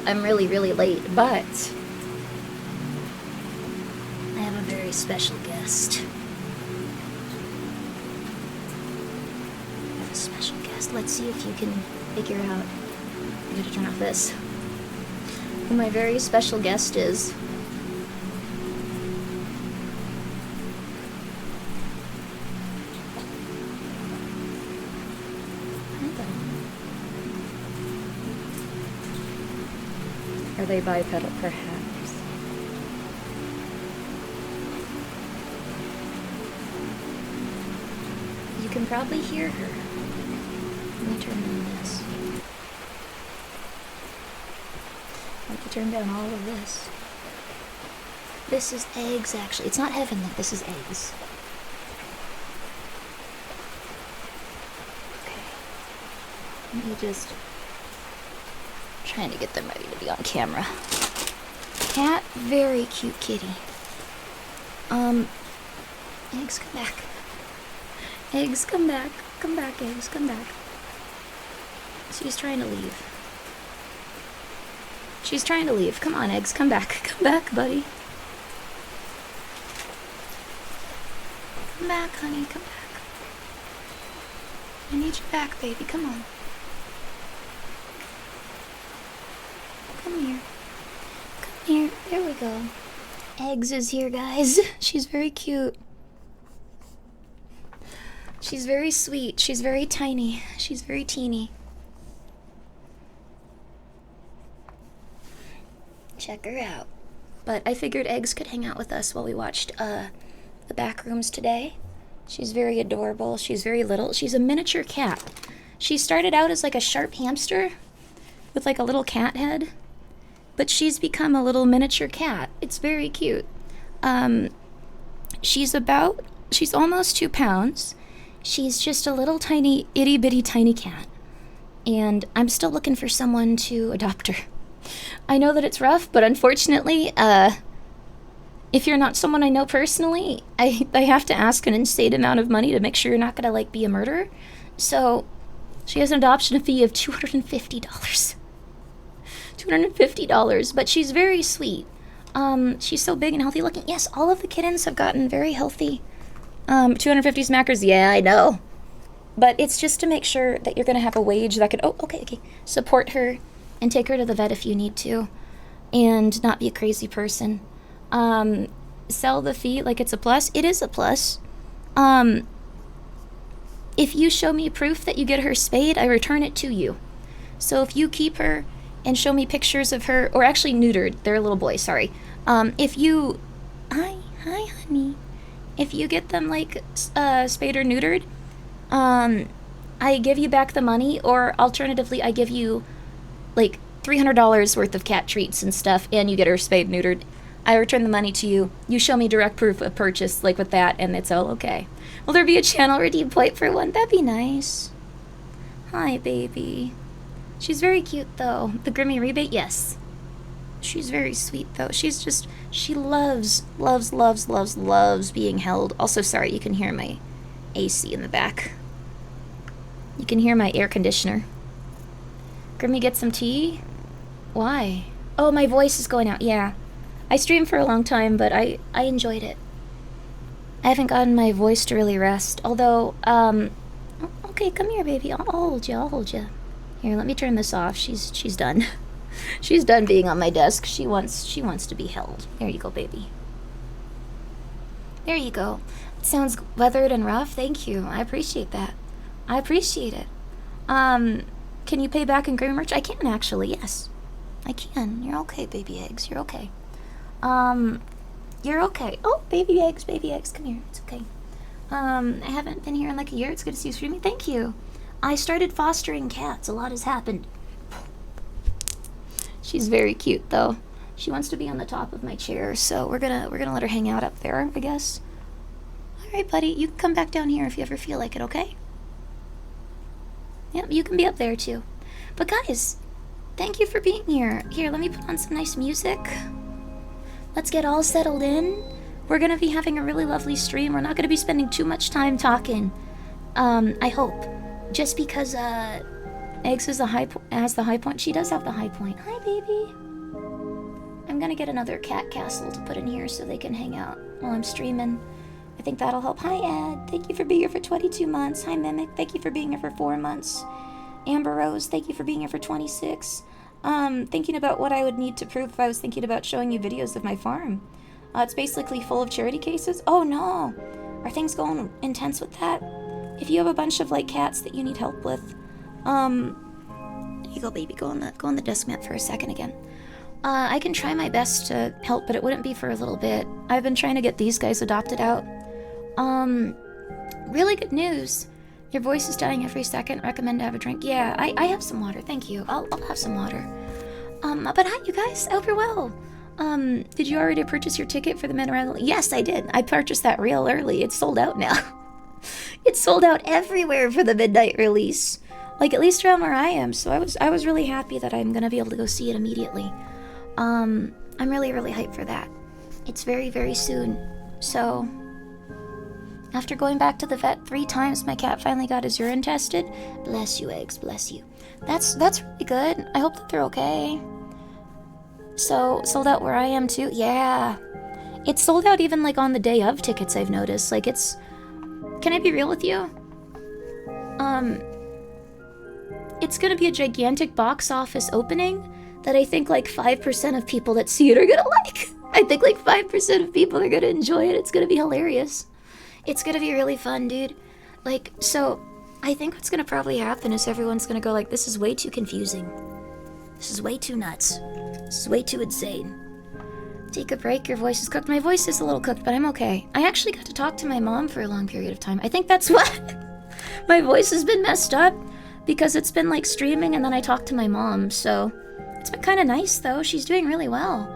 I'm really, really late, but I have a very special guest. I have a special guest. Let's see if you can figure out. I gotta turn off this. Who my very special guest is. Are they bipedal, perhaps? You can probably hear her. Let me turn on this. I have to turn down all of this. This is eggs, actually. It's not heaven, though. This is eggs. Okay. Let me just... trying to get them ready to be on camera. Cat, very cute kitty. Eggs, come back. Eggs, come back. Come back, eggs, come back. She's trying to leave. She's trying to leave. Come on, eggs, come back. Come back, buddy. Come back, honey, come back. I need you back, baby, come on. Come here. Come here. There we go. Eggs is here, guys. She's very cute. She's very sweet. She's very tiny. She's very teeny. Check her out. But I figured Eggs could hang out with us while we watched the Backrooms today. She's very adorable. She's very little. She's a miniature cat. She started out as like a sharp hamster with like a little cat head. But she's become a little miniature cat. It's very cute. She's almost 2 pounds. She's just a little tiny, itty bitty tiny cat. And I'm still looking for someone to adopt her. I know that it's rough, but unfortunately, if you're not someone I know personally, I have to ask an insane amount of money to make sure you're not gonna like be a murderer. So she has an adoption fee of $250. $250, but she's very sweet. She's so big and healthy looking. Yes, all of the kittens have gotten very healthy. 250 smackers, yeah, I know. But it's just to make sure that you're gonna have a wage that could, okay, support her and take her to the vet if you need to, and not be a crazy person. Sell the fee like it's a plus. It is a plus. If you show me proof that you get her spayed, I return it to you. So if you keep her and show me pictures of her, or actually neutered, they're a little boy, sorry. If you, hi honey, if you get them like spayed or neutered, I give you back the money, or alternatively I give you like $300 worth of cat treats and stuff, and you get her spayed, neutered. I return the money to you. You show me direct proof of purchase, like with that, and it's all okay. Will there be a channel redeem point for one? That'd be nice. Hi, baby. She's very cute, though. The Grimmi rebate, yes. She's very sweet, though. She's just, she loves being held. Also, sorry, you can hear my AC in the back. You can hear my air conditioner. Grimmi, get some tea? Why? Oh, my voice is going out, yeah. I streamed for a long time, but I enjoyed it. I haven't gotten my voice to really rest. Although, okay, come here, baby. I'll hold you. Here, let me turn this off. She's done. She's done being on my desk. She wants to be held. There you go, baby. There you go. It sounds weathered and rough. Thank you. I appreciate that. I appreciate it. Can you pay back in Grimmi merch? I can, actually, yes. I can. You're okay, baby eggs. You're okay. You're okay. Oh, baby eggs, come here. It's okay. I haven't been here in like a year. It's good to see you streaming. Thank you. I started fostering cats. A lot has happened. She's very cute, though. She wants to be on the top of my chair, so we're gonna let her hang out up there, I guess. All right, buddy. You can come back down here if you ever feel like it, okay? Yep, you can be up there, too. But guys, thank you for being here. Here, let me put on some nice music. Let's get all settled in. We're gonna be having a really lovely stream. We're not gonna be spending too much time talking. I hope. Just because, Eggs has the high point. She does have the high point. Hi, baby. I'm gonna get another cat castle to put in here so they can hang out while I'm streaming. I think that'll help. Hi, Ed. Thank you for being here for 22 months. Hi, Mimic. Thank you for being here for 4 months. Amber Rose, thank you for being here for 26. Thinking about what I would need to prove if I was thinking about showing you videos of my farm. It's basically full of charity cases. Oh, no. Are things going intense with that? If you have a bunch of, like, cats that you need help with, here you go, baby. Go on the desk mat for a second again. I can try my best to help, but it wouldn't be for a little bit. I've been trying to get these guys adopted out. Really good news. Your voice is dying every second. Recommend to have a drink. Yeah, I have some water. Thank you. I'll have some water. But hi, you guys. I hope you're well. Did you already purchase your ticket for the Midnight? Yes, I did. I purchased that real early. It's sold out now. It's sold out everywhere for the midnight release. Like, at least around where I am. So I was really happy that I'm gonna be able to go see it immediately. I'm really, really hyped for that. It's very, very soon. So, after going back to the vet 3 times, my cat finally got his urine tested. Bless you, Eggs, bless you. That's really good. I hope that they're okay. So, sold out where I am too? Yeah. It's sold out even, like, on the day of tickets, I've noticed. Like, it's... Can I be real with you? It's gonna be a gigantic box office opening that I think, like, 5% of people that see it are gonna like. I think, like, 5% of people are gonna enjoy it. It's gonna be hilarious. It's gonna be really fun, dude. Like, so, I think what's gonna probably happen is everyone's gonna go like, this is way too confusing. This is way too nuts. This is way too insane. Take a break, your voice is cooked. My voice is a little cooked, but I'm okay. I actually got to talk to my mom for a long period of time. I think that's what... My voice has been messed up because it's been, like, streaming and then I talked to my mom, so... It's been kind of nice, though. She's doing really well.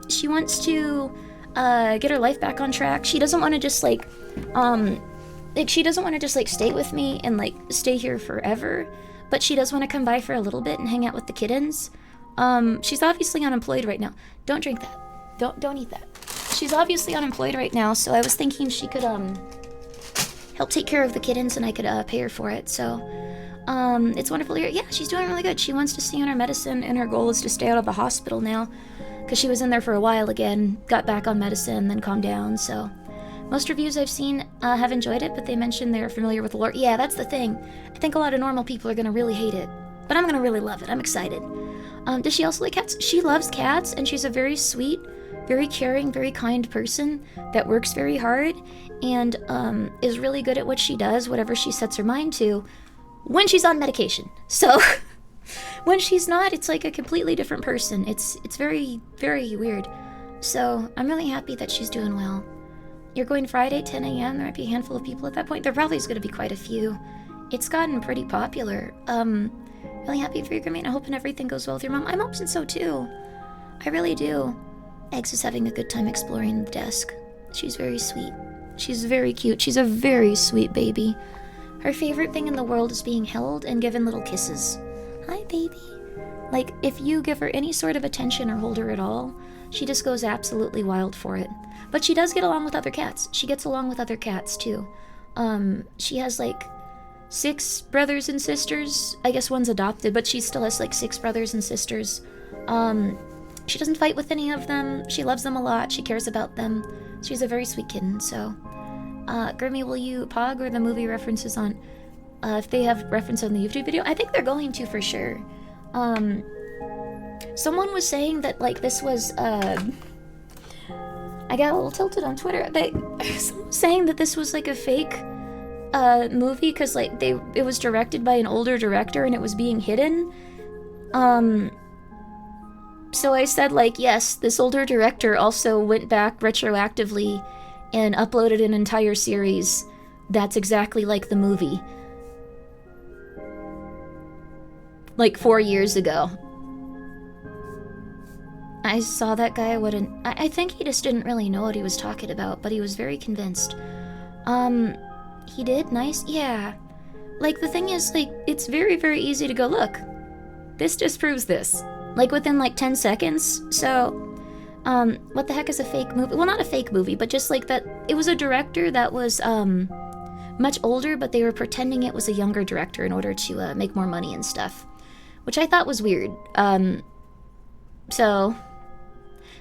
She wants to, get her life back on track. She doesn't want to just, like, she doesn't want to just, like, stay with me and, like, stay here forever. But she does want to come by for a little bit and hang out with the kittens. She's obviously unemployed right now. Don't drink that. Don't eat that. She's obviously unemployed right now, so I was thinking she could, help take care of the kittens and I could, pay her for it, so... it's wonderful here. Yeah, she's doing really good. She wants to stay on her medicine, and her goal is to stay out of the hospital now. Because she was in there for a while again, got back on medicine, then calmed down, so... Most reviews I've seen have enjoyed it, but they mentioned they're familiar with the lore. Yeah, that's the thing. I think a lot of normal people are gonna really hate it. But I'm gonna really love it. I'm excited. Does she also like cats? She loves cats, and she's a very sweet, very caring, very kind person that works very hard, and is really good at what she does, whatever she sets her mind to. When she's on medication. So, when she's not, it's like a completely different person. It's very, very weird. So, I'm really happy that she's doing well. You're going Friday, 10 a.m.? There might be a handful of people at that point. There probably is going to be quite a few. It's gotten pretty popular. Really happy for you, Grimmi, and I'm hoping everything goes well with your mom. I'm hoping so, too. I really do. Eggs is having a good time exploring the desk. She's very sweet. She's very cute. She's a very sweet baby. Her favorite thing in the world is being held and given little kisses. Hi, baby. Like, if you give her any sort of attention or hold her at all, she just goes absolutely wild for it. But she does get along with other cats. She gets along with other cats, too. She has, like, 6 brothers and sisters. I guess one's adopted, but she still has, like, 6 brothers and sisters. She doesn't fight with any of them. She loves them a lot. She cares about them. She's a very sweet kitten, so... Grimmi, will you pog or the movie references on, if they have reference on the YouTube video? I think they're going to, for sure. Someone was saying that, like, this was, I got a little tilted on Twitter. Someone was saying that this was, like, a fake, movie, because, like, it was directed by an older director and it was being hidden. So I said, like, yes, this older director also went back retroactively and uploaded an entire series that's exactly like the movie. Like 4 years ago. I saw that guy I think he just didn't really know what he was talking about, but he was very convinced. He did? Nice? Yeah. Like, the thing is, like, it's very, very easy to go, look, this disproves this. Like, within, like, 10 seconds. So... what the heck is a fake movie? Well, not a fake movie, but just like that, it was a director that was, much older, but they were pretending it was a younger director in order to make more money and stuff, which I thought was weird. So,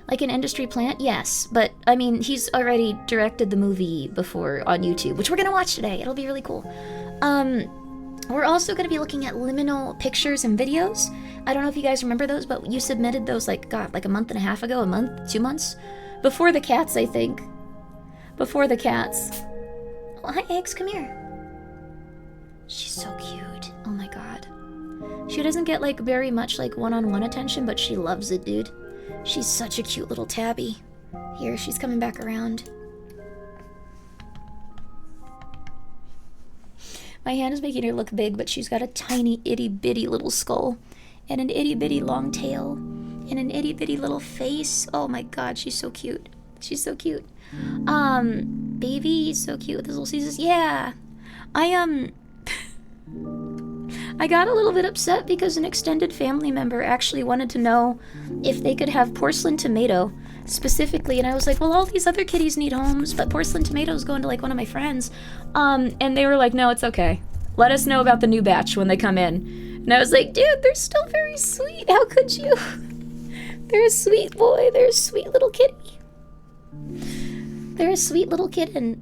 like an industry plant, yes, but I mean, he's already directed the movie before on YouTube, which we're gonna watch today. It'll be really cool. We're also gonna be looking at liminal pictures and videos. I don't know if you guys remember those, but you submitted those like a month and a half ago, a month, 2 months? Before the cats, I think. Before the cats. Oh, hi, Eggs, come here. She's so cute. Oh my god. She doesn't get like very much like one-on-one attention, but she loves it, dude. She's such a cute little tabby. Here, she's coming back around. My hand is making her look big, but she's got a tiny itty-bitty little skull and an itty-bitty long tail and an itty-bitty little face. Oh my god, she's so cute. She's so cute. Baby, he's so cute with his little Caesars. Yeah. I got a little bit upset because an extended family member actually wanted to know if they could have porcelain tomato specifically, and I was like, well, all these other kitties need homes, but porcelain tomato's going to like one of my friends. And they were like, no, it's okay. Let us know about the new batch when they come in. And I was like, dude, they're still very sweet. How could you? They're a sweet boy. They're a sweet little kitty. They're a sweet little kitten.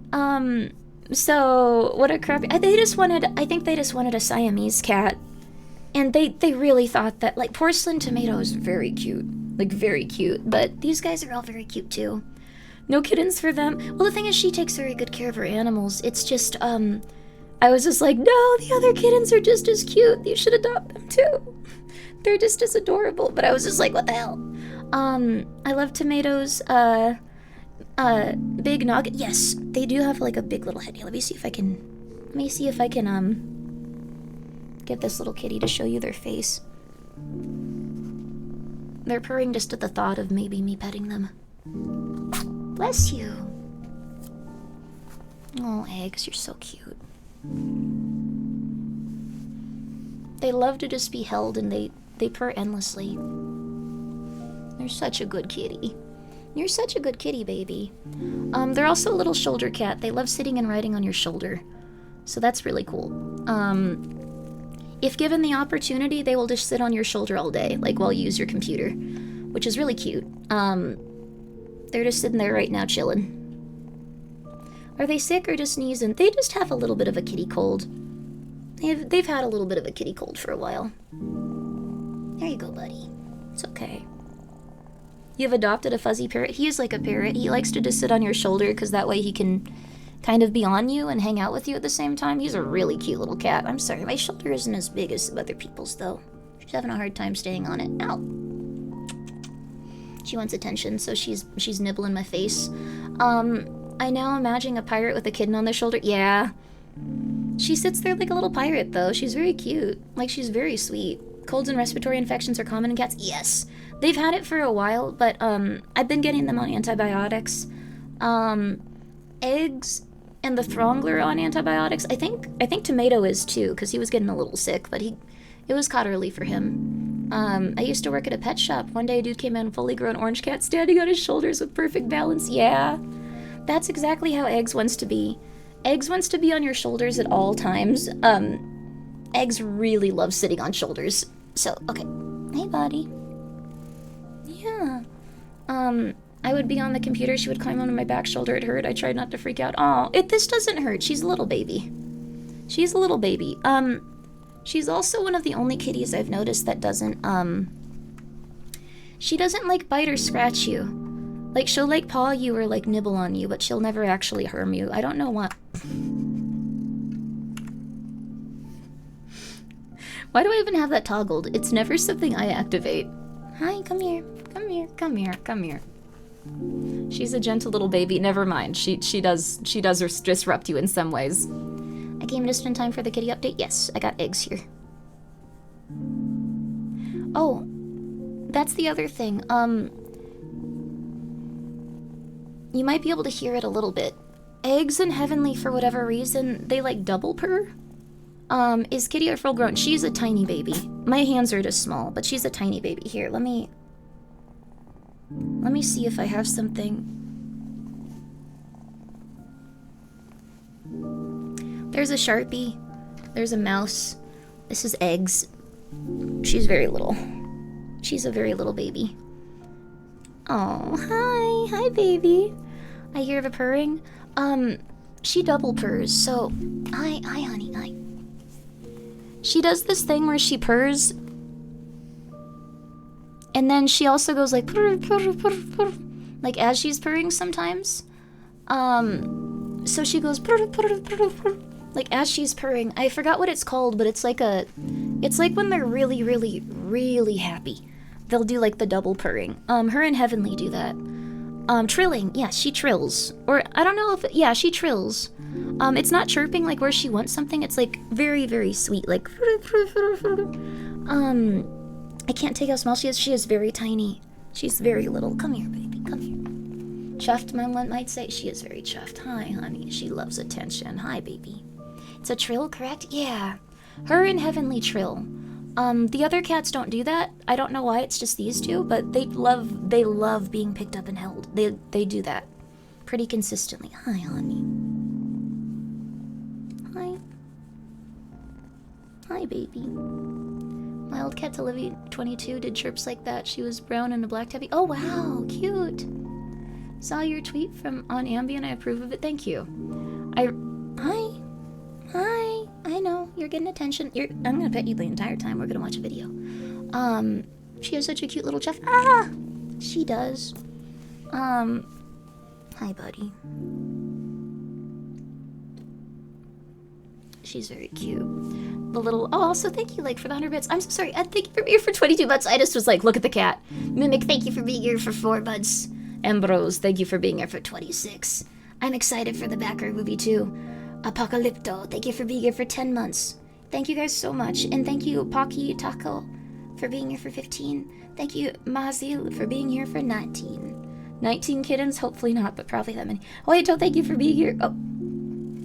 So what a crappy. I think they just wanted a Siamese cat. And they really thought that, like, porcelain tomato is very cute. Like, very cute. But these guys are all very cute, too. No kittens for them. Well, the thing is, she takes very good care of her animals. It's just, I was just like, no, the other kittens are just as cute. You should adopt them, too. They're just as adorable. But I was just like, what the hell? I love tomatoes. Big nugget. Yes, they do have, like, a big little head. Let me see if I can, get this little kitty to show you their face. They're purring just at the thought of maybe me petting them. Bless you. Oh, Eggs, you're so cute. They love to just be held, and they purr endlessly. You're such a good kitty. You're such a good kitty, baby. They're also a little shoulder cat. They love sitting and riding on your shoulder. So that's really cool. If given the opportunity, they will just sit on your shoulder all day, like while you use your computer, which is really cute. They're just sitting there right now chilling. Are they sick or just sneezing? They just have a little bit of a kitty cold. They've had a little bit of a kitty cold for a while. There you go, buddy. It's okay. You've adopted a fuzzy parrot. He is like a parrot. He likes to just sit on your shoulder because that way he can kind of be on you and hang out with you at the same time. He's a really cute little cat. I'm sorry, my shoulder isn't as big as other people's, though. She's having a hard time staying on it. Ow! She wants attention, so she's nibbling my face. I now imagine a pirate with a kitten on their shoulder. Yeah. She sits there like a little pirate, though. She's very cute. Like, she's very sweet. Colds and respiratory infections are common in cats? Yes. They've had it for a while, but I've been getting them on antibiotics. Eggs and the Throngler on antibiotics. I think Tomato is too, because he was getting a little sick, but it was caught early for him. I used to work at a pet shop. One day a dude came in, fully grown orange cat standing on his shoulders with perfect balance. Yeah. That's exactly how Eggs wants to be. Eggs wants to be on your shoulders at all times. Eggs really love sitting on shoulders. So, okay. Hey, buddy. Yeah. I would be on the computer, she would climb onto my back shoulder, it hurt, I tried not to freak out. Aw, this doesn't hurt, she's a little baby. She's a little baby. She's also one of the only kitties I've noticed that doesn't, she doesn't, like, bite or scratch you. Like, she'll, like, paw you or, like, nibble on you, but she'll never actually harm you. I don't know what. Why do I even have that toggled? It's never something I activate. Hi, come here. Come here, come here, come here. She's a gentle little baby. Never mind. She does disrupt you in some ways. I came just in time for the kitty update. Yes, I got Eggs here. Oh, that's the other thing. You might be able to hear it a little bit. Eggs and Heavenly, for whatever reason, they like double purr. Is Kitty full grown? She's a tiny baby. My hands are just small, but she's a tiny baby. Here, let me see if I have something. There's a Sharpie. There's a mouse. This is Eggs. She's very little. She's a very little baby. Oh, hi. Hi, baby. I hear the purring. She double purrs, so... Hi, honey, hi. She does this thing where she purrs, and then she also goes like purr, purr, purr, purr, like as she's purring sometimes. So she goes purr, purr, purr, purr, like as she's purring. I forgot what it's called, but it's like when they're really, really, really happy. They'll do like the double purring. Her and Heavenly do that. Trilling. Yeah, she trills. Or, I don't know if... Yeah, she trills. It's not chirping like where she wants something. It's like very, very sweet. Like... I can't take how small she is. She is very tiny. She's very little. Come here, baby. Come here. Chuffed, my one might say. She is very chuffed. Hi, honey. She loves attention. Hi, baby. It's a trill, correct? Yeah. Her and Heavenly trill. The other cats don't do that. I don't know why, it's just these two, but they love being picked up and held. They do that pretty consistently. Hi, honey. Hi. Hi, baby. My old cat Olivia, 22, did chirps like that. She was brown and a black tabby. Oh, wow, cute. Saw your tweet from on Ambien. I approve of it. Thank you. Hi. I know, you're getting attention. I'm gonna pet you the entire time we're gonna watch a video. She has such a cute little chuff. Ah! She does. Hi, buddy. She's very cute. The little... Oh, also thank you, for the 100 bits. I'm so sorry. Thank you for being here for 22 bucks. I just was like, look at the cat. Mimic, thank you for being here for 4 bucks. Ambrose, thank you for being here for 26. I'm excited for the Backroom movie, too. Apocalypto, thank you for being here for 10 months. Thank you guys so much. And thank you, Pocky Taco, for being here for 15. Thank you, Mazil, for being here for 19. 19 kittens? Hopefully not, but probably that many. Oh, wait, thank you for being here. Oh,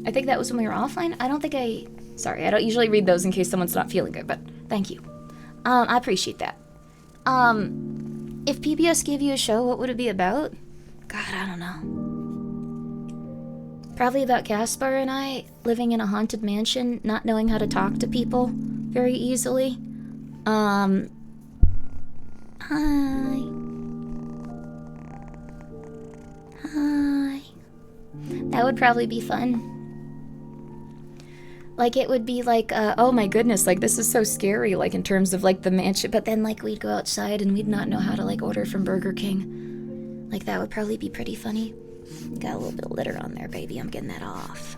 I think that was when we were offline. I don't think I... Sorry, I don't usually read those in case someone's not feeling good, but thank you. I appreciate that. If PBS gave you a show, what would it be about? God, I don't know. Probably about Gaspar and I living in a haunted mansion, not knowing how to talk to people very easily. Hi. Hi. That would probably be fun. Like, it would be like, oh my goodness, like, this is so scary, like, in terms of, like, the mansion. But then, like, we'd go outside and we'd not know how to, like, order from Burger King. Like, that would probably be pretty funny. Got a little bit of litter on there, baby. I'm getting that off.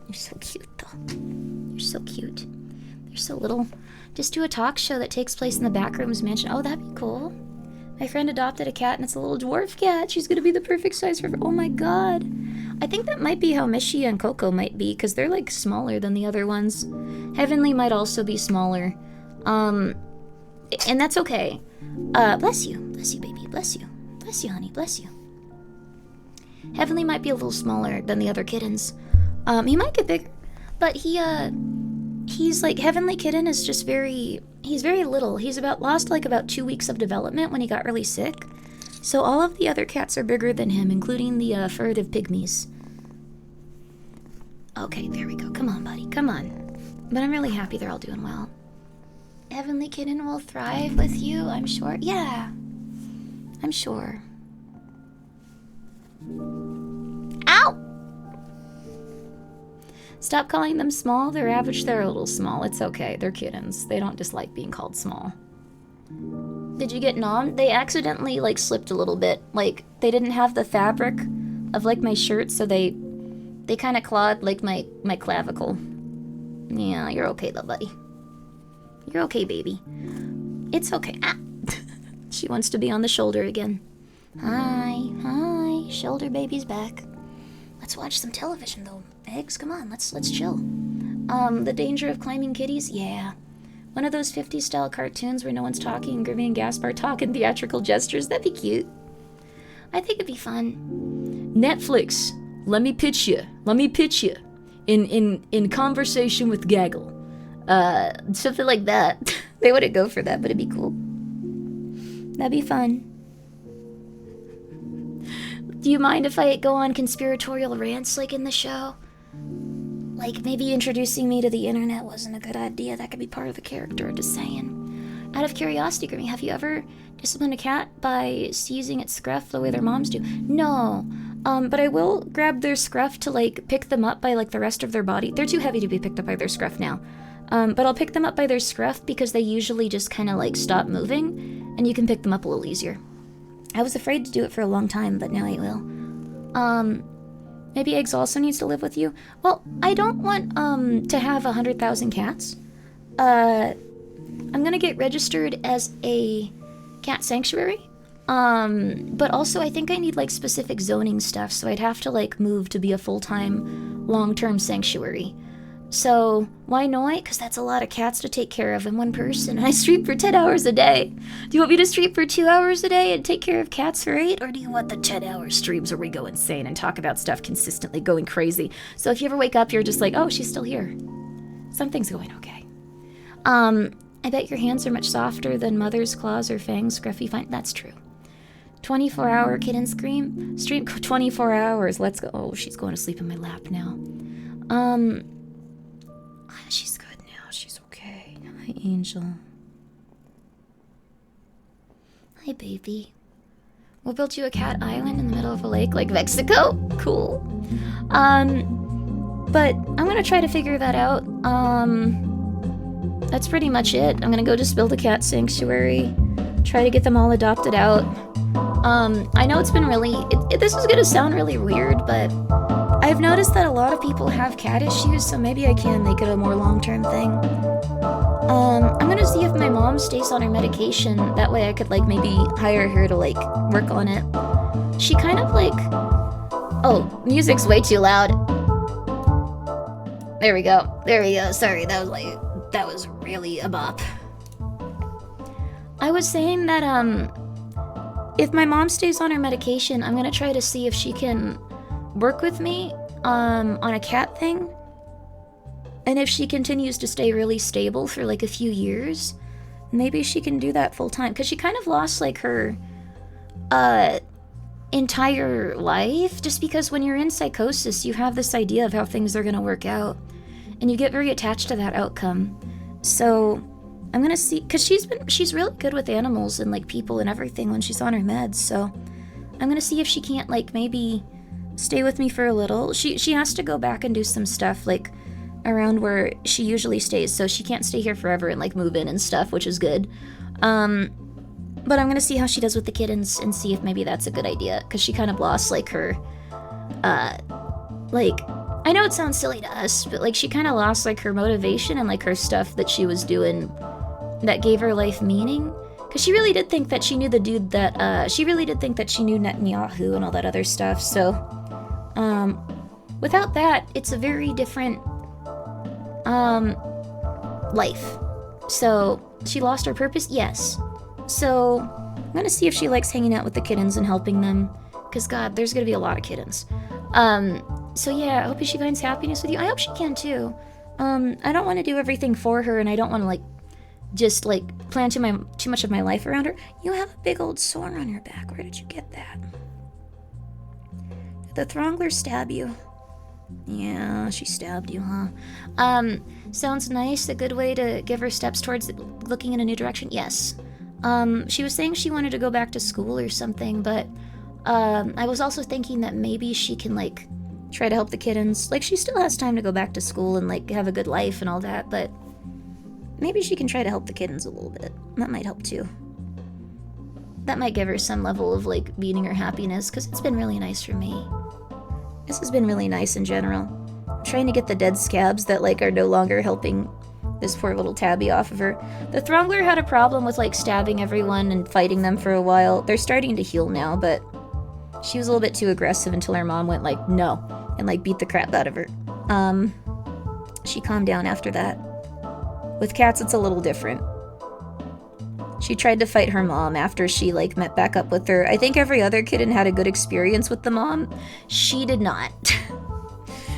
You're so cute, though. You're so cute. You're so little. Just do a talk show that takes place in the Backrooms mansion. Oh, that'd be cool. My friend adopted a cat, and it's a little dwarf cat. She's gonna be the perfect size for her. Oh my god. I think that might be how Mishy and Coco might be, because they're, like, smaller than the other ones. Heavenly might also be smaller. And that's okay. Bless you. Bless you, baby. Bless you. Bless you, honey. Bless you. Heavenly might be a little smaller than the other kittens. He might get bigger, but he's like, Heavenly Kitten is just he's very little. He's lost about 2 weeks of development when he got really sick. So all of the other cats are bigger than him, including the furtive pygmies. Okay, there we go. Come on, buddy. Come on. But I'm really happy they're all doing well. Heavenly Kitten will thrive with you, I'm sure. Yeah, I'm sure. Ow! Stop calling them small. They're average. They're a little small. It's okay. They're kittens. They don't dislike being called small. Did you get nommed? They accidentally, slipped a little bit. They didn't have the fabric of, my shirt, so they kind of clawed, my clavicle. Yeah, you're okay, though, buddy. You're okay, baby. It's okay. Ah! She wants to be on the shoulder again. Hi. Shoulder baby's back. Let's watch some television, though. Eggs, come on, let's chill. The danger of climbing kitties? Yeah. One of those 50s style cartoons where no one's talking and Grimmi and Gaspar talk in theatrical gestures. That'd be cute. I think it'd be fun. Netflix, let me pitch you. In conversation with Gaggle. Something like that. They wouldn't go for that, but it'd be cool. That'd be fun. Do you mind if I go on conspiratorial rants in the show? Like, maybe introducing me to the internet wasn't a good idea. That could be part of the character, I'm just saying. Out of curiosity, Grimmi, have you ever disciplined a cat by seizing its scruff the way their moms do? No. But I will grab their scruff to, like, pick them up by, like, the rest of their body. They're too heavy to be picked up by their scruff now. But I'll pick them up by their scruff because they usually just kind of, like, stop moving, and you can pick them up a little easier. I was afraid to do it for a long time, but now I will. Maybe Eggs also needs to live with you? Well, I don't want, to have 100,000 cats. I'm gonna get registered as a cat sanctuary. But also I think I need, like, specific zoning stuff, so I'd have to, like, move to be a full-time, long-term sanctuary. So, why not? Because that's a lot of cats to take care of in one person, and I stream for 10 hours a day. Do you want me to stream for 2 hours a day and take care of cats for 8? Or do you want the 10-hour streams where we go insane and talk about stuff consistently going crazy? So if you ever wake up, you're just like, oh, she's still here. Something's going okay. I bet your hands are much softer than mother's claws or fangs, scruffy fine. That's true. 24-hour kitten stream 24 hours. Let's go. Oh, she's going to sleep in my lap now. She's good now. She's okay. Hi, Angel. Hi, baby. We'll build you a cat island in the middle of a lake like Mexico. Cool. But I'm gonna try to figure that out. That's pretty much it. I'm gonna go just build a cat sanctuary. Try to get them all adopted out. I know it's been really... this is gonna sound really weird, but I've noticed that a lot of people have cat issues, so maybe I can make it a more long-term thing. I'm gonna see if my mom stays on her medication. That way I could, like, maybe hire her to, like, work on it. She kind of, like... Oh, music's way too loud. There we go. There we go. Sorry, that was really a bop. I was saying that, if my mom stays on her medication, I'm gonna try to see if she can work with me, on a cat thing. And if she continues to stay really stable for, like, a few years, maybe she can do that full time. Because she kind of lost, like, her, entire life. Just because when you're in psychosis, you have this idea of how things are gonna work out. And you get very attached to that outcome. So I'm gonna see, because she's really good with animals and, like, people and everything when she's on her meds, so I'm gonna see if she can't, like, maybe stay with me for a little. She has to go back and do some stuff, like, around where she usually stays, so she can't stay here forever and, like, move in and stuff, which is good. But I'm gonna see how she does with the kittens and see if maybe that's a good idea, because she kind of lost, like, her, like, I know it sounds silly to us, but, like, she kind of lost, like, her motivation and, like, her stuff that she was doing that gave her life meaning. Because she really did think that she knew the dude that, she really did think that she knew Netanyahu and all that other stuff, so, without that, it's a very different, life. So, she lost her purpose? Yes. So, I'm gonna see if she likes hanging out with the kittens and helping them, because, God, there's gonna be a lot of kittens. So yeah, I hope she finds happiness with you. I hope she can, too. I don't want to do everything for her, and I don't want to, like, just, like, plan too much of my life around her. You have a big old sore on your back. Where did you get that? Did the Throngler stab you? Yeah, she stabbed you, huh? Sounds nice. A good way to give her steps towards looking in a new direction? Yes. She was saying she wanted to go back to school or something, but, I was also thinking that maybe she can, like, try to help the kittens. Like, she still has time to go back to school and, like, have a good life and all that, but maybe she can try to help the kittens a little bit. That might help, too. That might give her some level of, like, meaning or happiness, because it's been really nice for me. This has been really nice in general. I'm trying to get the dead scabs that, like, are no longer helping this poor little tabby off of her. The Throngler had a problem with, like, stabbing everyone and fighting them for a while. They're starting to heal now, but she was a little bit too aggressive until her mom went, like, no, and, like, beat the crap out of her. She calmed down after that. With cats, it's a little different. She tried to fight her mom after she, like, met back up with her. I think every other kitten had a good experience with the mom. She did not.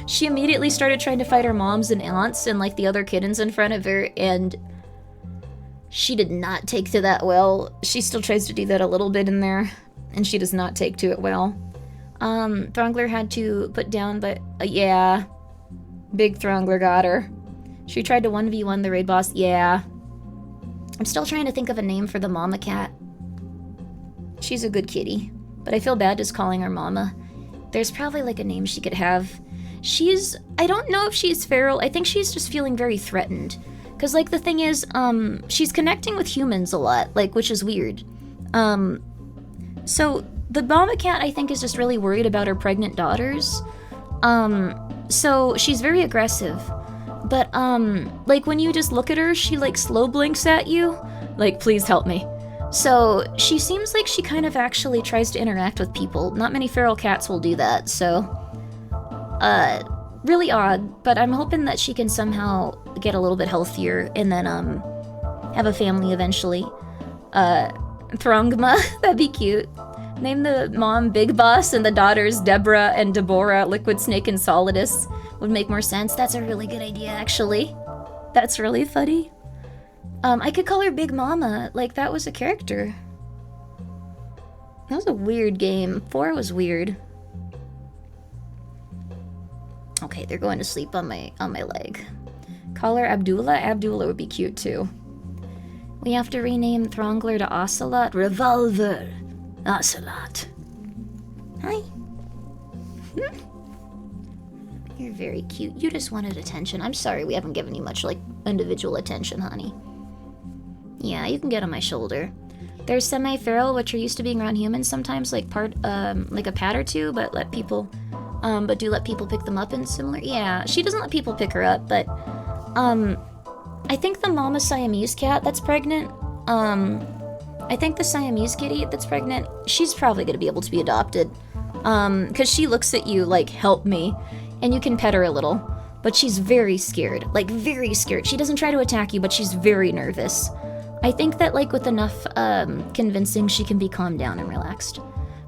She immediately started trying to fight her moms and aunts and, like, the other kittens in front of her, and she did not take to that well. She still tries to do that a little bit in there, and she does not take to it well. Throngler had to put down, but, yeah. Big Throngler got her. She tried to 1v1 the raid boss. Yeah. I'm still trying to think of a name for the mama cat. She's a good kitty, but I feel bad just calling her mama. There's probably like a name she could have. I don't know if she's feral. I think she's just feeling very threatened. Cause like the thing is, she's connecting with humans a lot, like, which is weird. So the mama cat, I think, is just really worried about her pregnant daughters. So she's very aggressive. But, like, when you just look at her, she, like, slow blinks at you. Like, please help me. So she seems like she kind of actually tries to interact with people. Not many feral cats will do that, so... really odd, but I'm hoping that she can somehow get a little bit healthier and then, have a family eventually. Throngma, that'd be cute. Name the mom Big Boss and the daughters Deborah and Deborah, Liquid Snake and Solidus. Would make more sense. That's a really good idea, actually. That's really funny. I could call her Big Mama, like that was a character. That was a weird game. 4 was weird. Okay, they're going to sleep on my leg. Call her Abdullah? Abdullah would be cute too. We have to rename Throngler to Ocelot. Revolver. Ocelot. Hi. You're very cute. You just wanted attention. I'm sorry we haven't given you much, like, individual attention, honey. Yeah, you can get on my shoulder. They're semi-feral, which are used to being around humans sometimes, like like a pat or two, but do let people pick them up and similar. Yeah, she doesn't let people pick her up, but, I think the mama Siamese cat that's pregnant, I think the Siamese kitty that's pregnant, she's probably gonna be able to be adopted. Cause she looks at you like, help me. And you can pet her a little, but she's very scared, like very scared. She doesn't try to attack you, but she's very nervous. I think that like with enough convincing, she can be calmed down and relaxed.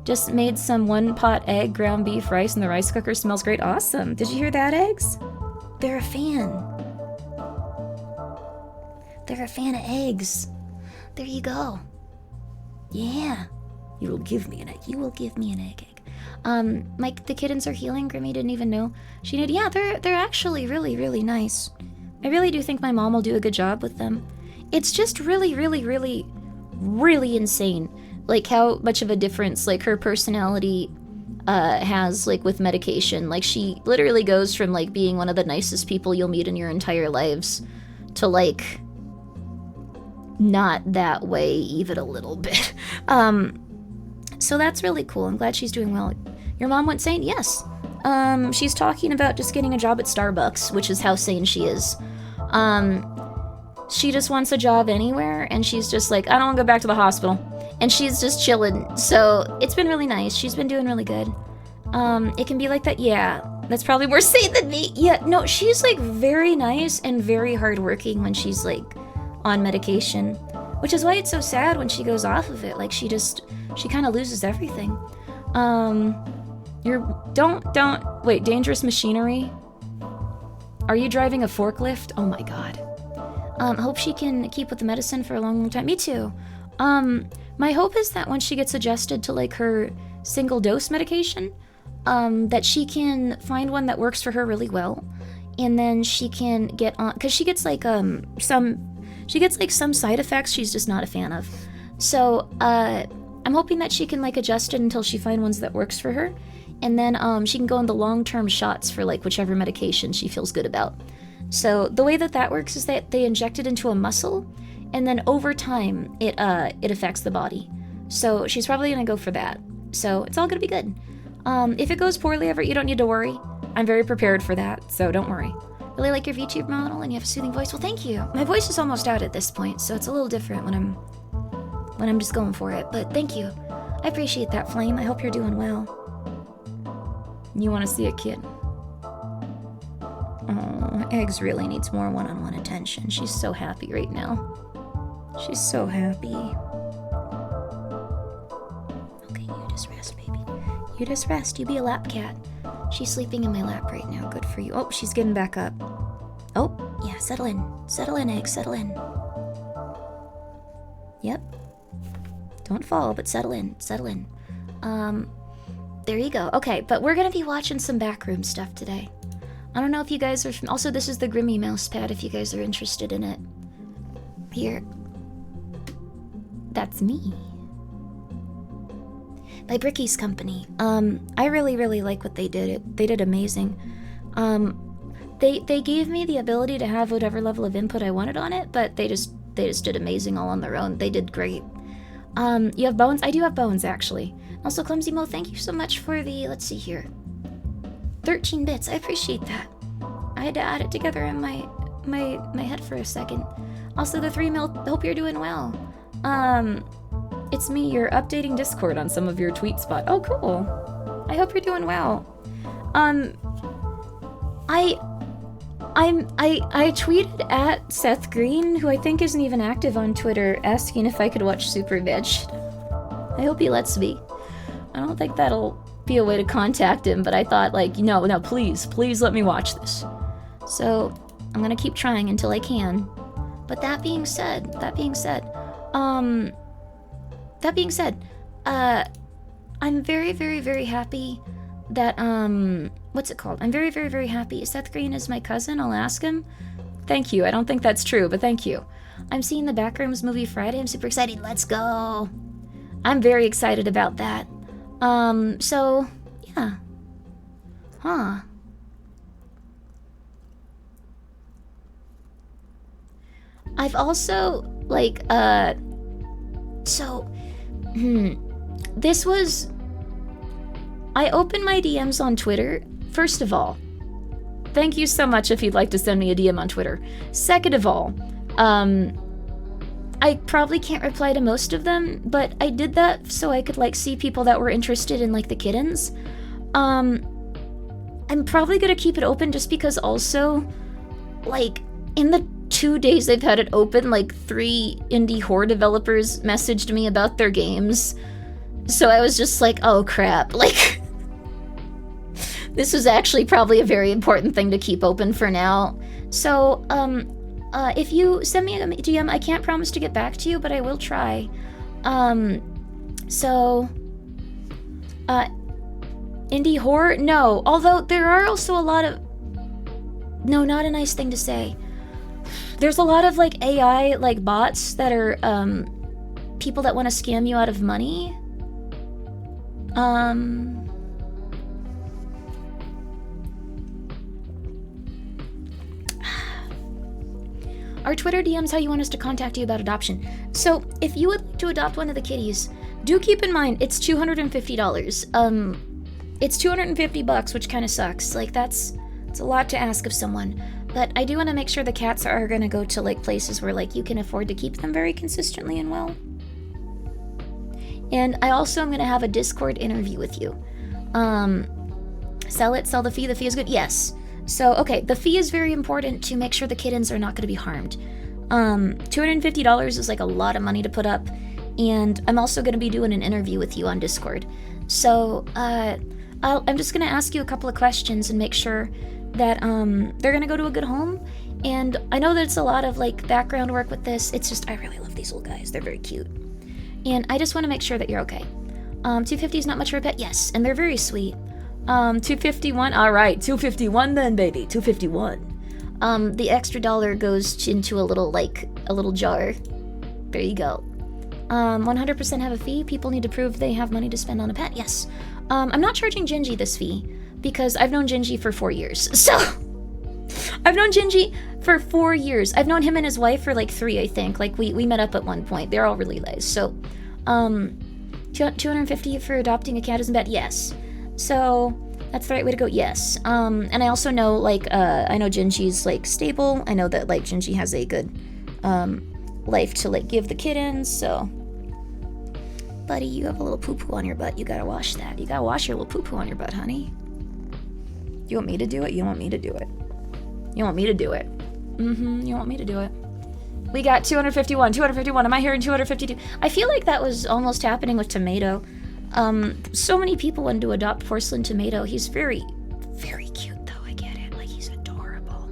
Just made some 1-pot egg, ground beef, rice, and the rice cooker smells great. Awesome. Did you hear that, eggs? They're a fan. They're a fan of eggs. There you go. Yeah. You will give me an egg. You will give me an egg. The kittens are healing. Grimmi didn't even know she did. Yeah, they're actually really, really nice. I really do think my mom will do a good job with them. It's just really, really, really, really insane, like how much of a difference like her personality has like with medication. Like she literally goes from like being one of the nicest people you'll meet in your entire lives to like not that way even a little bit. So that's really cool. I'm glad she's doing well. Your mom went sane? Yes. She's talking about just getting a job at Starbucks, which is how sane she is. She just wants a job anywhere, and she's just like, I don't want to go back to the hospital. And she's just chilling. So it's been really nice. She's been doing really good. It can be like that. Yeah, that's probably more sane than me. Yeah, no, she's like very nice and very hardworking when she's like on medication, which is why it's so sad when she goes off of it. Like she kind of loses everything. Wait, dangerous machinery? Are you driving a forklift? Oh my god. Hope she can keep with the medicine for a long, long time. Me too. My hope is that when she gets adjusted to like her single dose medication, that she can find one that works for her really well. And then she can get on, cause she gets like, some side effects she's just not a fan of. So, I'm hoping that she can like adjust it until she finds ones that works for her. And then she can go on the long-term shots for like whichever medication she feels good about. So the way that works is that they inject it into a muscle, and then over time it affects the body. So she's probably gonna go for that. So it's all gonna be good. If it goes poorly ever, you don't need to worry. I'm very prepared for that, so don't worry. Really like your VTuber model and you have a soothing voice. Well, thank you. My voice is almost out at this point, so it's a little different when I'm just going for it. But thank you. I appreciate that, Flame. I hope you're doing well. You want to see a kid? Oh, Eggs really needs more one-on-one attention. She's so happy right now. She's so happy. Okay, you just rest, baby. You just rest. You be a lap cat. She's sleeping in my lap right now. Good for you. Oh, she's getting back up. Oh, yeah, settle in. Settle in, Egg, settle in. Yep. Don't fall, but settle in. Settle in. There you go. Okay, but we're gonna be watching some Backroom stuff today. I don't know if you guys are also, this is the Grimmi mouse pad if you guys are interested in it. Here. That's me. By Bricky's company. I really like what they did. They did amazing. They gave me the ability to have whatever level of input I wanted on it, but they just did amazing all on their own. They did great. You have bones? I do have bones, actually. Also, Clumsy Mo, thank you so much for the, let's see here, 13 bits. I appreciate that. I had to add it together in my head for a second. Also, the 3 mil, hope you're doing well. It's me, you're updating Discord on some of your tweet spot. Oh, cool. I hope you're doing well. I tweeted at Seth Green, who I think isn't even active on Twitter, asking if I could watch Super Bitch. I hope he lets me. I don't think that'll be a way to contact him, but I thought, like, no, please let me watch this. So, I'm gonna keep trying until I can. But that being said, I'm very happy that, what's it called? I'm very happy. Seth Green is my cousin, I'll ask him. Thank you, I don't think that's true, but thank you. I'm seeing the Backrooms movie Friday, I'm super excited, let's go! I'm very excited about that. So, yeah. Huh. I've also, like, this was... I opened my DMs on Twitter. First of all, thank you so much if you'd like to send me a DM on Twitter. Second of all, I probably can't reply to most of them, but I did that so I could, like, see people that were interested in, like, the kittens. I'm probably gonna keep it open just because also, like, in the 2 days they've had it open, like, 3 indie horror developers messaged me about their games. So I was just like, oh crap, like, this was actually probably a very important thing to keep open for now. So, if you send me a DM, I can't promise to get back to you, but I will try. Indie horror? No, although there are also a lot of... No, not a nice thing to say. There's a lot of, like, AI, like, bots that are, people that want to scam you out of money. Our Twitter DM's how you want us to contact you about adoption. So, if you would like to adopt one of the kitties, do keep in mind, it's $250. It's $250, which kind of sucks. Like, it's a lot to ask of someone. But I do want to make sure the cats are going to go to, like, places where, like, you can afford to keep them very consistently and well. And I also am going to have a Discord interview with you. Sell the fee is good? Yes. So, okay, the fee is very important to make sure the kittens are not going to be harmed. $250 is, like, a lot of money to put up, and I'm also going to be doing an interview with you on Discord. So, I'm just going to ask you a couple of questions and make sure that, they're going to go to a good home. And I know that it's a lot of, like, background work with this. It's just, I really love these little guys. They're very cute. And I just want to make sure that you're okay. $250 is not much for a pet? Yes, and they're very sweet. $251, alright, $251 then, baby, $251. The extra dollar goes into a little jar. There you go. 100% have a fee. People need to prove they have money to spend on a pet. Yes. I'm not charging Gingy this fee because I've known Gingy for 4 years. So, I've known Gingy for 4 years. I've known him and his wife for like 3, I think. Like, we met up at one point. They're all really nice. So, $250 for adopting a cat isn't bad? Yes. So, that's the right way to go? Yes. And I also know, like, I know Gingy's, like, stable. I know that, like, Gingy has a good, life to, like, give the kittens, so. Buddy, you have a little poo-poo on your butt. You gotta wash that. You gotta wash your little poo-poo on your butt, honey. You want me to do it? You want me to do it? You want me to do it? You want me to do it? We got 251. Am I hearing 252? I feel like that was almost happening with Tomato. So many people wanted to adopt Porcelain Tomato. He's very, very cute, though. I get it. Like, he's adorable.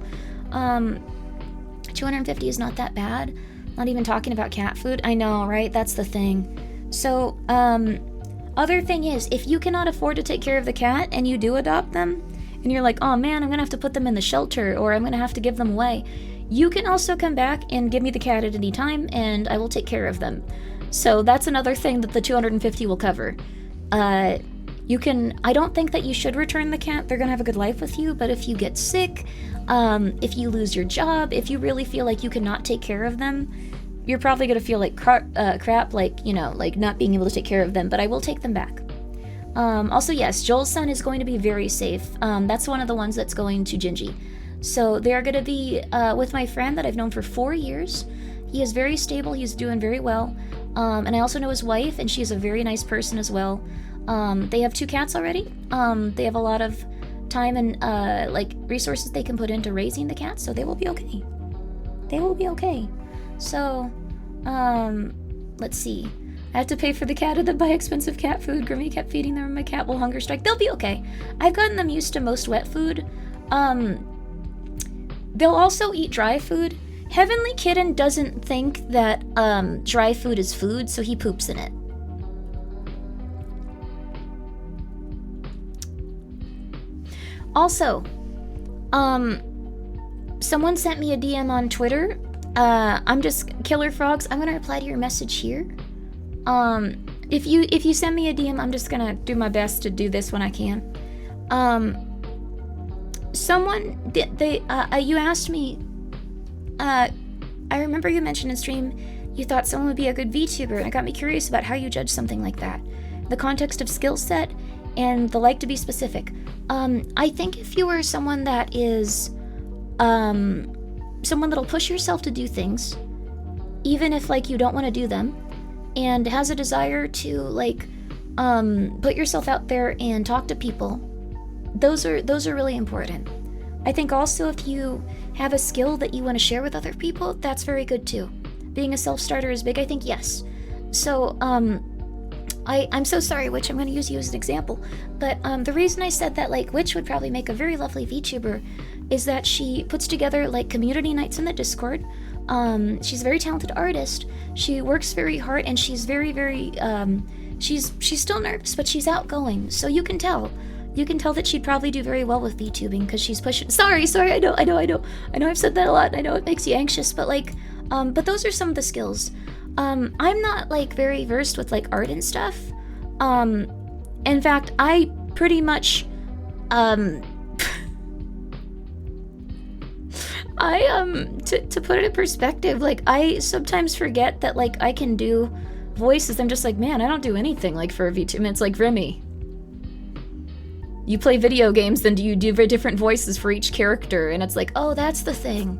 250 is not that bad. Not even talking about cat food. I know, right? That's the thing. So, other thing is, if you cannot afford to take care of the cat and you do adopt them, and you're like, oh man, I'm gonna have to put them in the shelter, or I'm gonna have to give them away, you can also come back and give me the cat at any time, and I will take care of them. So that's another thing that the 250 will cover. I don't think that you should return the cat. They're gonna have a good life with you, but if you get sick, if you lose your job, if you really feel like you cannot take care of them, you're probably gonna feel like crap, like, you know, like not being able to take care of them, but I will take them back. Also, yes, Joel's son is going to be very safe. That's one of the ones that's going to Gingy. So they're gonna be with my friend that I've known for 4 years. He is very stable, he's doing very well. And I also know his wife, and she's a very nice person as well. They have 2 cats already. They have a lot of time and like resources they can put into raising the cats, so they will be okay. They will be okay. So, let's see. I have to pay for the cat and then buy expensive cat food. Grimmi kept feeding them and my cat will hunger strike. They'll be okay. I've gotten them used to most wet food. They'll also eat dry food. Heavenly Kitten doesn't think that dry food is food, so he poops in it. Also, someone sent me a DM on Twitter. I'm just Killer Frogs. I'm gonna reply to your message here. If you send me a DM, I'm just gonna do my best to do this when I can. You asked me. I remember you mentioned in stream you thought someone would be a good VTuber, and it got me curious about how you judge something like that. The context of skill set and the like, to be specific. I think if you were someone that is, someone that'll push yourself to do things, even if, like, you don't want to do them, and has a desire to, like, put yourself out there and talk to people, those are really important. I think also if you have a skill that you want to share with other people, that's very good too. Being a self-starter is big, I think, yes. So, I'm so sorry, Witch, I'm going to use you as an example, but the reason I said that, like, Witch would probably make a very lovely VTuber is that she puts together, like, community nights in the Discord. She's a very talented artist. She works very hard, and she's very, very, she's still nervous, but she's outgoing, so you can tell. You can tell that she'd probably do very well with VTubing, because she's pushing— Sorry, I know I've said that a lot, I know it makes you anxious, but, like, but those are some of the skills. I'm not, like, very versed with, like, art and stuff. In fact, I pretty much, to put it in perspective, like, I sometimes forget that, like, I can do voices. I'm just like, man, I don't do anything, like, for a VTuber. It's like, Grimmi, you play video games, then do you do very different voices for each character? And it's like, oh, that's the thing.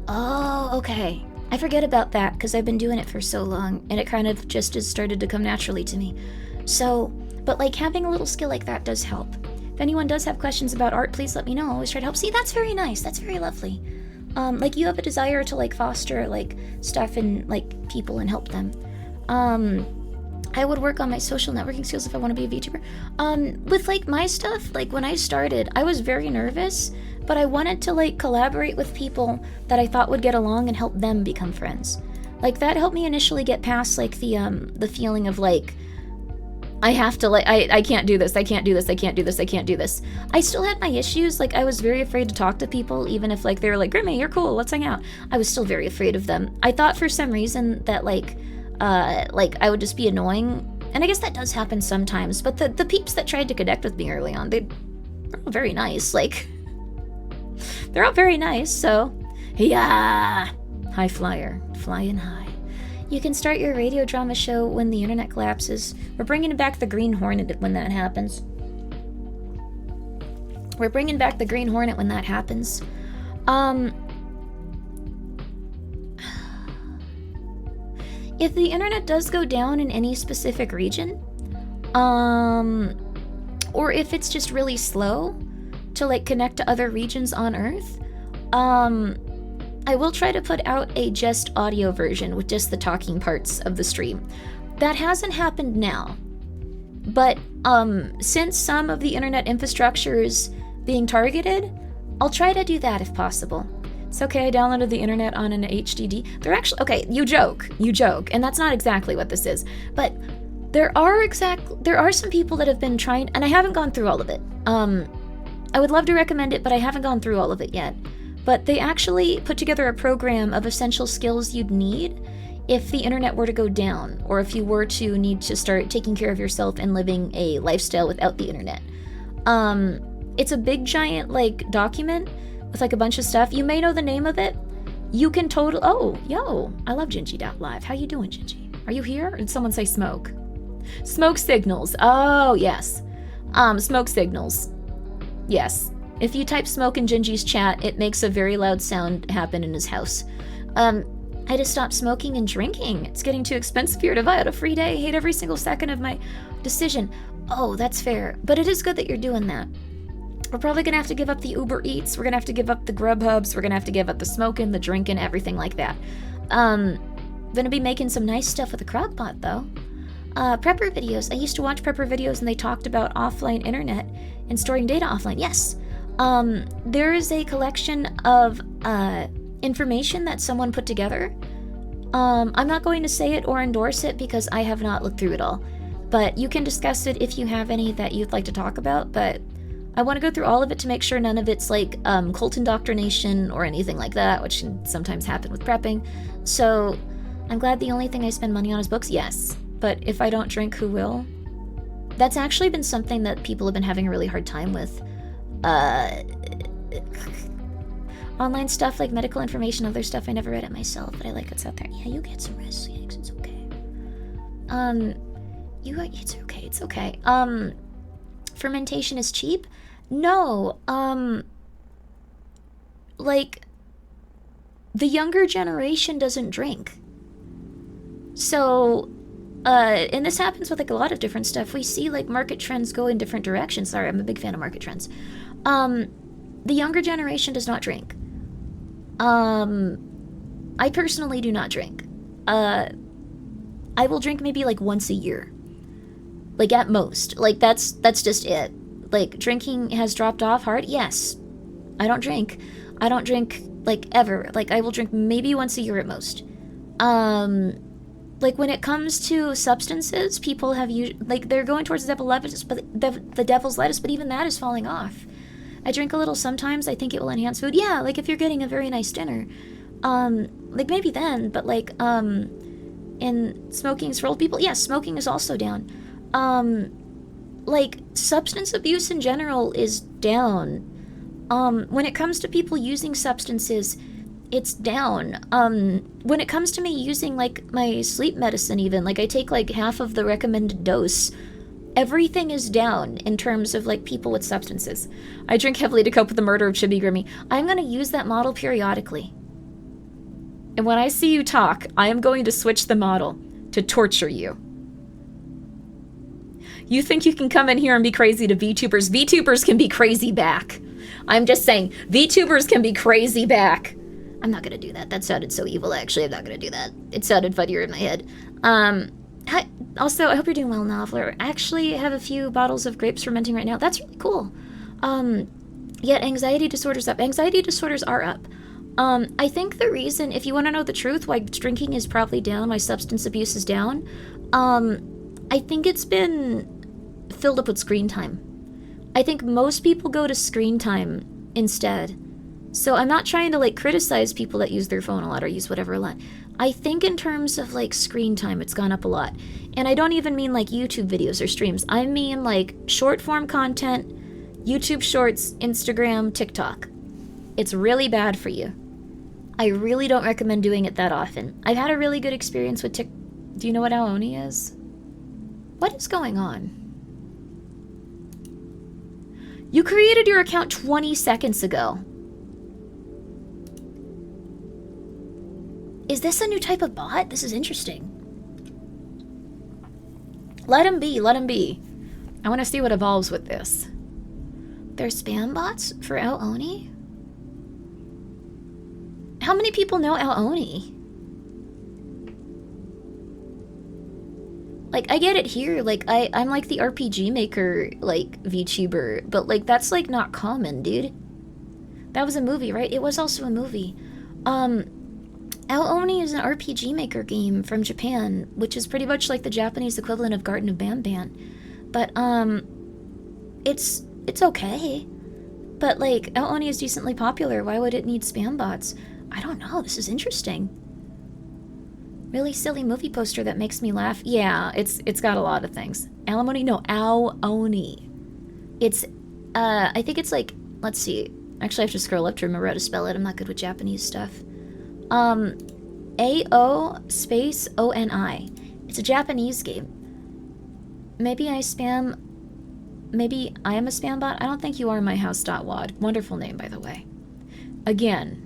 Oh, okay. I forget about that because I've been doing it for so long, and it kind of just has started to come naturally to me. So, but, like, having a little skill like that does help. If anyone does have questions about art, please let me know. I'll always try to help. See, that's very nice. That's very lovely. Like, you have a desire to, like, foster, like, stuff and, like, people and help them. I would work on my social networking skills if I want to be a VTuber. With, like, my stuff, like, when I started, I was very nervous, but I wanted to, like, collaborate with people that I thought would get along and help them become friends. Like, that helped me initially get past, like, the feeling of, like, I have to, like, I can't do this, I can't do this, I can't do this, I can't do this. I still had my issues. Like, I was very afraid to talk to people, even if, like, they were like, Grimmi, you're cool, let's hang out. I was still very afraid of them. I thought for some reason that, like, I would just be annoying. And I guess that does happen sometimes, but the peeps that tried to connect with me early on, they're all very nice, like, they're all very nice, so, yeah! High flyer, flying high. You can start your radio drama show when the internet collapses. We're bringing back the Green Hornet when that happens. We're bringing back the Green Hornet when that happens. If the internet does go down in any specific region, or if it's just really slow to, like, connect to other regions on Earth, I will try to put out a just audio version with just the talking parts of the stream. That hasn't happened now, but since some of the internet infrastructure is being targeted, I'll try to do that if possible. It's okay, I downloaded the internet on an HDD. They're actually— okay, you joke, and that's not exactly what this is, but there are some people that have been trying, and I haven't gone through all of it. I would love to recommend it, but I haven't gone through all of it yet. But they actually put together a program of essential skills you'd need if the internet were to go down, or if you were to need to start taking care of yourself and living a lifestyle without the internet. It's a big giant like document with like a bunch of stuff. You may know the name of it. You can oh, yo, I love Gingy.live. How you doing, Gingy? Are you here? Or did someone say smoke? Smoke signals. Oh, yes. Smoke signals. Yes. If you type smoke in Gingy's chat, it makes a very loud sound happen in his house. I just stopped smoking and drinking. It's getting too expensive here to buy out a free day. I hate every single second of my decision. Oh, that's fair. But it is good that you're doing that. We're probably gonna have to give up the Uber Eats. We're gonna have to give up the Grubhubs. We're gonna have to give up the smoking, the drinking, everything like that. Gonna be making some nice stuff with the Crockpot, though. Prepper videos. I used to watch Prepper videos and they talked about offline internet and storing data offline. Yes. There is a collection of information that someone put together. I'm not going to say it or endorse it because I have not looked through it all. But you can discuss it if you have any that you'd like to talk about. But I want to go through all of it to make sure none of it's like cult indoctrination or anything like that, which can sometimes happen with prepping. So I'm glad the only thing I spend money on is books. Yes. But if I don't drink, who will? That's actually been something that people have been having a really hard time with. Online stuff like medical information, other stuff I never read it myself, but I like what's out there. Yeah, you get some rest, Yanks, it's okay. It's okay. Fermentation is cheap? No, like, the younger generation doesn't drink. So, and this happens with like a lot of different stuff. We see like market trends go in different directions. Sorry, I'm a big fan of market trends. The younger generation does not drink. I personally do not drink. I will drink maybe like once a year. Like at most. Like that's just it. Like drinking has dropped off hard. Yes. I don't drink. I don't drink like ever. Like I will drink maybe once a year at most. Like when it comes to substances, people have like they're going towards the devil's lettuce, but even that is falling off. I drink a little sometimes. I think it will enhance food. Yeah, like if you're getting a very nice dinner, like maybe then. But like, in smoking is for old people. Yeah, smoking is also down. Like substance abuse in general is down. When it comes to people using substances, it's down. When it comes to me using like my sleep medicine, even like I take like half of the recommended dose. Everything is down in terms of like people with substances. I drink heavily to cope with the murder of Chibi Grimmi. I'm going to use that model periodically. And when I see you talk, I am going to switch the model to torture you. You think you can come in here and be crazy to VTubers? VTubers can be crazy back. I'm just saying, VTubers can be crazy back. I'm not going to do that. That sounded so evil, actually. I'm not going to do that. It sounded funnier in my head. Also, I hope you're doing well, Noveler. I actually have a few bottles of grapes fermenting right now. That's really cool. Yet anxiety disorders up. Anxiety disorders are up. I think the reason, if you want to know the truth, why drinking is probably down, why substance abuse is down, I think it's been filled up with screen time. I think most people go to screen time instead. So I'm not trying to, like, criticize people that use their phone a lot or use whatever a lot. I think in terms of, like, screen time, it's gone up a lot. And I don't even mean, like, YouTube videos or streams. I mean, like, short-form content, YouTube Shorts, Instagram, TikTok. It's really bad for you. I really don't recommend doing it that often. I've had a really good experience with Do you know what Aoni is? What is going on? You created your account 20 seconds ago. Is this a new type of bot? This is interesting. Let him be, let him be. I want to see what evolves with this. There's spam bots for Aoni? How many people know Aoni? Like, I get it here. Like, I'm like the RPG Maker, like, VTuber. But, like, that's, like, not common, dude. That was a movie, right? It was also a movie. Aoni is an RPG Maker game from Japan, which is pretty much like the Japanese equivalent of Garden of Banban. But, it's okay. But, like, Outoni is decently popular. Why would it need spam bots? I don't know. This is interesting. Really silly movie poster that makes me laugh. Yeah, it's got a lot of things. Alimony? No, Ao-Oni. It's, I think it's like, let's see. Actually, I have to scroll up to remember how to spell it. I'm not good with Japanese stuff. A-O space O-N-I. It's a Japanese game. Maybe I am a spam bot? I don't think you are myhouse.wad. Wonderful name, by the way. Again,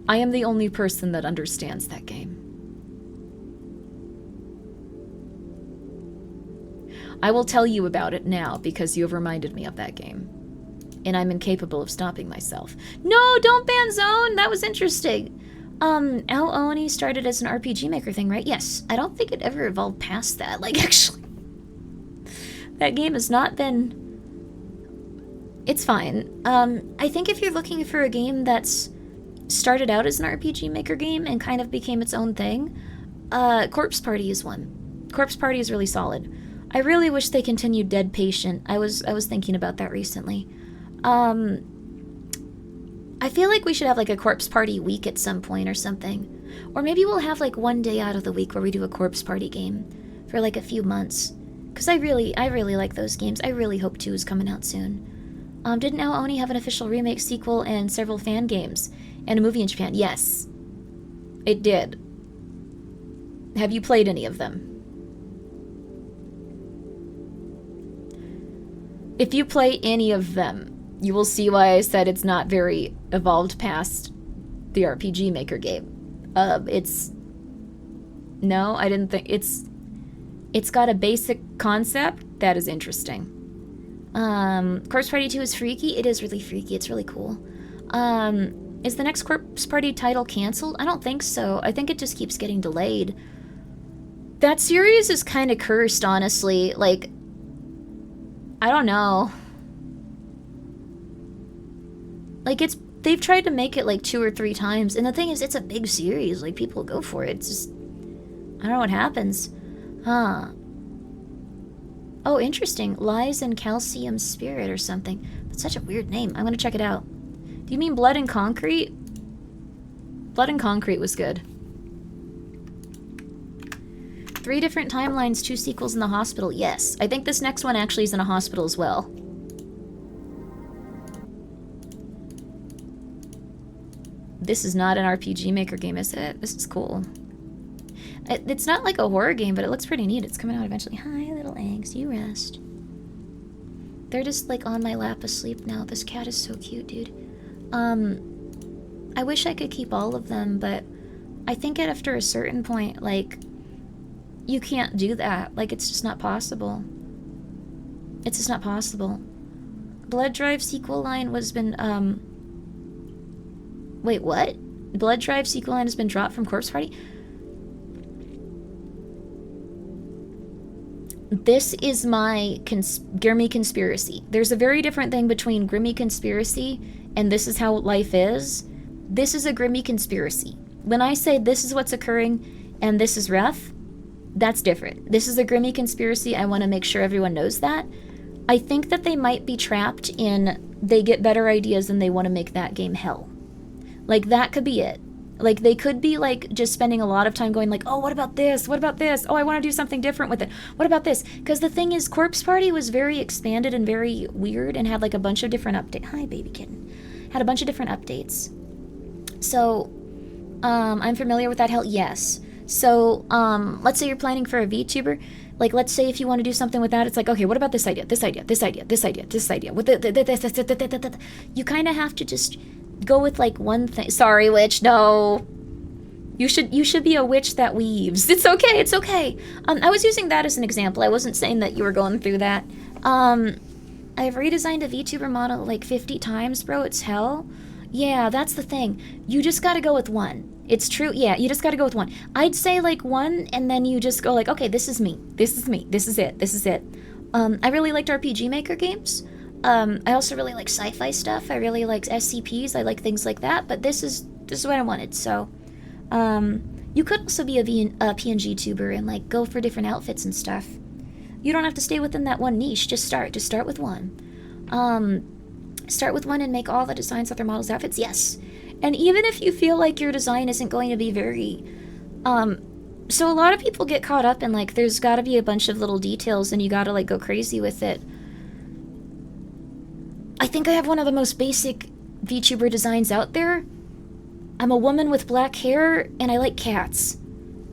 I am the only person that understands that game. I will tell you about it now because you have reminded me of that game. And I'm incapable of stopping myself. No, don't ban Zone! That was interesting. Ao-Oni started as an RPG Maker thing, right? Yes. I don't think it ever evolved past that. Like, actually, that game has not been... It's fine. I think if you're looking for a game that's started out as an RPG Maker game and kind of became its own thing, Corpse Party is one. Corpse Party is really solid. I really wish they continued Dead Patient. I was thinking about that recently. I feel like we should have like a Corpse Party week at some point or something. Or maybe we'll have like one day out of the week where we do a Corpse Party game for like a few months. Because I really like those games. I really hope 2 is coming out soon. Didn't Ao-Oni have an official remake, sequel, and several fan games? And a movie in Japan? Yes. It did. Have you played any of them? If you play any of them, you will see why I said it's not very evolved past the RPG Maker game. No, I didn't think... It's got a basic concept that is interesting. Corpse Party 2 is freaky. It is really freaky. It's really cool. Is the next Corpse Party title canceled? I don't think so. I think it just keeps getting delayed. That series is kind of cursed, honestly. Like, I don't know. Like, they've tried to make it like 2 or 3 times, and the thing is, it's a big series. Like, people go for it. It's just, I don't know what happens. Huh. Oh, interesting. Lies and Calcium Spirit or something. That's such a weird name. I'm gonna check it out. Do you mean Blood and Concrete? Blood and Concrete was good. 3 different timelines, 2 sequels in the hospital. Yes. I think this next one actually is in a hospital as well. This is not an RPG Maker game, is it? This is cool. It's not like a horror game, but it looks pretty neat. It's coming out eventually. Hi, little eggs. You rest. They're just, like, on my lap asleep now. This cat is so cute, dude. I wish I could keep all of them, but I think after a certain point, like, you can't do that. Like, it's just not possible. It's just not possible. Blood Drive sequel line has been, Wait, what? Blood Drive sequel line has been dropped from Corpse Party? This is my Grimmi conspiracy. There's a very different thing between Grimmi conspiracy and this is how life is. This is a Grimmi conspiracy. When I say this is what's occurring and this is rough, that's different. This is a Grimmi conspiracy. I want to make sure everyone knows that. I think that they might be trapped in they get better ideas and they want to make that game hell. Like, that could be it. Like, they could be, like, just spending a lot of time going, like, oh, what about this? What about this? Oh, I want to do something different with it. What about this? Because the thing is, Corpse Party was very expanded and very weird and had, like, a bunch of different updates. Hi, baby kitten. Had a bunch of different updates. So, I'm familiar with that hell. Yes. So, let's say you're planning for a VTuber. Like, let's say if you want to do something with that, it's like, okay, what about this idea? This idea, this idea, this idea, this idea. With this. You kind of have to just go with like one thing. Sorry, witch. No, you should be a witch that weaves. It's okay. It's okay. I was using that as an example. I wasn't saying that you were going through that. I've redesigned a VTuber model like 50 times, bro. It's hell. Yeah, that's the thing. You just gotta go with one. It's true. Yeah, you just gotta go with one. I'd say like one, and then you just go like, okay, this is me. This is me. This is it. This is it. I really liked RPG Maker games. I also really like sci-fi stuff. I really like SCPs. I like things like that. But this is what I wanted. So, you could also be a PNG tuber and like go for different outfits and stuff. You don't have to stay within that one niche. Just start with one. Start with one and make all the designs of their models' outfits? Yes. And even if you feel like your design isn't going to be very, so a lot of people get caught up in, like, there's gotta be a bunch of little details and you gotta, like, go crazy with it. I think I have one of the most basic VTuber designs out there. I'm a woman with black hair, and I like cats.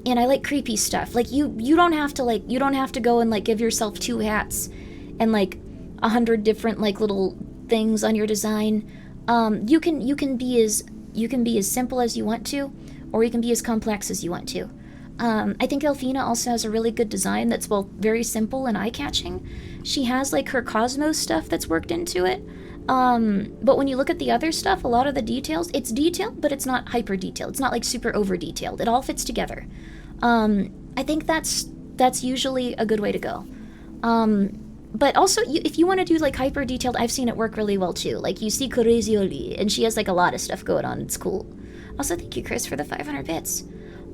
And I like creepy stuff. Like, you don't have to go and, like, give yourself 2 hats and, like, 100 different, like, little things on your design. You can be as simple as you want to, or you can be as complex as you want to. I think Elfina also has a really good design that's both very simple and eye-catching. She has, like, her Cosmos stuff that's worked into it. But when you look at the other stuff, a lot of the details, it's detailed, but it's not hyper-detailed. It's not, like, super over-detailed. It all fits together. I think that's usually a good way to go. But also, if you want to do, like, hyper-detailed, I've seen it work really well, too. Like, you see Corezioli, and she has, like, a lot of stuff going on. It's cool. Also, thank you, Chris, for the 500 bits.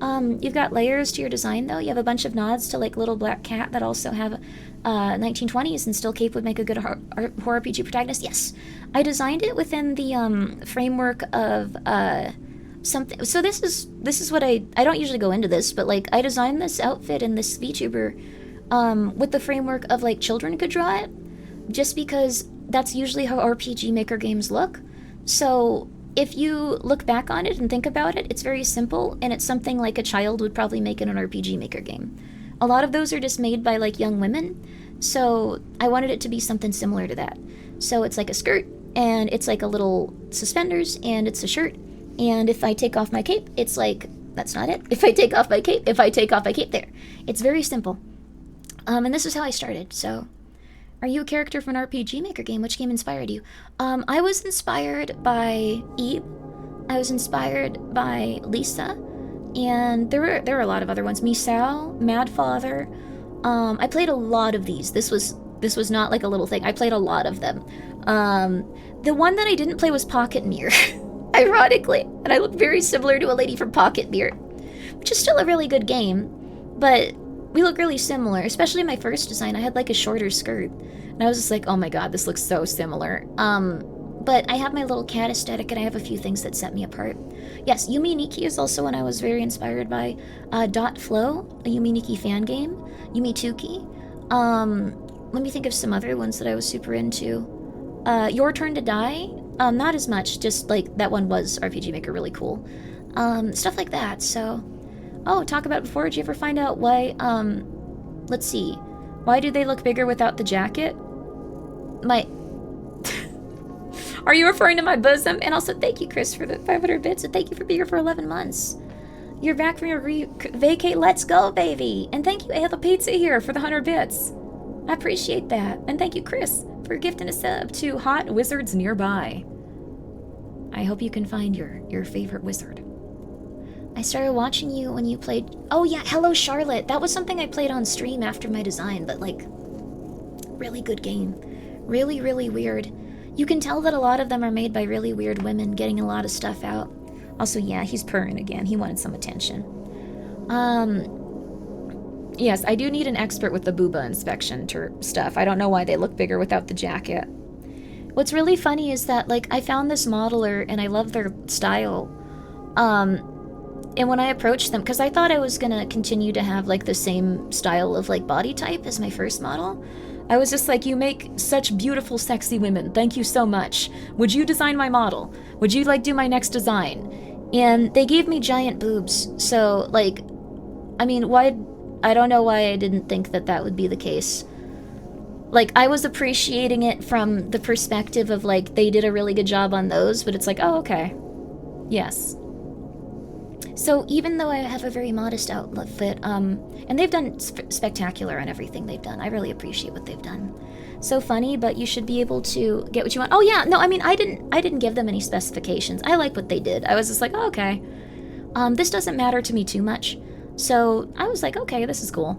You've got layers to your design, though. You have a bunch of nods to, like, Little Black Cat that also have 1920s, and still Cape would make a good horror RPG protagonist. Yes. I designed it within the framework of something. So this is what I don't usually go into this, but, like, I designed this outfit and this VTuber with the framework of, like, children could draw it, just because that's usually how RPG Maker games look. So if you look back on it and think about it, it's very simple, and it's something like a child would probably make in an RPG Maker game. A lot of those are just made by, like, young women, so I wanted it to be something similar to that. So it's like a skirt, and it's like a little suspenders, and it's a shirt, and if I take off my cape, it's like, that's not it. If I take off my cape, there. It's very simple. And this is how I started, so. Are you a character from an RPG Maker game? Which game inspired you? I was inspired by Eve. I was inspired by Lisa. And there were a lot of other ones. Misao, Mad Father. I played a lot of these. This was not like a little thing. I played a lot of them. The one that I didn't play was Pocket Mirror, ironically. And I look very similar to a lady from Pocket Mirror, which is still a really good game. But we look really similar, especially in my first design. I had, like, a shorter skirt, and I was just like, oh my god, this looks so similar. But I have my little cat aesthetic, and I have a few things that set me apart. Yes, Yumi Nikki is also one I was very inspired by. Dot Flow, a Yumi Nikki fan game. Yumi Tuki. Let me think of some other ones that I was super into. Your Turn to Die. Not as much, just, like, that one was RPG Maker really cool. Stuff like that, so. Oh, talk about it before. Did you ever find out why, let's see. Why do they look bigger without the jacket? Are you referring to my bosom? And also, thank you, Chris, for the 500 bits, and thank you for being here for 11 months. You're back from your vacate. Let's go, baby. And thank you, Ayla Pizza here, for the 100 bits. I appreciate that. And thank you, Chris, for gifting a sub to Hot Wizards Nearby. I hope you can find your favorite wizard. I started watching you when you played... Oh yeah, Hello Charlotte. That was something I played on stream after my design, but, like, really good game. Really, really weird. You can tell that a lot of them are made by really weird women getting a lot of stuff out. Also, yeah, he's purring again. He wanted some attention. Yes, I do need an expert with the booba inspection stuff. I don't know why they look bigger without the jacket. What's really funny is that, like, I found this modeler and I love their style. And when I approached them, because I thought I was gonna continue to have, like, the same style of, like, body type as my first model, I was just like, you make such beautiful, sexy women. Thank you so much. Would you design my model? Would you, like, do my next design? And they gave me giant boobs. So, like, I mean, I don't know why I didn't think that would be the case. Like, I was appreciating it from the perspective of, like, they did a really good job on those, but it's like, oh, okay. Yes. So even though I have a very modest outfit, and they've done spectacular on everything they've done. I really appreciate what they've done. So funny, but you should be able to get what you want. Oh yeah, no, I mean, I didn't give them any specifications. I like what they did. I was just like, oh, okay. This doesn't matter to me too much. So I was like, okay, this is cool.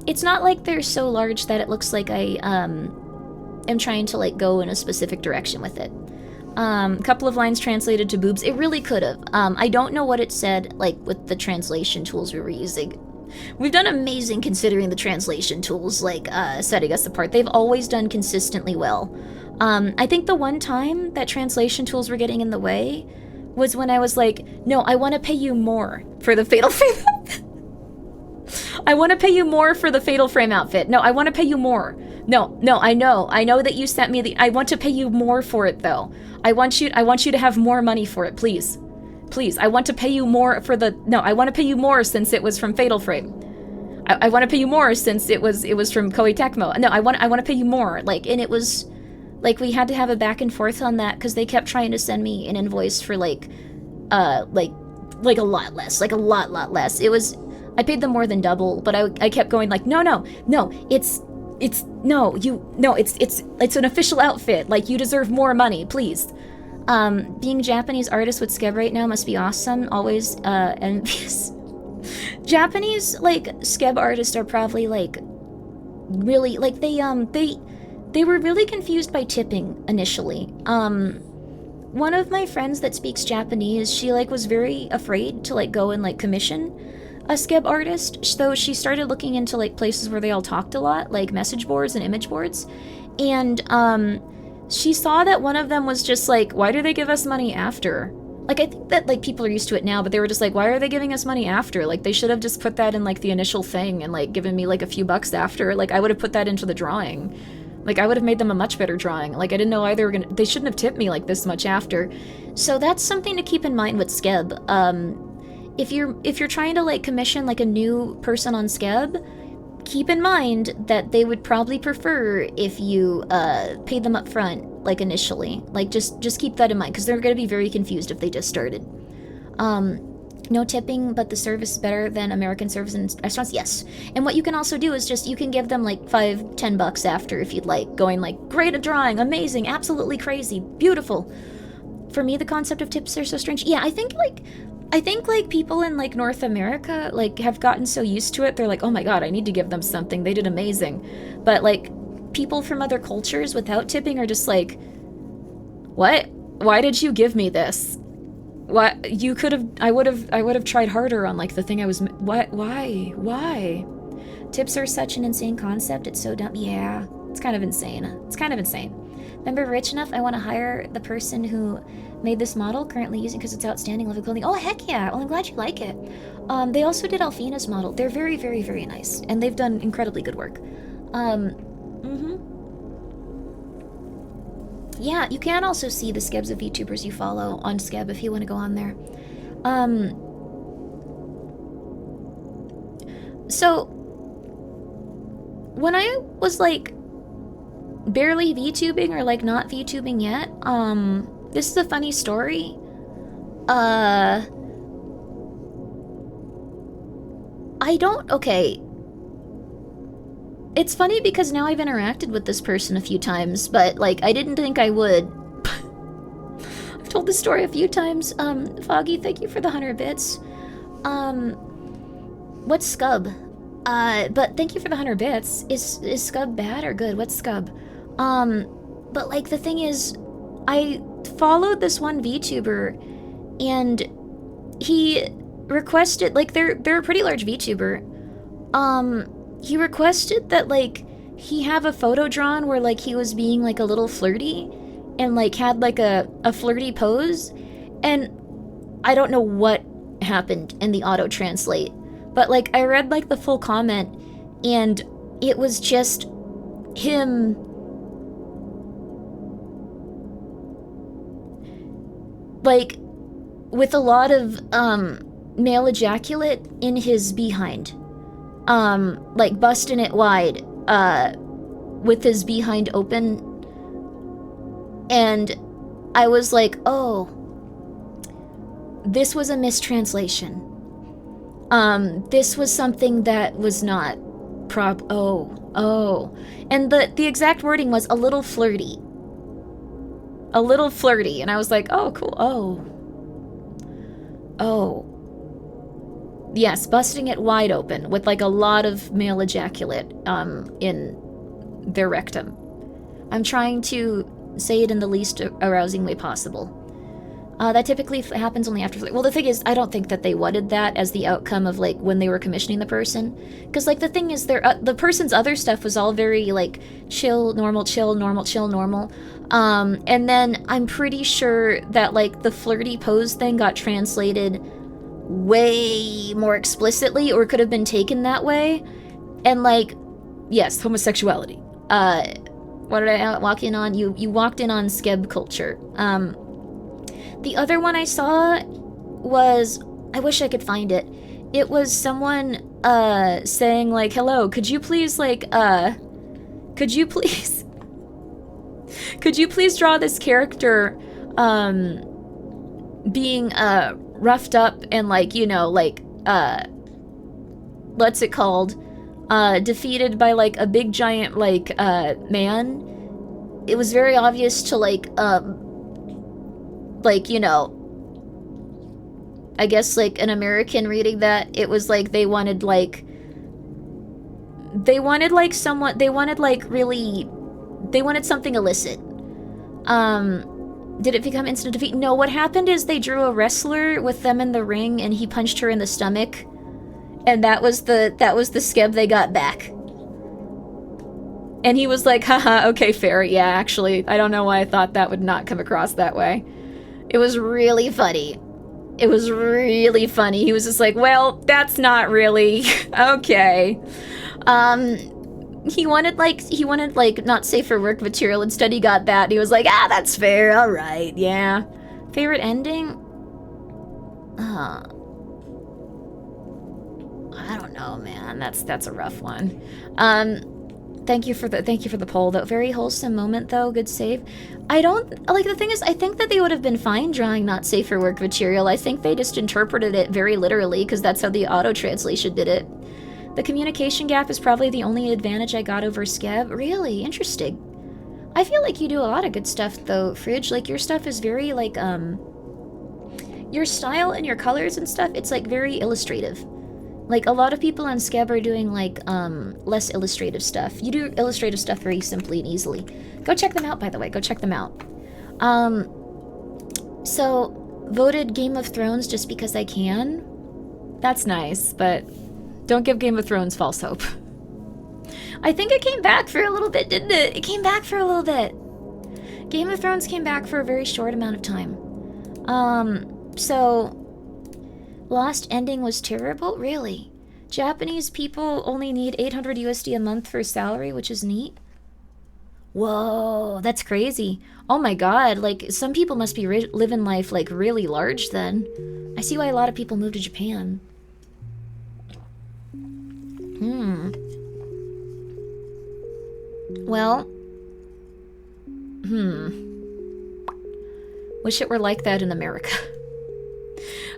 It's not like they're so large that it looks like I am trying to, like, go in a specific direction with it. Couple of lines translated to boobs. It really could have. I don't know what it said, like, with the translation tools we were using. We've done amazing considering the translation tools, like, setting us apart. They've always done consistently well. I think the one time that translation tools were getting in the way was when I was like, no, I want to pay you more for the Fatal Frame outfit. I want to pay you more for the Fatal Frame outfit. No, I want to pay you more. No, I know that you sent me I want to pay you more for it though. I want you to have more money for it, please. Please, I want to pay you more for I want to pay you more since it was from Fatal Frame. I want to pay you more since it was from Koei Tecmo. No, I want to pay you more. Like, and it was like we had to have a back and forth on that because they kept trying to send me an invoice for like a lot less, like a lot less. It was, I paid them more than double, but I kept going like, no, it's an official outfit. Like, you deserve more money, please. Being a Japanese artist with Skeb right now must be awesome. Always envious. Japanese like Skeb artists are probably like really like they were really confused by tipping initially. One of my friends that speaks Japanese, she like was very afraid to like go and like commission a Skeb artist, so she started looking into like places where they all talked a lot, like message boards and image boards, and she saw that one of them was just like, why do they give us money after? Like, I think that like people are used to it now, but they were just like, why are they giving us money after? Like, they should have just put that in like the initial thing and like given me like a few bucks after. Like, I would have put that into the drawing. Like, I would have made them a much better drawing. Like, I didn't know they shouldn't have tipped me like this much after. So that's something to keep in mind with Skeb. If you're trying to like commission like a new person on Skeb, keep in mind that they would probably prefer if you paid them up front, like initially. Like, just keep that in mind, because they're going to be very confused if they just started. No tipping, but the service is better than American service in restaurants? Yes. And what you can also do is just, you can give them like $5-10 after if you'd like, going like, great drawing, amazing, absolutely crazy, beautiful. For me, the concept of tips are so strange. Yeah, I think like people in like North America like have gotten so used to it, they're like, oh my god, I need to give them something, they did amazing. But like people from other cultures without tipping are just like, what? Why did you give me this? What? You could have, I would have tried harder on like the thing I was, what? Why? Tips are such an insane concept, it's so dumb. Yeah, it's kind of insane. Remember Rich Enough? I want to hire the person who made this model, currently using because it's outstanding level clothing. Oh, heck yeah. Well, I'm glad you like it. They also did Alfina's model. They're very, very, very nice. And they've done incredibly good work. Yeah, you can also see the Skebs of VTubers you follow on Skeb if you want to go on there. So, when I was like barely VTubing or like not VTubing yet, this is a funny story. Okay. It's funny because now I've interacted with this person a few times, but like I didn't think I would. I've told this story a few times. Foggy, thank you for the 100 bits. What's Scub? But thank you for the 100 bits. Is Scub bad or good? What's Scub? But like the thing is, I followed this one VTuber, and he requested, like, they're a pretty large VTuber. He requested that, like, he have a photo drawn where, like, he was being, like, a little flirty, and, like, had, like, a flirty pose, and I don't know what happened in the auto-translate, but, like, I read, like, the full comment, and it was just him like, with a lot of, male ejaculate in his behind. Like, busting it wide, with his behind open. And I was like, oh, this was a mistranslation. This was something that was not oh. And the exact wording was a little flirty. A little flirty, and I was like, oh, cool, oh. Yes, busting it wide open with, like, a lot of male ejaculate, in their rectum. I'm trying to say it in the least arousing way possible. That typically happens only after. Well, the thing is, I don't think that they wanted that as the outcome of like when they were commissioning the person, because like the thing is, the person's other stuff was all very like chill, normal, chill, normal, chill, normal. And then I'm pretty sure that like the flirty pose thing got translated way more explicitly, or could have been taken that way. And like, yes, homosexuality. What did I walk in on? You walked in on skeb culture. The other one I saw was, I wish I could find it. It was someone saying like, hello, could you please like could you please draw this character being roughed up and like, you know, like what's it called? Defeated by like a big giant like man. It was very obvious to like, you know, I guess like an American reading that, it was like they wanted like someone, they wanted like really, they wanted something illicit. Did it become instant defeat? No, what happened is they drew a wrestler with them in the ring and he punched her in the stomach. And that was the skeb they got back. And he was like, haha, okay, fair. Yeah, actually, I don't know why I thought that would not come across that way. It was really funny. It was really funny. He was just like, well, that's not really okay. He wanted like not safe for work material. Instead he got that. He was like, ah, that's fair. All right. Yeah. Favorite ending? I don't know, man. That's a rough one. Thank you for the poll though. Very wholesome moment though. Good save. I don't like, the thing is, I think that they would have been fine drawing not safe for work material. I think they just interpreted it very literally because that's how the auto translation did it. The communication gap is probably the only advantage I got over Skeb. Really interesting. I feel like you do a lot of good stuff though, Fridge. Like your stuff is very like your style and your colors and stuff, it's like very illustrative. Like, a lot of people on Skeb are doing, like, less illustrative stuff. You do illustrative stuff very simply and easily. Go check them out, by the way. Go check them out. So, voted Game of Thrones just because I can? That's nice, but don't give Game of Thrones false hope. I think it came back for a little bit, didn't it? It came back for a little bit. Game of Thrones came back for a very short amount of time. So... Lost ending was terrible? Really? Japanese people only need 800 USD a month for salary, which is neat. Whoa, that's crazy. Oh my god, like, some people must be living life, like, really large then. I see why a lot of people move to Japan. Well. Wish it were like that in America.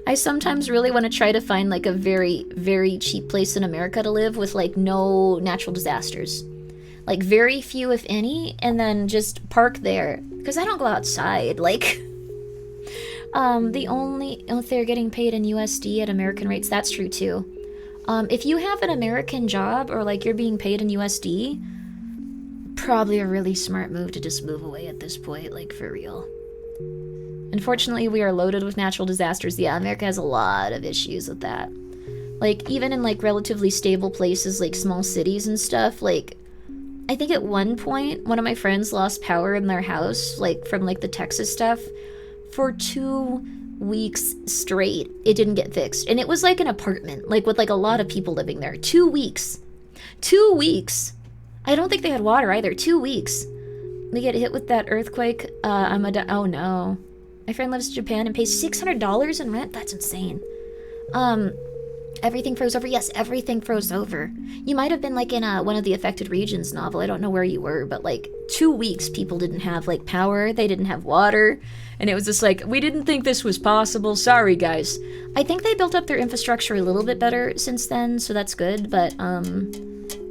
I sometimes really want to try to find like a very, very cheap place in America to live with like no natural disasters. Like very few if any, and then just park there. Because I don't go outside, like... if they're getting paid in USD at American rates, that's true too. If you have an American job or like you're being paid in USD, probably a really smart move to just move away at this point, like for real. Unfortunately, we are loaded with natural disasters. Yeah, America has a lot of issues with that. Like, even in, like, relatively stable places, like small cities and stuff, like, I think at one point, one of my friends lost power in their house, like, from, like, the Texas stuff, for 2 weeks straight. It didn't get fixed. And it was, like, an apartment, like, with, like, a lot of people living there. 2 weeks. 2 weeks! I don't think they had water, either. 2 weeks. They get hit with that earthquake. Oh, no. My friend lives in Japan and pays $600 in rent? That's insane. Everything froze over? Yes, everything froze over. You might have been, like, in one of the Affected Regions novel. I don't know where you were, but, like, 2 weeks people didn't have, like, power. They didn't have water. And it was just like, we didn't think this was possible. Sorry, guys. I think they built up their infrastructure a little bit better since then, so that's good. But,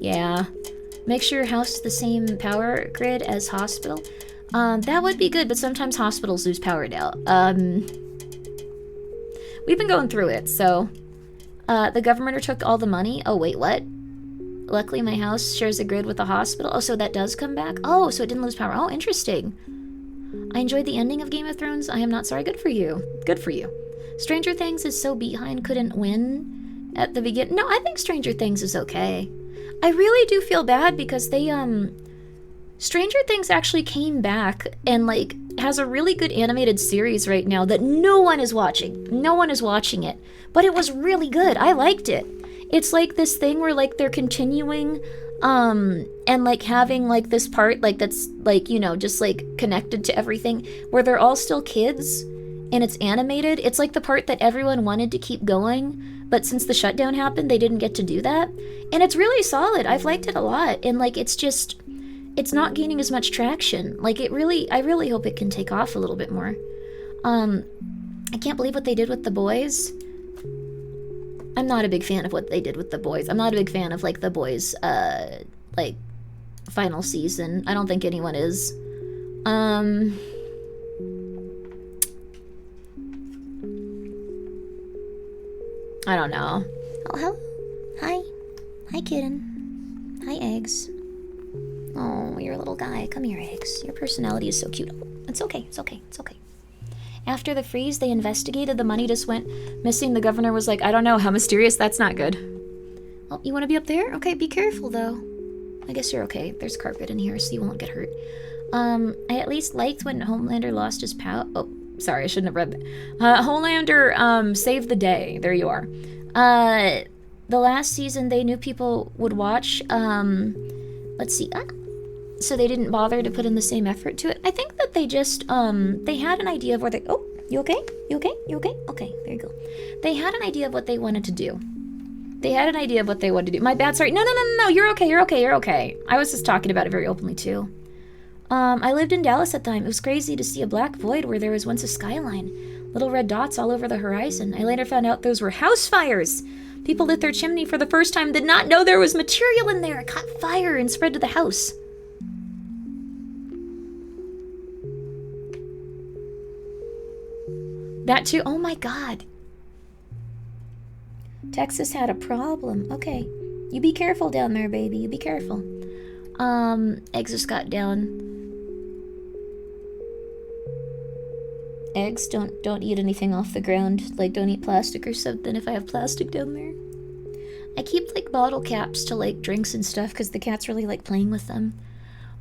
yeah. Make sure your house is the same power grid as hospital. That would be good, but sometimes hospitals lose power now. We've been going through it, so... the government took all the money? Oh, wait, what? Luckily, my house shares a grid with the hospital. Oh, so that does come back? Oh, so it didn't lose power. Oh, interesting. I enjoyed the ending of Game of Thrones. I am not sorry. Good for you. Good for you. Stranger Things is so behind, couldn't win at the beginning. No, I think Stranger Things is okay. I really do feel bad because they, Stranger Things actually came back and, like, has a really good animated series right now that no one is watching. No one is watching it. But it was really good. I liked it. It's like this thing where, like, they're continuing, and, like, having, like, this part, like, that's, like, you know, just, like, connected to everything, where they're all still kids, and it's animated. It's, like, the part that everyone wanted to keep going, but since the shutdown happened, they didn't get to do that. And it's really solid. I've liked it a lot, and, like, it's just, it's not gaining as much traction. Like, I really hope it can take off a little bit more. I can't believe what they did with The Boys. I'm not a big fan of what they did with The Boys. I'm not a big fan of, like, The Boys, like, final season. I don't think anyone is. I don't know. Oh, hello. Hi. Hi, kitten. Hi, Eggs. Oh, you're a little guy. Come here, Eggs. Your personality is so cute. It's okay. It's okay. It's okay. After the freeze, they investigated. The money just went missing. The governor was like, I don't know. How mysterious. That's not good. Oh, you want to be up there? Okay, be careful, though. I guess you're okay. There's carpet in here, so you won't get hurt. I at least liked when Homelander lost his power. Oh, sorry, I shouldn't have read that. Homelander, saved the day. There you are. The last season, they knew people would watch. Let's see. So they didn't bother to put in the same effort to it. I think that they just, they had an idea of where they... Oh, you okay? You okay? You okay? Okay, there you go. They had an idea of what they wanted to do. They had an idea of what they wanted to do. My bad, sorry. No, you're okay, you're okay, you're okay. I was just talking about it very openly, too. I lived in Dallas at the time. It was crazy to see a black void where there was once a skyline. Little red dots all over the horizon. I later found out those were house fires. People lit their chimney for the first time, did not know there was material in there. It caught fire and spread to the house. That too? Oh my god. Texas had a problem. Okay. You be careful down there, baby. You be careful. Eggs just got down. Eggs, don't eat anything off the ground. Like, don't eat plastic or something if I have plastic down there. I keep, like, bottle caps to, like, drinks and stuff because the cats really like playing with them.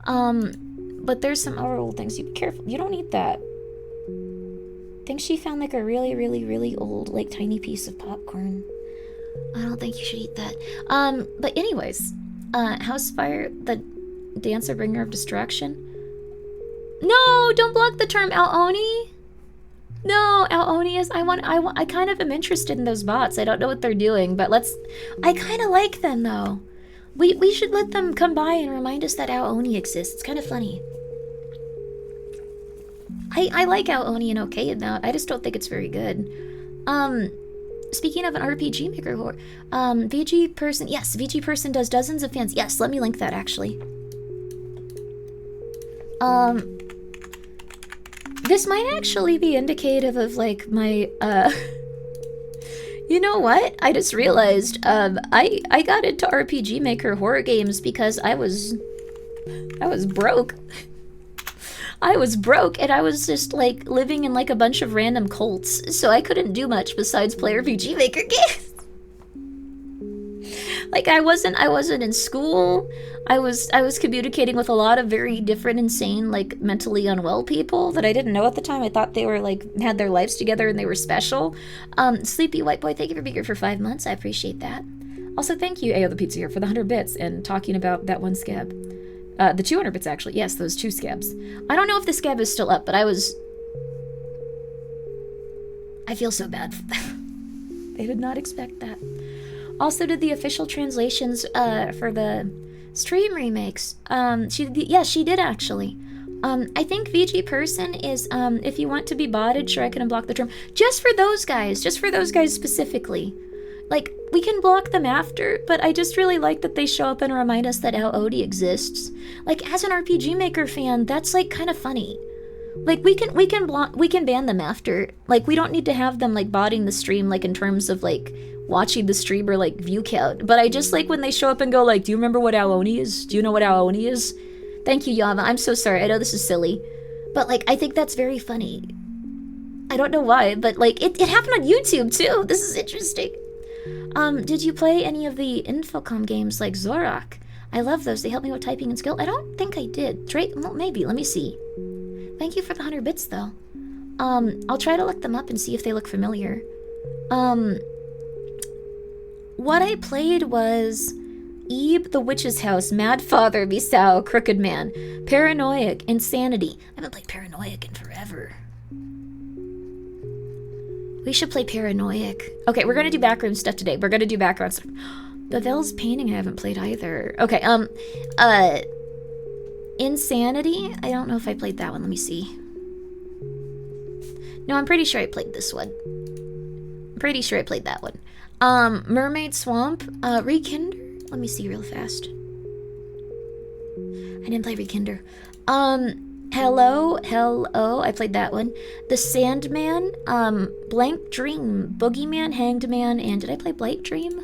But there's some other old things. You be careful. You don't eat that. I think she found, like, a really, really, really old, like, tiny piece of popcorn. I don't think you should eat that. But anyways, Housefire, the dancer bringer of destruction. No, don't block the term Al-Oni. No, Al-Oni is, I kind of am interested in those bots. I don't know what they're doing, but I kind of like them, though. We should let them come by and remind us that Al-Oni exists. It's kind of funny. I like Al-Oni and okay in that. I just don't think it's very good. Speaking of an RPG maker, VG Person, yes, VG Person does dozens of fans. Yes, let me link that, actually. This might actually be indicative of, like, my, you know what? I just realized, I got into RPG Maker horror games because I was broke. I was broke, and I was just, like, living in, like, a bunch of random cults, so I couldn't do much besides play RPG Maker games. Like, I wasn't in school. I was communicating with a lot of very different, insane, like, mentally unwell people that I didn't know at the time. I thought they were, like, had their lives together and they were special. Sleepy White Boy, thank you for being here for 5 months. I appreciate that. Also, thank you, Ayo the Pizza here, for the 100 bits and talking about that one scab. The 200 bits, actually. Yes, those 2 scabs. I don't know if the scab is still up, but I feel so bad for them. They did not expect that. Also did the official translations for the stream remakes. She did actually. I think VG Person is, if you want to be botted, sure, I can unblock the term. Just for those guys specifically. Like, we can block them after, but I just really like that they show up and remind us that Al-Odi exists. Like, as an RPG Maker fan, that's, like, kind of funny. Like, we can ban them after. Like, we don't need to have them, like, botting the stream, like, in terms of, like, watching the stream or, like, view count. But I just like when they show up and go, like, do you remember what Al-Oni is? Do you know what Al-Oni is? Thank you, Yava. I'm so sorry. I know this is silly. But, like, I think that's very funny. I don't know why, but, like, it happened on YouTube, too. This is interesting. Did you play any of the Infocom games like Zorak? I love those. They help me with typing and skill. I don't think I did. Drake, well, maybe. Let me see. Thank you for the 100 bits, though. I'll try to look them up and see if they look familiar. What I played was Ebe, The Witch's House, Mad Father, Misao, Crooked Man, Paranoiac, Insanity. I haven't played Paranoiac in forever. We should play Paranoiac. Okay, we're gonna do backroom stuff today. We're gonna do background stuff. Bavel's Painting I haven't played either. Okay, Insanity? I don't know if I played that one. Let me see. No, I'm pretty sure I played this one. I'm pretty sure I played that one. Mermaid Swamp, Rekinder. Let me see real fast. I didn't play Rekinder. Hello, I played that one. The Sandman, Blank Dream, Boogeyman, Hanged Man, and did I play Blight Dream?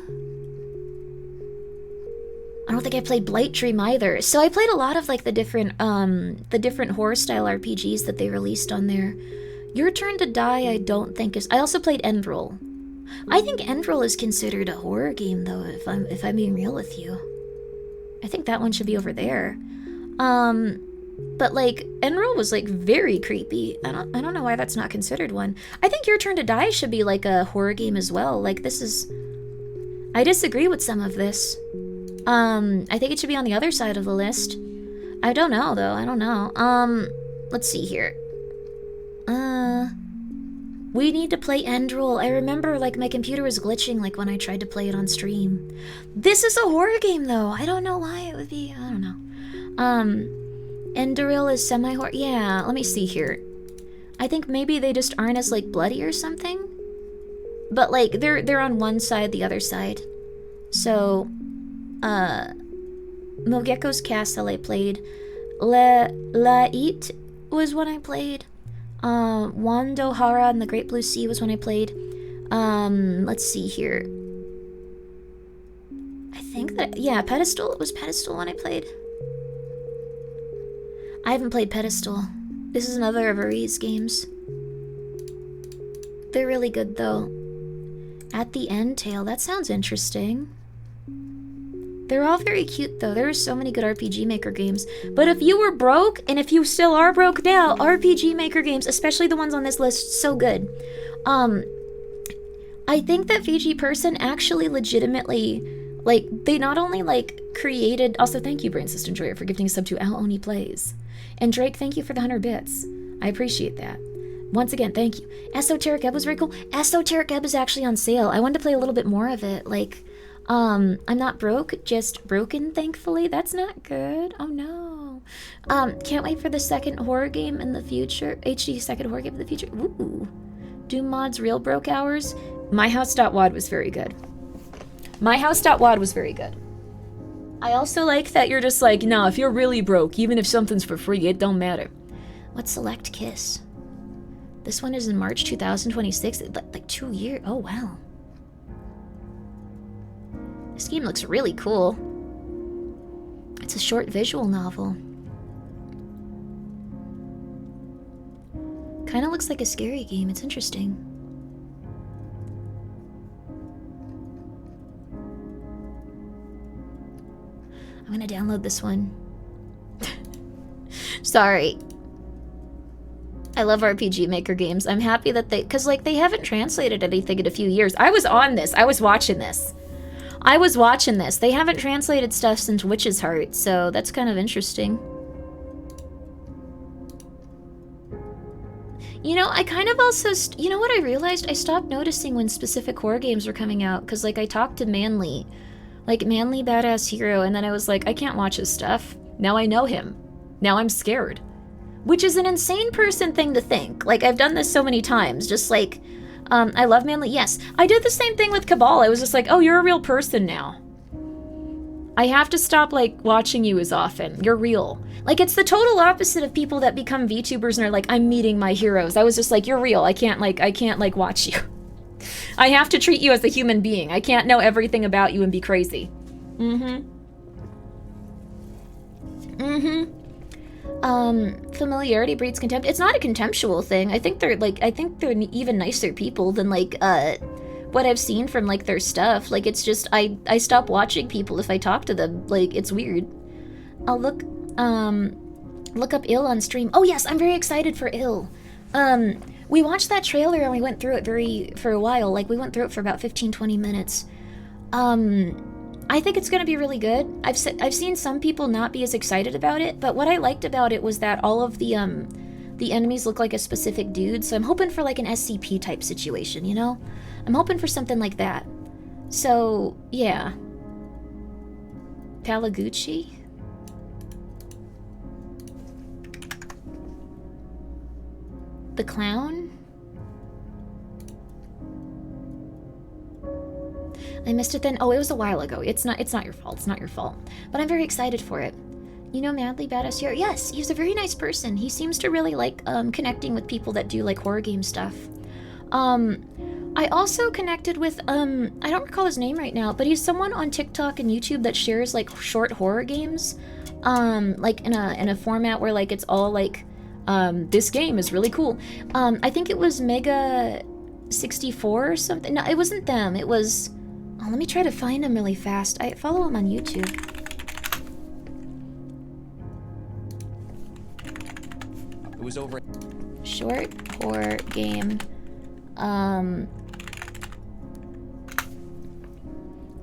I don't think I played Blight Dream either. So I played a lot of like the different horror style RPGs that they released on there. Your Turn to Die, I don't think is. I also played Endroll. I think Endroll is considered a horror game though, if I'm being real with you. I think that one should be over there. But like Endroll was like very creepy. I don't know why that's not considered one. I think Your Turn to Die should be like a horror game as well. Like this is, I disagree with some of this. I think it should be on the other side of the list. I don't know though. I don't know. Let's see here. We need to play Endroll. I remember like my computer was glitching like when I tried to play it on stream. This is a horror game though. I don't know why it would be. I don't know. Endoril is semi-horror. Yeah, let me see here. I think maybe they just aren't as like bloody or something. But like they're on one side, the other side. So Mogeko's Castle I played. Lait was one I played. Wando Hara and the Great Blue Sea was one I played. Let's see here. I think that, yeah, Pedestal. It was Pedestal one I played. I haven't played Pedestal. This is another of Ari's games. They're really good though. At the End Tale, that sounds interesting. They're all very cute though. There are so many good RPG Maker games. But if you were broke, and if you still are broke now, RPG Maker games, especially the ones on this list, so good. I think that Fiji Person actually legitimately, like, they not only, like, created... Also, thank you, Brain System Joyer, for gifting a sub to Al Oni Plays. And Drake, thank you for the 100 bits. I appreciate that. Once again, thank you. Esoteric Ebb was very cool. Esoteric Ebb is actually on sale. I wanted to play a little bit more of it. Like, I'm not broke, just broken, thankfully. That's not good. Oh, no. Can't wait for the second horror game in the future. HD second horror game in the future. Ooh. Doom Mod's Real Broke Hours. MyHouse.wad was very good. MyHouse.wad was very good. I also like that you're just like, no, if you're really broke, even if something's for free, it don't matter. What's Select Kiss? This one is in March 2026. Like 2 years. Oh, wow. This game looks really cool. It's a short visual novel. Kind of looks like a scary game. It's interesting. I'm gonna download this one. Sorry. I love RPG Maker games. I'm happy that because like they haven't translated anything in a few years. I was on this. I was watching this. They haven't translated stuff since Witch's Heart, so that's kind of interesting. You know, I kind of also, you know what I realized? I stopped noticing when specific horror games were coming out, because like I talked to Manly, like Manly Badass Hero, and then I was like, I can't watch his stuff. Now I know him. Now I'm scared. Which is an insane person thing to think. Like, I've done this so many times, just like, I love Manly. Yes, I did the same thing with Cabal. I was just like, oh, you're a real person now. I have to stop, like, watching you as often. You're real. Like, it's the total opposite of people that become VTubers and are like, I'm meeting my heroes. I was just like, you're real. I can't watch you. I have to treat you as a human being. I can't know everything about you and be crazy. Familiarity breeds contempt. It's not a contemptual thing. I think they're even nicer people than like what I've seen from like their stuff. Like it's just I stop watching people if I talk to them. Like it's weird. I'll look up Ill on stream. Oh yes, I'm very excited for Ill. We watched that trailer and we went through it for a while. Like we went through it for about 15-20 minutes. I think it's gonna be really good. I've seen some people not be as excited about it, but what I liked about it was that all of the enemies look like a specific dude, so I'm hoping for like an SCP type situation, you know? I'm hoping for something like that. So, yeah. Palagucci? The clown? I missed it then. Oh, it was a while ago. It's not your fault. It's not your fault. But I'm very excited for it. You know Madly Badass here? Yes, he's a very nice person. He seems to really like connecting with people that do like horror game stuff. I also connected with I don't recall his name right now, but he's someone on TikTok and YouTube that shares like short horror games. Like in a format where like it's all like this game is really cool. I think it was Mega 64 or something. No, it wasn't them. It was oh, let me try to find him really fast. I follow him on YouTube. It was over. Short horror game.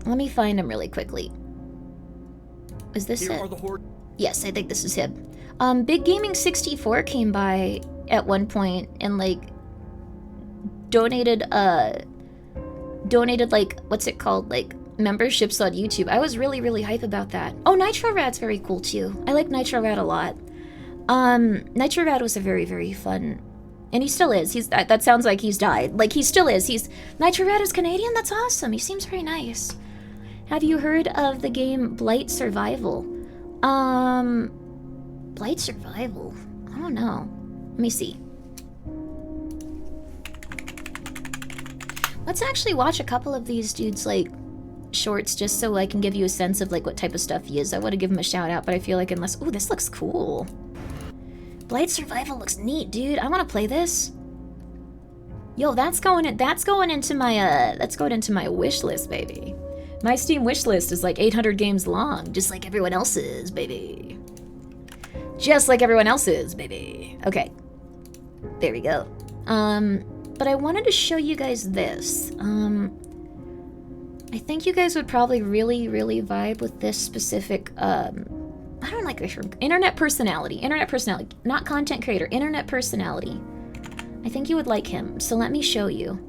Let me find him really quickly. Is this it? Yes, I think this is him. Big Gaming 64 came by at one point and like donated like what's it called, like memberships on YouTube. I was really hype about that. Oh, Nitro Rad's very cool too. I like Nitro Rad a lot. Nitro Rad was a very fun, and he still is. He's that sounds like he's died. Like he still is. Nitro Rad is Canadian. That's awesome. He seems very nice. Have you heard of the game Blight Survival? Blight Survival? I don't know. Let me see. Let's actually watch a couple of these dudes, like, shorts, just so I can give you a sense of, like, what type of stuff he is. I want to give him a shout out, but I feel like unless... Ooh, this looks cool. Blight Survival looks neat, dude. I want to play this. Yo, that's going into my wish list, baby. My Steam wish list is like 800 games long, just like everyone else's, baby. Just like everyone else's, baby. Okay. There we go. But I wanted to show you guys this. I think you guys would probably really vibe with this specific, I don't like this term. Internet personality, not content creator, internet personality. I think you would like him, so let me show you.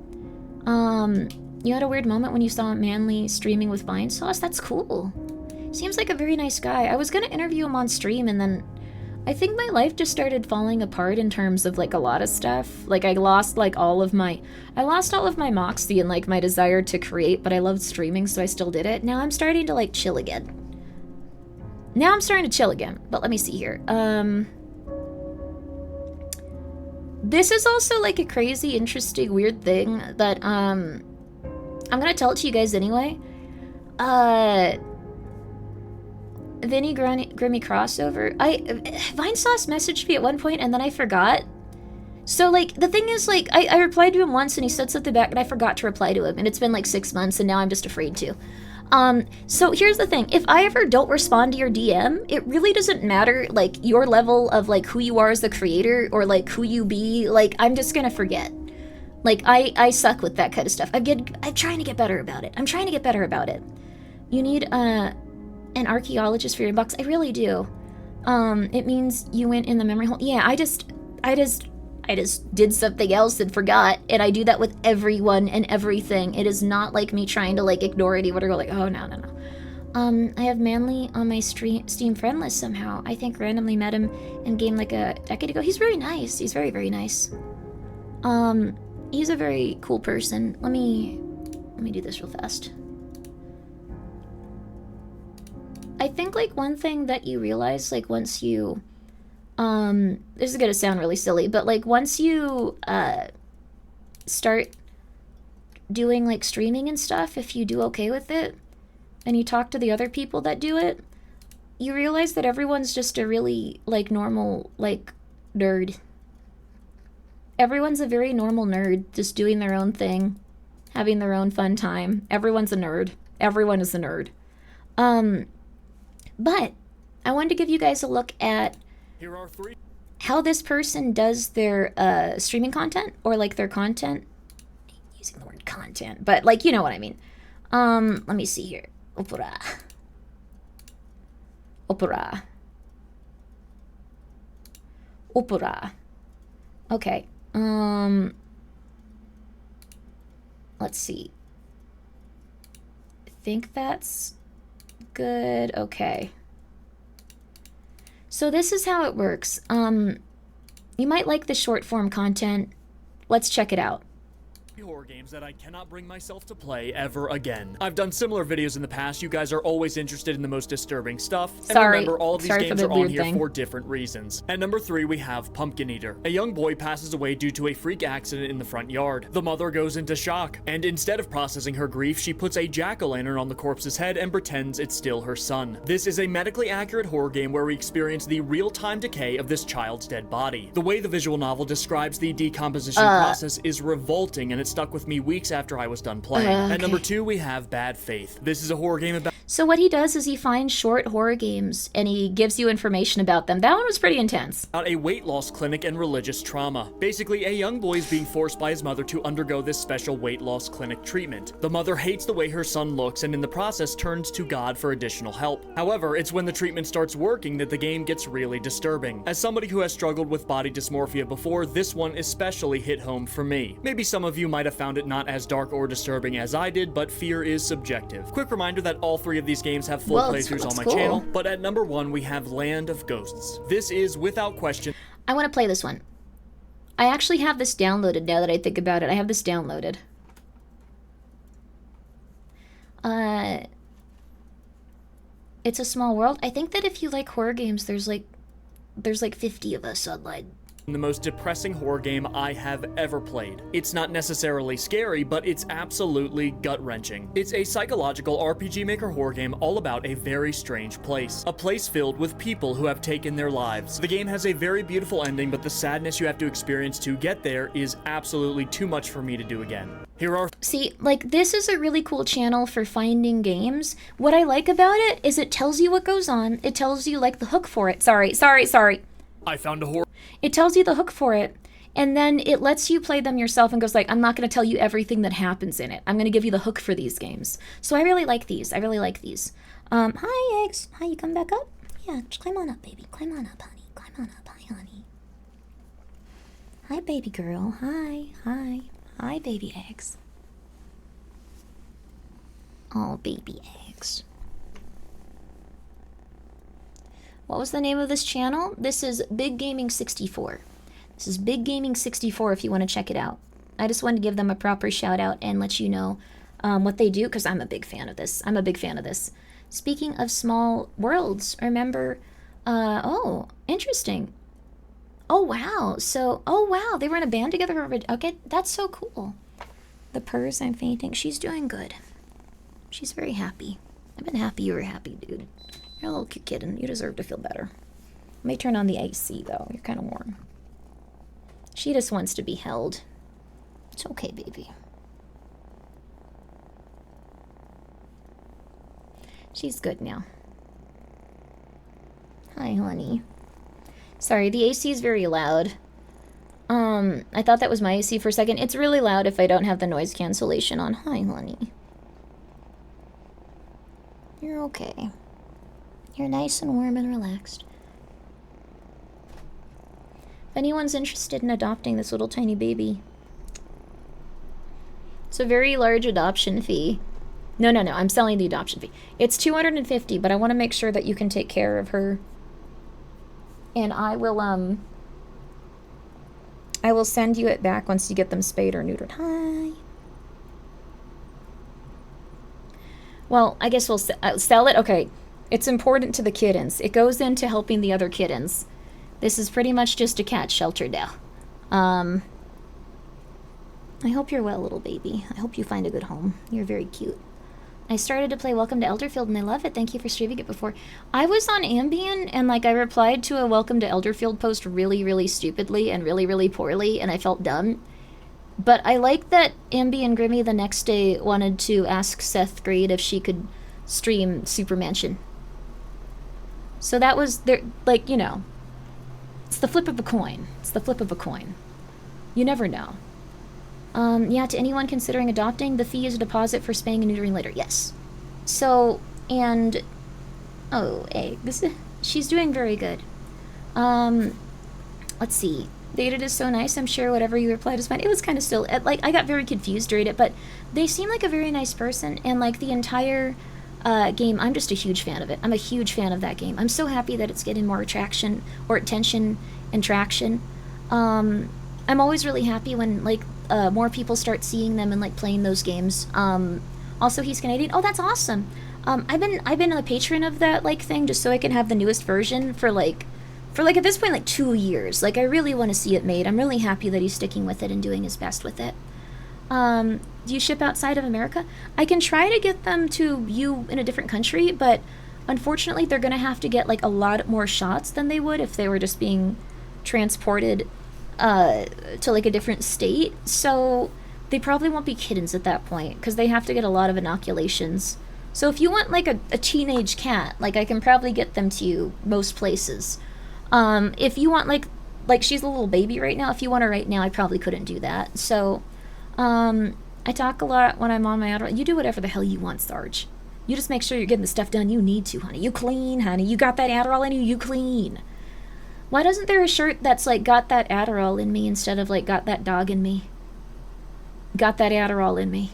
You had a weird moment when you saw Manly streaming with Vine Sauce? That's cool. Seems like a very nice guy. I was gonna interview him on stream, and then I think my life just started falling apart in terms of like a lot of stuff. Like I lost all of my moxie and like my desire to create, but I loved streaming, so I still did it. Now I'm starting to like chill again. But let me see here. This is also like a crazy, interesting, weird thing that I'm gonna tell it to you guys anyway. Vinny Grimmi crossover. Vine Sauce messaged me at one point and then I forgot. So like the thing is like I replied to him once and he said something back and I forgot to reply to him, and it's been like 6 months and now I'm just afraid to. So here's the thing. If I ever don't respond to your DM, it really doesn't matter like your level of like who you are as the creator or like who you be. Like I'm just gonna forget. Like I suck with that kind of stuff. I'm trying to get better about it. You need an archaeologist for your inbox. I really do. It means you went in the memory hole. Yeah, I just did something else and forgot, and I do that with everyone and everything. It is not like me trying to like ignore anyone or go like, oh no. I have Manly on my Steam friend list somehow. I think randomly met him in game like a decade ago. He's very nice. He's very nice. He's a very cool person. Let me do this real fast. I think like one thing that you realize like once you this is gonna sound really silly, but like once you start doing like streaming and stuff, if you do okay with it and you talk to the other people that do it, you realize that everyone's just a really, like, normal, like, nerd. Everyone's a very normal nerd, just doing their own thing, having their own fun time. Everyone's a nerd. Everyone is a nerd. But I wanted to give you guys a look at Here are 3. how this person does their streaming content, or like their content. Using the word content, but like, you know what I mean. Let me see here. Opera. Okay. Let's see. I think that's good. Okay. So this is how it works. You might like the short form content. Let's check it out. Horror games that I cannot bring myself to play ever again. I've done similar videos in the past. You guys are always interested in the most disturbing stuff. And Sorry. remember, all of these Sorry games for are the on weird here thing. for different reasons. At number 3, we have Pumpkin Eater. A young boy passes away due to a freak accident in the front yard. The mother goes into shock, and instead of processing her grief, she puts a jack-o'-lantern on the corpse's head and pretends it's still her son. This is a medically accurate horror game where we experience the real-time decay of this child's dead body. The way the visual novel describes the decomposition process is revolting, and it stuck with me weeks after I was done playing. Okay. At number 2, we have Bad Faith. This is a horror game about So what he does is he finds short horror games and he gives you information about them. That one was pretty intense. a weight loss clinic and religious trauma. Basically, a young boy is being forced by his mother to undergo this special weight loss clinic treatment. The mother hates the way her son looks and in the process turns to God for additional help. However, it's when the treatment starts working that the game gets really disturbing. As somebody who has struggled with body dysmorphia before, this one especially hit home for me. Maybe some of you might have found it not as dark or disturbing as I did, but fear is subjective. Quick reminder that all 3 of these games have full Well, playthroughs on it's my cool. channel, but at number 1 we have Land of Ghosts. This is, without question, I want to play this one. I actually have this downloaded now that I think about it. I have this downloaded. It's a small world. I think that if you like horror games, there's like 50 of us online. the most depressing horror game I have ever played. It's not necessarily scary, but it's absolutely gut-wrenching. It's a psychological RPG Maker horror game all about a very strange place. A place filled with people who have taken their lives. The game has a very beautiful ending, but the sadness you have to experience to get there is absolutely too much for me to do again. Here are... See, like, this is a really cool channel for finding games. What I like about it is it tells you what goes on. It tells you, like, the hook for it. Sorry. I found a horror... It tells you the hook for it, and then it lets you play them yourself and goes like, I'm not going to tell you everything that happens in it. I'm going to give you the hook for these games. So I really like these. Hi, Eggs. Hi, you come back up? Yeah, just climb on up, baby. Climb on up, honey. Climb on up. Hi, honey. Hi, baby girl. Hi, baby Eggs. Oh, baby Eggs. What was the name of this channel? This is Big Gaming 64. This is Big Gaming 64 if you want to check it out. I just wanted to give them a proper shout out and let you know what they do because I'm a big fan of this. Speaking of small worlds, remember, oh, interesting. Oh, wow. They were in a band together. Okay, that's so cool. The purrs I'm fainting. She's doing good. She's very happy. I've been happy you were happy, dude. You're a little cute kitten. You deserve to feel better. May turn on the AC, though. You're kind of warm. She just wants to be held. It's okay, baby. She's good now. Hi, honey. Sorry, the AC is very loud. I thought that was my AC for a second. It's really loud if I don't have the noise cancellation on. Hi, honey. You're okay. You're nice and warm and relaxed. If anyone's interested in adopting this little tiny baby, it's a very large adoption fee. No, I'm selling the adoption fee. It's $250, but I want to make sure that you can take care of her. And I will send you it back once you get them spayed or neutered. Hi. Well, I guess we'll sell it. Okay. It's important to the kittens. It goes into helping the other kittens. This is pretty much just a cat shelter now. I hope you're well, little baby. I hope you find a good home. You're very cute. I started to play Welcome to Elderfield and I love it. Thank you for streaming it before. I was on Ambien and like I replied to a Welcome to Elderfield post really, really stupidly and really, really poorly, and I felt dumb. But I like that Ambi and Grimmi the next day wanted to ask Seth Grade if she could stream Super Mansion. So that was their, like, you know, it's the flip of a coin. It's the flip of a coin. You never know. Yeah, to anyone considering adopting, the fee is a deposit for spaying and neutering later. Yes. So, and... Oh, eggs. She's doing very good. Let's see. Dated is so nice. I'm sure whatever you replied is fine. It was kind of still... Like, I got very confused during it, but they seem like a very nice person, and, like, the entire game, I'm just a huge fan of it. I'm a huge fan of that game. I'm so happy that it's getting more attention and traction. I'm always really happy when, like, more people start seeing them and like playing those games. Also, he's Canadian. Oh, that's awesome. I've been a patron of that like thing just so I can have the newest version for like at this point like 2 years. Like I really want to see it made. I'm really happy that he's sticking with it and doing his best with it. Do you ship outside of America? I can try to get them to you in a different country, but unfortunately they're gonna have to get like a lot more shots than they would if they were just being transported to like a different state, so they probably won't be kittens at that point because they have to get a lot of inoculations. So if you want like a teenage cat, like I can probably get them to you most places. If you want like she's a little baby right now, if you want her right now, I probably couldn't do that. So I talk a lot when I'm on my Adderall. You do whatever the hell you want, Sarge. You just make sure you're getting the stuff done you need to, honey. You clean, honey. You got that Adderall in you, you clean. Why doesn't there a shirt that's like got that Adderall in me instead of like got that dog in me? Got that Adderall in me.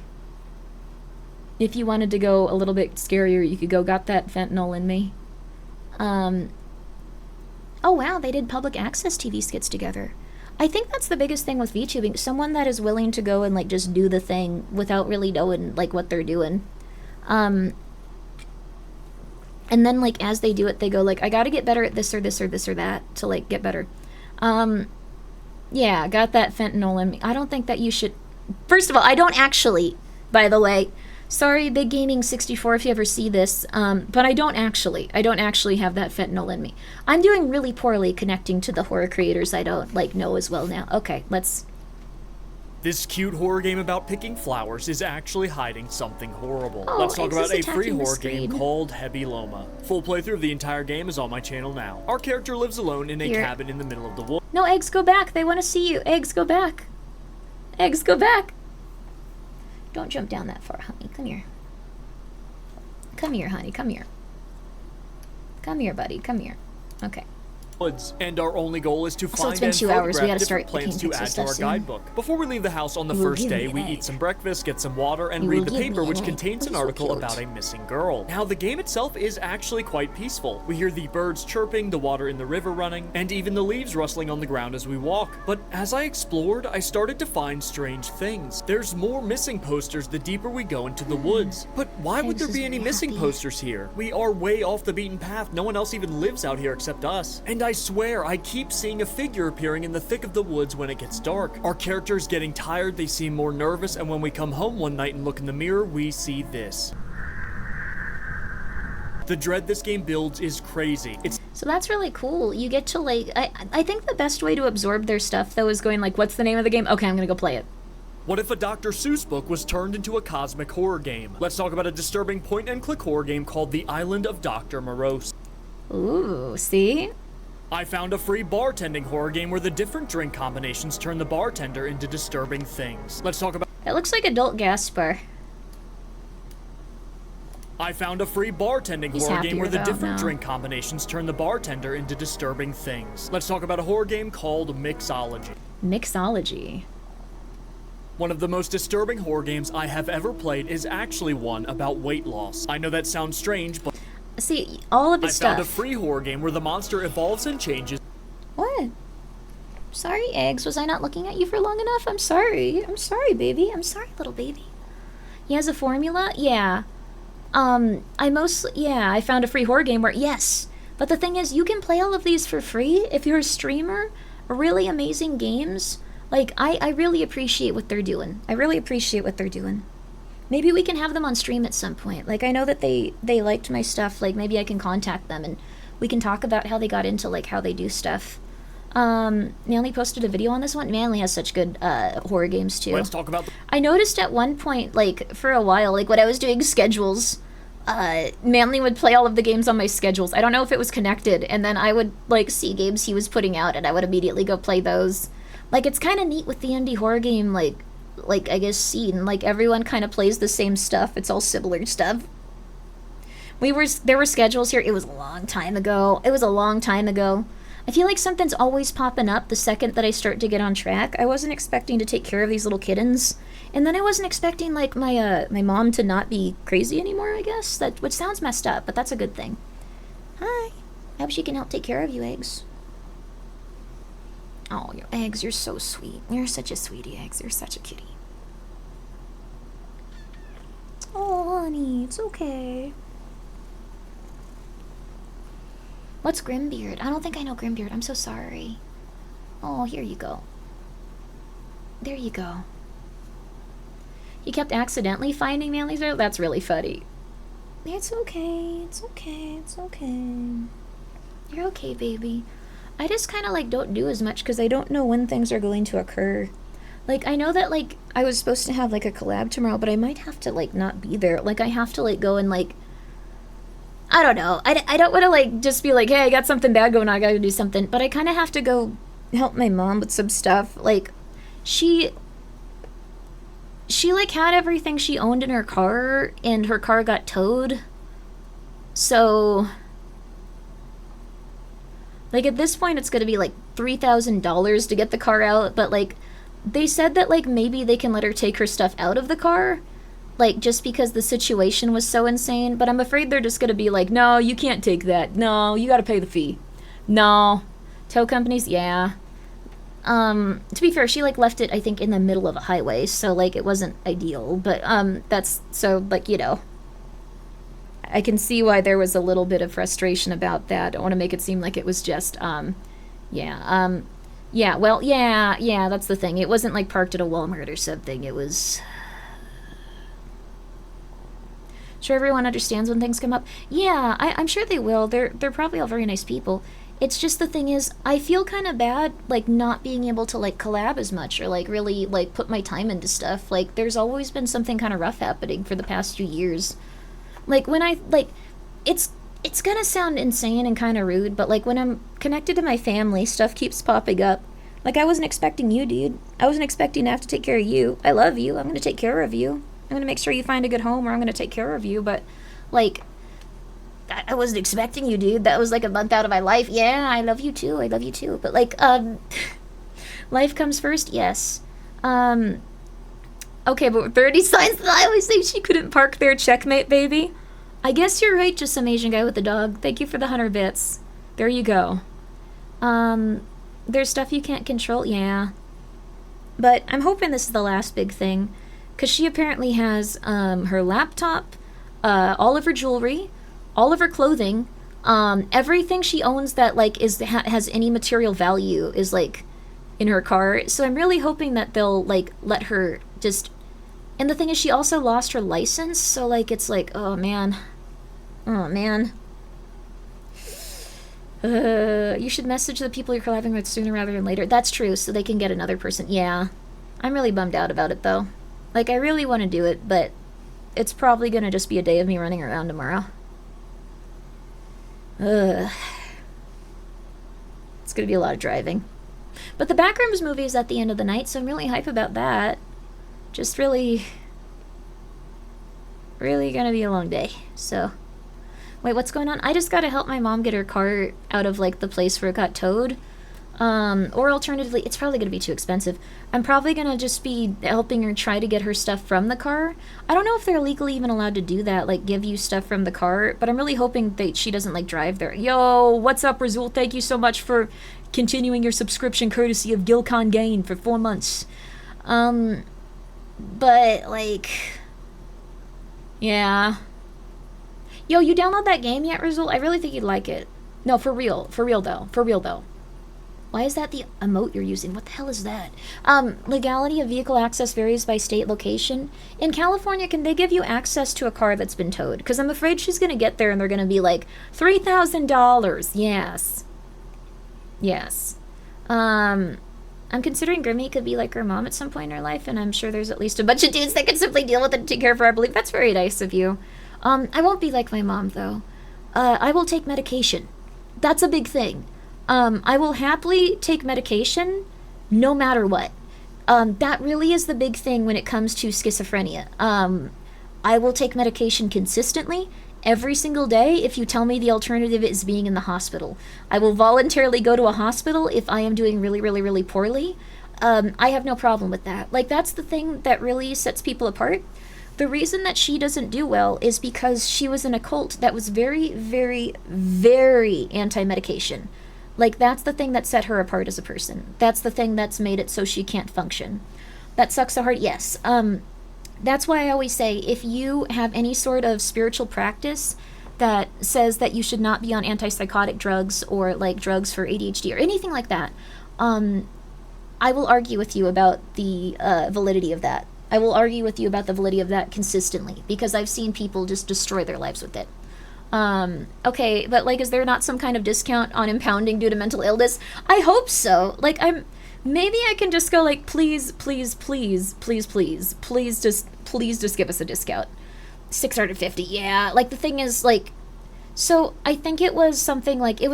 If you wanted to go a little bit scarier, you could go got that fentanyl in me. Oh wow, they did public access TV skits together. I think that's the biggest thing with VTubing. Someone that is willing to go and like just do the thing without really knowing like what they're doing. And then, like, as they do it, they go, like, I gotta get better at this or this or this or that to, like, get better. Yeah, got that fentanyl in me. I don't think that you should... First of all, I don't actually, by the way. Sorry, Big Gaming 64, if you ever see this. But I don't actually have that fentanyl in me. I'm doing really poorly connecting to the horror creators I don't, like, know as well now. Okay, let's... This cute horror game about picking flowers is actually hiding something horrible. Oh, Let's talk about a free attacking the horror game screen. called Heavy Loma. Full playthrough of the entire game is on my channel now. Our character lives alone in a Here. cabin in the middle of the woods. No, eggs, go back. They want to see you. Eggs, go back. Eggs, go back. Don't jump down that far, honey. Come here. Come here, honey. Come here. Come here, buddy. Come here. Okay. And our only goal is to So find it's been and 2 hours. We photograph gotta different start plants picking to add pixel to our stuff soon. guidebook. Before we leave the house on the You will first give day, me we an eat egg. some breakfast, get some water, and You read will the give paper, me which an egg. contains an You're so article cute. about a missing girl. Now, the game itself is actually quite peaceful. We hear the birds chirping, the water in the river running, and even the leaves rustling on the ground as we walk. But as I explored, I started to find strange things. There's more missing posters the deeper we go into the woods. But why would there Eggs be is any very missing happy. posters here? We are way off the beaten path. No one else even lives out here except us. And I swear, I keep seeing a figure appearing in the thick of the woods when it gets dark. Our character's getting tired, they seem more nervous, and when we come home one night and look in the mirror, we see this. The dread this game builds is crazy. It's So that's really cool. You get to, like... I think the best way to absorb their stuff, though, is going, like, what's the name of the game? Okay, I'm gonna go play it. What if a Dr. Seuss book was turned into a cosmic horror game? Let's talk about a disturbing point-and-click horror game called The Island of Dr. Morose. Ooh, see? I found a free bartending horror game where the different drink combinations turn the bartender into disturbing things. Let's talk about... It looks like Adult Gaspar. I found a free bartending He's horror game where the happier, though, different now. drink combinations turn the bartender into disturbing things. Let's talk about a horror game called Mixology. Mixology. One of the most disturbing horror games I have ever played is actually one about weight loss. I know that sounds strange, but See, all of I his found a stuff. free horror game where the monster evolves and changes. What? Sorry, Eggs. Was I not looking at you for long enough? I'm sorry. I'm sorry, baby. I'm sorry, little baby. He has a formula? Yeah. I found a free horror game where, yes. But the thing is, you can play all of these for free if you're a streamer. Really amazing games. Like, I really appreciate what they're doing. I really appreciate what they're doing. Maybe we can have them on stream at some point. Like, I know that they liked my stuff. Like, maybe I can contact them and we can talk about how they got into, like, how they do stuff. Manly posted a video on this one. Manly has such good horror games too. Let's talk about I noticed at one point, like, for a while, like, when I was doing schedules, Manly would play all of the games on my schedules. I don't know if it was connected, and then I would, like, see games he was putting out, and I would immediately go play those. Like, it's kind of neat with the indie horror game, like, I guess, scene. Like, everyone kind of plays the same stuff. It's all similar stuff. There were schedules here. It was a long time ago. I feel like something's always popping up the second that I start to get on track. I wasn't expecting to take care of these little kittens. And then I wasn't expecting, like, my mom to not be crazy anymore, I guess. Which sounds messed up, but that's a good thing. Hi. I hope she can help take care of you, Eggs. Oh, your Eggs, you're so sweet. You're such a sweetie, Eggs. You're such a kitty. Oh, honey, it's okay. What's Grimbeard? I don't think I know Grimbeard. I'm so sorry. Oh, here you go. There you go. You kept accidentally finding Manly's there? That's really funny. It's okay. It's okay. It's okay. You're okay, baby. I just kind of, like, don't do as much because I don't know when things are going to occur. Like, I know that, like, I was supposed to have, like, a collab tomorrow, but I might have to, like, not be there. Like, I have to, like, go and, like, I don't know. I don't want to, like, just be like, hey, I got something bad going on, I gotta do something. But I kind of have to go help my mom with some stuff. Like, she, like, had everything she owned in her car, and her car got towed. So, like, at this point, it's gonna be, like, $3,000 to get the car out. But, like, they said that, like, maybe they can let her take her stuff out of the car. Like, just because the situation was so insane. But I'm afraid they're just gonna be like, no, you can't take that. No, you gotta pay the fee. No. Tow companies, yeah. To be fair, she, like, left it, I think, in the middle of a highway. So, like, it wasn't ideal. But, that's, so, like, you know. I can see why there was a little bit of frustration about that. I don't want to make it seem like it was just, yeah, well, yeah, that's the thing. It wasn't, like, parked at a Walmart or something. It was... Sure everyone understands when things come up? Yeah, I'm sure they will. They're probably all very nice people. It's just the thing is, I feel kind of bad, like, not being able to, like, collab as much or, like, really, like, put my time into stuff. Like, there's always been something kind of rough happening for the past few years. Like, when I, like, it's gonna sound insane and kind of rude, but, like, when I'm connected to my family, stuff keeps popping up. Like, I wasn't expecting you, dude. I wasn't expecting to have to take care of you. I love you. I'm gonna take care of you. I'm gonna make sure you find a good home, or I'm gonna take care of you, but, like, I wasn't expecting you, dude. That was, like, a month out of my life. Yeah, I love you too. I love you too. But, like, life comes first, yes. Okay, but 30 signs that I always say she couldn't park there. Checkmate, baby. I guess you're right, just some Asian guy with a dog. Thank you for the 100 bits. There you go. There's stuff you can't control, yeah. But I'm hoping this is the last big thing. Because she apparently has her laptop, all of her jewelry, all of her clothing, everything she owns that, like, has any material value is, like, in her car. So I'm really hoping that they'll, like, let her just... And the thing is, she also lost her license, so, like, it's like, oh, man. Oh, man. You should message the people you're collabing with sooner rather than later. That's true, so they can get another person. Yeah. I'm really bummed out about it, though. Like, I really want to do it, but it's probably gonna just be a day of me running around tomorrow. Ugh. It's gonna be a lot of driving. But the Backrooms movie is at the end of the night, so I'm really hype about that. Just really gonna be a long day, so... Wait, what's going on? I just gotta help my mom get her car out of, like, the place where it got towed. Or alternatively, it's probably gonna be too expensive. I'm probably gonna just be helping her try to get her stuff from the car. I don't know if they're legally even allowed to do that, like, give you stuff from the car, but I'm really hoping that she doesn't, like, drive there. Yo, what's up, Razul? Thank you so much for continuing your subscription courtesy of Gilcon Gain for 4 months. But, like... Yeah. Yo, you download that game yet, Razul? I really think you'd like it. No, for real. For real, though. For real, though. Why is that the emote you're using? What the hell is that? Legality of vehicle access varies by state location. In California, can they give you access to a car that's been towed? Because I'm afraid she's going to get there and they're going to be like, $3,000. Yes. Yes. I'm considering Grimmi could be like her mom at some point in her life, and I'm sure there's at least a bunch of dudes that can simply deal with it and take care of her. I believe that's very nice of you. I won't be like my mom, though. I will take medication. That's a big thing. I will happily take medication no matter what. That really is the big thing when it comes to schizophrenia. I will take medication consistently every single day if you tell me the alternative is being in the hospital. I will voluntarily go to a hospital if I am doing really, really, really poorly. I have no problem with that. Like, that's the thing that really sets people apart. The reason that she doesn't do well is because she was in a cult that was very, very, very anti-medication. Like, that's the thing that set her apart as a person. That's the thing that's made it so she can't function. That sucks so hard, yes. That's why I always say, if you have any sort of spiritual practice that says that you should not be on antipsychotic drugs or, like, drugs for ADHD or anything like that, I will argue with you about the validity of that. I will argue with you about the validity of that consistently, because I've seen people just destroy their lives with it. Okay, but, like, is there not some kind of discount on impounding due to mental illness? I hope so. Like, maybe I can just go, like, please just give us a discount. $650, yeah. Like, the thing is, like, so I think it was something close to,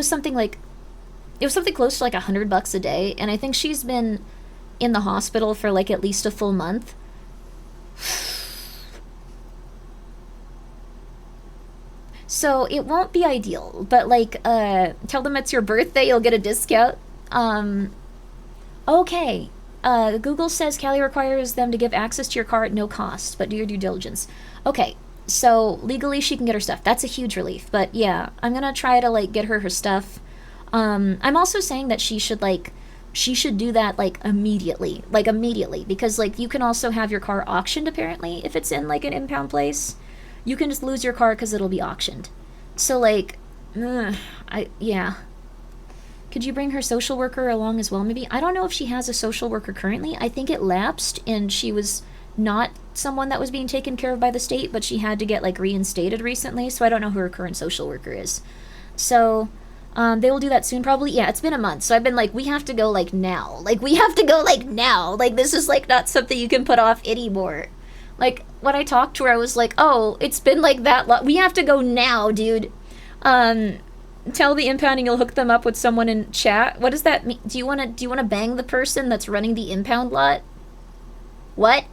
like, $100 a day, and I think she's been in the hospital for, like, at least a full month. So it won't be ideal, but, like, tell them it's your birthday, you'll get a discount. Okay. Google says Cali requires them to give access to your car at no cost, but do your due diligence. Okay, so legally she can get her stuff. That's a huge relief, but yeah, I'm gonna try to, like, get her stuff. I'm also saying that she should do that, like, immediately, because, like, you can also have your car auctioned, apparently, if it's in, like, an impound place. You can just lose your car because it'll be auctioned. So, like, yeah. Could you bring her social worker along as well, maybe? I don't know if she has a social worker currently. I think it lapsed, and she was not someone that was being taken care of by the state, but she had to get, like, reinstated recently, so I don't know who her current social worker is. So, they will do that soon, probably. Yeah, it's been a month, so I've been like, we have to go, like, now. Like, we have to go, like, now. Like, this is, like, not something you can put off anymore. Like, when I talked to her, I was like, oh, it's been, like, that long. We have to go now, dude. Tell the impounding you'll hook them up with someone in chat. What does that mean? Do you wanna bang the person that's running the impound lot? What?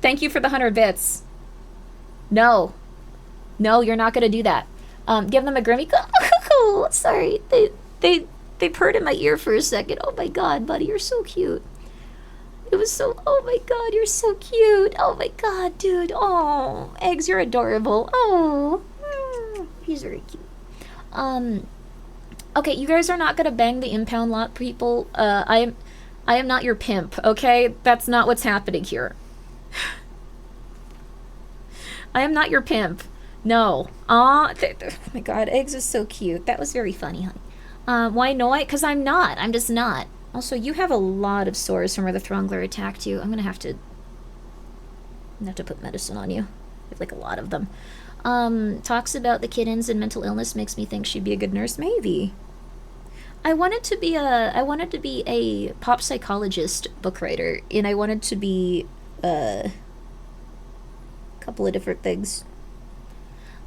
Thank you for the 100 bits. No. No, you're not gonna do that. Give them a Grimmi. Sorry, they purred in my ear for a second. Oh my god, buddy, you're so cute. It was so, oh my god, you're so cute. Oh my god, dude. Oh, Eggs, you're adorable. Oh, he's very cute. Okay, you guys are not gonna bang the impound lot, people. I am not your pimp, okay? That's not what's happening here. I am not your pimp. No. Oh my god, Eggs is so cute. That was very funny, honey. Why no? Because I'm not. I'm just not. Also, you have a lot of sores from where the Throngler attacked you. I'm gonna have to put medicine on you. I have, like, a lot of them. Talks about the kittens and mental illness makes me think she'd be a good nurse. Maybe. I wanted to be a pop psychologist book writer, and I wanted to be a couple of different things.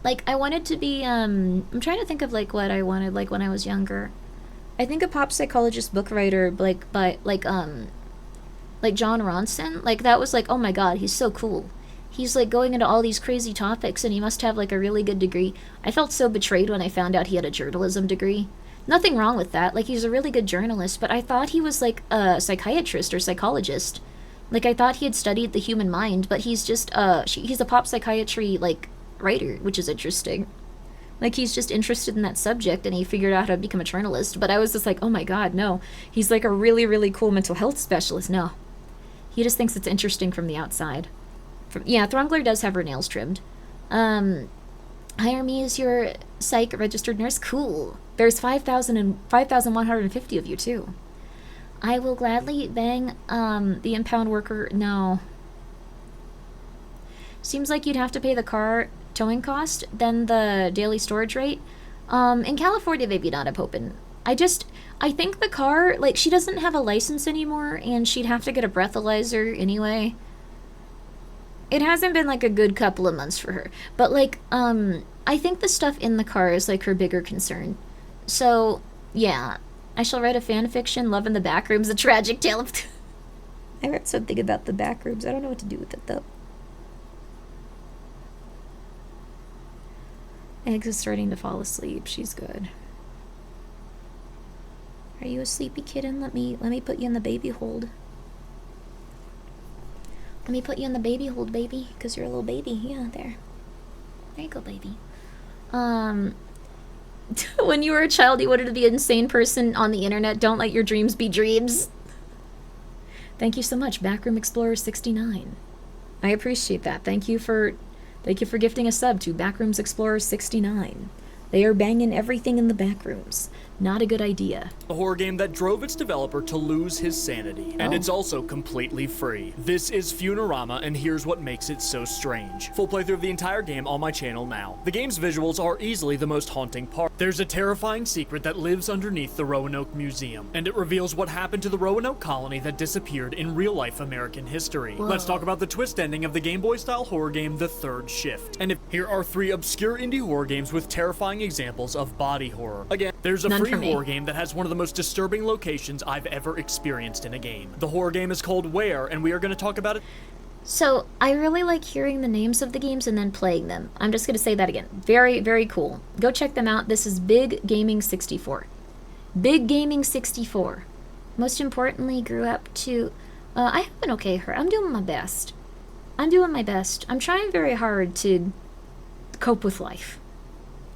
Like, I wanted to be, I'm trying to think of, like, what I wanted, like, when I was younger. I think a pop psychologist book writer, like John Ronson, like, that was like, oh my god, he's so cool. He's, like, going into all these crazy topics, and he must have, like, a really good degree. I felt so betrayed when I found out he had a journalism degree. Nothing wrong with that. Like, he's a really good journalist, but I thought he was, like, a psychiatrist or psychologist. Like, I thought he had studied the human mind, but he's just, he's a pop psychiatry, like, writer, which is interesting. Like, he's just interested in that subject, and he figured out how to become a journalist. But I was just like, oh my god, no. He's, like, a really, really cool mental health specialist. No. He just thinks it's interesting from the outside. Yeah, Throngler does have her nails trimmed. Hire me as your psych registered nurse. Cool. There's 5,150 of you, too. I will gladly bang, the impound worker. No. Seems like you'd have to pay the car towing cost, then the daily storage rate. In California, maybe not, I'm hoping. I think the car, like, she doesn't have a license anymore, and she'd have to get a breathalyzer anyway. It hasn't been, like, a good couple of months for her. But, like, I think the stuff in the car is, like, her bigger concern. So, yeah. I shall write a fan fiction, Love in the Backrooms, a tragic tale of... I read something about the Backrooms. I don't know what to do with it, though. Eggs is starting to fall asleep. She's good. Are you a sleepy kitten? Let me put you in the baby hold. Let me put you in the baby hold, baby, because you're a little baby. Yeah, there. There you go, baby. When you were a child, you wanted to be an insane person on the internet. Don't let your dreams be dreams. Thank you so much, Backroom Explorer 69. I appreciate that. Thank you for gifting a sub to Backrooms Explorer 69. They are banging everything in the backrooms. Not a good idea. A horror game that drove its developer to lose his sanity. And it's also completely free. This is Funerama, and here's what makes it so strange. Full playthrough of the entire game on my channel now. The game's visuals are easily the most haunting part. There's a terrifying secret that lives underneath the Roanoke Museum, and it reveals what happened to the Roanoke colony that disappeared in real-life American history. Whoa. Let's talk about the twist ending of the Game Boy-style horror game The Third Shift. And here are 3 obscure indie horror games with terrifying examples of body horror. Again, there's a free horror game that has one of the most disturbing locations I've ever experienced in a game. The horror game is called Where, and we are going to talk about it. So, I really like hearing the names of the games and then playing them. I'm just going to say that again. Very, very cool. Go check them out. This is Big Gaming 64. Big Gaming 64. Most importantly, grew up to... I have an okay her. I'm doing my best. I'm doing my best. I'm trying very hard to cope with life.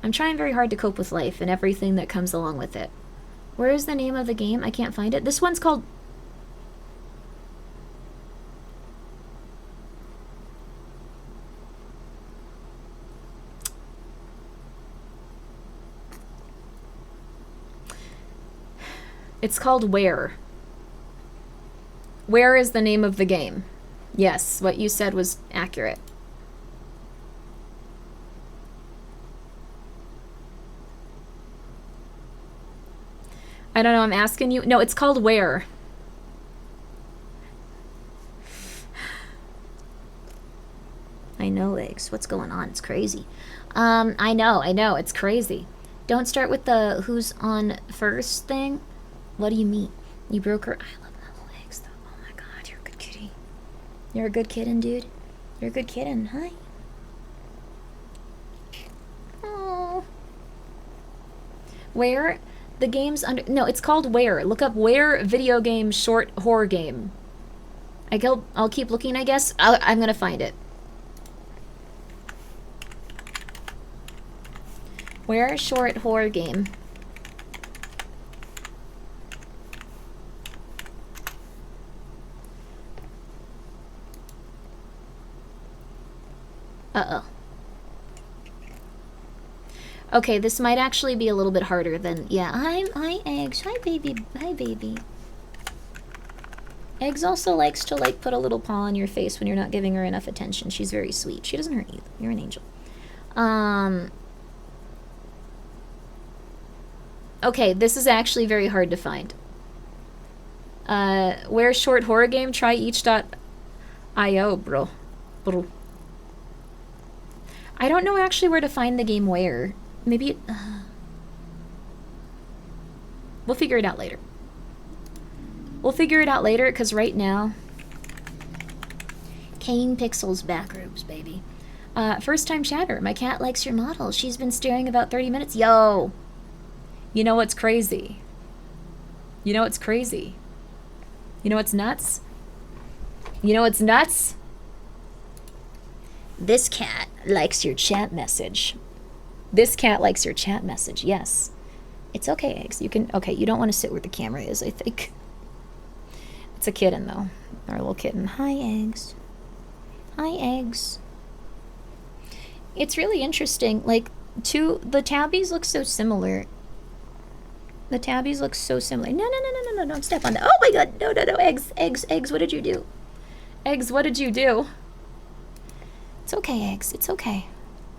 I'm trying very hard to cope with life and everything that comes along with it. Where is the name of the game? I can't find it. This one's called... It's called Where. Where is the name of the game? Yes, what you said was accurate. I don't know, I'm asking you. No, it's called Where. I know, Eggs. What's going on? It's crazy. I know, it's crazy. Don't start with the who's on first thing. What do you mean? You broke her... I love my little Eggs, though. Oh my god, you're a good kitty. You're a good kitten, dude. You're a good kitten. Hi. Oh. Where... The game's under... No, it's called Where. Look up Where video game short horror game. I'll keep looking, I guess. I'm gonna find it. Where short horror game. Uh-oh. Okay, this might actually be a little bit harder than... Yeah, hi, Eggs. Hi, baby. Hi, baby. Eggs also likes to, like, put a little paw on your face when you're not giving her enough attention. She's very sweet. She doesn't hurt you. You're an angel. Okay, this is actually very hard to find. Where short horror game? Try each.io, bro. I don't know actually where to find the game Where. Maybe we'll figure it out later. We'll figure it out later, because right now... Kane Pixels Backrooms, baby. First time chatter. My cat likes your model. She's been staring about 30 minutes. Yo! You know what's crazy? You know what's crazy? You know what's nuts? You know what's nuts? This cat likes your chat message. This cat likes your chat message, yes. It's okay, Eggs. You can... Okay, you don't want to sit where the camera is, I think. It's a kitten, though. Our little kitten. Hi, Eggs. Hi, Eggs. It's really interesting. Like, the tabbies look so similar. The tabbies look so similar. No, no, no, no, no, no, don't step on that. Oh my god, no, no, no, eggs, eggs, eggs, what did you do? Eggs, what did you do? It's okay, eggs, it's okay.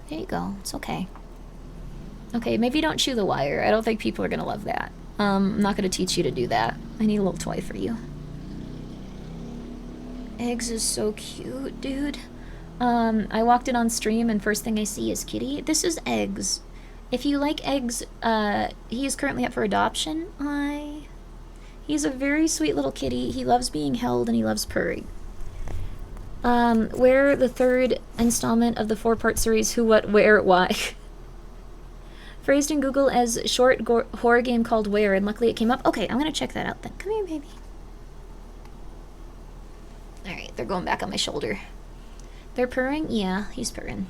There you go, it's okay. Okay, maybe don't chew the wire. I don't think people are gonna love that. I'm not gonna teach you to do that. I need a little toy for you. Eggs is so cute, dude. I walked in on stream and first thing I see is Kitty. This is Eggs. If you like Eggs, he is currently up for adoption. He's a very sweet little kitty. He loves being held and he loves purring. We're the third installment of the 4-part series Who, What, Where, Why. Phrased in Google as short horror game called Where, and luckily it came up. Okay, I'm gonna check that out then. Come here, baby. Alright, they're going back on my shoulder. They're purring? Yeah, he's purring.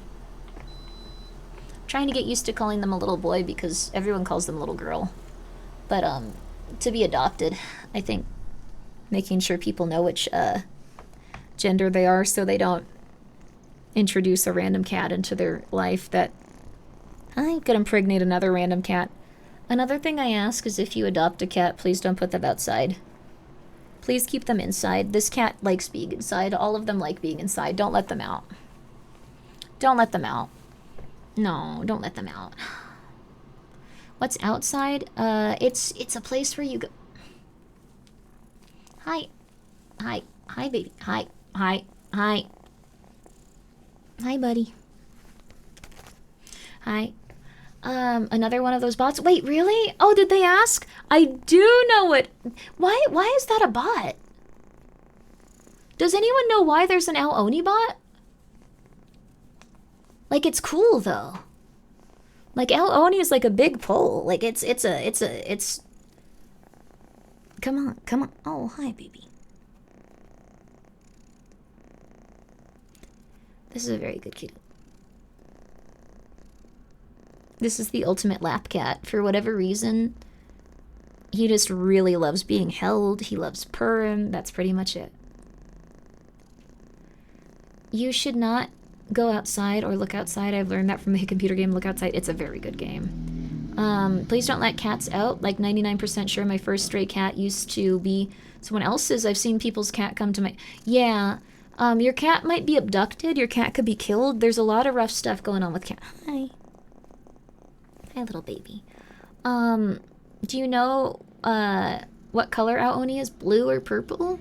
Trying to get used to calling them a little boy because everyone calls them little girl. But to be adopted, I think making sure people know which gender they are so they don't introduce a random cat into their life that could impregnate another random cat. Another thing I ask is if you adopt a cat, please don't put them outside. Please keep them inside. This cat likes being inside. All of them like being inside. Don't let them out. Don't let them out. No, don't let them out. What's outside? It's a place where you go. Hi. Hi. Hi, baby. Hi. Hi. Hi. Hi, buddy. Hi. Another one of those bots. Wait, really? Oh, did they ask? I do know it. Why is that a bot? Does anyone know why there's an Al Oni bot? Like, it's cool, though. Like, Al Oni is like a big pull. Like, it's... Come on, come on. Oh, hi, baby. This is a very good kitty. This is the ultimate lap cat. For whatever reason, he just really loves being held. He loves purring. That's pretty much it. You should not go outside or look outside. I've learned that from the computer game Look Outside. It's a very good game. Please don't let cats out. Like 99% sure my first stray cat used to be someone else's. I've seen people's cat come to my... Yeah. Your cat might be abducted. Your cat could be killed. There's a lot of rough stuff going on with cat. Hi. Hi, little baby. Do you know, what color Aoni is? Blue or purple?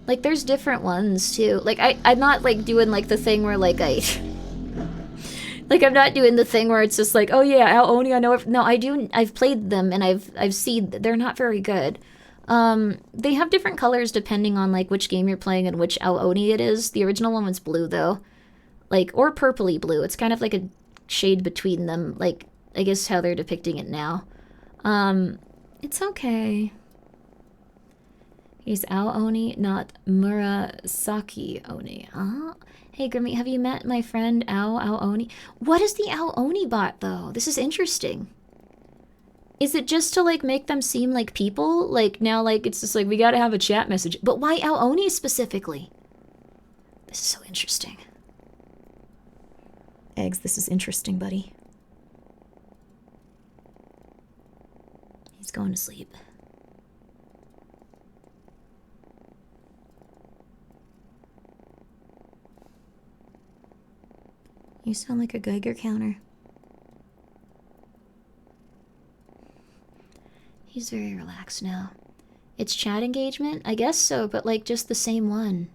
Like, there's different ones, too. Like, I'm not, like, doing, like, the thing where, like, like, I'm not doing the thing where it's just like, oh, yeah, Aoni, I know... No, I've played them, and I've seen... They're not very good. They have different colors depending on, like, which game you're playing and which Aoni it is. The original one was blue, though. Like, or purpley blue. It's kind of like a shade between them, like... I guess how they're depicting it now. It's okay. He's Ao Oni, not Murasaki Oni. Hey, Grimmi, have you met my friend Ao Oni? What is the Ao Oni bot, though? This is interesting. Is it just to, like, make them seem like people? Like, now, like, it's just like, we gotta have a chat message. But why Ao Oni specifically? This is so interesting. Eggs, this is interesting, buddy. He's going to sleep. You sound like a Geiger counter. He's very relaxed now. It's chat engagement? I guess so, but like just the same one.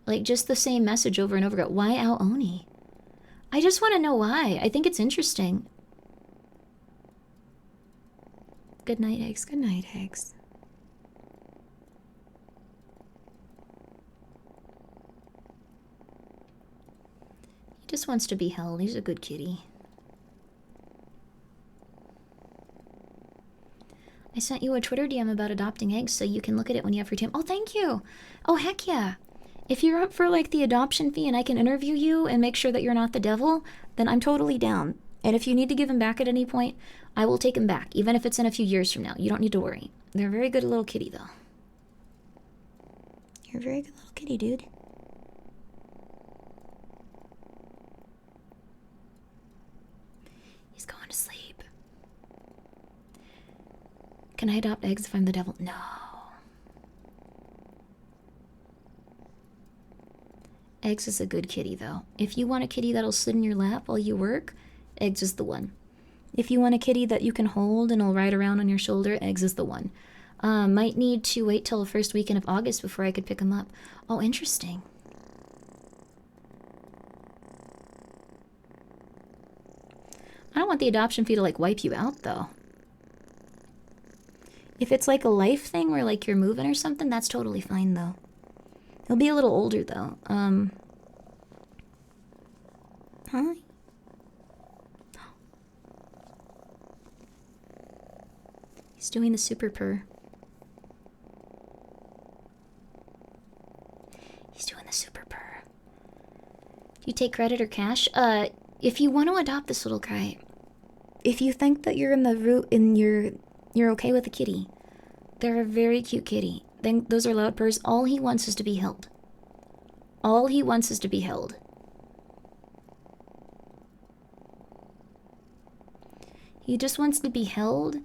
Like just the same message over and over again. Why Ao Oni? I just want to know why. I think it's interesting. Good night, Eggs. Good night, Eggs. He just wants to be held. He's a good kitty. I sent you a Twitter DM about adopting Eggs so you can look at it when you have free time. Oh, thank you. Oh, heck yeah. If you're up for, like, the adoption fee and I can interview you and make sure that you're not the devil, then I'm totally down. And if you need to give him back at any point, I will take him back, even if it's in a few years from now. You don't need to worry. They're a very good little kitty, though. You're a very good little kitty, dude. He's going to sleep. Can I adopt eggs if I'm the devil? No. Eggs is a good kitty, though. If you want a kitty that'll sit in your lap while you work, Eggs is the one. If you want a kitty that you can hold and will ride around on your shoulder, Eggs is the one. Might need to wait till the first weekend of August before I could pick him up. Oh, interesting. I don't want the adoption fee to, like, wipe you out, though. If it's, like, a life thing where, like, you're moving or something, that's totally fine, though. He'll be a little older, though. Hi. He's doing the super purr. He's doing the super purr. Do you take credit or cash? If you want to adopt this little guy, if you think that you're in the route and you're okay with the kitty, they're a very cute kitty. Then those are loud purrs. All he wants is to be held. All he wants is to be held. He just wants to be held,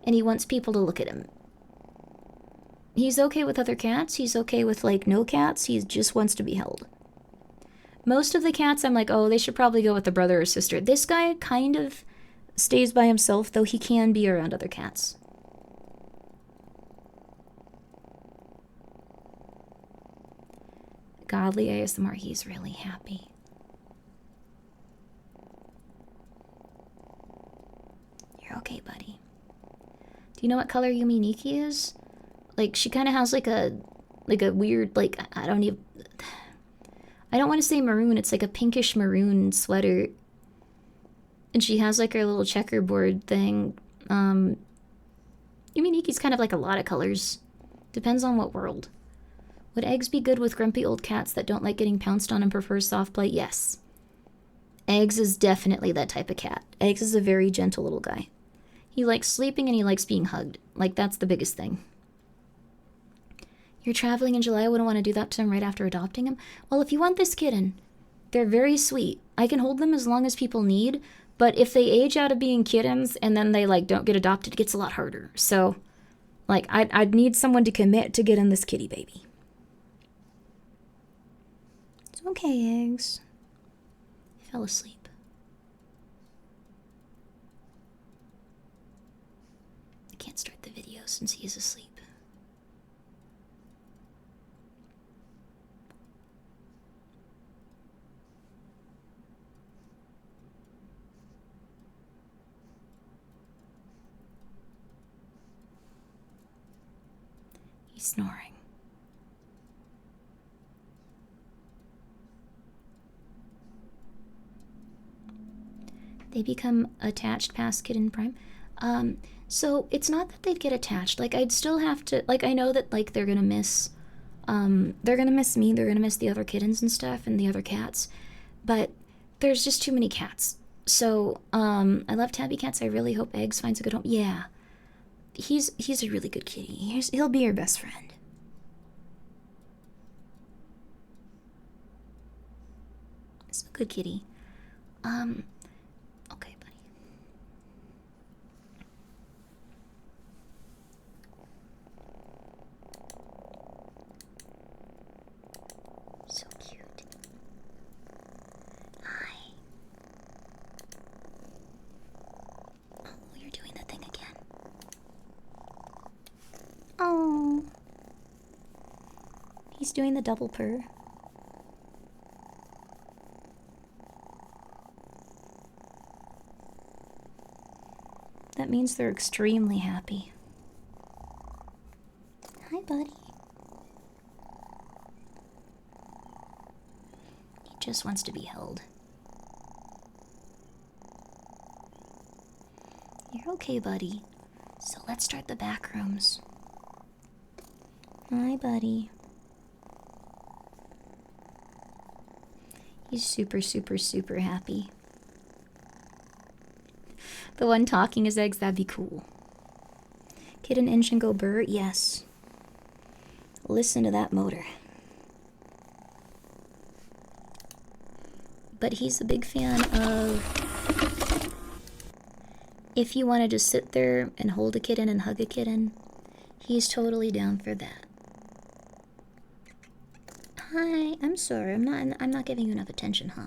and he wants people to look at him. He's okay with other cats. He's okay with, like, no cats. He just wants to be held. Most of the cats, I'm like, oh, they should probably go with a brother or sister. This guy kind of stays by himself, though he can be around other cats. Godly ASMR, he's really happy. You're okay, buddy. Do you know what color Yuminiki is? Like, she kind of has like a weird, like, I don't want to say maroon. It's like a pinkish maroon sweater. And she has like her little checkerboard thing. Yuminiki's kind of like a lot of colors. Depends on what world. Would Eggs be good with grumpy old cats that don't like getting pounced on and prefer soft play? Yes. Eggs is definitely that type of cat. Eggs is a very gentle little guy. He likes sleeping and he likes being hugged. Like, that's the biggest thing. You're traveling in July. I wouldn't want to do that to him right after adopting him. Well, if you want this kitten, they're very sweet. I can hold them as long as people need, but if they age out of being kittens and then they, like, don't get adopted, it gets a lot harder. So, like, I'd need someone to commit to getting this kitty baby. It's okay, Eggs. He fell asleep. I can't start the video since he is asleep. He's snoring. They become attached past Kitten Prime. So it's not that they'd get attached. Like, I'd still have to, like, I know that, like, they're gonna miss me, they're gonna miss the other kittens and stuff and the other cats, but there's just too many cats. So, I love tabby cats. I really hope Eggs finds a good home. Yeah. He's a really good kitty. He'll be your best friend. He's a good kitty. Okay, buddy. So cute. Hi. Oh, you're doing the thing again. Oh. He's doing the double purr. That means they're extremely happy. Hi, buddy. He just wants to be held. You're okay, buddy. So let's start the Backrooms. Hi, buddy. He's super, super, super happy. The one talking is Eggs, that'd be cool. Kitten engine go burr? Yes. Listen to that motor. But he's a big fan of If you want to just sit there and hold a kitten and hug a kitten, he's totally down for that. Hi, I'm sorry. I'm not giving you enough attention, huh?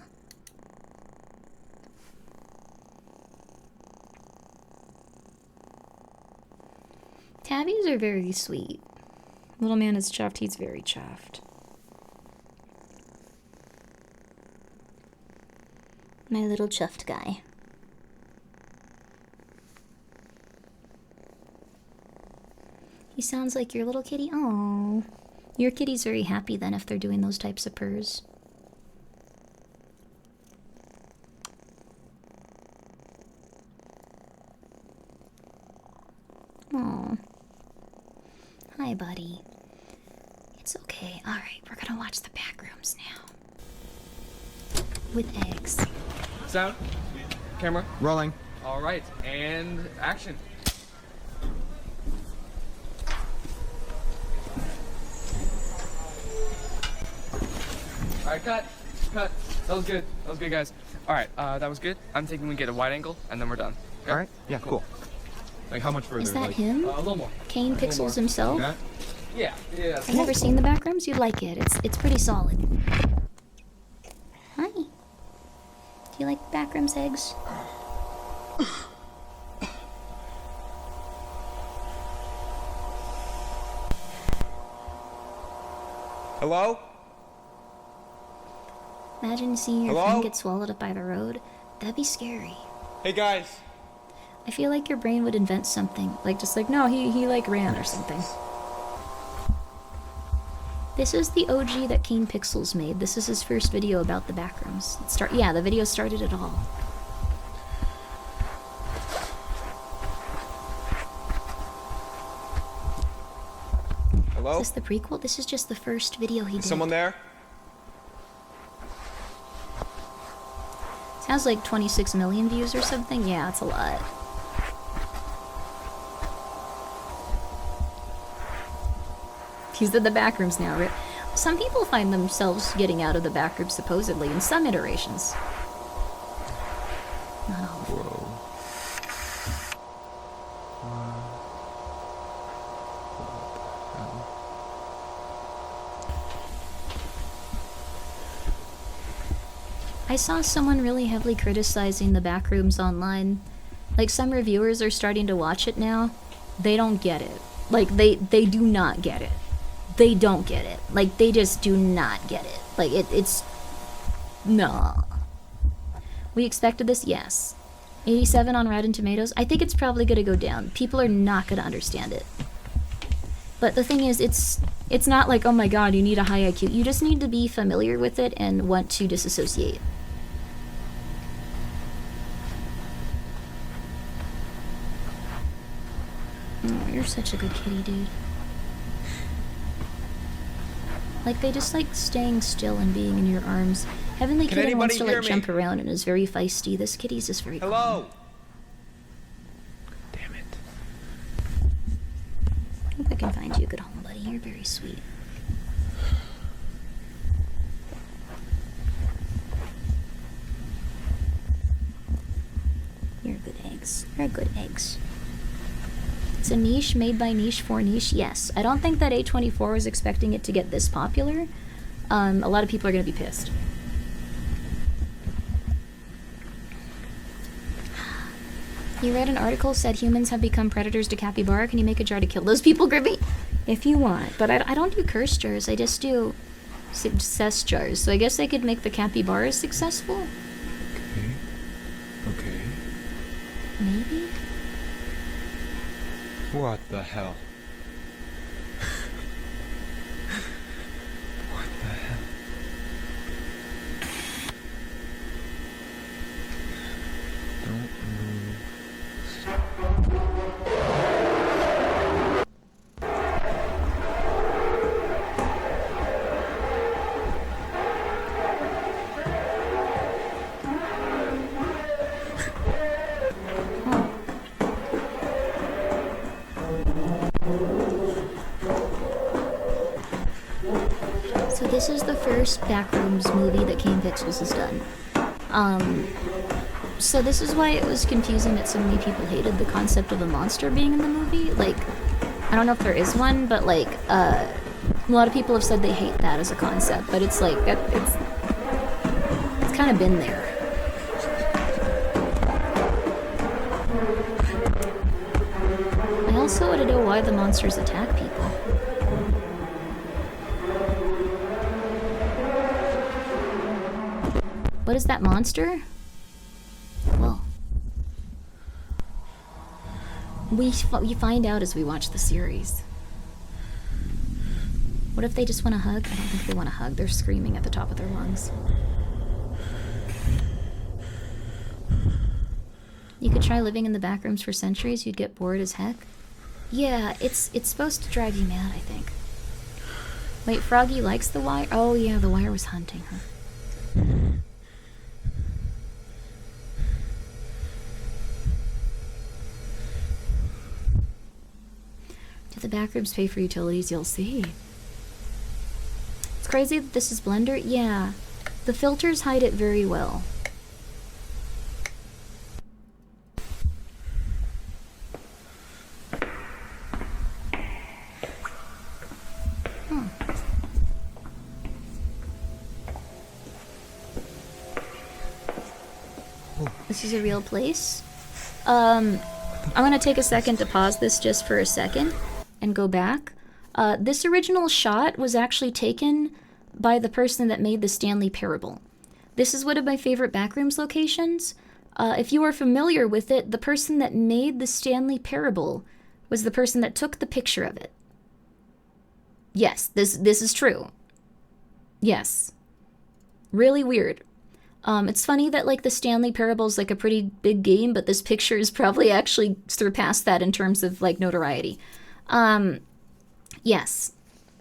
Tabbies are very sweet. Little man is chuffed. He's very chuffed. My little chuffed guy. He sounds like your little kitty. Oh, your kitty's very happy then if they're doing those types of purrs. Oh. Hi, buddy. It's okay. Alright, we're gonna watch the Backrooms now. With eggs. Sound. Camera. Rolling. All right, and action. All right, cut. Cut. That was good. That was good, guys. All right, that was good. I'm thinking we get a wide angle, and then we're done. Okay? All right. Yeah, cool. Like how much further? Is that like, him? A little more. Kane Pixels himself? that? Yeah. I've never seen the Backrooms. You'd like it. It's pretty solid. Hi. Do you like Backrooms eggs? Hello? Imagine seeing your Hello? friend get swallowed up by the road. That'd be scary. Hey guys. I feel like your brain would invent something. Like, just like, no, he like ran or something. This is the OG that Kane Pixels made. This is his first video about the Backrooms. Yeah, the video started it all. Hello? Is this the prequel? This is just the first video he did. Someone there? Sounds like 26 million views or something. Yeah, it's a lot. He's in the Backrooms now, right? Some people find themselves getting out of the Backrooms supposedly in some iterations. Not all of them. I saw someone really heavily criticizing the Backrooms online. Like, some reviewers are starting to watch it now. They don't get it. Like, they do not get it. They don't get it. Like, they just do not get it. Like, it's... No. We expected this? Yes. 87 on Rotten Tomatoes? I think it's probably gonna go down. People are not gonna understand it. But the thing is, it's not like, oh my god, you need a high IQ. You just need to be familiar with it and want to disassociate. Oh, you're such a good kitty, dude. Like, they just like staying still and being in your arms. Heavenly Can Kitten wants to anybody like hear me? jump around and is very feisty. This kitty's just very calm. Hello? Damn it. I hope I can find you a good home, buddy. You're very sweet. You're good eggs. You're good eggs. It's a niche made by niche for niche. Yes. I don't think that A24 was expecting it to get this popular. A lot of people are going to be pissed. You read an article said humans have become predators to capybara. Can you make a jar to kill those people, Grimmi? If you want. But I don't do curse jars. I just do success jars. So I guess I could make the capybaras successful? Okay. Maybe? What the hell? What the hell? Don't move. So this is the first Backrooms movie that Kane Pixels has done. So this is why it was confusing that so many people hated the concept of a monster being in the movie. Like, I don't know if there is one, but like, a lot of people have said they hate that as a concept, but it's like, it's kind of been there. I also want to know why the monsters attack people. What is that monster? Well, we find out as we watch the series. What if they just want a hug? I don't think they want a hug. They're screaming at the top of their lungs. You could try living in the backrooms for centuries. You'd get bored as heck. Yeah, it's supposed to drive you mad, I think. Wait, Froggy likes the wire? Oh yeah, the wire was hunting her. Do the backrooms pay for utilities? You'll see. It's crazy that this is Blender. Yeah, the filters hide it very well. This is a real place. I'm gonna take a second to pause this just for a second and go back. This original shot was actually taken by the person that made the Stanley Parable. This is one of my favorite backrooms locations. If you are familiar with it, the person that made the Stanley Parable was the person that took the picture of it. Yes, this is true. Yes. Really weird. It's funny that, like, the Stanley Parable is, like, a pretty big game, but this picture is probably actually surpassed that in terms of, like, notoriety. Yes.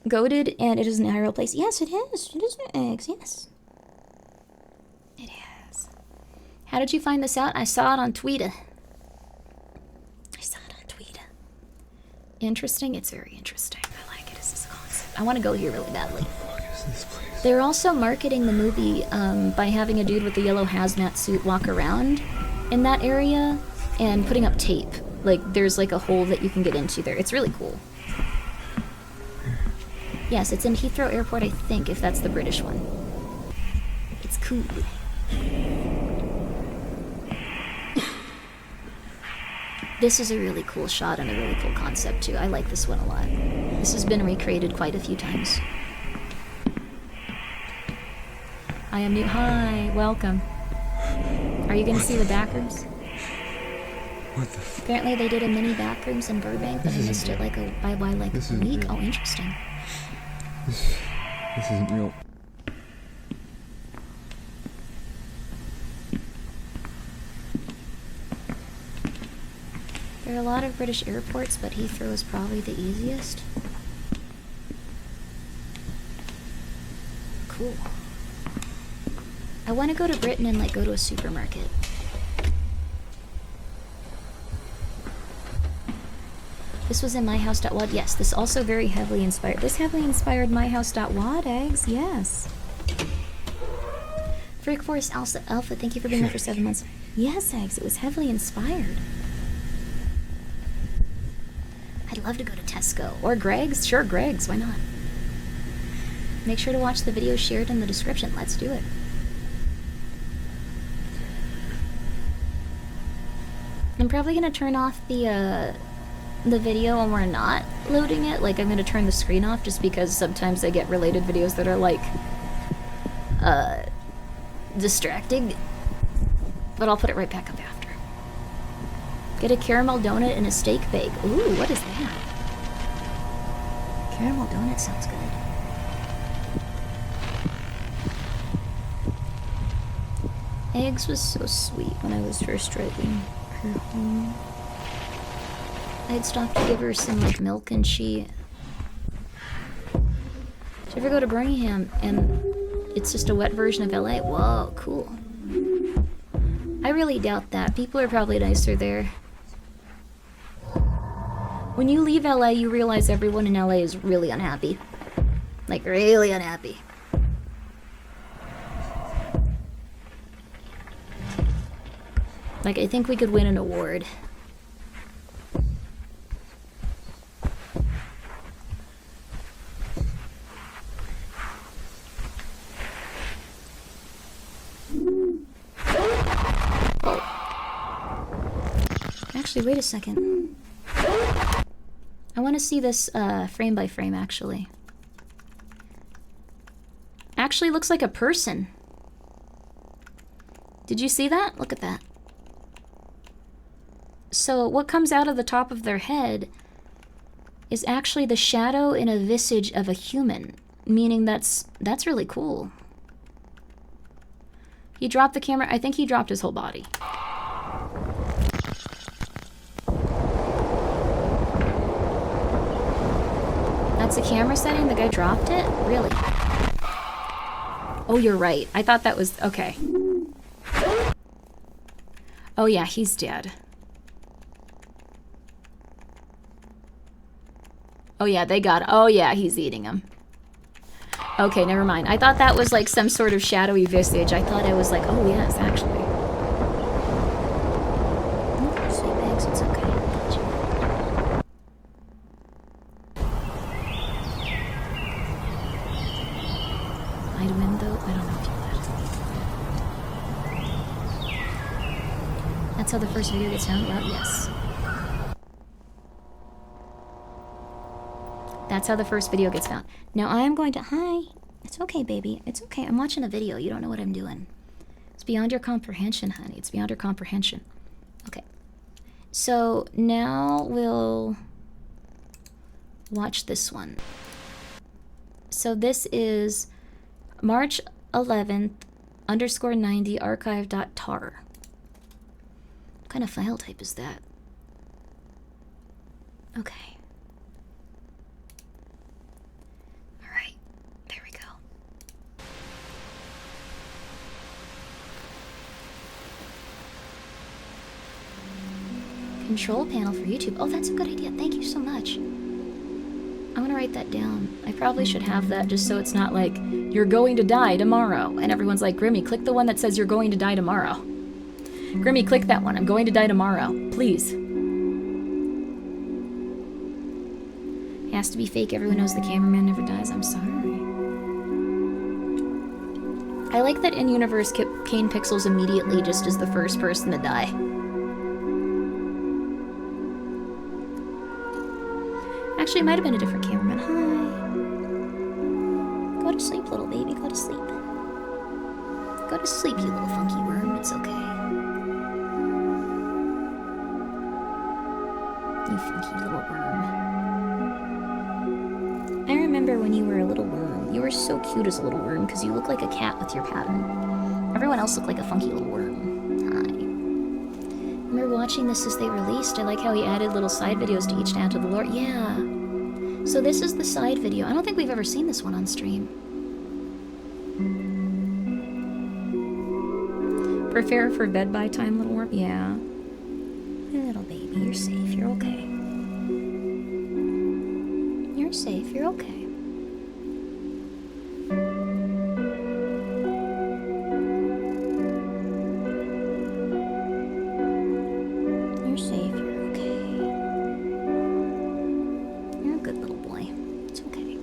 Goated, and it is an IRL place. Yes, it is. It is eggs, yes. It is. How did you find this out? I saw it on Twitter. Interesting? It's very interesting. I like it as this concept. I want to go here really badly. What is this place? They're also marketing the movie by having a dude with a yellow hazmat suit walk around in that area and putting up tape. Like, there's like a hole that you can get into there. It's really cool. Yes, it's in Heathrow Airport, I think, if that's the British one. It's cool. This is a really cool shot and a really cool concept, too. I like this one a lot. This has been recreated quite a few times. I am new. Hi, welcome. Are you going to see the backrooms? What the f- Apparently they did a mini backrooms in Burbank, but I missed it like by like a week. Oh, interesting. This isn't real. There are a lot of British airports, but Heathrow is probably the easiest. Cool. I want to go to Britain and, like, go to a supermarket. This was in myhouse.wad. Yes, this also very heavily inspired. This heavily inspired myhouse.wad, eggs. Yes. Freak Forest Alpha, thank you for being here for 7 months. Yes, eggs, it was heavily inspired. I'd love to go to Tesco. Or Greg's. Sure, Greg's. Why not? Make sure to watch the video shared in the description. Let's do it. I'm probably going to turn off the video when we're not loading it. Like, I'm going to turn the screen off just because sometimes I get related videos that are, like, distracting. But I'll put it right back up after. Get a caramel donut and a steak bake. Ooh, what is that? Caramel donut sounds good. Eggs was so sweet when I was first driving her home. I had stopped to give her some, like, milk, and she... Did you ever go to Birmingham and it's just a wet version of LA? Whoa, cool. I really doubt that. People are probably nicer there. When you leave LA, you realize everyone in LA is really unhappy. Like, really unhappy. Like, I think we could win an award. Actually, wait a second. I want to see this frame by frame, actually. Actually looks like a person. Did you see that? Look at that. So what comes out of the top of their head is actually the shadow in a visage of a human, meaning that's really cool. He dropped the camera. I think he dropped his whole body. That's the camera setting? The guy dropped it? Really? Oh, you're right. I thought that was... Okay. Oh yeah, he's dead. Oh yeah, they got... Oh yeah, he's eating him. Okay, never mind. I thought that was like some sort of shadowy visage. I thought I was like, oh yes, actually. Sweet bags, it's okay. Hide window? I don't know if you would. That's how the first video gets found? Well, yes. That's how the first video gets found. Now I am going to... Hi. It's okay, baby. It's okay. I'm watching a video. You don't know what I'm doing. It's beyond your comprehension, honey. It's beyond your comprehension. Okay. So now we'll watch this one. So this is March 11th _90 archive.tar. What kind of file type is that? Okay. Control panel for YouTube. Oh, that's a good idea. Thank you so much. I'm gonna write that down. I probably should have that just so it's not like, you're going to die tomorrow. And everyone's like, Grimmi, click the one that says you're going to die tomorrow. Grimmi, click that one. I'm going to die tomorrow. Please. It has to be fake. Everyone knows the cameraman never dies. I'm sorry. I like that in universe, Kane Pixels immediately just is the first person to die. Actually, it might have been a different cameraman. Hi. Go to sleep, little baby. Go to sleep. Go to sleep, you little funky worm. It's okay. You funky little worm. I remember when you were a little worm. You were so cute as a little worm because you look like a cat with your pattern. Everyone else looked like a funky little worm. Hi. I remember watching this as they released. I like how he added little side videos to each to add to the lore. Yeah. So this is the side video. I don't think we've ever seen this one on stream. Prepare for bed by time, little worm? Yeah. Little baby, you're safe. You're okay. You're safe. You're okay. You're safe. You're okay. You're a good little boy. It's okay.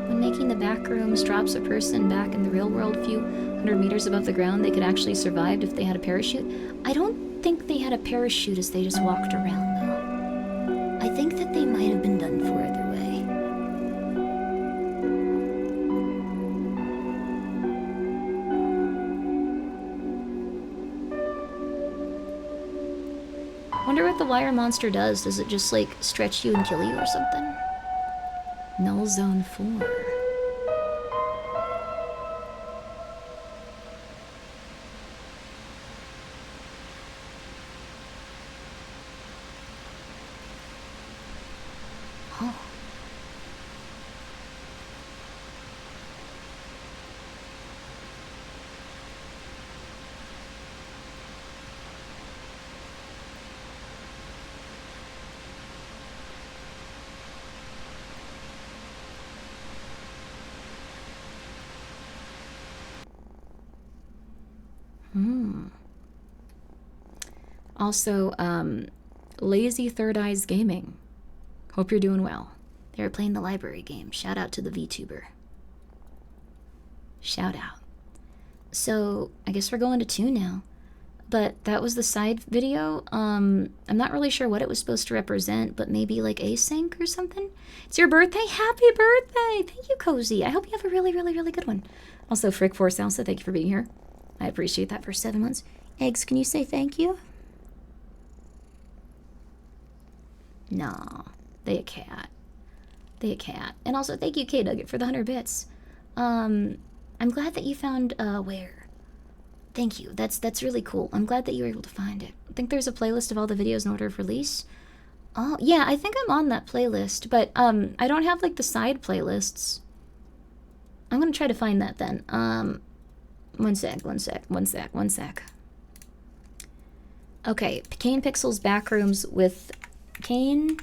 When making the Backrooms drops a person back in the real world a few hundred meters above the ground, they could actually survive if they had a parachute. I don't think they had a parachute as they just walked around, though. I think that they might have been done for either way. Wonder what the wire monster does. Does it just, like, stretch you and kill you or something? Null Zone 4. Oh. Hmm. Also, Lazy Third Eyes Gaming. Hope you're doing well. They were playing the library game. Shout out to the VTuber. Shout out. So, I guess we're going to 2 now. But that was the side video. I'm not really sure what it was supposed to represent, but maybe like async or something. It's your birthday? Happy birthday! Thank you, Cozy. I hope you have a really, really, really good one. Also, Frick Force Elsa, thank you for being here. I appreciate that for 7 months. Eggs, can you say thank you? Nah, they a cat. They a cat. And also, thank you, K-Nugget, for the 100 bits. I'm glad that you found, where? Thank you. That's really cool. I'm glad that you were able to find it. I think there's a playlist of all the videos in order of release. Oh, yeah, I think I'm on that playlist, but, I don't have, like, the side playlists. I'm gonna try to find that then. One sec. Okay, Kane Pixels Backrooms with Kane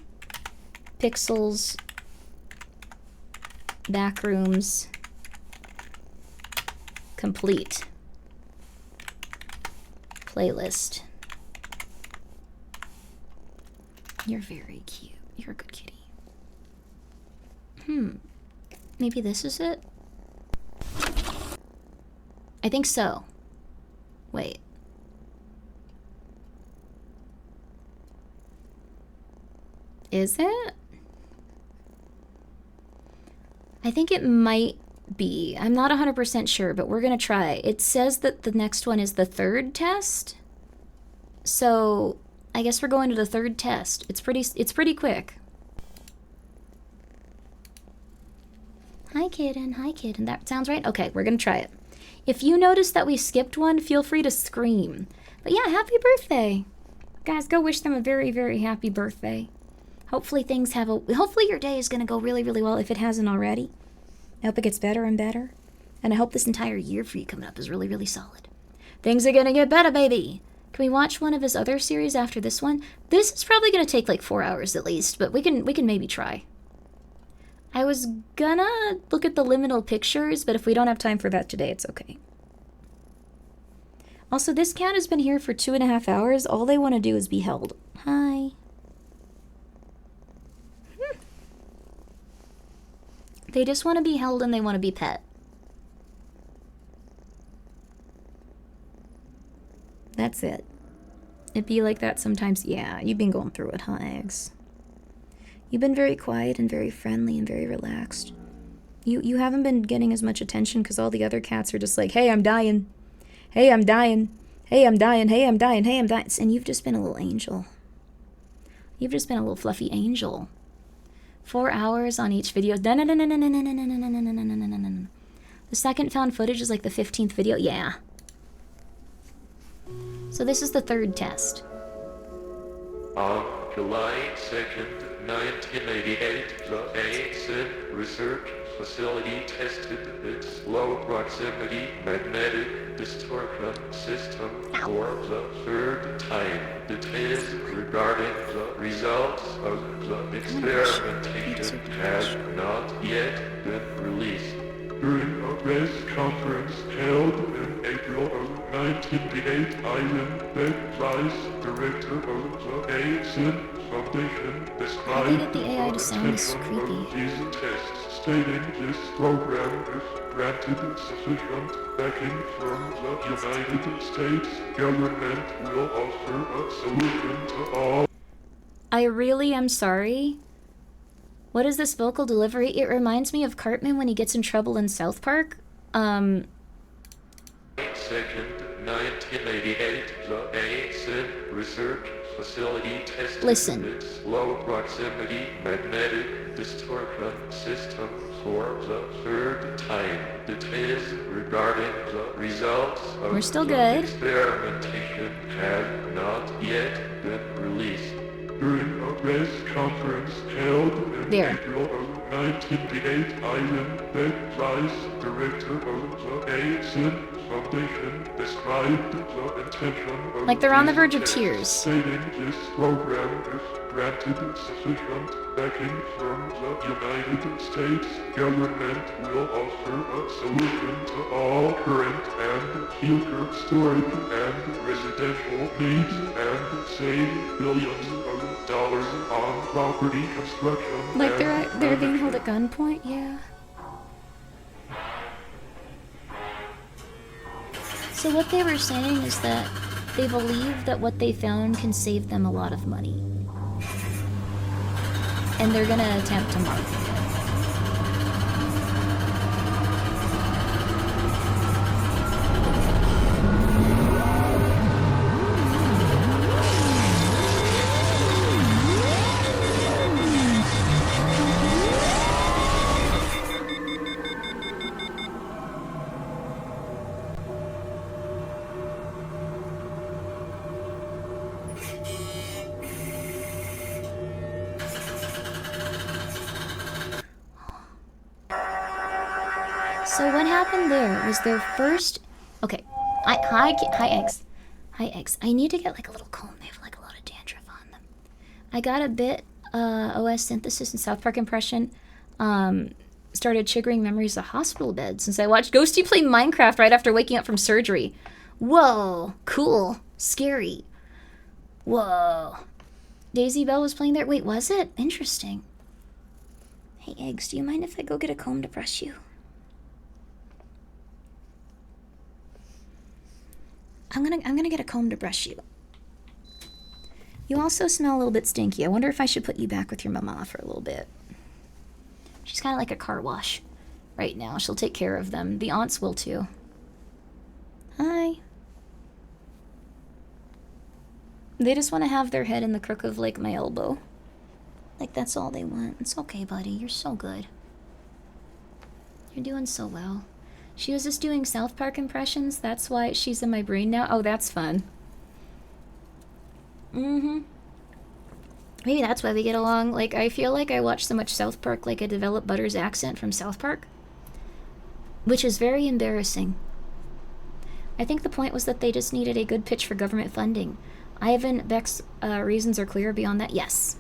Pixels Backrooms complete playlist. You're very cute. You're a good kitty. Maybe this is it? I think so. Wait. Is it? I think it might be. I'm not 100% sure, but we're gonna try. It says that the next one is the 3rd test. So, I guess we're going to the 3rd test. It's pretty quick. Hi kitten, that sounds right? Okay, we're gonna try it. If you notice that we skipped one, feel free to scream. But yeah, happy birthday! Guys, go wish them a very, very happy birthday. Hopefully hopefully your day is gonna go really, really well if it hasn't already. I hope it gets better and better. And I hope this entire year for you coming up is really, really solid. Things are gonna get better, baby! Can we watch one of his other series after this one? This is probably gonna take like 4 hours at least, but we can maybe try. I was gonna look at the liminal pictures, but if we don't have time for that today, it's okay. Also, this cat has been here for 2.5 hours. All they want to do is be held. Hi. They just want to be held and they want to be pet. That's it. It'd be like that sometimes. Yeah, you've been going through it, huh, Eggs? You've been very quiet and very friendly and very relaxed. You haven't been getting as much attention because all the other cats are just like, hey, I'm dying. Hey, I'm dying. Hey, I'm dying. Hey, I'm dying. Hey, I'm dying. And you've just been a little angel. You've just been a little fluffy angel. 4 hours on each video. No. The second found footage is like the 15th video. Yeah. So this is the 3rd test. On July 2nd, 1988, the ASIN Research Facility tested its low-proximity magnetic distortion system for the 3rd time. Details regarding the results of the experimentation have not yet been released. During a press conference held in April of 1988, Ivan Beck, Vice Director of the ASIN Foundation, described How they get the AI to sound is potential creepy. of these tests, stating this program, if granted sufficient backing from the United States government, will offer a solution to all. I really am sorry. What is this vocal delivery? It reminds me of Cartman when he gets in trouble in South Park. 2nd, 1988, the ASIN Research Facility tested its low proximity magnetic distortion system for the 3rd time. Details regarding the results of We're still the good. experimentation have not yet been released. During a press conference held in April of 1988, Ivan Beck, Vice Director of the ASIN Foundation described the intention of Like they're on the this verge of text, tears. stating this program is granted sufficient backing from the United States government will offer a solution to all current and future storage and residential needs and save billions of dollars on property construction. Like and they're being held at gunpoint, yeah. So what they were saying is that they believe that what they found can save them a lot of money. And they're gonna attempt to market it. So what happened there was their first... Okay. Hi, eggs. Hi, eggs. I need to get like a little comb. They have like a lot of dandruff on them. I got a bit OS synthesis and South Park impression. Started triggering memories of hospital beds since I watched Ghosty play Minecraft right after waking up from surgery. Whoa. Cool. Scary. Whoa. Daisy Bell was playing there. Wait, was it? Interesting. Hey, eggs, do you mind if I go get a comb to brush you? I'm gonna get a comb to brush you. You also smell a little bit stinky. I wonder if I should put you back with your mama for a little bit. She's kind of like a car wash right now. She'll take care of them. The aunts will too. Hi. They just want to have their head in the crook of like my elbow. Like that's all they want. It's okay, buddy. You're so good. You're doing so well. She was just doing South Park impressions. That's why she's in my brain now. Oh, that's fun. Mm-hmm. Maybe that's why we get along. Like, I feel like I watch so much South Park, like I developed Butter's accent from South Park. Which is very embarrassing. I think the point was that they just needed a good pitch for government funding. Ivan Beck's reasons are clear beyond that. Yes.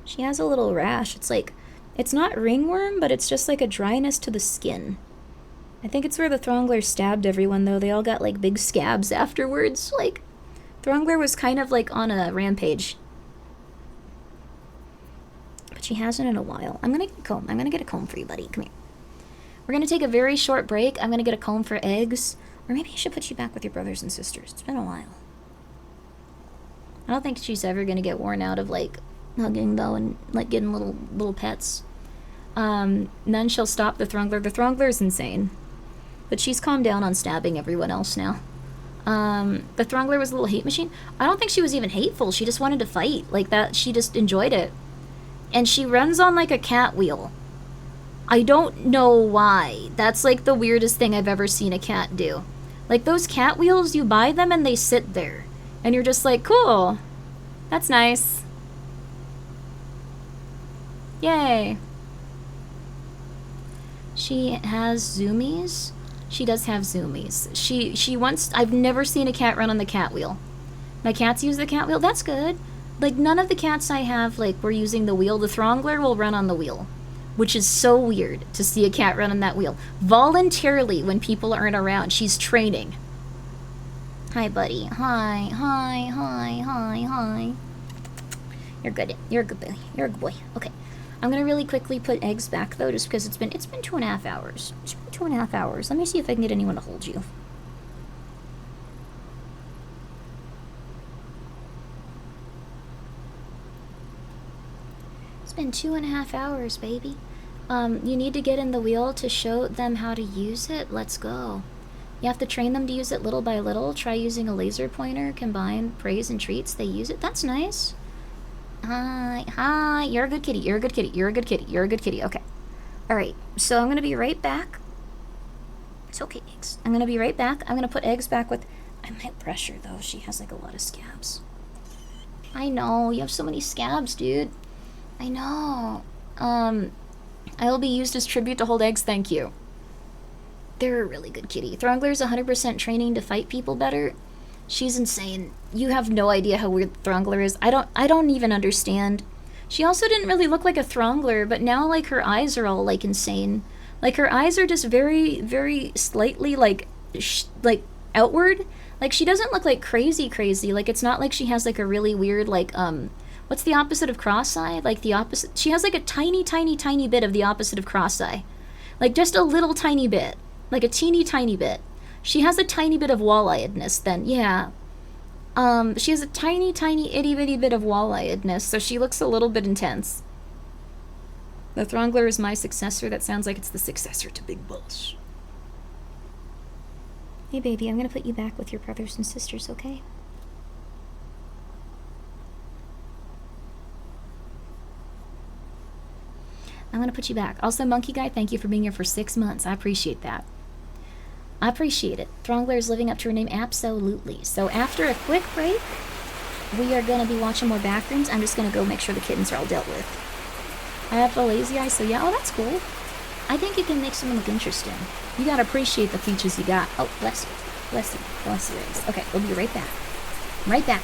She has a little rash. It's like, it's not ringworm, but it's just like a dryness to the skin. I think it's where the Throngler stabbed everyone, though. They all got like big scabs afterwards. Like, Throngler was kind of like on a rampage. But she hasn't in a while. I'm gonna get a comb. I'm gonna get a comb for you, buddy. Come here. We're gonna take a very short break. I'm gonna get a comb for eggs. Or maybe I should put you back with your brothers and sisters. It's been a while. I don't think she's ever gonna get worn out of like hugging though and like getting little pets. None shall stop the Throngler. The Throngler is insane. But she's calmed down on stabbing everyone else now. The Throngler was a little hate machine. I don't think she was even hateful. She just wanted to fight. Like that, she just enjoyed it. And she runs on like a cat wheel. I don't know why. That's like the weirdest thing I've ever seen a cat do. Like those cat wheels, you buy them and they sit there. And you're just like, cool. That's nice. Yay. She has zoomies. She does have zoomies. She wants... I've never seen a cat run on the cat wheel. My cats use the cat wheel. That's good. Like, none of the cats I have, like, were using the wheel. The Throngler will run on the wheel. Which is so weird to see a cat run on that wheel. Voluntarily, when people aren't around. She's training. Hi, buddy. Hi. Hi. Hi. Hi. Hi. You're good. You're a good boy. You're a good boy. Okay. I'm gonna really quickly put eggs back though, just because it's been 2.5 hours. It's been 2.5 hours. Let me see if I can get anyone to hold you. It's been 2.5 hours, baby. You need to get in the wheel to show them how to use it. Let's go. You have to train them to use it little by little. Try using a laser pointer. Combine praise and treats. They use it. That's nice. Hi, hi, you're a good kitty, you're a good kitty, you're a good kitty, you're a good kitty, okay. Alright, so I'm gonna be right back. It's okay, eggs. I'm gonna be right back. I'm gonna put eggs back with... I might brush her, though. She has, like, a lot of scabs. I know, you have so many scabs, dude. I know. I will be used as tribute to hold eggs, thank you. They're a really good kitty. Throngler's 100% training to fight people better. She's insane. You have no idea how weird Throngler is. I don't even understand. She also didn't really look like a Throngler, but now, like, her eyes are all, like, insane. Like, her eyes are just very, very slightly, like, outward. Like, she doesn't look, like, crazy. Like, it's not like she has, like, a really weird, like, what's the opposite of cross-eye? Like, the opposite... She has, like, a tiny, tiny, tiny bit of the opposite of cross-eye. Like, just a little tiny bit. Like, a teeny, tiny bit. She has a tiny bit of wall-eyedness, then, yeah. She has a tiny, tiny, itty-bitty bit of wall-eyedness, so she looks a little bit intense. The Throngler is my successor. That sounds like it's the successor to Big Boss. Hey, baby, I'm gonna put you back with your brothers and sisters, okay? I'm gonna put you back. Also, Monkey Guy, thank you for being here for 6 months. I appreciate that. I appreciate it. Throngler is living up to her name, absolutely. So after a quick break, we are going to be watching more Backrooms. I'm just going to go make sure the kittens are all dealt with. I have the lazy eye, so yeah. Oh, that's cool. I think you can make someone look interesting. You got to appreciate the features you got. Oh, bless you. Bless you. Bless you. Okay, we'll be right back. Right back.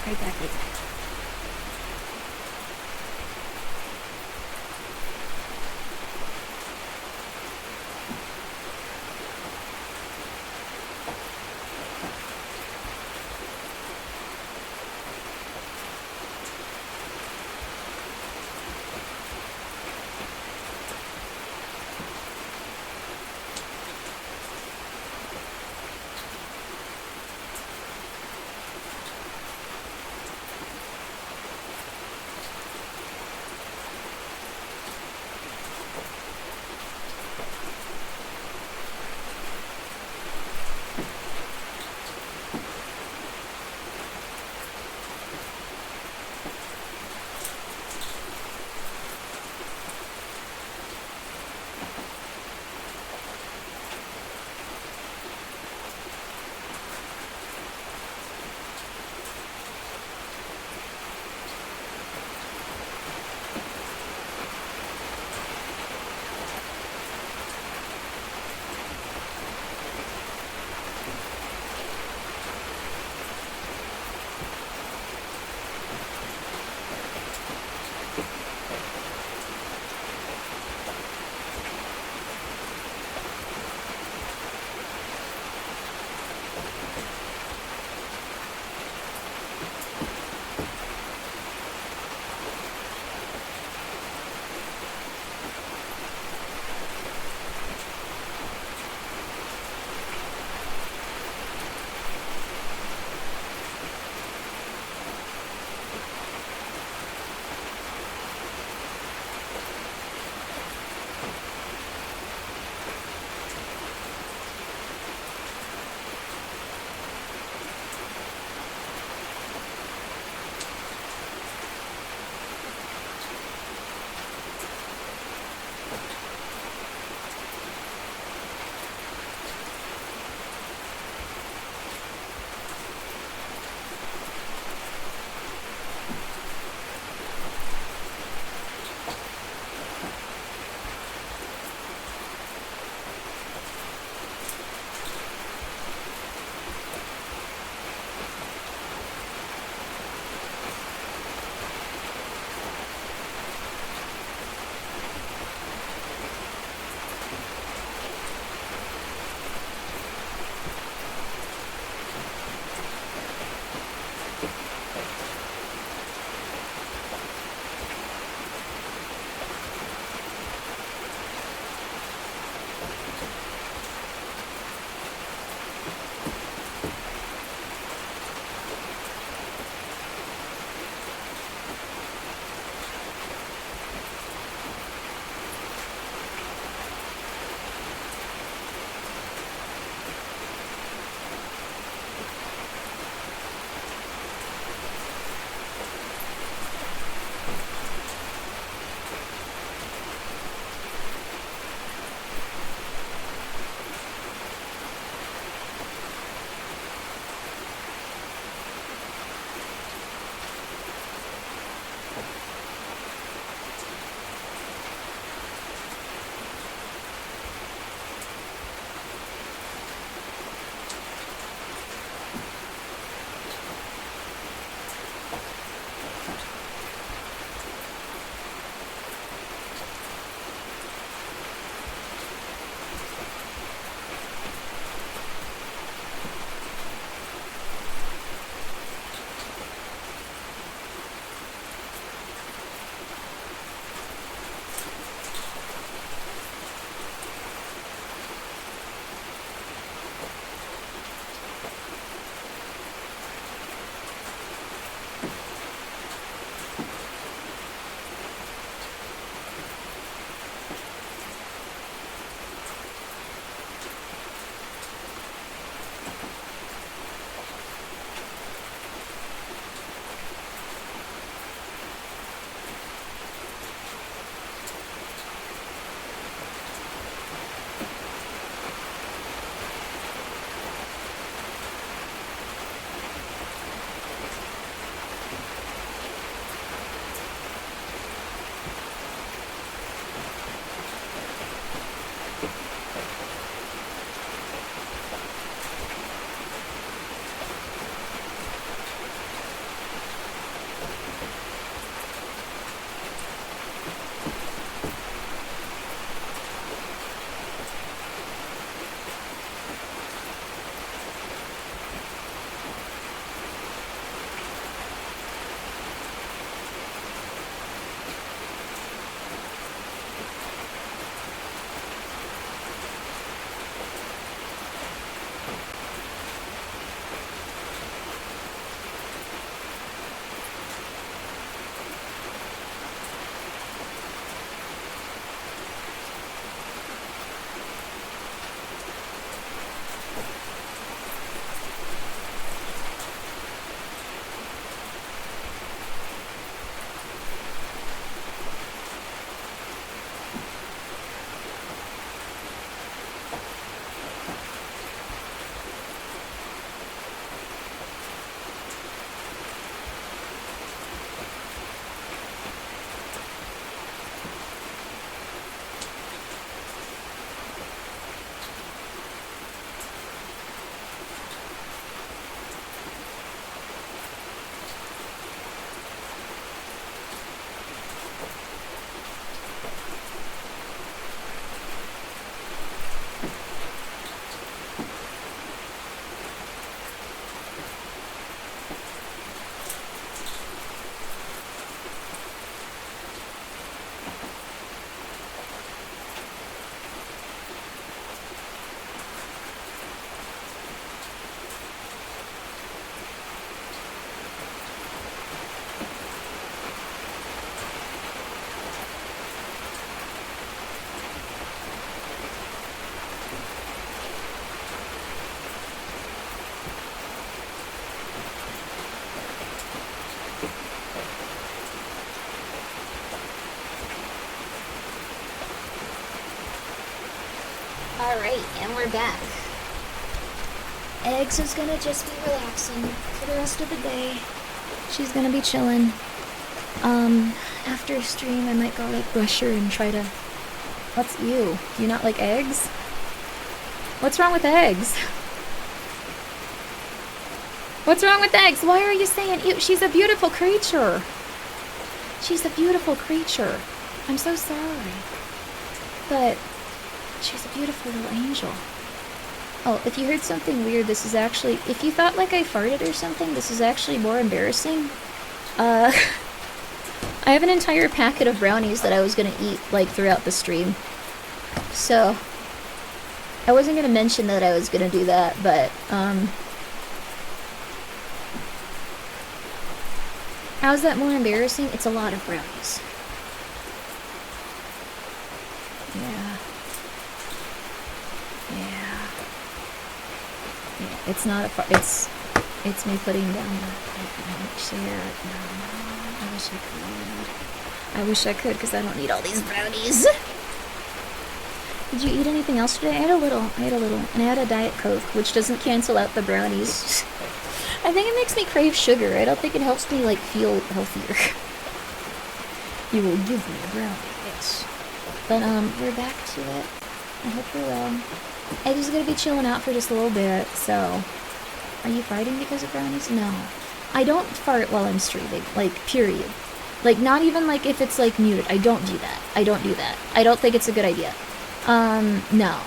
Alright, and we're back. Eggs is gonna just be relaxing for the rest of the day. She's gonna be chilling. After stream, I might go like brush her and try to. What's you? Do you not like eggs? What's wrong with eggs? What's wrong with eggs? Why are you saying ew? She's a beautiful creature. She's a beautiful creature. I'm so sorry. But she's a beautiful little angel. Oh, if you heard something weird, this is actually, if you thought like I farted or something, this is actually more embarrassing. I have an entire packet of brownies that I was gonna eat like throughout the stream. So I wasn't gonna mention that I was gonna do that, but how's that more embarrassing? It's a lot of brownies. Yeah. Yeah, it's not a it's me putting down the chair. No, I wish I could. I wish I could, because I don't need all these brownies. Did you eat anything else today? I had a little. And I had a Diet Coke, which doesn't cancel out the brownies. I think it makes me crave sugar. I don't think it helps me, like, feel healthier. You will give me a brownie, yes. But, we're back to it. I hope you're well. Egg is gonna be chilling out for just a little bit, so... Are you farting because of brownies? No. I don't fart while I'm streaming, like, period. Like, not even, like, if it's, like, muted. I don't do that. I don't do that. I don't think it's a good idea. No.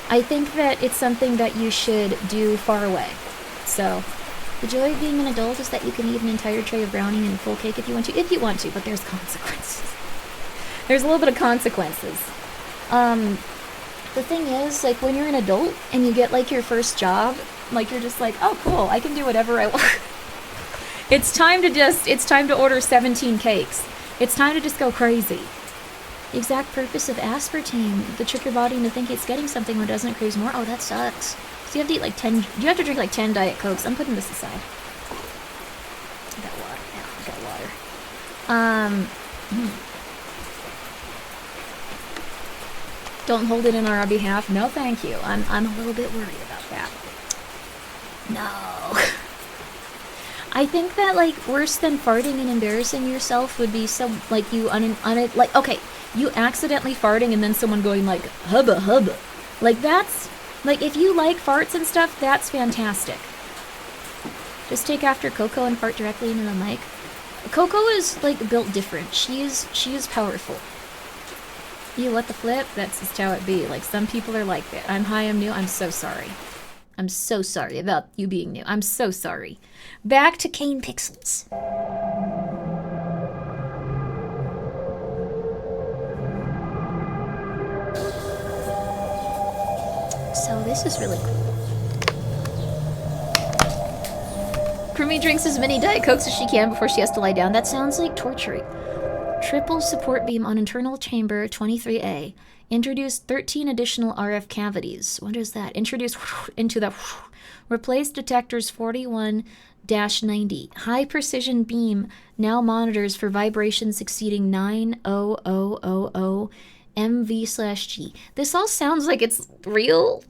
I think that it's something that you should do far away. So, the joy of being an adult is that you can eat an entire tray of brownie and full cake if you want to, but there's consequences. There's a little bit of consequences. The thing is, like, when you're an adult and you get, like, your first job, like, you're just like, oh, cool, I can do whatever I want. It's time to order 17 cakes. It's time to just go crazy. The exact purpose of aspartame, to trick your body into thinking it's getting something when it doesn't, it craves more. Oh, that sucks. So you have to eat like 10, you have to drink like 10 Diet Cokes. I'm putting this aside. I got water. Yeah, I got water. Don't hold it in our behalf. No, thank you. I'm a little bit worried about that. No. I think that, like, worse than farting and embarrassing yourself would be some, like, you like, okay, you accidentally farting and then someone going, like, hubba hubba. Like, that's, like, if you like farts and stuff, that's fantastic. Just take after Coco and fart directly into the mic. Coco is, like, built different. She is powerful. You let the flip, that's just how it be. Like, some people are like that. I'm high, I'm new, I'm so sorry. I'm so sorry about you being new. I'm so sorry. Back to Kane Pixels. So this is really cool. Grimmi drinks as many Diet Cokes as she can before she has to lie down. That sounds like torturing. Triple support beam on internal chamber 23A. Introduced 13 additional RF cavities. What is that? Introduced into the... Replace detectors 41-90. High precision beam now monitors for vibrations exceeding 90000 MV/G. This all sounds like it's real.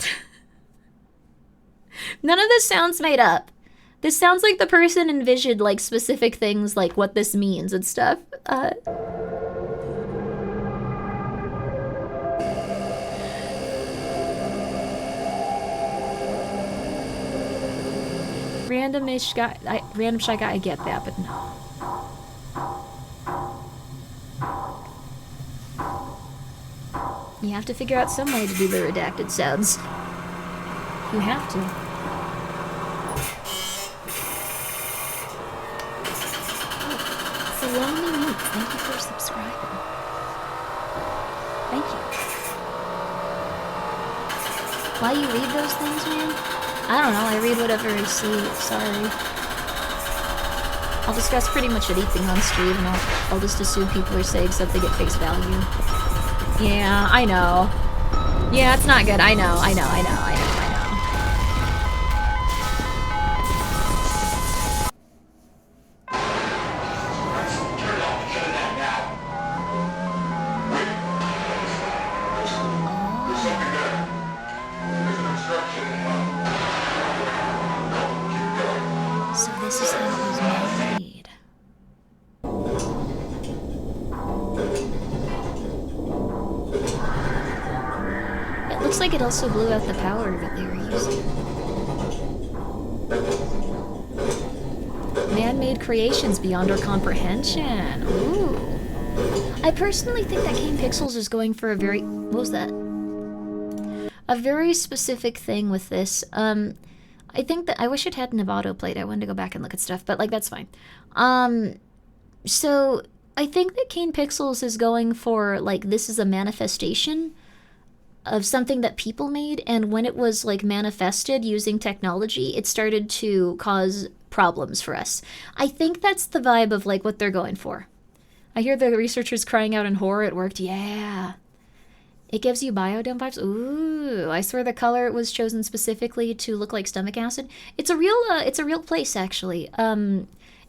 None of this sounds made up. This sounds like the person envisioned, like, specific things, like what this means and stuff. Random shy guy, I get that, but no. You have to figure out some way to do the redacted sounds. You have to. Oh, Salami Meat, thank you for subscribing. Thank you. Why you read those things, man? I don't know, I read whatever I see, sorry. I'll discuss pretty much anything on stream, and I'll just assume people are saying something at face value. Yeah, I know. Yeah, it's not good, I know. looks like it also blew out the power that they were using. Man-made creations beyond our comprehension. Ooh. I personally think that Kane Pixels is going for a very... What was that? A very specific thing with this. I think that... I wish it had an autoplay. I wanted to go back and look at stuff, but, like, that's fine. So, I think that Kane Pixels is going for, like, this is a manifestation of something that people made, and when it was, like, manifested using technology, it started to cause problems for us. I think that's the vibe of, like, what they're going for. I hear the researchers crying out in horror. It worked. Yeah. It gives you biodome vibes. Ooh, I swear the color was chosen specifically to look like stomach acid. It's a real place, actually.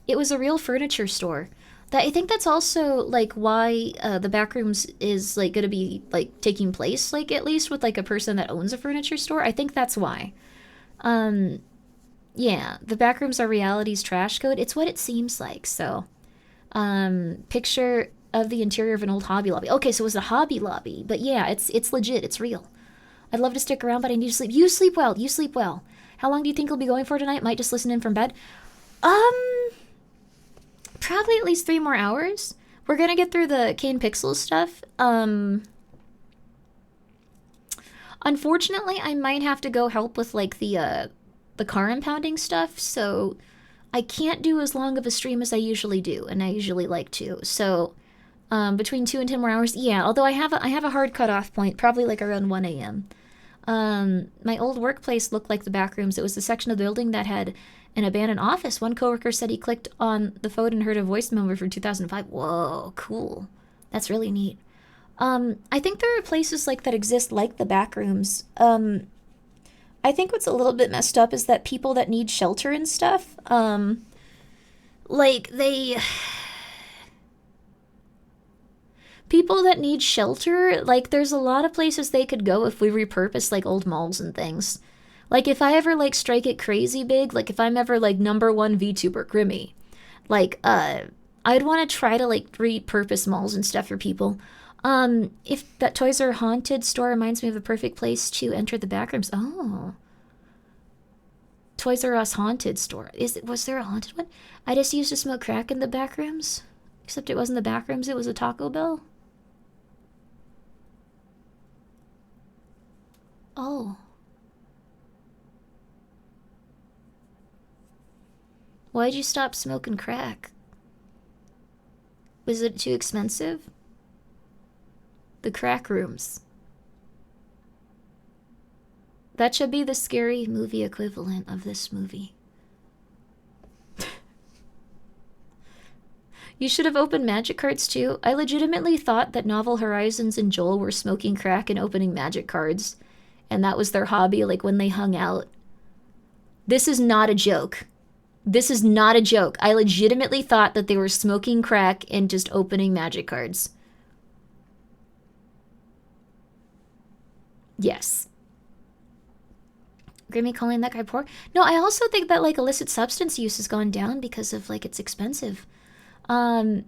It was a real furniture store. I think that's also, like, why the Backrooms is, like, gonna be, like, taking place, like, at least with, like, a person that owns a furniture store. I think that's why. Yeah, the Backrooms are reality's trash code. It's what it seems like, so. Picture of the interior of an old Hobby Lobby. Okay, so it was a Hobby Lobby, but yeah, it's legit, it's real. I'd love to stick around, but I need to sleep. You sleep well, you sleep well. How long do you think you'll be going for tonight? Might just listen in from bed. Probably at least 3 more hours. We're gonna get through the Kane Pixels stuff. Unfortunately, I might have to go help with, like, the car impounding stuff, so I can't do as long of a stream as I usually do, and I usually like to. So, between 2 and 10 more hours, yeah, although I have a hard cutoff point, probably, like, around 1 a.m. My old workplace looked like the Backrooms. It was the section of the building that had an abandoned office. One coworker said he clicked on the phone and heard a voice memo from 2005. Whoa, cool. That's really neat. I think there are places like that exist, like the Backrooms. I think what's a little bit messed up is that people that need shelter and stuff, people that need shelter, like, there's a lot of places they could go if we repurpose, like, old malls and things. Like, if I ever, like, strike it crazy big, like, if I'm ever, like, #1 VTuber, Grimmi, like, I'd want to try to, like, repurpose malls and stuff for people. If that Toys R Haunted store reminds me of the perfect place to enter the Backrooms. Oh. Toys R Us Haunted store. Was there a haunted one? I just used to smoke crack in the Backrooms. Except it wasn't the Backrooms, it was a Taco Bell. Oh. Why'd you stop smoking crack? Was it too expensive? The crack rooms. That should be the scary movie equivalent of this movie. You should have opened magic cards too. I legitimately thought that Novel Horizons and Joel were smoking crack and opening magic cards. And that was their hobby, like, when they hung out. This is not a joke. This is not a joke. I legitimately thought that they were smoking crack and just opening magic cards. Yes. Grimmi calling that guy poor? No, I also think that, like, illicit substance use has gone down because of, like, it's expensive. I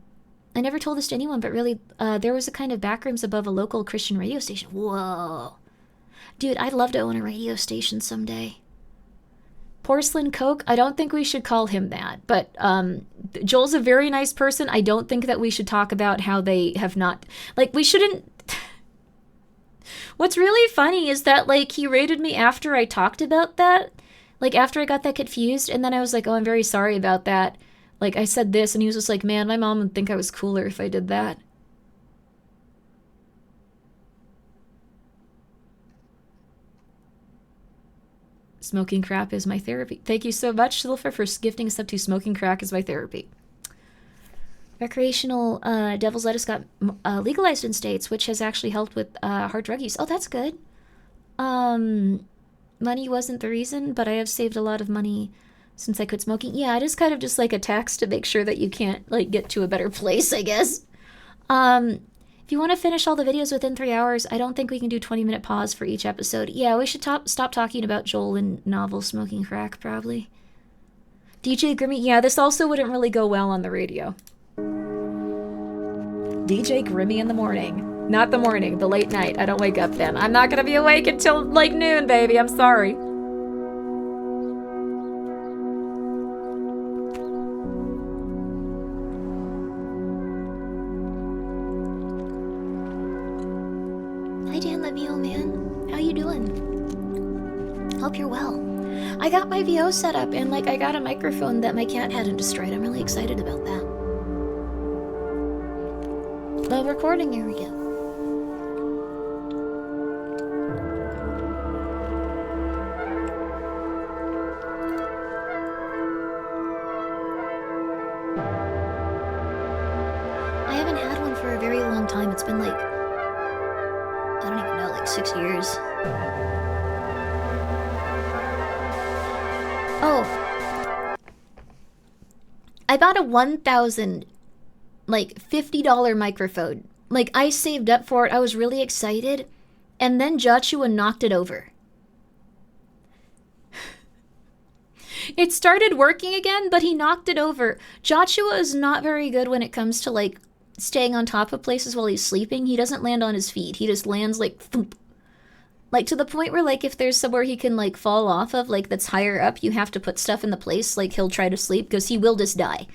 never told this to anyone, but really, there was a kind of Backrooms above a local Christian radio station. Whoa. Dude, I'd love to own a radio station someday. Porcelain Coke, I don't think we should call him that, but Joel's a very nice person. I don't think that we should talk about how they have not, like, we shouldn't. What's really funny is that, like, he rated me after I talked about that, like, after I got that confused, and then I was like, oh, I'm very sorry about that. Like, I said this, and he was just like, man, my mom would think I was cooler if I did that. Smoking crack is my therapy. Thank you so much, Silver, for gifting us up to Smoking Crack is my therapy. Recreational devil's lettuce got legalized in states, which has actually helped with hard drug use. Oh, that's good. Money wasn't the reason, but I have saved a lot of money since I quit smoking. Yeah, it is kind of just like a tax to make sure that you can't, like, get to a better place, I guess. If you want to finish all the videos within 3 hours, I don't think we can do 20-minute pause for each episode. Yeah, we should stop talking about Joel and Novel smoking crack, probably. DJ Grimmi, yeah, this also wouldn't really go well on the radio. DJ Grimmi in the morning. Not the morning, the late night. I don't wake up then. I'm not gonna be awake until like noon, baby. I'm sorry. Hi, Dan Levio, man. How you doing? Hope you're well. I got my VO set up and like I got a microphone that my cat hadn't destroyed. I'm really excited about that. The recording area. I haven't had one for a very long time. It's been like, I don't even know, like 6 years. Oh. I bought a $1,000, like $50 microphone. Like I saved up for it. I was really excited. And then Joshua knocked it over. It started working again, but he knocked it over. Joshua is not very good when it comes to like staying on top of places while he's sleeping. He doesn't land on his feet. He just lands like thump. Like to the point where like if there's somewhere he can like fall off of, like that's higher up, you have to put stuff in the place. Like he'll try to sleep because he will just die.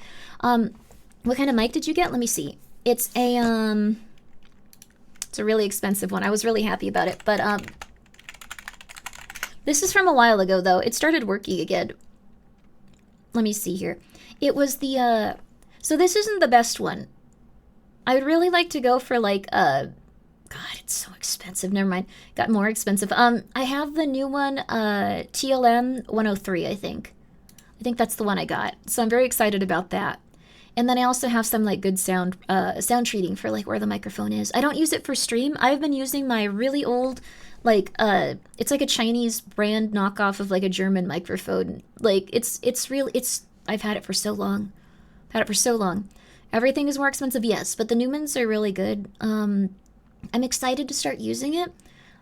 What kind of mic did you get? Let me see. It's a really expensive one. I was really happy about it, but this is from a while ago though. It started working again. Let me see here. It was the so this isn't the best one. I would really like to go for like God, it's so expensive. Never mind. Got more expensive. I have the new one, TLM 103, I think. I think that's the one I got. So I'm very excited about that. And then I also have some like good sound treating for like where the microphone is. I don't use it for stream. I've been using my really old, like, it's like a Chinese brand knockoff of like a German microphone. Like I've had it for so long. Everything is more expensive, yes, but the new ones are really good. I'm excited to start using it.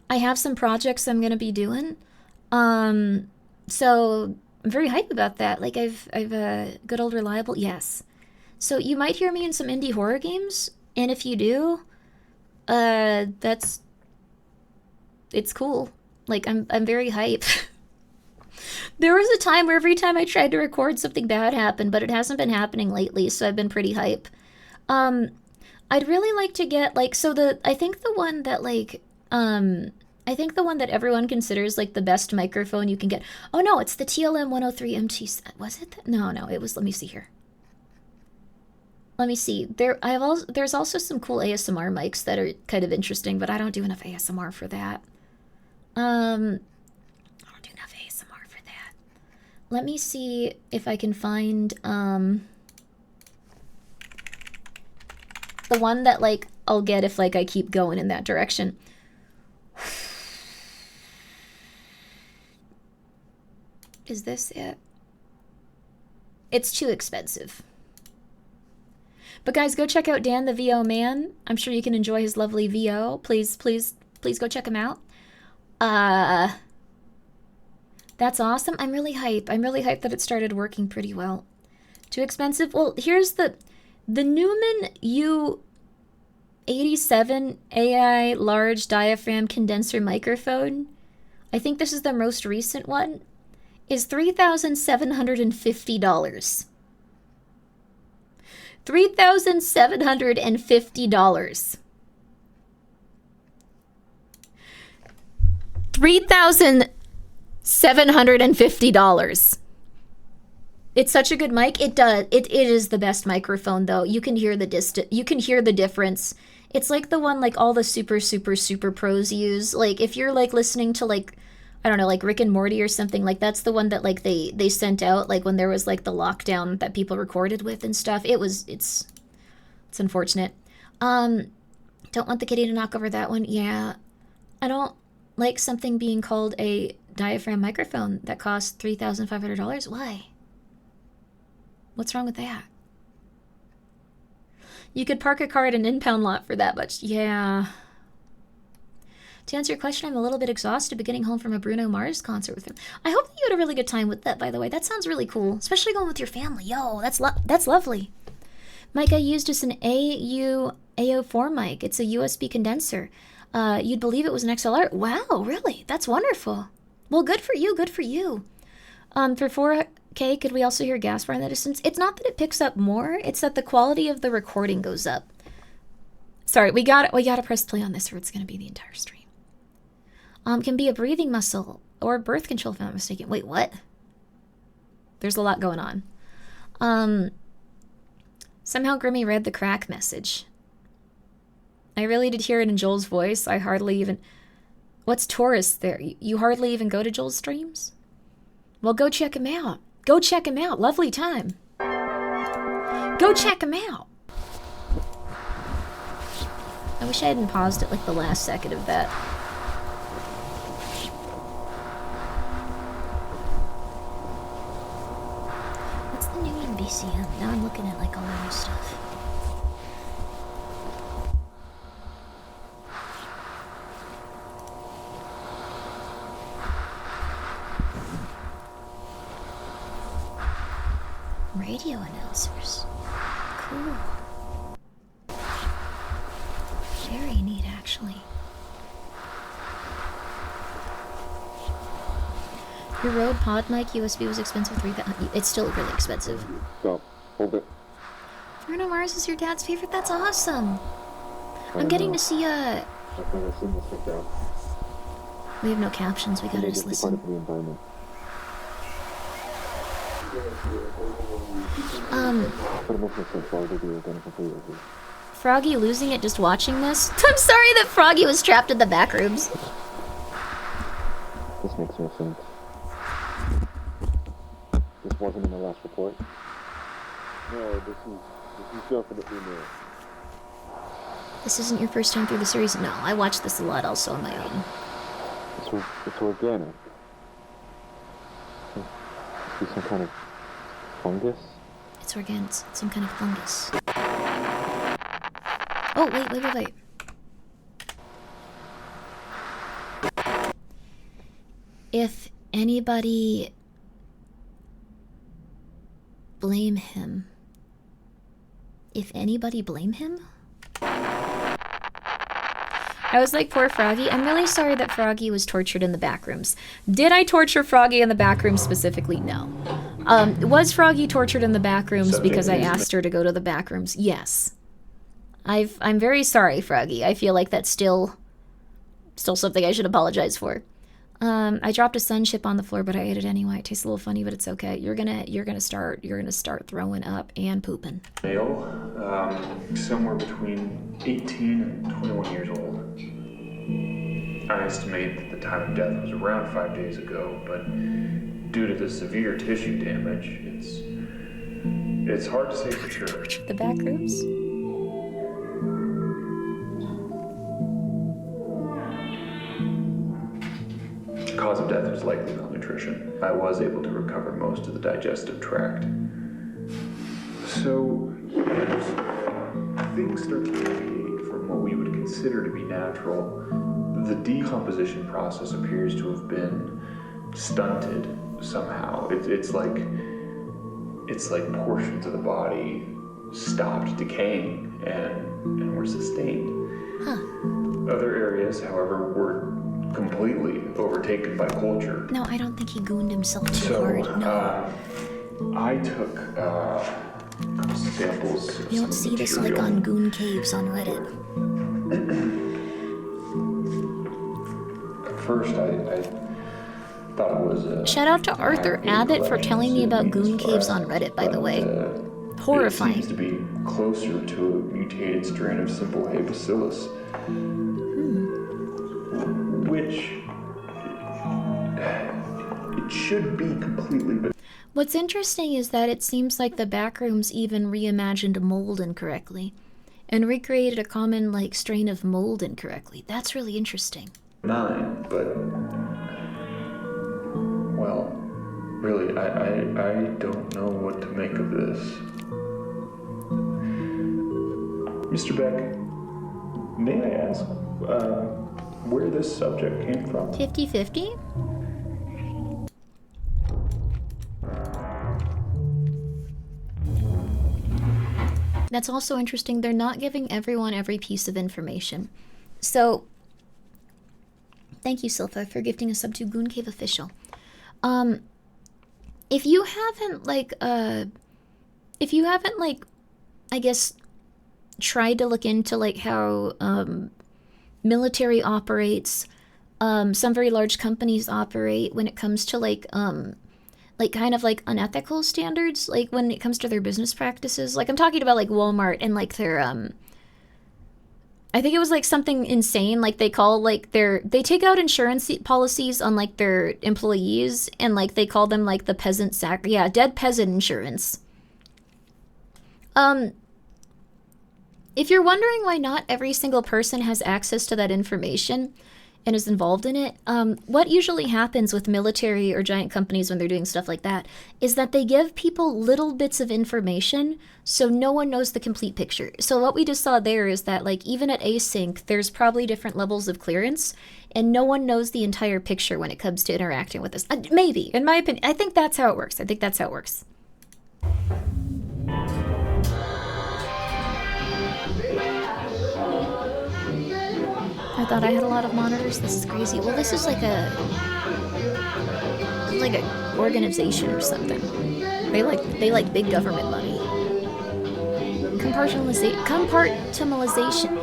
I have some projects I'm gonna be doing. So I'm very hyped about that. Like I've good old reliable, yes. So you might hear me in some indie horror games, and if you do, it's cool. Like I'm very hype. There was a time where every time I tried to record something bad happened, but it hasn't been happening lately, so I've been pretty hype. I'd really like to get like I think the one that everyone considers like the best microphone you can get. Oh no, it's the TLM 103 MT. Was it? No, it was. Let me see here. Let me see. There's also some cool ASMR mics that are kind of interesting, but I don't do enough ASMR for that. I don't do enough ASMR for that. Let me see if I can find the one that like I'll get if like I keep going in that direction. Is this it? It's too expensive. But guys, go check out Dan the VO man. I'm sure you can enjoy his lovely VO. Please go check him out. That's awesome. I'm really hyped that it started working pretty well. Too expensive? Well, here's the Neumann U87 AI large diaphragm condenser microphone. I think this is the most recent one. Is $3,750. $3,750. $3,750. It's such a good mic. It is the best microphone though. You can hear the difference. It's like the one like all the super pros use. Like if you're like listening to like, I don't know, like Rick and Morty or something, like that's the one that like they sent out like when there was like the lockdown that people recorded with and stuff. It's unfortunate. Don't want the kitty to knock over that one. Yeah. I don't like something being called a diaphragm microphone that costs $3,500. Why? What's wrong with that? You could park a car at an impound lot for that much. Yeah. To answer your question, I'm a little bit exhausted, but getting home from a Bruno Mars concert with him. I hope that you had a really good time with that, by the way. That sounds really cool, especially going with your family. Yo, that's lovely. Mic I used is an AO4 mic. It's a USB condenser. You'd believe it was an XLR. Wow, really? That's wonderful. Well, good for you, good for you. For 4K, could we also hear Gaspar in the distance? It's not that it picks up more, it's that the quality of the recording goes up. Sorry, we gotta press play on this or it's gonna be the entire stream. Can be a breathing muscle or birth control if I'm not mistaken. Wait, what? There's a lot going on. Somehow Grimmi read the crack message. I really did hear it in Joel's voice. I hardly even... What's Taurus there? You hardly even go to Joel's streams? Well, go check him out. Go check him out. Lovely time. Go check him out. I wish I hadn't paused at like the last second of that. What's the new NBCM? Now I'm looking at like all the new stuff. Radio announcers. Cool. Very neat, actually. Your Rode Pod mic USB was expensive, $3,000. It's still really expensive. Stop. Hold it. Bruno Mars is your dad's favorite? That's awesome. I'm getting to see I've never seen this before. We have no captions, we gotta just listen. Part of the environment. But it makes no sense. Why would they be identical for you? Froggy losing it just watching this? I'm sorry that Froggy was trapped in the Backrooms. This makes no sense. This wasn't in the last report? No, this is definitely new. This isn't your first time through the series? No, I watched this a lot also on my own. It's organic. It's some kind of fungus? It's organic. It's some kind of fungus. Oh, wait. If anybody blame him. If anybody blame him? I was like, poor Froggy. I'm really sorry that Froggy was tortured in the Backrooms. Did I torture Froggy in the Backrooms specifically? No. Was Froggy tortured in the Backrooms because I asked her to go to the Backrooms? Yes. I'm very sorry, Froggy. I feel like that's still something I should apologize for. I dropped a sun chip on the floor, but I ate it anyway. It tastes a little funny, but it's okay. You're gonna start throwing up and pooping. Male, somewhere between 18 and 21 years old. I estimate that the time of death was around 5 days ago, but due to the severe tissue damage, it's hard to say for sure. The Backrooms? The cause of death was likely malnutrition. I was able to recover most of the digestive tract. So, as things start to deviate from what we would consider to be natural, the decomposition process appears to have been stunted somehow. It's like portions of the body stopped decaying and were sustained. Huh. Other areas, however, were completely overtaken by culture. No, I don't think he gooned himself too hard. No. I took samples. You don't see this like on Goon Caves on Reddit. At first, I thought it was Shout out to Arthur Abbott for telling me about Goon Caves on Reddit, by the way. Horrifying. It seems to be closer to a mutated strain of simple hay bacillus. Which it should be completely, but What's interesting is that it seems like the Backrooms even reimagined mold incorrectly and recreated a common like strain of mold incorrectly. That's really interesting. 9, but well, really, I don't know what to make of this. Mr. Beck, may I ask where this subject came from? 50-50? That's also interesting. They're not giving everyone every piece of information. So, thank you, Silpha, for gifting a sub to Goon Cave Official. If you haven't, like, I guess, tried to look into, like, how, military operates, some very large companies operate when it comes to, like, kind of, like, unethical standards, like, when it comes to their business practices. Like, I'm talking about, like, Walmart and, like, their, I think it was, like, something insane, like, they call, like, they take out insurance policies on, like, their employees, and, like, they call them, like, the peasant dead peasant insurance. If you're wondering why not every single person has access to that information and is involved in it, what usually happens with military or giant companies when they're doing stuff like that is that they give people little bits of information so no one knows the complete picture. So what we just saw there is that, like, even at async, there's probably different levels of clearance, and no one knows the entire picture when it comes to interacting with this. Maybe, in my opinion. I think that's how it works. I thought I had a lot of monitors. This is crazy. Well, this is like a organization or something. They like big government money. Compartmentalization.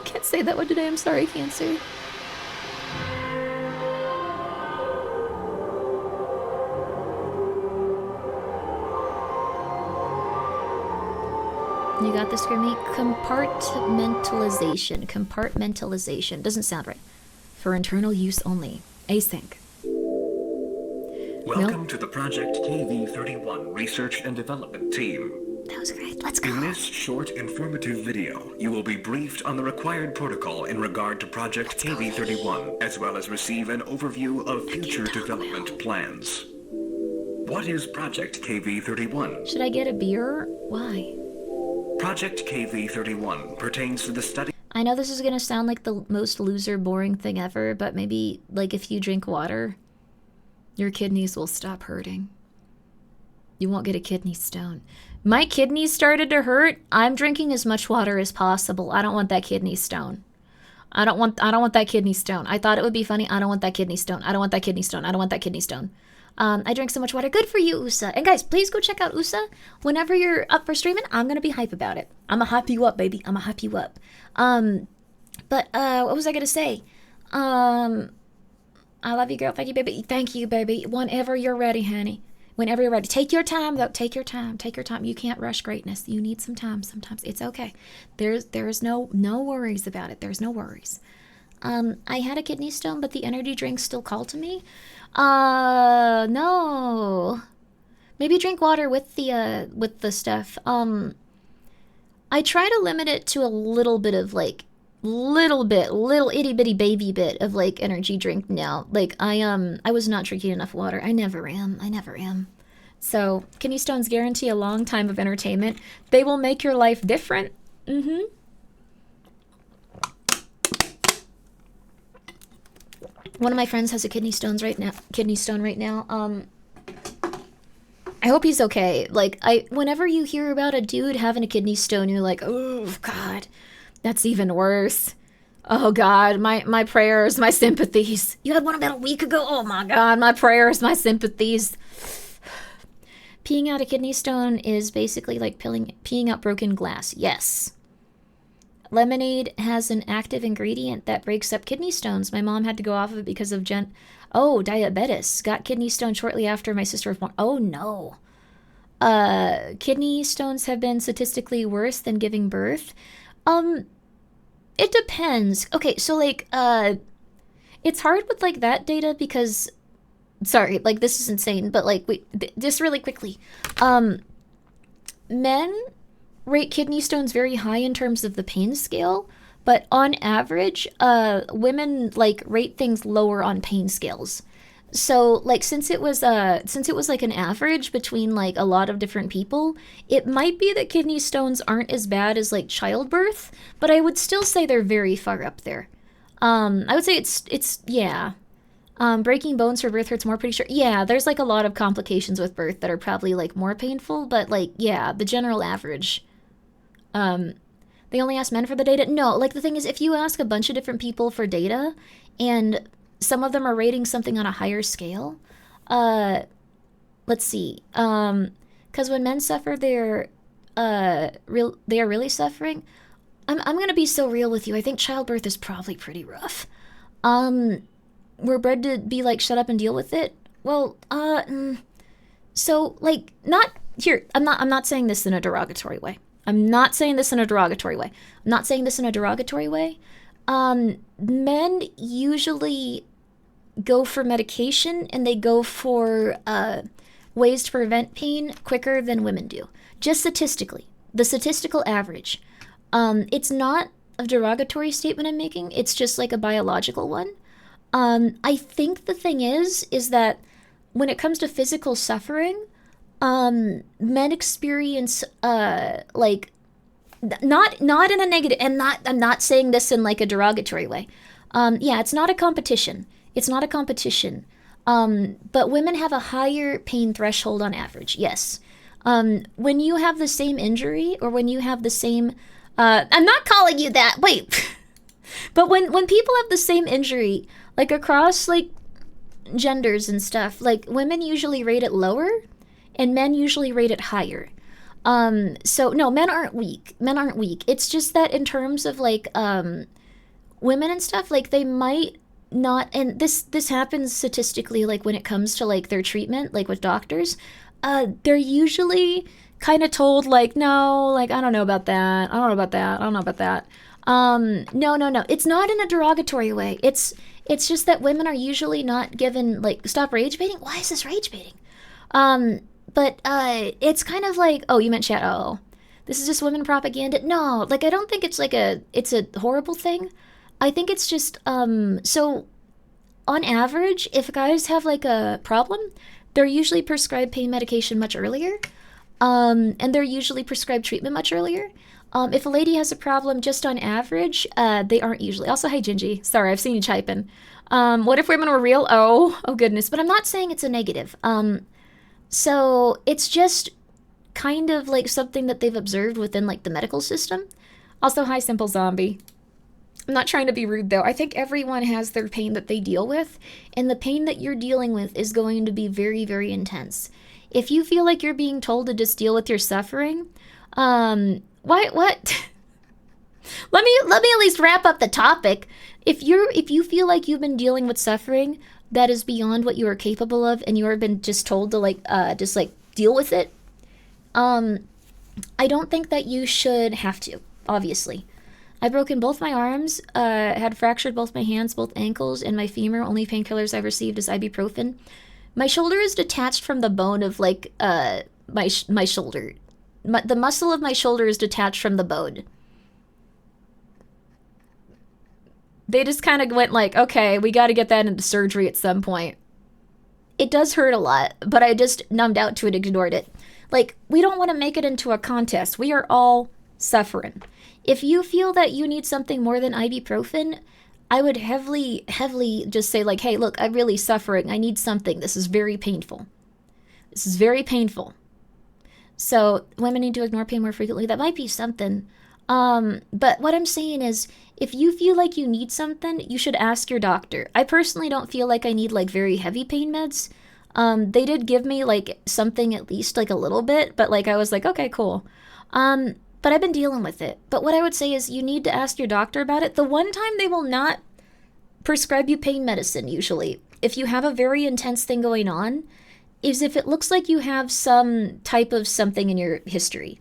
Can't say that one today. I'm sorry, Cancer. You got this, Grimmi? Compartmentalization. Doesn't sound right. For internal use only. Async. Welcome to the Project KV-31 Research and Development Team. That was great. Let's go. In this short, informative video, you will be briefed on the required protocol in regard to Project KV-31, as well as receive an overview of future development plans. What is Project KV-31? Should I get a beer? Why? Project KV-31 pertains to the study. I know this is gonna sound like the most loser, boring thing ever, but maybe, like, if you drink water, your kidneys will stop hurting. You won't get a kidney stone. My kidneys started to hurt. I'm drinking as much water as possible. I don't want that kidney stone. I don't want that kidney stone. I thought it would be funny. I don't want that kidney stone. I don't want that kidney stone. I don't want that kidney stone. I drank so much water. Good for you, Usa. And guys, please go check out Usa. Whenever you're up for streaming, I'm gonna be hype about it. I'ma hype you up, baby. I'ma hype you up. What was I gonna say? I love you, girl. Thank you, baby. Thank you, baby. Whenever you're ready, honey. Whenever you're ready. Take your time, though. Take your time. Take your time. You can't rush greatness. You need some time sometimes. It's okay. There's no worries about it. There's no worries. I had a kidney stone, but the energy drinks still call to me. No. Maybe drink water with the stuff. I try to limit it to a little bit of, like, little itty bitty baby bit of, like, energy drink now. Like, I was not drinking enough water. I never am. So, kidney stones guarantee a long time of entertainment. They will make your life different. One of my friends has a kidney stone right now. I hope he's okay. Like, whenever you hear about a dude having a kidney stone, you're like, oh God, that's even worse. Oh God, my prayers, my sympathies. You had one about a week ago. Oh my God, my prayers, my sympathies. Peeing out a kidney stone is basically like peeing out broken glass. Yes. Lemonade has an active ingredient that breaks up kidney stones. My mom had to go off of it because of diabetes. Got kidney stone shortly after my sister was born. Oh no. Kidney stones have been statistically worse than giving birth. It depends. Okay, so like, it's hard with like that data because, sorry, like this is insane, but like, just really quickly. Men rate kidney stones very high in terms of the pain scale, but on average, women like rate things lower on pain scales. So like since it was like an average between like a lot of different people, it might be that kidney stones aren't as bad as like childbirth, but I would still say they're very far up there. I would say it's yeah. Breaking bones for birth hurts more, pretty sure. Yeah, there's like a lot of complications with birth that are probably like more painful, but like, yeah, the general average. They only ask men for the data? No, like the thing is, if you ask a bunch of different people for data and some of them are rating something on a higher scale, let's see, because when men suffer, they are really suffering. I'm gonna be so real with you. I think childbirth is probably pretty rough. We're bred to be like, shut up and deal with it. Well, so like, not here. I'm not saying this in a derogatory way. Men usually go for medication and they go for ways to prevent pain quicker than women do. Just statistically, the statistical average. It's not a derogatory statement I'm making. It's just like a biological one. I think the thing is that when it comes to physical suffering, men experience like not in a negative, and I'm not saying this in like a derogatory way. Yeah, it's not a competition. But women have a higher pain threshold on average. Yes. When you have the same injury, or when you have the same I'm not calling you that. Wait. But when people have the same injury, like across like genders and stuff, like women usually rate it lower and men usually rate it higher. So no, men aren't weak. It's just that in terms of like women and stuff, like they might not, and this happens statistically, like when it comes to like their treatment, like with doctors, they're usually kind of told like, no, like I don't know about that. No. It's not in a derogatory way. It's just that women are usually not given like, stop rage baiting. Why is this rage baiting? But it's kind of like, oh, you meant chat. Oh, this is just women propaganda. No, like I don't think it's like it's a horrible thing. I think it's just so on average, if guys have like a problem, they're usually prescribed pain medication much earlier, and they're usually prescribed treatment much earlier. If a lady has a problem, just on average, they aren't usually. Also, hi Gingy. Sorry, I've seen you typing. What if women were real? Oh goodness. But I'm not saying it's a negative. So it's just kind of like something that they've observed within like the medical system. Also, hi Simple Zombie. I'm not trying to be rude though. I think everyone has their pain that they deal with, and the pain that you're dealing with is going to be very, very intense. If you feel like you're being told to just deal with your suffering, what? Let me at least wrap up the topic. If you feel like you've been dealing with suffering that is beyond what you are capable of, and you have been just told to just deal with it, I don't think that you should have to. Obviously, I've broken both my arms, had fractured both my hands, both ankles, and my femur. Only painkillers I've received is ibuprofen. My shoulder is detached from the bone of my shoulder. The muscle of my shoulder is detached from the bone. They just kind of went like, okay, we got to get that into surgery at some point. It does hurt a lot, but I just numbed out to it, ignored it. Like, we don't want to make it into a contest. We are all suffering. If you feel that you need something more than ibuprofen, I would heavily just say like, hey, look, I'm really suffering. I need something. This is very painful. So women need to ignore pain more frequently. That might be something. But what I'm saying is, if you feel like you need something, you should ask your doctor. I personally don't feel like I need like very heavy pain meds. They did give me like something at least like a little bit, but like I was like, okay, cool. But I've been dealing with it. But what I would say is you need to ask your doctor about it. The one time they will not prescribe you pain medicine, usually, if you have a very intense thing going on, is if it looks like you have some type of something in your history.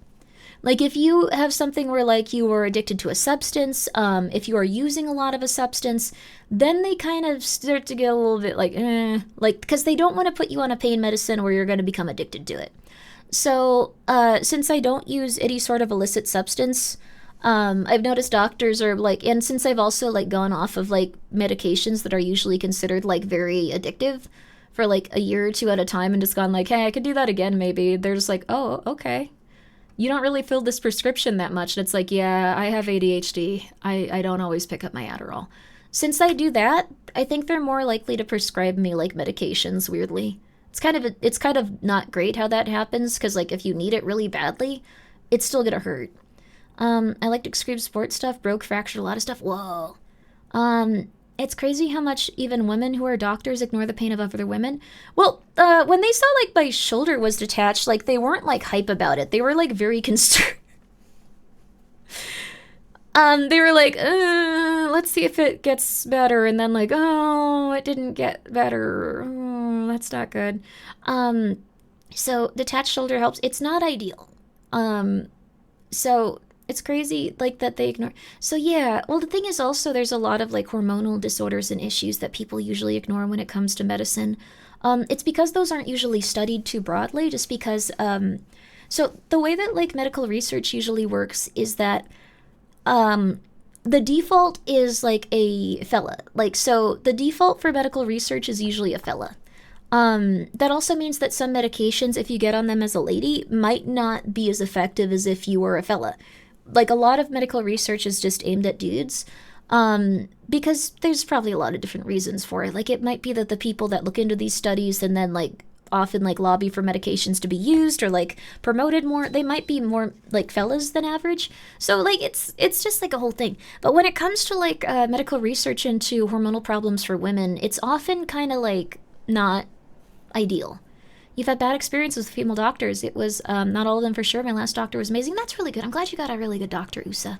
Like if you have something where like you were addicted to a substance, if you are using a lot of a substance, then they kind of start to get a little bit like, because they don't want to put you on a pain medicine where you're going to become addicted to it. So, since I don't use any sort of illicit substance, I've noticed doctors are like, and since I've also like gone off of like medications that are usually considered like very addictive for like a year or two at a time, and just gone like, hey, I could do that again maybe. They're just like, oh, okay. You don't really fill this prescription that much. And it's like, yeah, I have ADHD. I don't always pick up my Adderall. Since I do that, I think they're more likely to prescribe me like medications, weirdly. It's kind of not great how that happens, because like if you need it really badly, it's still gonna hurt. I like extreme sports stuff, broke, fractured, a lot of stuff. Whoa. It's crazy how much even women who are doctors ignore the pain of other women. Well, when they saw like my shoulder was detached, like they weren't like hype about it. They were like very concerned. They were like, let's see if it gets better, and then like, oh, it didn't get better. Oh, that's not good. So detached shoulder helps. It's not ideal. So it's crazy, like, that they ignore. So yeah, well, the thing is also there's a lot of like hormonal disorders and issues that people usually ignore when it comes to medicine. It's because those aren't usually studied too broadly, just because, so the way that like medical research usually works is that the default is like a fella. Like, so the default for medical research is usually a fella. That also means that some medications, if you get on them as a lady, might not be as effective as if you were a fella. Like, a lot of medical research is just aimed at dudes, because there's probably a lot of different reasons for it. Like, it might be that the people that look into these studies and then, like, often, like, lobby for medications to be used or, like, promoted more, they might be more, like, fellas than average. So, like, it's just, like, a whole thing. But when it comes to, like, medical research into hormonal problems for women, it's often kind of, like, not ideal. You've had bad experiences with female doctors. It was, not all of them for sure. My last doctor was amazing. That's really good. I'm glad you got a really good doctor, USA.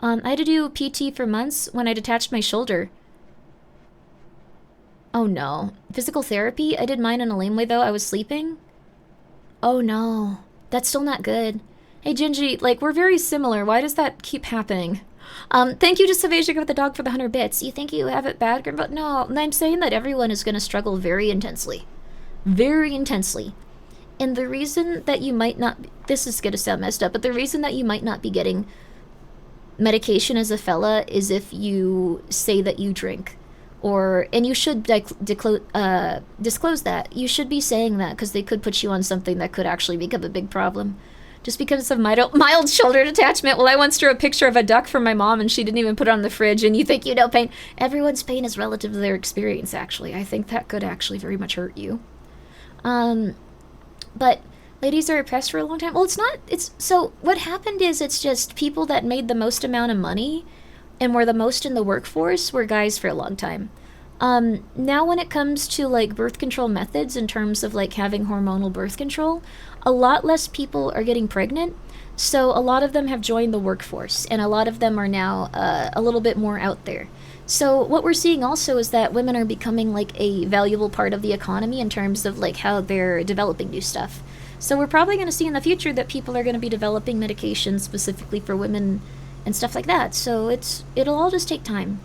I had to do PT for months when I detached my shoulder. Oh no. Physical therapy? I did mine in a lame way though. I was sleeping. Oh no. That's still not good. Hey Gingy, like, we're very similar. Why does that keep happening? Thank you to Savasia with the dog for the 100 bits. You think you have it bad, Grim? But no, I'm saying that everyone is going to struggle very intensely. Very intensely. And the reason that you might not... This is going to sound messed up, but the reason that you might not be getting medication as a fella is if you say that you drink. And you should disclose that. You should be saying that, because they could put you on something that could actually become a big problem. Just because of mild shoulder detachment. Well, I once drew a picture of a duck from my mom, and she didn't even put it on the fridge, and you think you know pain. Everyone's pain is relative to their experience, actually. I think that could actually very much hurt you. But ladies are oppressed for a long time. Well, so what happened is it's just people that made the most amount of money and were the most in the workforce were guys for a long time. Now when it comes to, like, birth control methods in terms of, like, having hormonal birth control, a lot less people are getting pregnant, so a lot of them have joined the workforce, and a lot of them are now, a little bit more out there. So what we're seeing also is that women are becoming, like, a valuable part of the economy in terms of, like, how they're developing new stuff. So we're probably going to see in the future that people are going to be developing medications specifically for women and stuff like that. So it'll all just take time.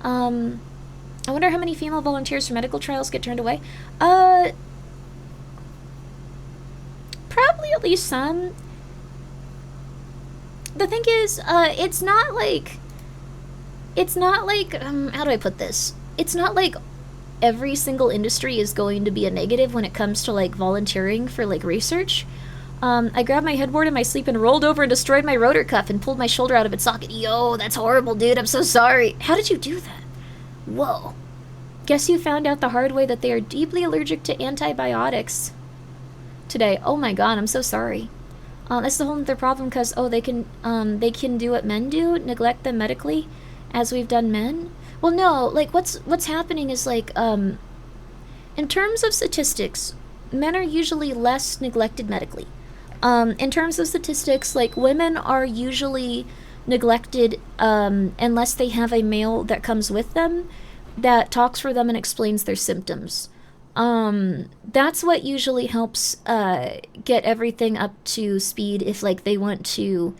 I wonder how many female volunteers for medical trials get turned away. Probably at least some. The thing is, it's not like, how do I put this? It's not like every single industry is going to be a negative when it comes to, like, volunteering for, like, research. I grabbed my headboard in my sleep and rolled over and destroyed my rotor cuff and pulled my shoulder out of its socket. Yo, that's horrible, dude. I'm so sorry. How did you do that? Whoa. Guess you found out the hard way that they are deeply allergic to antibiotics today. Oh my god, I'm so sorry. That's the whole other problem, because, they can do what men do, neglect them medically, as we've done men. Well, no, like, what's happening is, like, in terms of statistics, men are usually less neglected medically. In terms of statistics, like, women are usually neglected, unless they have a male that comes with them that talks for them and explains their symptoms. That's what usually helps, get everything up to speed if, like, they want to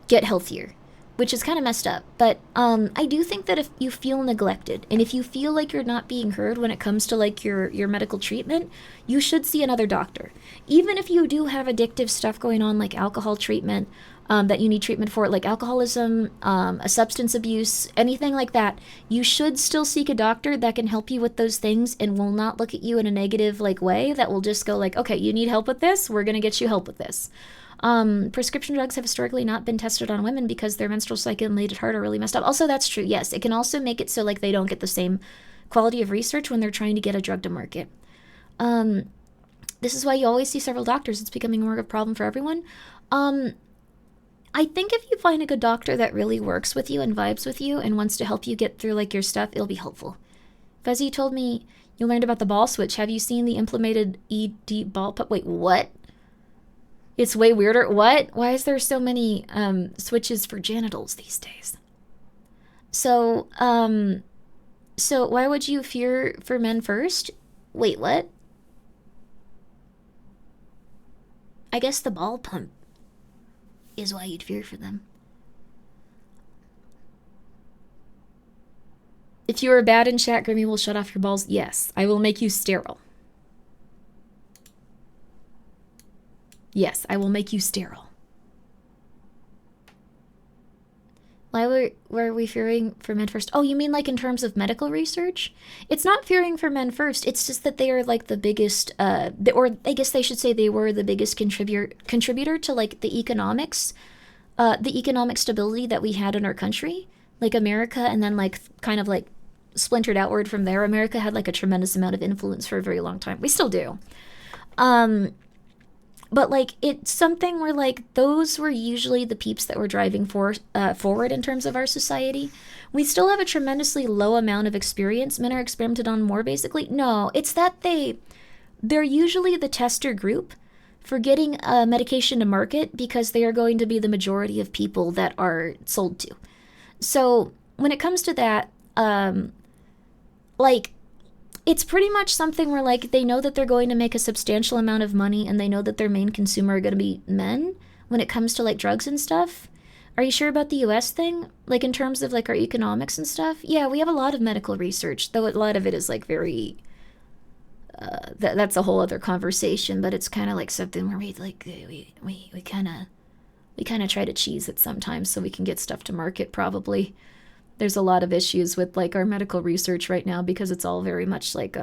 get healthier, which is kind of messed up. But, I do think that if you feel neglected, and if you feel like you're not being heard when it comes to, like, your medical treatment, you should see another doctor. Even if you do have addictive stuff going on, like alcohol treatment, that you need treatment for, like alcoholism, a substance abuse, anything like that, you should still seek a doctor that can help you with those things and will not look at you in a negative, like, way, that will just go like, okay, you need help with this, we're gonna get you help with this. Prescription drugs have historically not been tested on women because their menstrual cycle and related heart are really messed up. Also, that's true. Yes, it can also make it so like they don't get the same quality of research when they're trying to get a drug to market. This is why you always see several doctors. It's becoming more of a problem for everyone. I think if you find a good doctor that really works with you and vibes with you and wants to help you get through like your stuff, it'll be helpful. Fuzzy told me you learned about the ball switch. Have you seen the implemented ED ball pump? Wait, what? It's way weirder. What? Why is there so many switches for genitals these days? So why would you fear for men first? Wait, what? I guess the ball pump is why you'd fear for them. If you are bad in chat, Grimmi will shut off your balls. Yes, I will make you sterile. Yes, I will make you sterile. Why were we fearing for men first? Oh, you mean like in terms of medical research? It's not fearing for men first. It's just that they are like the biggest, or I guess they should say they were the biggest contributor to like the economic stability that we had in our country. Like America, and then like kind of like splintered outward from there. America had like a tremendous amount of influence for a very long time. We still do. But, like, it's something where, like, those were usually the peeps that were driving forward in terms of our society. We still have a tremendously low amount of experience. Men are experimented on more, basically. No, it's that they're usually the tester group for getting a medication to market because they are going to be the majority of people that are sold to. So, when it comes to that, like, it's pretty much something where, like, they know that they're going to make a substantial amount of money and they know that their main consumer are going to be men when it comes to, like, drugs and stuff. Are you sure about the US thing? Like, in terms of, like, our economics and stuff? Yeah, we have a lot of medical research, though a lot of it is, like, very... that's a whole other conversation, but it's kind of like something where we kind of try to cheese it sometimes so we can get stuff to market, probably. There's a lot of issues with, like, our medical research right now because it's all very much, like,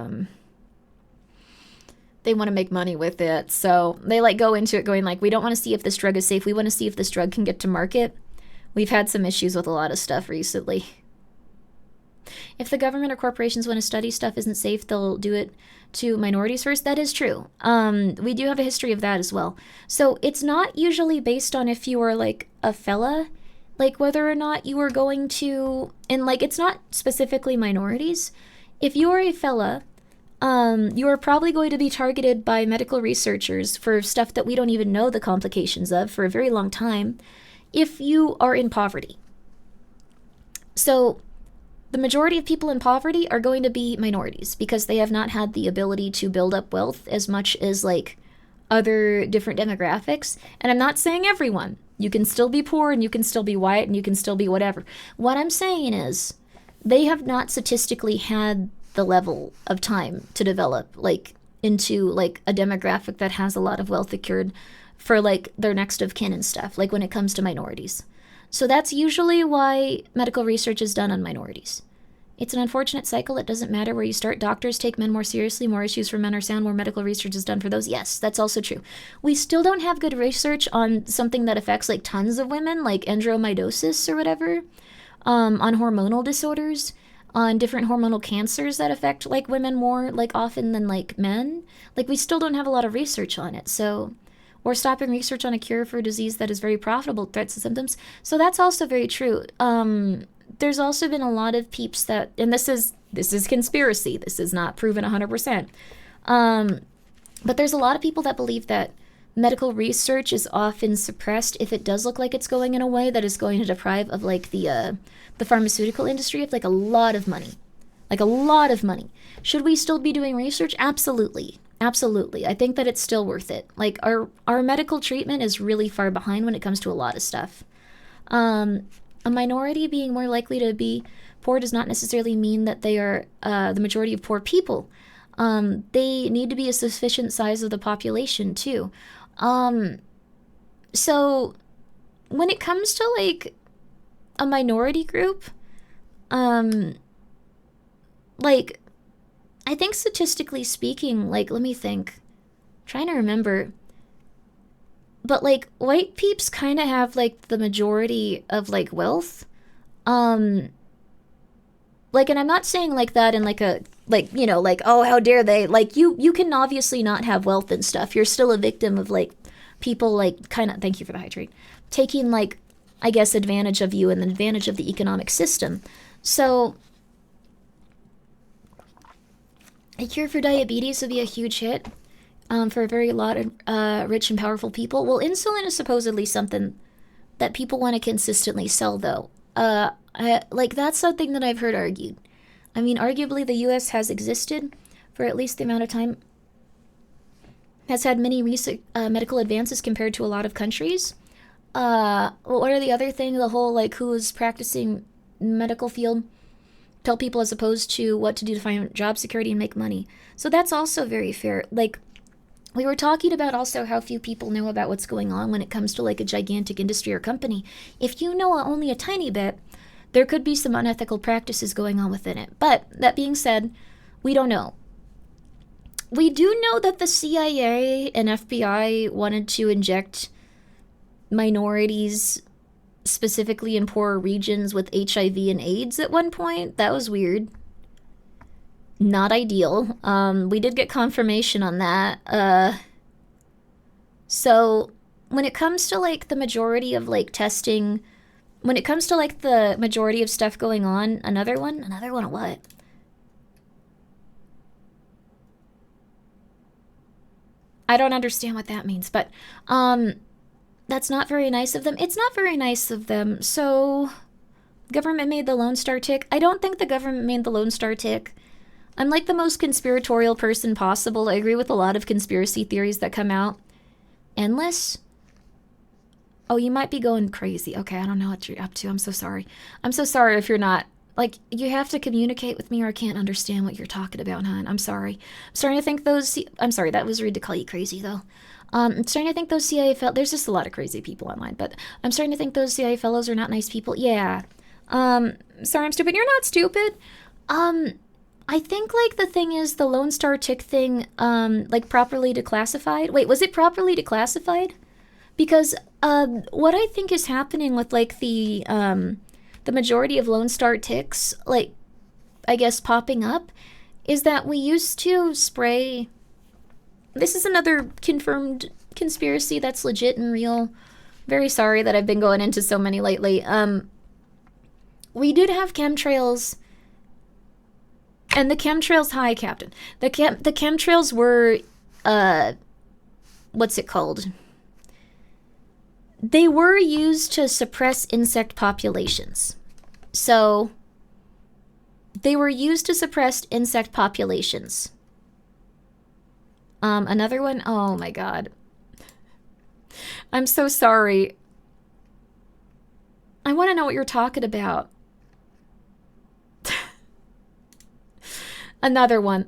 they want to make money with it. So they, like, go into it going, like, we don't want to see if this drug is safe. We want to see if this drug can get to market. We've had some issues with a lot of stuff recently. If the government or corporations want to study stuff isn't safe, they'll do it to minorities first. That is true. We do have a history of that as well. So it's not usually based on if you are, like, a fella, like, whether or not you are going to, and, like, it's not specifically minorities. If you are a fella, you are probably going to be targeted by medical researchers for stuff that we don't even know the complications of for a very long time if you are in poverty. So the majority of people in poverty are going to be minorities because they have not had the ability to build up wealth as much as, like, other different demographics. And I'm not saying everyone. You can still be poor and you can still be white and you can still be whatever. What I'm saying is they have not statistically had the level of time to develop, like, into, like, a demographic that has a lot of wealth secured for, like, their next of kin and stuff, like when it comes to minorities. So that's usually why medical research is done on minorities. It's an unfortunate cycle. It doesn't matter where you start. Doctors take men more seriously. More issues for men are sound. More medical research is done for those. Yes, that's also true. We still don't have good research on something that affects, like, tons of women, like endometriosis or whatever, on hormonal disorders, on different hormonal cancers that affect, like, women more, like, often than, like, men. Like, we still don't have a lot of research on it. So, or stopping research on a cure for a disease that is very profitable, threats and symptoms. So that's also very true. There's also been a lot of peeps that, and this is conspiracy. This is not proven 100%. But there's a lot of people that believe that medical research is often suppressed if it does look like it's going in a way that is going to deprive of, like, the pharmaceutical industry of, like, a lot of money. Like, a lot of money. Should we still be doing research? Absolutely. Absolutely. I think that it's still worth it. Like, our medical treatment is really far behind when it comes to a lot of stuff. A minority being more likely to be poor does not necessarily mean that they are the majority of poor people. They need to be a sufficient size of the population, too. So when it comes to, like, a minority group, like, I think statistically speaking, like, let me think. I'm trying to remember. but like white peeps kind of have like the majority of like wealth. Like, and I'm not saying like that in like a, like, you know, like, oh, how dare they? Like, you can obviously not have wealth and stuff. You're still a victim of like people like kind of, thank you for the hydrate, taking like, I guess, advantage of you and advantage of the economic system. So a cure for diabetes would be a huge hit for a very lot of rich and powerful people. Well, insulin is supposedly something that people want to consistently sell, though. Like, that's something that I've heard argued. I mean, arguably, the U.S. has existed for at least the amount of time, has had many recent medical advances compared to a lot of countries. What are the other thing? The whole, like, who is practicing medical field? Tell people as opposed to what to do to find job security and make money. So that's also very fair. Like, we were talking about also how few people know about what's going on when it comes to like a gigantic industry or company. If you know only a tiny bit, there could be some unethical practices going on within it. But that being said, we don't know. We do know that the CIA and FBI wanted to inject minorities, specifically in poorer regions, with HIV and AIDS at one point. That was weird. Not ideal. We did get confirmation on that. So when it comes to like the majority of like testing, when it comes to like the majority of stuff going on, another one of what? I don't understand what that means, but that's not very nice of them. It's not very nice of them. So government made the Lone Star tick. I don't think the government made the Lone Star tick. I'm like the most conspiratorial person possible. I agree with a lot of conspiracy theories that come out. Endless? Oh, you might be going crazy. Okay, I don't know what you're up to. I'm so sorry. I'm so sorry if you're not. Like, you have to communicate with me or I can't understand what you're talking about, hon. I'm sorry. I'm starting to think those... I'm sorry, that was rude to call you crazy, though. I'm starting to think those CIA fellows... There's just a lot of crazy people online, but I'm starting to think those CIA fellows are not nice people. Yeah. Sorry, I'm stupid. You're not stupid. I think, like, the thing is the Lone Star tick thing, like, properly declassified. Wait, was it properly declassified? Because, what I think is happening with, like, the majority of Lone Star ticks, like, I guess popping up, is that we used to spray... This is another confirmed conspiracy that's legit and real. Very sorry that I've been going into so many lately. We did have chemtrails... And the chemtrails, hi, Captain. The chemtrails were, what's it called? They were used to suppress insect populations. So, they were used to suppress insect populations. Another one? Oh my god. I'm so sorry. I want to know what you're talking about. Another one.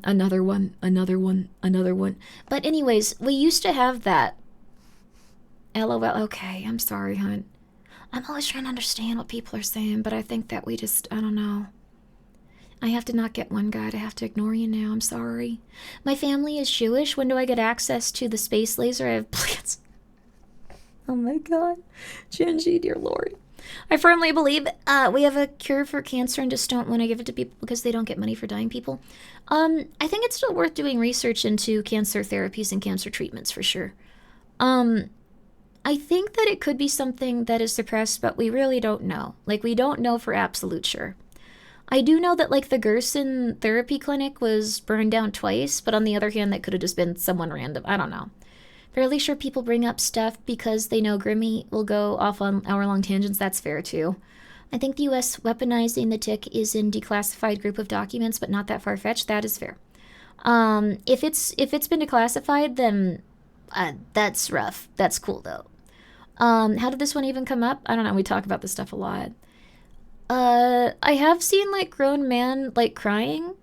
But anyways, we used to have that. LOL. Okay, I'm sorry, hon. I'm always trying to understand what people are saying, but I think that we just, I don't know. I have to not get one guy. I have to ignore you now. I'm sorry. My family is Jewish. When do I get access to the space laser? I have plans. Oh my god. Genji, dear lord. I firmly believe we have a cure for cancer and just don't want to give it to people because they don't get money for dying people. I think it's still worth doing research into cancer therapies and cancer treatments for sure. I think that it could be something that is suppressed, but we really don't know. Like, we don't know for absolute sure. I do know that, like, the Gerson therapy clinic was burned down twice, but on the other hand, that could have just been someone random. I don't know. Fairly sure people bring up stuff because they know Grimmi will go off on hour-long tangents. That's fair, too. I think the U.S. weaponizing the tick is in declassified group of documents, but not that far-fetched. That is fair. If it's been declassified, then that's rough. That's cool, though. How did this one even come up? I don't know. We talk about this stuff a lot. I have seen, like, grown man, like, crying.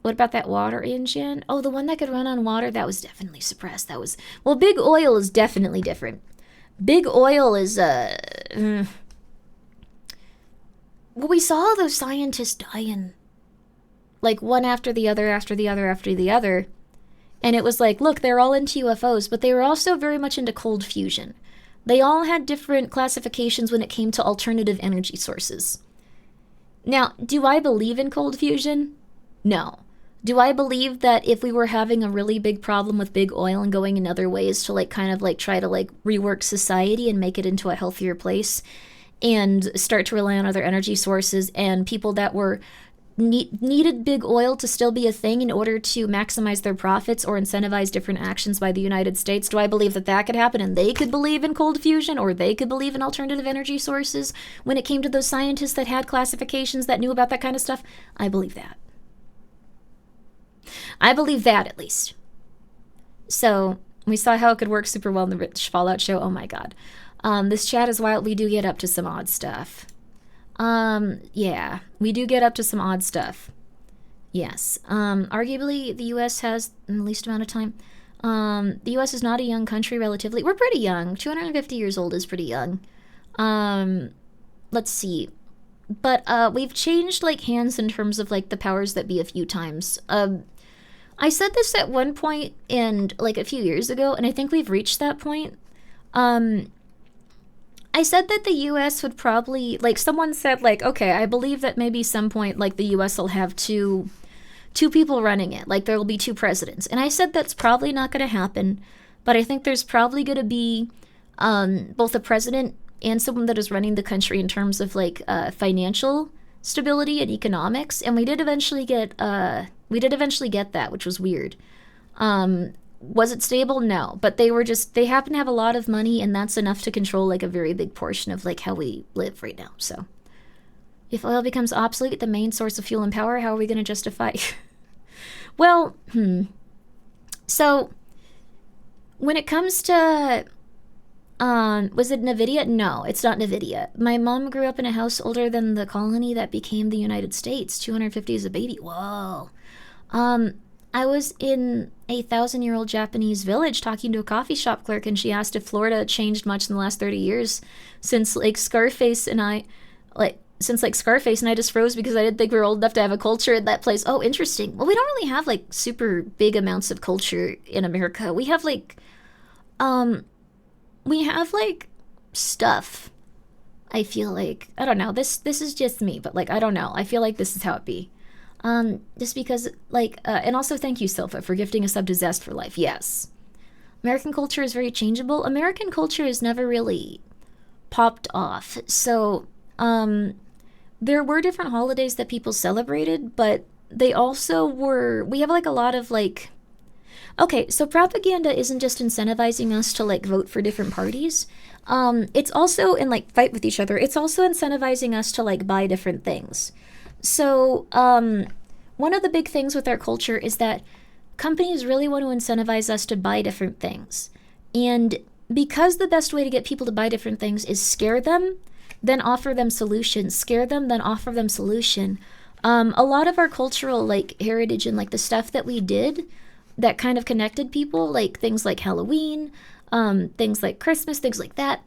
What about that water engine? Oh, the one that could run on water? That was definitely suppressed. That was... Well, big oil is definitely different. Big oil is, Well, we saw those scientists dying. Like, one after the other, after the other, after the other. And it was like, look, they're all into UFOs, but they were also very much into cold fusion. They all had different classifications when it came to alternative energy sources. Now, do I believe in cold fusion? No. Do I believe that if we were having a really big problem with big oil and going in other ways to like kind of like try to like rework society and make it into a healthier place and start to rely on other energy sources and people that were needed big oil to still be a thing in order to maximize their profits or incentivize different actions by the United States, do I believe that that could happen and they could believe in cold fusion or they could believe in alternative energy sources when it came to those scientists that had classifications that knew about that kind of stuff? I believe that. I believe that, at least. So, we saw how it could work super well in the Rich Fallout show. Oh my god. This chat is wild. We do get up to some odd stuff. Yeah, we do get up to some odd stuff. Yes. Arguably, the U.S. has the least amount of time. The U.S. is not a young country, relatively. We're pretty young. 250 years old is pretty young. Let's see. But, we've changed, like, hands in terms of, like, the powers that be a few times. I said this at one point and, like, a few years ago, and I think we've reached that point. I said that the U.S. would probably, like, someone said, like, okay, I believe that maybe some point, like, the U.S. will have two people running it. Like, there will be two presidents. And I said that's probably not going to happen, but I think there's probably going to be both a president and someone that is running the country in terms of, like, financial stability and economics. And we did eventually get that, which was weird. Was it stable? No. But they happen to have a lot of money, and that's enough to control, like, a very big portion of, like, how we live right now. So, if oil becomes obsolete, the main source of fuel and power, how are we going to justify? Well, So, when it comes to, was it NVIDIA? No, it's not NVIDIA. My mom grew up in a house older than the colony that became the United States. 250 as a baby. Whoa. I was in a 1,000-year-old Japanese village talking to a coffee shop clerk, and she asked if Florida changed much in the last 30 years since, like, Scarface, and I just froze because I didn't think we were old enough to have a culture in that place. Oh, interesting. Well, we don't really have, like, super big amounts of culture in America. We have, like, stuff. I feel like, I don't know, this is just me, but, like, I don't know. I feel like this is how it be. Just because, like, and also thank you, Silpha, for gifting a sub to Zest for Life. Yes. American culture is very changeable. American culture has never really popped off. So, there were different holidays that people celebrated, but they also we have, like, a lot of, like, okay, so propaganda isn't just incentivizing us to, like, vote for different parties. It's also, and, like, fight with each other, it's also incentivizing us to, like, buy different things. So, one of the big things with our culture is that companies really want to incentivize us to buy different things. And because the best way to get people to buy different things is scare them, then offer them solutions. Scare them, then offer them solution. A lot of our cultural, like, heritage and, like, the stuff that we did that kind of connected people, like things like Halloween, things like Christmas, things like that,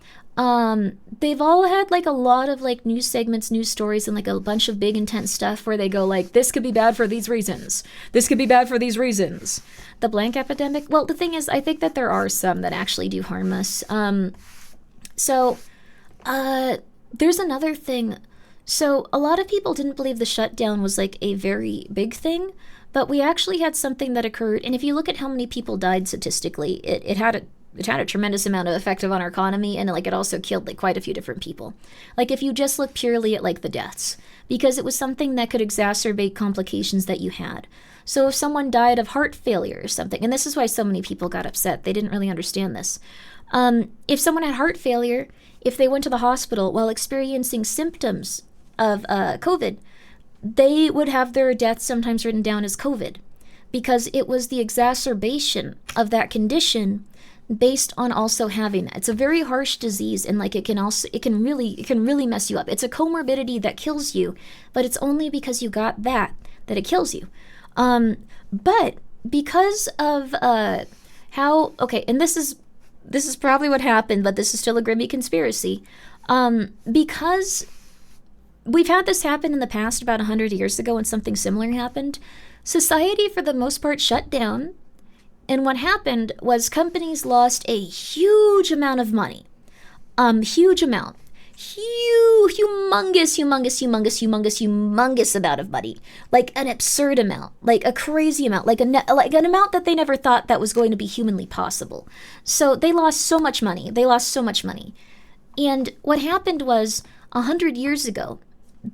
they've all had, like, a lot of, like, news segments, news stories, and, like, a bunch of big intense stuff where they go, like, this could be bad for these reasons. This could be bad for these reasons. The blank epidemic, well, the thing is, I think that there are some that actually do harm us. There's another thing. So, a lot of people didn't believe the shutdown was, like, a very big thing, but we actually had something that occurred, and if you look at how many people died statistically, it had a tremendous amount of effect on our economy, and, like, it also killed, like, quite a few different people. Like, if you just look purely at, like, the deaths, because it was something that could exacerbate complications that you had. So if someone died of heart failure or something, and this is why so many people got upset, they didn't really understand this. If someone had heart failure, if they went to the hospital while experiencing symptoms of COVID, they would have their death sometimes written down as COVID, because it was the exacerbation of that condition based on also having that. It's a very harsh disease, and, like, it can really mess you up. It's a comorbidity that kills you, but it's only because you got that it kills you. But because of how, okay, and this is probably what happened, but this is still a Grimmi conspiracy. Because we've had this happen in the past about 100 years ago when something similar happened, society for the most part shut down, And what happened was companies lost a huge amount of money. Huge amount. Humongous amount of money. Like an absurd amount. Like a crazy amount. Like an amount that they never thought that was going to be humanly possible. So they lost so much money. And what happened was, 100 years ago,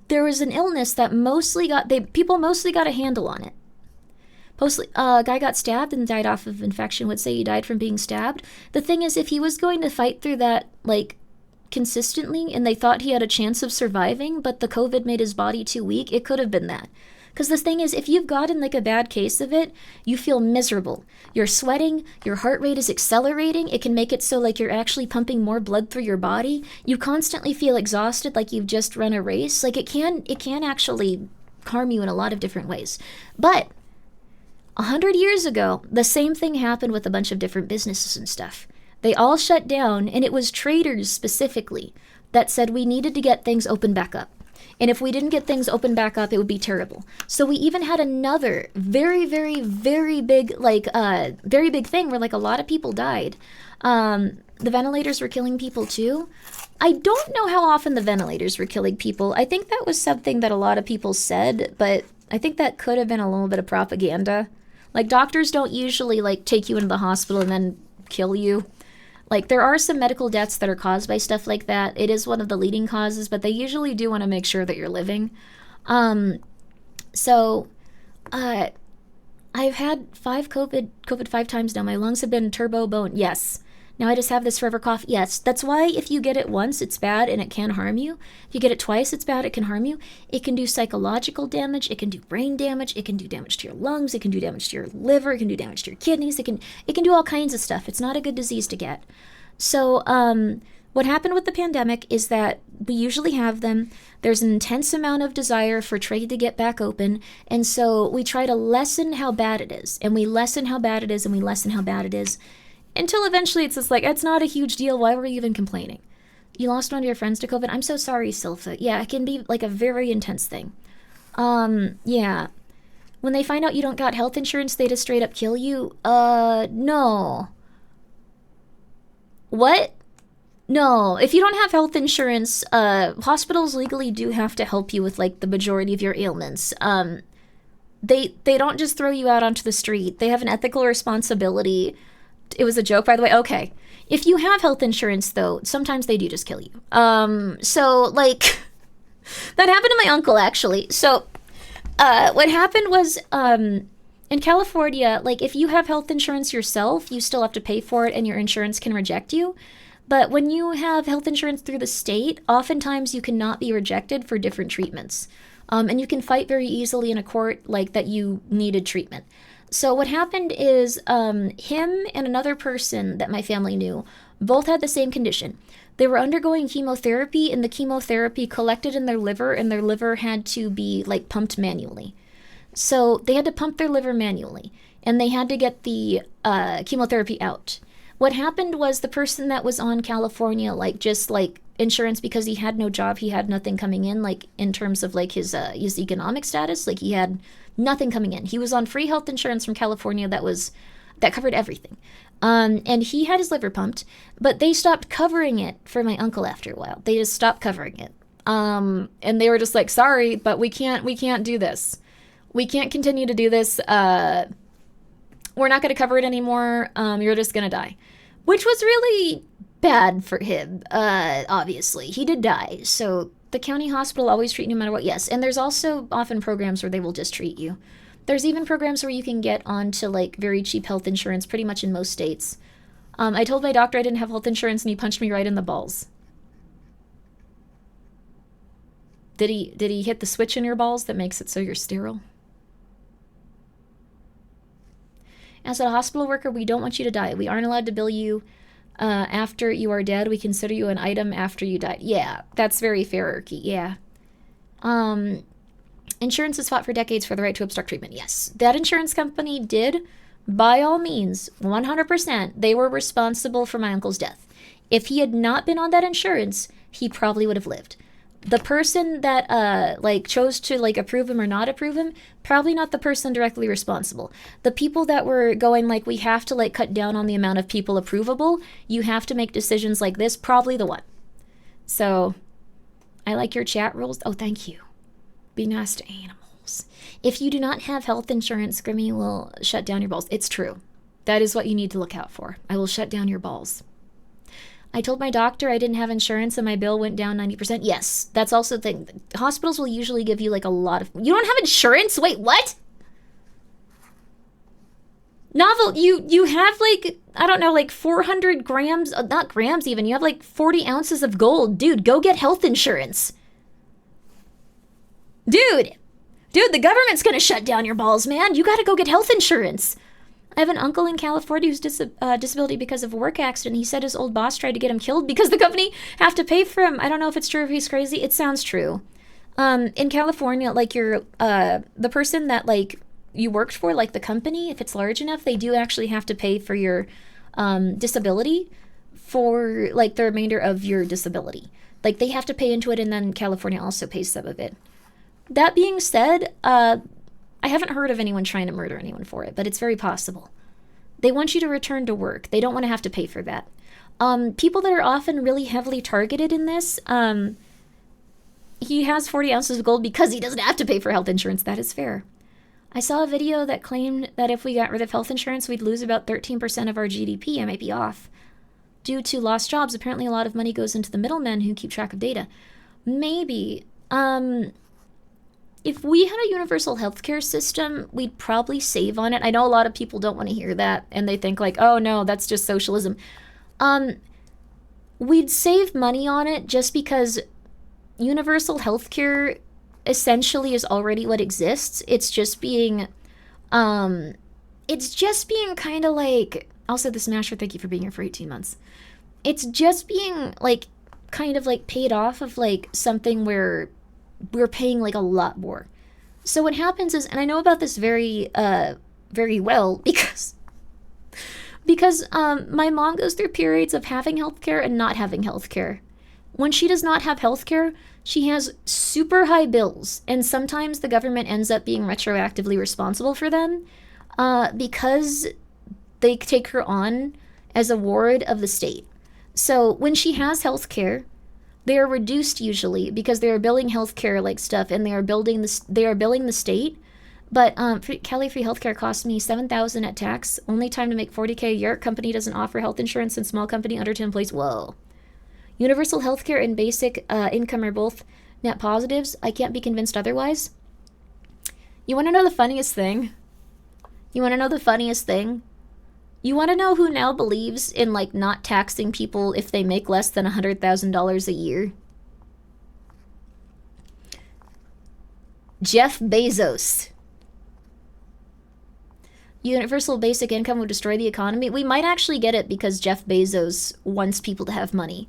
there was an illness that people mostly got a handle on it. Mostly, a guy got stabbed and died off of infection. Would say he died from being stabbed. The thing is, if he was going to fight through that, like, consistently, and they thought he had a chance of surviving, but the COVID made his body too weak, it could have been that. Because the thing is, if you've gotten, like, a bad case of it, you feel miserable. You're sweating, your heart rate is accelerating, it can make it so, like, you're actually pumping more blood through your body. You constantly feel exhausted, like you've just run a race. Like, it can actually harm you in a lot of different ways. But 100 years ago, the same thing happened with a bunch of different businesses and stuff. They all shut down, and it was traders specifically that said we needed to get things open back up. And if we didn't get things open back up, it would be terrible. So we even had another very, very, very big, very big thing where, like, a lot of people died. The ventilators were killing people too. I don't know how often the ventilators were killing people. I think that was something that a lot of people said, but I think that could have been a little bit of propaganda. Like, doctors don't usually, like, take you into the hospital and then kill you. Like, there are some medical deaths that are caused by stuff like that. It is one of the leading causes, but they usually do want to make sure that you're living. I've had COVID 5 times now. My lungs have been turbo bone. Yes. Now I just have this forever cough. Yes. That's why if you get it once, it's bad and it can harm you. If you get it twice, it's bad. It can harm you. It can do psychological damage. It can do brain damage. It can do damage to your lungs. It can do damage to your liver. It can do damage to your kidneys. It can do all kinds of stuff. It's not a good disease to get. So, what happened with the pandemic is that we usually have them. There's an intense amount of desire for trade to get back open. And so we try to lessen how bad it is. And we lessen how bad it is. And we lessen how bad it is. Until eventually it's just like, it's not a huge deal. Why were you even complaining? You lost one of your friends to COVID? I'm so sorry, Silpha. Yeah, it can be like a very intense thing. Yeah. When they find out you don't got health insurance, they just straight up kill you? No. What? No. If you don't have health insurance, hospitals legally do have to help you with, like, the majority of your ailments. They don't just throw you out onto the street. They have an ethical responsibility. It was a joke, by the way. Okay. If you have health insurance, though, sometimes they do just kill you. So, like, that happened to my uncle, actually. So, what happened was, in California, like, if you have health insurance yourself, you still have to pay for it and your insurance can reject you. But when you have health insurance through the state, oftentimes you cannot be rejected for different treatments. And you can fight very easily in a court, like, that you needed treatment. So what happened is him and another person that my family knew both had the same condition. They were undergoing chemotherapy, and the chemotherapy collected in their liver, and their liver had to be, like, pumped manually. So they had to pump their liver manually, and they had to get the chemotherapy out. What happened was the person that was on California, like, just, like, insurance because he had no job, he had nothing coming in, like, in terms of, like, his economic status, like, he had nothing coming in. He was on free health insurance from California that covered everything. And he had his liver pumped, but they stopped covering it for my uncle after a while. They just stopped covering it. And they were just like, sorry, but we can't do this. We can't continue to do this. We're not going to cover it anymore. You're just going to die. Which was really bad for him, obviously. He did die, so the county hospital always treat you no matter what, yes. And there's also often programs where they will just treat you. There's even programs where you can get onto, like, very cheap health insurance pretty much in most states. I told my doctor I didn't have health insurance, and he punched me right in the balls. Did he hit the switch in your balls that makes it so you're sterile? As a hospital worker, we don't want you to die. We aren't allowed to bill you after you are dead. We consider you an item after you died. Yeah, that's very fair-erky, yeah. Insurance has fought for decades for the right to obstruct treatment. Yes, that insurance company did, by all means, 100%, they were responsible for my uncle's death. If he had not been on that insurance, he probably would have lived. The person that like chose to like approve him or not approve him, probably not the person directly responsible. The people that were going like, we have to like cut down on the amount of people approvable, you have to make decisions like this, probably the one. So I like your chat rules. Oh, thank you. Be nice to animals. If you do not have health insurance, Grimmi will shut down your balls. It's true. That is what you need to look out for. I will shut down your balls. I told my doctor I didn't have insurance and my bill went down 90%. Yes, that's also the thing. Hospitals will usually give you like a lot of... You don't have insurance? Wait, what? Novel, you have like, I don't know, like 400 grams, not grams even, you have like 40 ounces of gold. Dude, go get health insurance. Dude, the government's gonna shut down your balls, man. You gotta go get health insurance. I have an uncle in California who's disability because of a work accident. He said his old boss tried to get him killed because the company have to pay for him. I don't know if it's true or if he's crazy. It sounds true. In California, like the person that like you worked for, like the company, if it's large enough, they do actually have to pay for your disability for like the remainder of your disability. Like they have to pay into it, and then California also pays some of it. That being said, I haven't heard of anyone trying to murder anyone for it, but it's very possible. They want you to return to work. They don't want to have to pay for that. People that are often really heavily targeted in this, he has 40 ounces of gold because he doesn't have to pay for health insurance. That is fair. I saw a video that claimed that if we got rid of health insurance, we'd lose about 13% of our GDP. I might be off. Due to lost jobs, apparently a lot of money goes into the middlemen who keep track of data. Maybe. If we had a universal healthcare system, we'd probably save on it. I know a lot of people don't want to hear that, and they think like, oh no, that's just socialism. We'd save money on it just because universal healthcare essentially is already what exists. It's just being kind of like, also the Smasher, thank you for being here for 18 months. It's just being like kind of like paid off of like something where we're paying like a lot more. So what happens is, and I know about this very well because my mom goes through periods of having healthcare and not having healthcare. When she does not have healthcare, she has super high bills, and sometimes the government ends up being retroactively responsible for them because they take her on as a ward of the state. So when she has healthcare, they are reduced usually because they are billing healthcare like stuff, and they are billing the state. But Cali free healthcare cost me $7,000 at tax. Only time to make $40K a year. Company doesn't offer health insurance, and small company under 10 employees. Whoa. Universal healthcare and basic income are both net positives. I can't be convinced otherwise. You want to know the funniest thing? You want to know who now believes in like not taxing people if they make less than $100,000 a year? Jeff Bezos. Universal basic income would destroy the economy. We might actually get it because Jeff Bezos wants people to have money.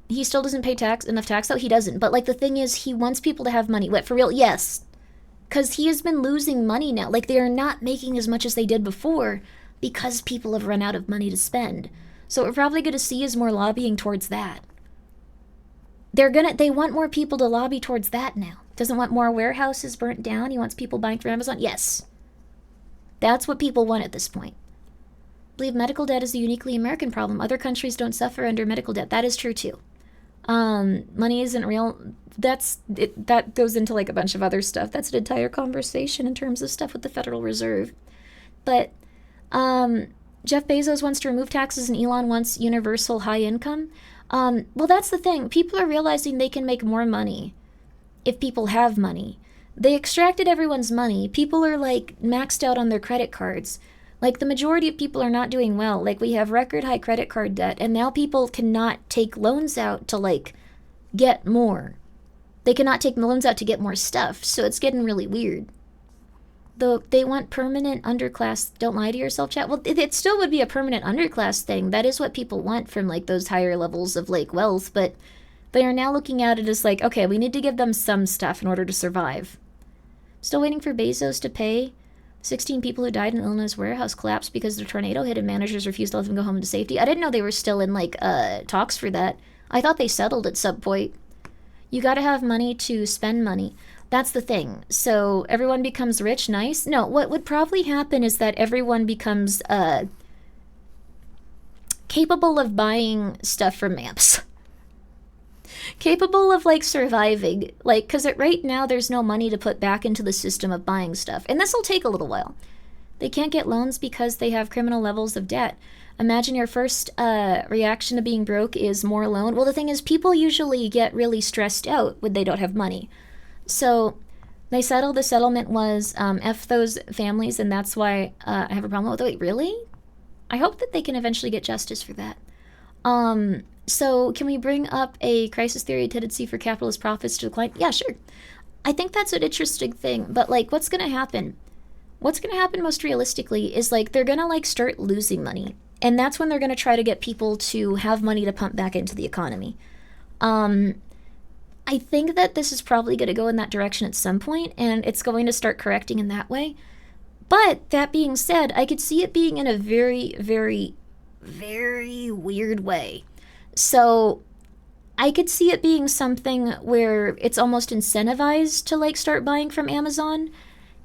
He still doesn't pay enough tax though. He doesn't. But like the thing is, he wants people to have money. What, for real? Yes. Because he has been losing money now. Like, they are not making as much as they did before because people have run out of money to spend. So what we're probably going to see is more lobbying towards that. They want more people to lobby towards that now. Doesn't want more warehouses burnt down. He wants people buying from Amazon. Yes. That's what people want at this point. I believe medical debt is a uniquely American problem. Other countries don't suffer under medical debt. That is true too. Money isn't real. That goes into like a bunch of other stuff. That's an entire conversation in terms of stuff with the Federal Reserve. But Jeff Bezos wants to remove taxes and Elon wants universal high income. Well, that's the thing. People are realizing they can make more money if people have money. They extracted everyone's money. People are like maxed out on their credit cards. Like the majority of people are not doing well. Like we have record high credit card debt, and now people cannot take loans out to like get more. They cannot take loans out to get more stuff, so it's getting really weird. Though they want permanent underclass, don't lie to yourself, chat. Well, it still would be a permanent underclass thing. That is what people want from like those higher levels of like wealth, but they are now looking at it as like, okay, we need to give them some stuff in order to survive. Still waiting for Bezos to pay 16 people who died in Illinois warehouse collapsed because the tornado hit and managers refused to let them go home into safety. I didn't know they were still in like talks for that. I thought they settled at some point. You gotta have money to spend money. That's the thing. So everyone becomes rich, nice? No, what would probably happen is that everyone becomes capable of buying stuff from maps. Capable of, like, surviving. Like, because right now there's no money to put back into the system of buying stuff. And this will take a little while. They can't get loans because they have criminal levels of debt. Imagine your first reaction to being broke is more loan. Well, the thing is, people usually get really stressed out when they don't have money. So they settled. The settlement was F those families, and that's why I have a problem with it. Wait, really? I hope that they can eventually get justice for that. So can we bring up a crisis theory tendency for capitalist profits to decline? Yeah, sure. I think that's an interesting thing, but, like, what's going to happen? What's going to happen most realistically is, like, they're going to, like, start losing money. And that's when they're going to try to get people to have money to pump back into the economy. I think that this is probably going to go in that direction at some point, and it's going to start correcting in that way. But that being said, I could see it being in a very, very, very weird way. So I could see it being something where it's almost incentivized to, like, start buying from Amazon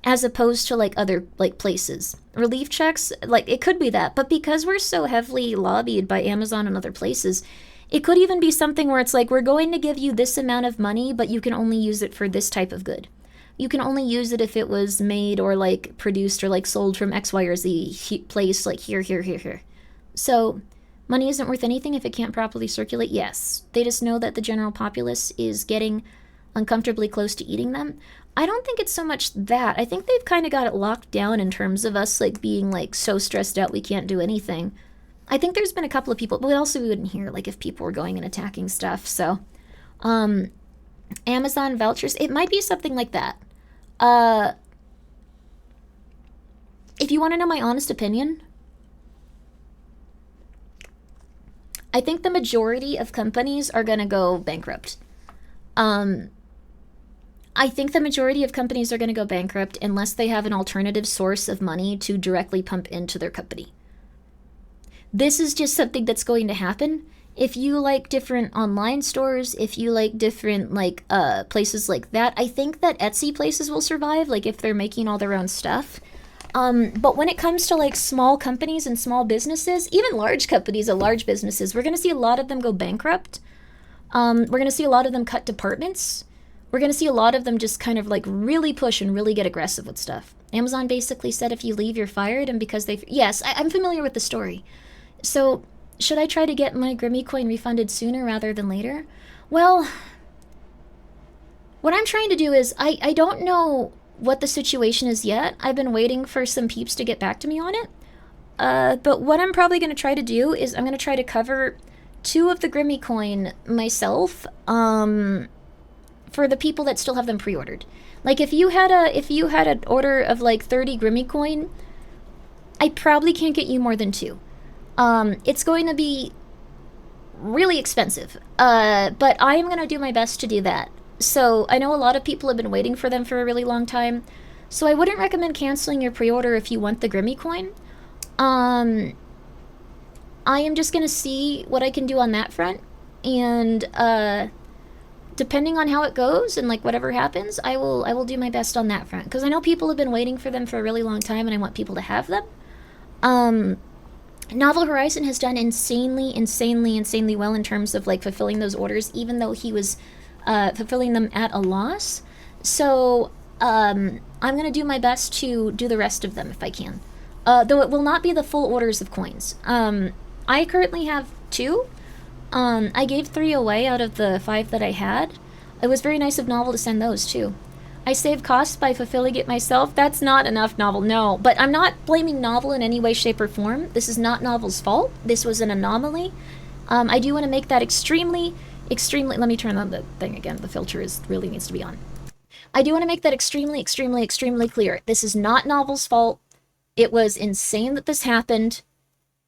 as opposed to, like, other, like, places. Relief checks, like, it could be that. But because we're so heavily lobbied by Amazon and other places, it could even be something where it's like, we're going to give you this amount of money, but you can only use it for this type of good. You can only use it if it was made or, like, produced or, like, sold from X, Y, or Z place, like, here, here, here, here. So money isn't worth anything if it can't properly circulate? Yes. They just know that the general populace is getting uncomfortably close to eating them. I don't think it's so much that. I think they've kind of got it locked down in terms of us, like, being, like, so stressed out we can't do anything. I think there's been a couple of people, but also we wouldn't hear, like, if people were going and attacking stuff. So, Amazon vouchers, it might be something like that. If you want to know my honest opinion, I think the majority of companies are going to go bankrupt. I think the majority of companies are going to go bankrupt unless they have an alternative source of money to directly pump into their company. This is just something that's going to happen. If you like different online stores, if you like different, like, places like that, I think that Etsy places will survive, like, if they're making all their own stuff. But when it comes to, like, small companies and small businesses, even large companies and large businesses, we're going to see a lot of them go bankrupt. We're going to see a lot of them cut departments. We're going to see a lot of them just kind of, like, really push and really get aggressive with stuff. Amazon basically said if you leave, you're fired, and because they... Yes, I'm familiar with the story. So, should I try to get my Grimmi coin refunded sooner rather than later? Well, what I'm trying to do is, I don't know what the situation is yet. I've been waiting for some peeps to get back to me on it. But what I'm probably going to try to do is I'm going to try to cover 2 of the Grimmi coin myself, for the people that still have them pre-ordered. Like, if you had an order of, like, 30 Grimmi coin, I probably can't get you more than 2. It's going to be really expensive, but I am going to do my best to do that. So I know a lot of people have been waiting for them for a really long time, so I wouldn't recommend canceling your pre-order if you want the Grimmi coin. I am just going to see what I can do on that front, and depending on how it goes and, like, whatever happens, I will do my best on that front, because I know people have been waiting for them for a really long time, and I want people to have them. Novel Horizon has done insanely well in terms of, like, fulfilling those orders, even though he was fulfilling them at a loss. So I'm gonna do my best to do the rest of them if I can, though it will not be the full orders of coins. I currently have 2. I gave 3 away out of the 5 that I had. It was very nice of Novel to send those too. I saved costs by fulfilling it myself. That's not enough, Novel, no. But I'm not blaming Novel in any way, shape, or form. This is not Novel's fault. This was an anomaly. I do want to make that extremely... Let me turn on the thing again. The filter really needs to be on. I do want to make that extremely clear. This is not Novel's fault. It was insane that this happened.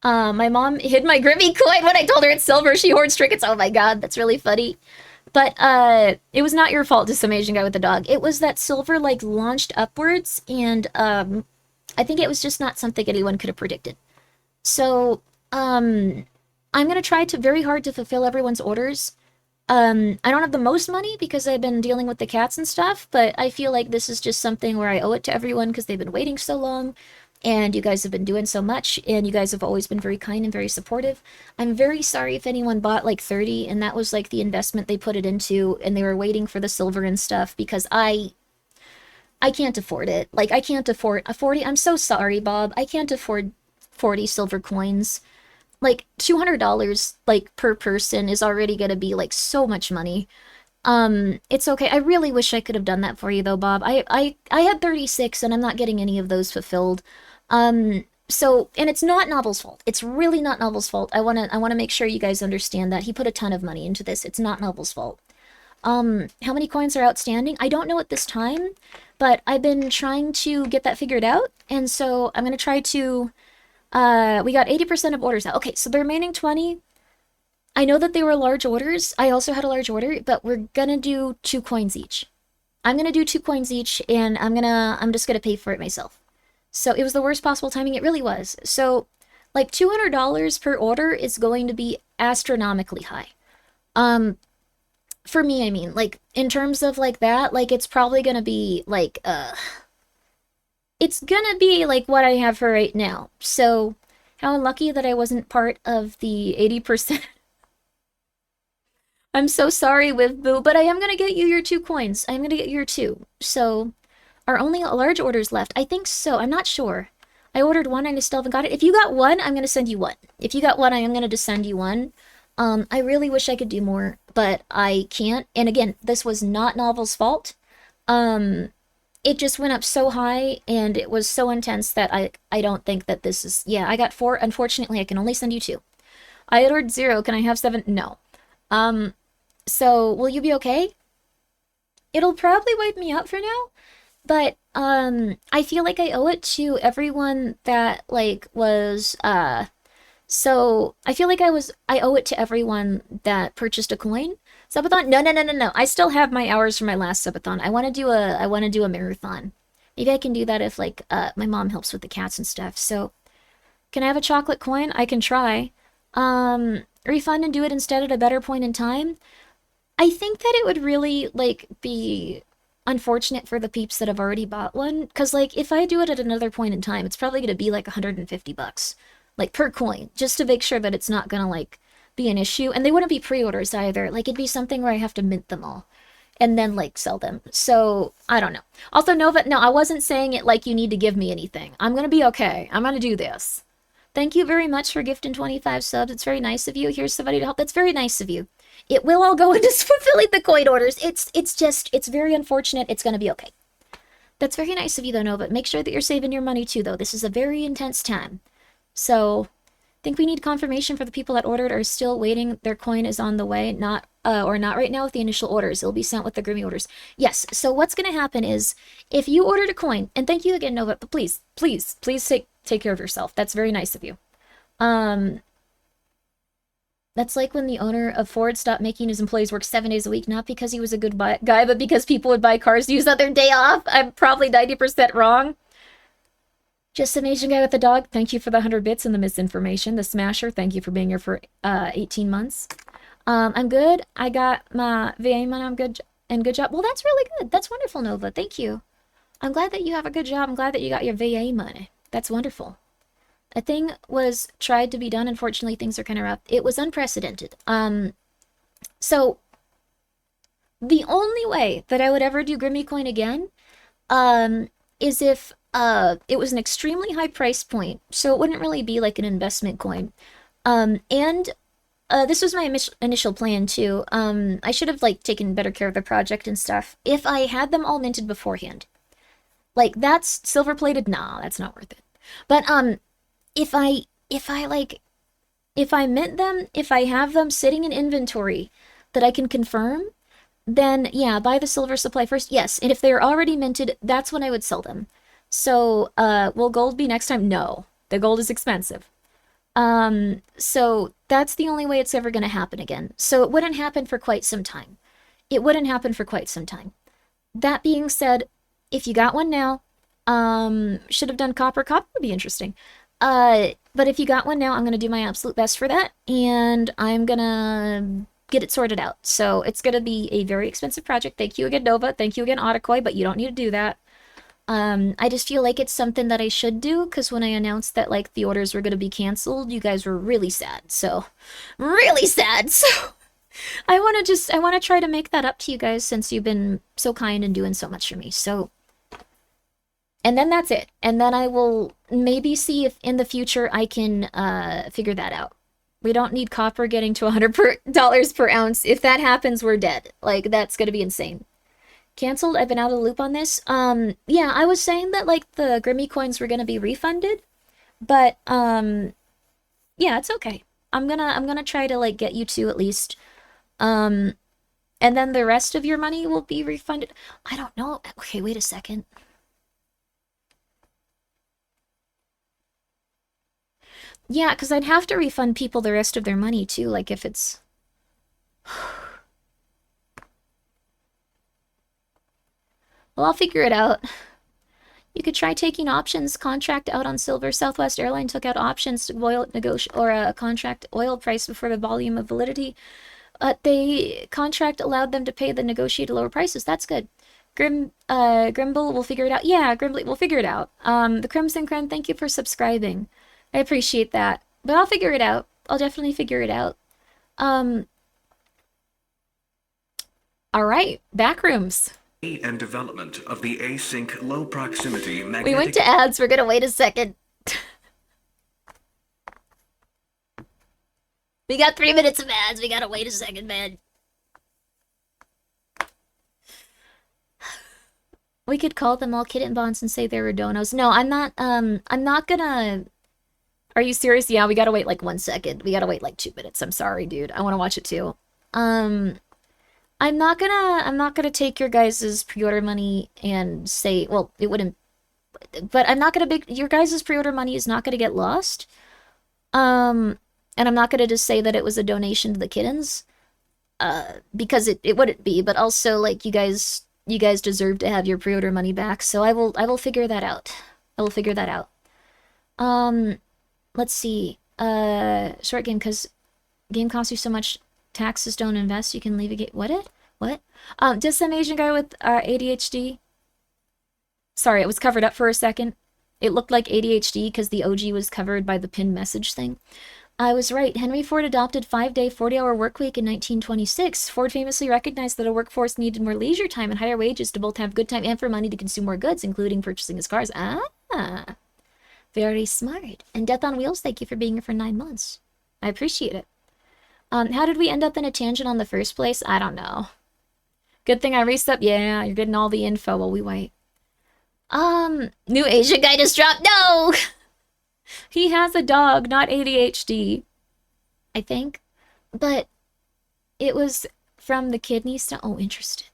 My mom hid my Grimmi coin when I told her it's silver. She hoards trinkets. Oh my god, that's really funny. But it was not your fault, just some Asian guy with a dog. It was that silver, like, launched upwards, and I think it was just not something anyone could have predicted. So, I'm gonna try to very hard to fulfill everyone's orders. I don't have the most money because I've been dealing with the cats and stuff, but I feel like this is just something where I owe it to everyone because they've been waiting so long, and you guys have been doing so much, and you guys have always been very kind and very supportive. I'm very sorry if anyone bought like 30 and that was like the investment they put it into, and they were waiting for the silver and stuff, because I can't afford it. Like, I can't afford a 40. I'm so sorry, Bob. I can't afford 40 silver coins. Like, $200 like per person is already gonna be like so much money. It's okay. I really wish I could have done that for you though, Bob. I had 36 and I'm not getting any of those fulfilled. So, and it's not Novel's fault. It's really not Novel's fault. I wanna make sure you guys understand that. He put a ton of money into this. It's not Novel's fault. How many coins are outstanding? I don't know at this time, but I've been trying to get that figured out, and so I'm gonna try to, we got 80% of orders now. Okay, so the remaining 20, I know that they were large orders. I also had a large order, but we're gonna do 2 coins each. I'm gonna do 2 coins each, and I'm just gonna pay for it myself. So it was the worst possible timing, it really was. So, like, $200 per order is going to be astronomically high. For me, I mean, like, in terms of, like, that, like, it's probably gonna be, like, it's gonna be, like, what I have for right now. So, how unlucky that I wasn't part of the 80%. I'm so sorry, Wivboo, but I am gonna get you your 2 coins. I'm gonna get your 2. So, are only large orders left? I think so. I'm not sure. I ordered 1 and I still haven't got it. If you got 1, I'm gonna send you 1. If you got 1, I am gonna just send you 1. I really wish I could do more, but I can't. And again, this was not Novel's fault. It just went up so high, and it was so intense that I don't think that this is... Yeah, I got 4. Unfortunately, I can only send you 2. I ordered 0. Can I have 7? No. So, will you be okay? It'll probably wipe me out for now, but, I feel like I owe it to everyone that, like, was, so, I feel like I owe it to everyone that purchased a coin. Subathon? No. I still have my hours from my last subathon. I want to do a marathon. Maybe I can do that if, like, my mom helps with the cats and stuff. So, can I have a chocolate coin? I can try. Refund and do it instead at a better point in time. I think that it would really, like, be unfortunate for the peeps that have already bought one. Because, like, if I do it at another point in time, it's probably going to be, like, $150. Like, per coin, just to make sure that it's not gonna, like, be an issue. And they wouldn't be pre-orders either. Like, it'd be something where I have to mint them all and then, like, sell them. So, I don't know. Also, Nova, no, I wasn't saying it like you need to give me anything. I'm gonna be okay. I'm gonna do this. Thank you very much for gifting 25 subs. It's very nice of you. Here's somebody to help. That's very nice of you. It will all go into fulfilling the coin orders. It's very unfortunate. It's gonna be okay. That's very nice of you, though, Nova. Make sure that you're saving your money, too, though. This is a very intense time. So, I think we need confirmation for the people that ordered are still waiting. Their coin is on the way, not right now with the initial orders. It'll be sent with the Grimmi orders. Yes, so what's going to happen is, if you ordered a coin, and thank you again, Nova, but please take care of yourself. That's very nice of you. That's like when the owner of Ford stopped making his employees work 7 days a week, not because he was a good guy, but because people would buy cars to use on their day off. I'm probably 90% wrong. Just an Asian guy with a dog, thank you for the 100 bits and the misinformation. The Smasher, thank you for being here for 18 months. I'm good. I got my VA money. I'm good. And good job. Well, that's really good. That's wonderful, Nova. Thank you. I'm glad that you have a good job. I'm glad that you got your VA money. That's wonderful. A thing was tried to be done. Unfortunately, things are kind of rough. It was unprecedented. So, the only way that I would ever do Grimmi Coin again, is if it was an extremely high price point, so it wouldn't really be like an investment coin. This was my initial plan too. I should have like taken better care of the project and stuff. If I had them all minted beforehand, like that's silver plated. Nah, that's not worth it. But if I mint them, if I have them sitting in inventory that I can confirm, then yeah, buy the silver supply first. Yes, and if they're already minted, that's when I would sell them. So, will gold be next time? No. The gold is expensive. So that's the only way it's ever going to happen again. So it wouldn't happen for quite some time. That being said, if you got one now, should have done copper. Copper would be interesting. The But if you got one now, I'm going to do my absolute best for that, and I'm going to get it sorted out. So it's going to be a very expensive project. Thank you again, Nova. Thank you again, Otakoi, but you don't need to do that. I just feel like it's something that I should do, because when I announced that, like, the orders were going to be canceled, you guys were really sad. So, really sad. So, I want to try to make that up to you guys, since you've been so kind and doing so much for me. So, and then that's it. And then I will maybe see if in the future I can figure that out. We don't need copper getting to $100 per ounce. If that happens, we're dead. Like, that's gonna be insane. Cancelled? I've been out of the loop on this. Yeah, I was saying that, like, the Grimmi coins were gonna be refunded. But, yeah, it's okay. I'm gonna try to, like, get you two at least. And then the rest of your money will be refunded. I don't know. Okay, wait a second. Yeah, because I'd have to refund people the rest of their money, too, like, if it's... Well, I'll figure it out. You could try taking options, contract out on silver. Southwest Airline took out options to negotiate or a contract oil price before the volume of validity. They contract allowed them to pay the negotiated lower prices. That's good. Grimble will figure it out. Yeah, Grimble will figure it out. The Crimson Crown, thank you for subscribing. I appreciate that. But I'll figure it out. I'll definitely figure it out. Alright, Backrooms. And development of the async low proximity magnetic... We went to ads. We're gonna wait a second. We got 3 minutes of ads. We gotta wait a second, man. We could call them all kitten bonds and say they were donos. No, I'm not gonna... Are you serious? Yeah, we gotta wait like 1 second. We gotta wait like 2 minutes. I'm sorry, dude. I want to watch it too. I'm not gonna take your guys' pre-order money and say, well, it wouldn't, but I'm not gonna your guys' pre-order money is not gonna get lost. And I'm not gonna just say that it was a donation to the kittens, because it wouldn't be, but also, like, you guys deserve to have your pre-order money back, so I will figure that out. I will figure that out. Let's see, short game, because game costs you so much. Taxes don't invest, you can leave a game. What? Just some Asian guy with ADHD. Sorry, it was covered up for a second. It looked like ADHD because the OG was covered by the pinned message thing. I was right. Henry Ford adopted 5-day, 40-hour workweek in 1926. Ford famously recognized that a workforce needed more leisure time and higher wages to both have good time and for money to consume more goods, including purchasing his cars. Ah, very smart. And Death on Wheels, thank you for being here for 9 months. I appreciate it. How did we end up in a tangent on the first place? I don't know. Good thing I reset. Yeah, you're getting all the info while we wait. New Asian guy just dropped. No! He has a dog, not ADHD. I think. But it was from the kidney stuff. Oh, interesting.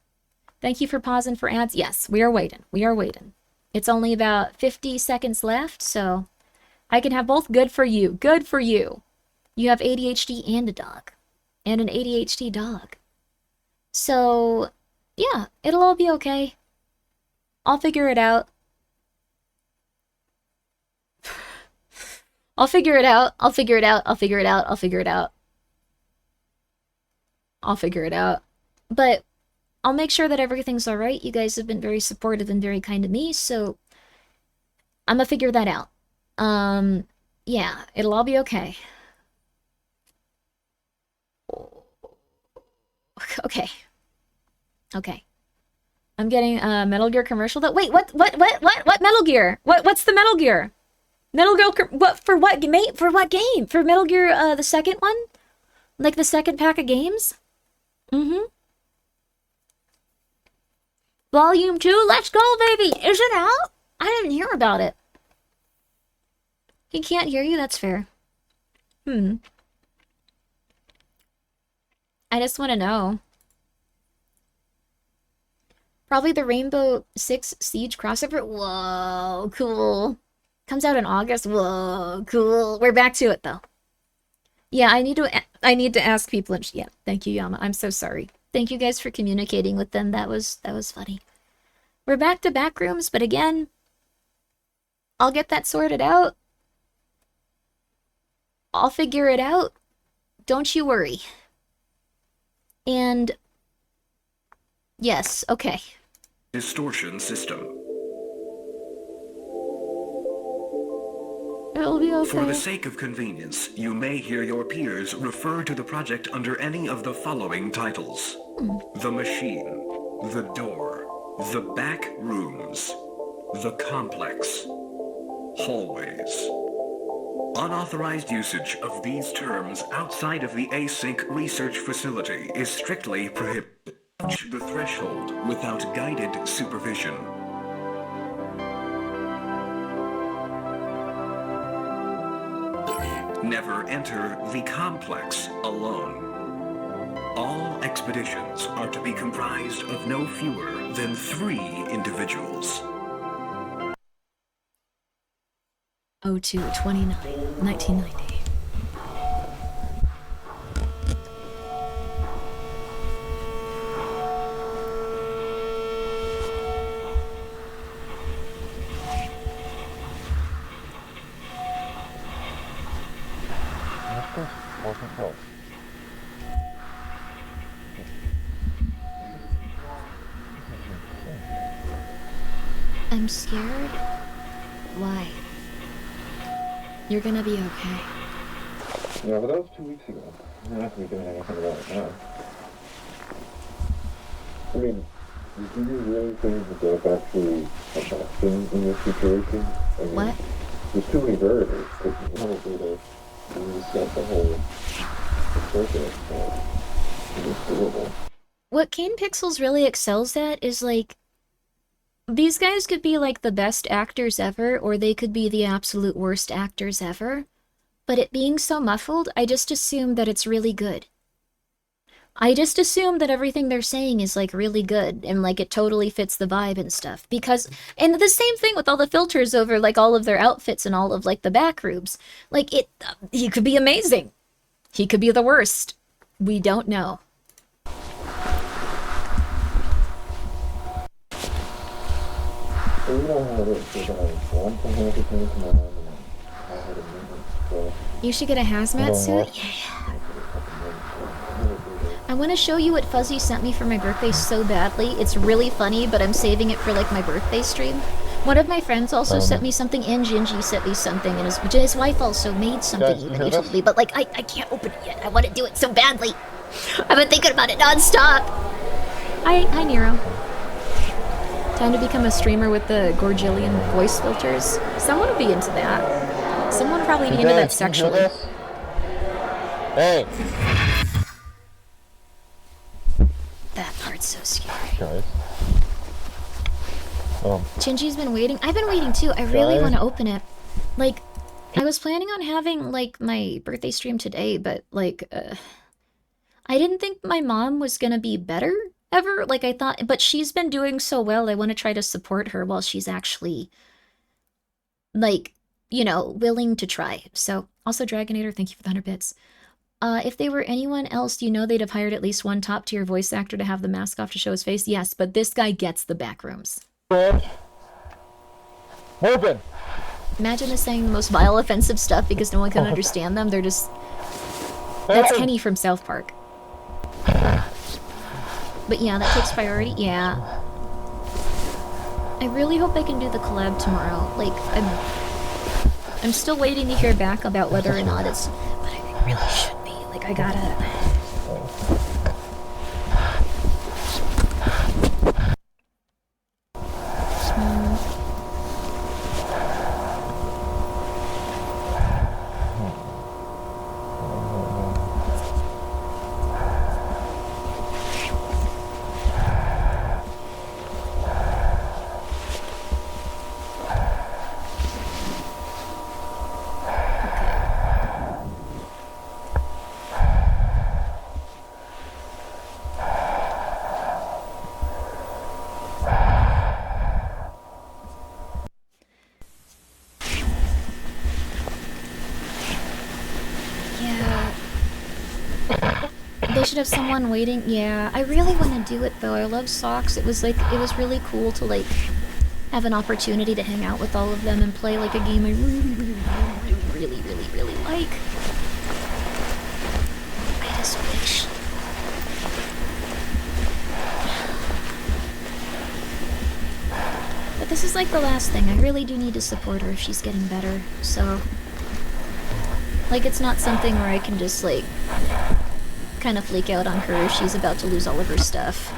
Thank you for pausing for ads. Yes, we are waiting. We are waiting. It's only about 50 seconds left, so I can have both. Good for you. Good for you. You have ADHD and a dog. And an ADHD dog. So, yeah, it'll all be okay. I'll figure it out. I'll figure it out. I'll figure it out. I'll figure it out. I'll figure it out. I'll figure it out. But I'll make sure that everything's alright. You guys have been very supportive and very kind to me, so I'm gonna figure that out. Yeah, it'll all be okay. Okay. Okay. I'm getting a Metal Gear commercial that— wait, what Metal Gear? What's the Metal Gear? Metal Gear, what, for what game? For what game? For Metal Gear, the second one? Like the second pack of games? Mm-hmm. Volume 2, let's go, baby! Is it out? I didn't hear about it. He can't hear you? That's fair. I just want to know. Probably the Rainbow Six Siege crossover. Whoa, cool. Comes out in August. Whoa, cool. We're back to it though. Yeah, I need to ask people. And yeah, thank you, Yama. I'm so sorry. Thank you guys for communicating with them. That was funny. We're back to Backrooms, but again, I'll get that sorted out. I'll figure it out. Don't you worry. And... yes, okay. Distortion system. It'll be okay. For the sake of convenience, you may hear your peers refer to the project under any of the following titles. The Machine, The Door, The Backrooms, The Complex, Hallways. Unauthorized usage of these terms outside of the async research facility is strictly prohibited. Reach the threshold without guided supervision. Never enter the complex alone. All expeditions are to be comprised of no fewer than 3 individuals. 02/29/1990. I'm scared. Why? You're gonna be okay. Yeah, but that was 2 weeks ago. You're not going to be doing anything about it now. I mean, do you really think that that's actually a bad thing in this situation? I mean, What? there's too many variables. It's probably to reset the whole circuit. It's doable. What Kane Pixels really excels at is, like, these guys could be, like, the best actors ever, or they could be the absolute worst actors ever. But it being so muffled, I just assume that it's really good. I just assume that everything they're saying is, like, really good, and, like, it totally fits the vibe and stuff. Because, and the same thing with all the filters over, like, all of their outfits and all of, like, the Backrooms. Like, he could be amazing. He could be the worst. We don't know. Well, you know how it is. There's one thing everything come on, and I had a movement, so... You should get a hazmat suit? Yeah. I want to show you what Fuzzy sent me for my birthday so badly. It's really funny, but I'm saving it for, like, my birthday stream. One of my friends also sent me something, and Gingy sent me something, and his wife also made something even recently, but, like, I can't open it yet. I want to do it so badly. I've been thinking about it nonstop. Hi, Nero. Time to become a streamer with the Gorgillion voice filters. Someone would be into that. Someone would probably be into that sexually. Hey! That part's so scary. Guys. Gingy's been waiting. I've been waiting too. I really want to open it. Like, I was planning on having, like, my birthday stream today, but, like, I didn't think my mom was gonna be better ever. Like, I thought, but she's been doing so well, I want to try to support her while she's actually, like, you know, willing to try. So, also, Dragonator, thank you for the 100 bits. If they were anyone else, you know they'd have hired at least one top-tier voice actor to have the mask off to show his face? Yes, but this guy gets the Backrooms. Open! Imagine us saying the most vile, offensive stuff because no one can understand them. They're just... That's Kenny from South Park. But yeah, that takes priority. Yeah. I really hope I can do the collab tomorrow. Like, I'm still waiting to hear back about whether or not it's... But I really should be. Like, I gotta... Should have someone waiting. Yeah, I really want to do it though. I love socks. It was really cool to, like, have an opportunity to hang out with all of them and play, like, a game I really like. This is like the last thing. I really do need to support her if she's getting better, so... Like, it's not something where I can just, like, kind of flake out on her if she's about to lose all of her stuff.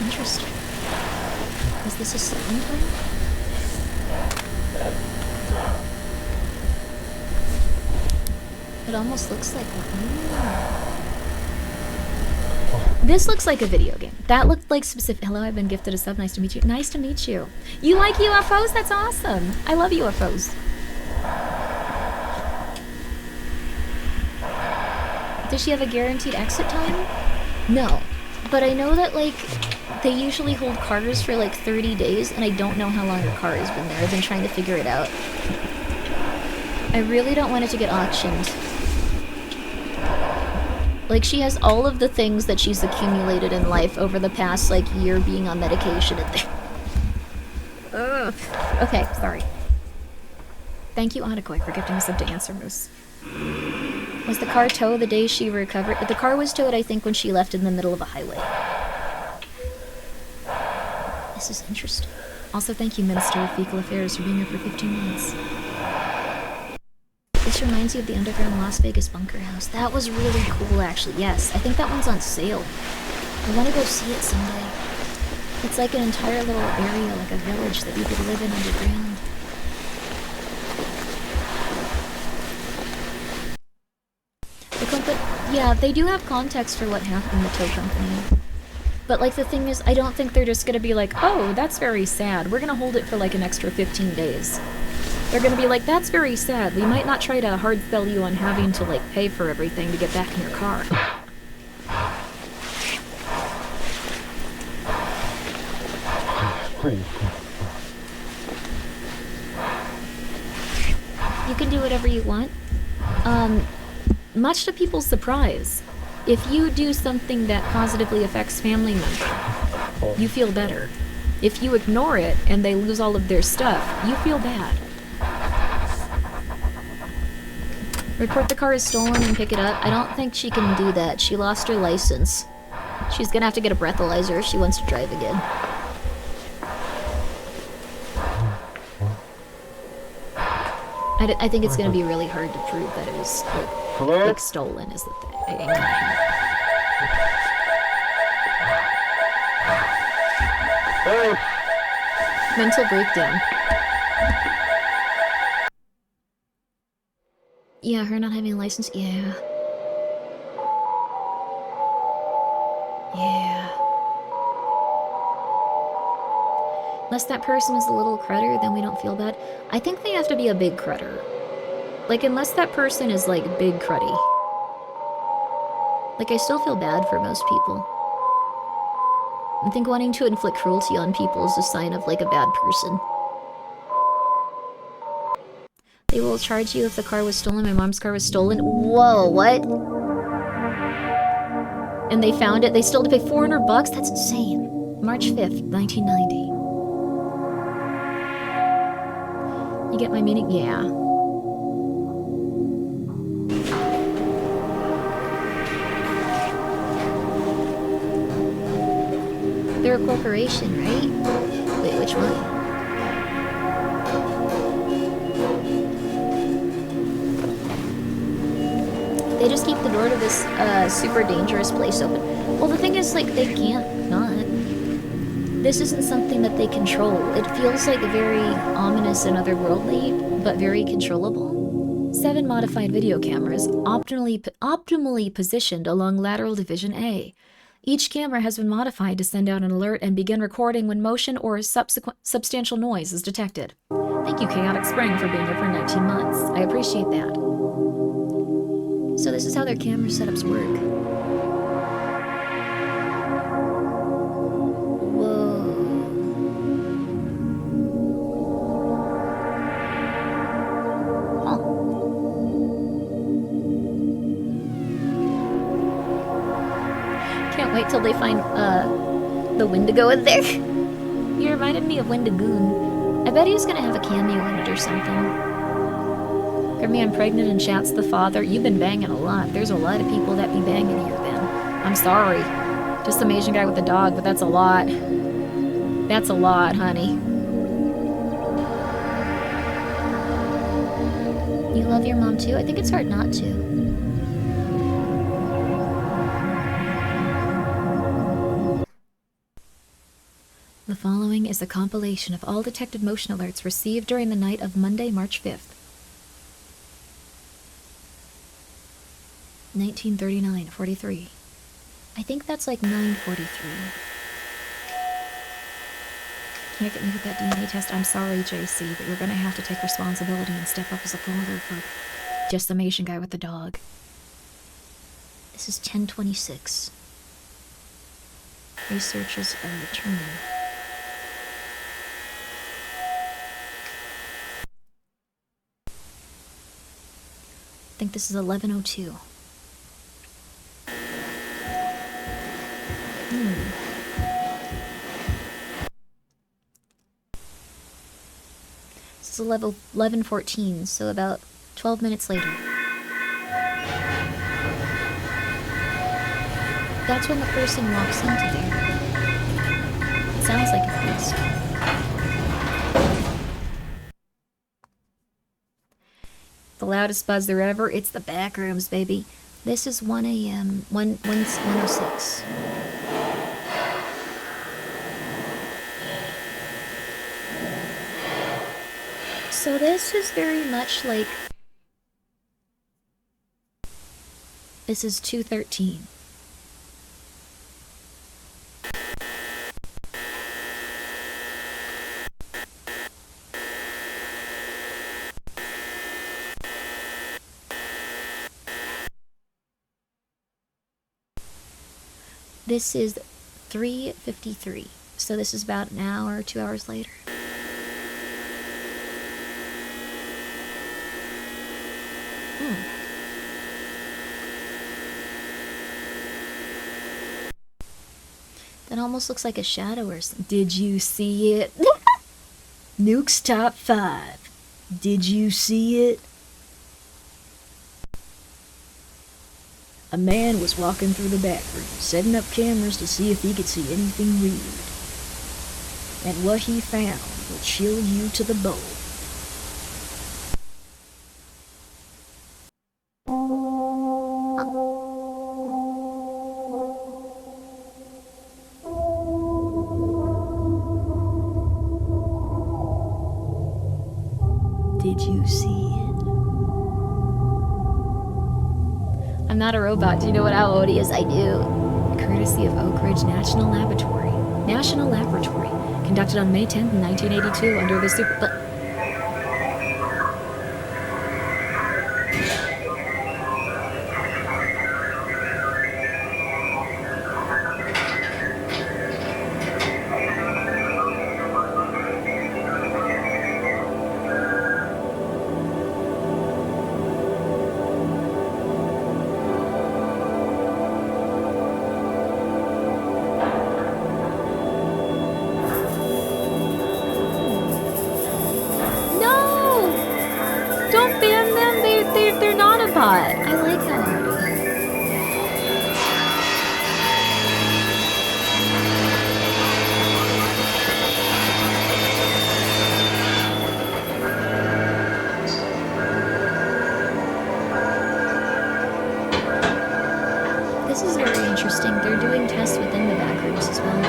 Interesting. Is this a sleeping plan? It almost looks like one. This looks like a video game. That looked like specific. Hello, I've been gifted a sub. Nice to meet you. Nice to meet you. You like UFOs? That's awesome. I love UFOs. Does she have a guaranteed exit time? No. But I know that, like, they usually hold cars for like 30 days, and I don't know how long her car has been there. I've been trying to figure it out. I really don't want it to get auctioned. Like, she has all of the things that she's accumulated in life over the past, like, year being on medication and Ugh. Okay, sorry. Thank you, Otakoi, for gifting us up to Answer Moose. Was the car towed the day she recovered? The car was towed, I think, when she left in the middle of a highway. This is interesting. Also, thank you, Minister of Fecal Affairs, for being here for 15 minutes. This reminds you of the underground Las Vegas bunker house. That was really cool, actually. Yes, I think that one's on sale. I want to go see it someday. It's like an entire little area, like a village that you could live in underground. The company, yeah, they do have context for what happened in the tow company. But, like, the thing is, I don't think they're just gonna be like, oh, that's very sad. We're gonna hold it for, like, an extra 15 days. They're gonna be like, that's very sad. We might not try to hard sell you on having to, like, pay for everything to get back in your car. You can do whatever you want. Much to people's surprise, if you do something that positively affects family member, you feel better. If you ignore it and they lose all of their stuff, you feel bad. Report the car is stolen and pick it up. I don't think she can do that. She lost her license. She's gonna have to get a breathalyzer if she wants to drive again. I think it's gonna be really hard to prove that it was, like stolen is the thing. Mental breakdown. Yeah, her not having a license, yeah. Yeah. Unless that person is a little crudder, then we don't feel bad. I think they have to be a big crudder. Like, unless that person is, like, big cruddy. Like, I still feel bad for most people. I think wanting to inflict cruelty on people is a sign of, like, a bad person. They will charge you if the car was stolen. My mom's car was stolen. Whoa, what? And they found it. They still had to pay 400 bucks? That's insane. March 5th, 1990. You get my meaning? Yeah. They're a corporation, right? Wait, which one? They just keep the door to this super dangerous place open. Well, the thing is, like, they can't not. This isn't something that they control. It feels like very ominous and otherworldly, but very controllable. 7 modified video cameras, optimally positioned along lateral division A. Each camera has been modified to send out an alert and begin recording when motion or substantial noise is detected. Thank you, Chaotic Spring, for being here for 19 months. I appreciate that. So this is how their camera setups work. Whoa. Huh. Can't wait till they find the Wendigo in there. You reminded me of Wendigoon. I bet he's gonna have a cameo in it or something. Grimmi, I'm pregnant and chat's the father. You've been banging a lot. There's a lot of people that be banging here then. I'm sorry. Just some Asian guy with a dog, but that's a lot. That's a lot, honey. You love your mom too? I think it's hard not to. The following is a compilation of all detected motion alerts received during the night of Monday, March 5th. 1939-43. I think that's like 9:43. Can't get me with that DNA test. I'm sorry, JC, but you're gonna have to take responsibility and step up as a father for just some Asian guy with the dog. This is 10:26. Researchers are returning. I think this is 11:02. This is 11:14, so about 12 minutes later. That's when the person walks into there. It sounds like at least. The loudest buzz there ever, it's the Backrooms, baby. This is 1 a.m., 1:06. So this is very much like... This is 2:13. This is 3:53, so this is about an hour, 2 hours later. That almost looks like a shadow or something. Did you see it? Nuke's top 5. Did you see it? A man was walking through the back room, setting up cameras to see if he could see anything weird. And what he found will chill you to the bone. Did you see it? I'm not a robot. Do you know what how old he is? I do. Courtesy of Oak Ridge National Laboratory. National Laboratory. Conducted on May 10th, 1982 under the super... But... I like how this is very interesting. They're doing tests within the Backrooms as well.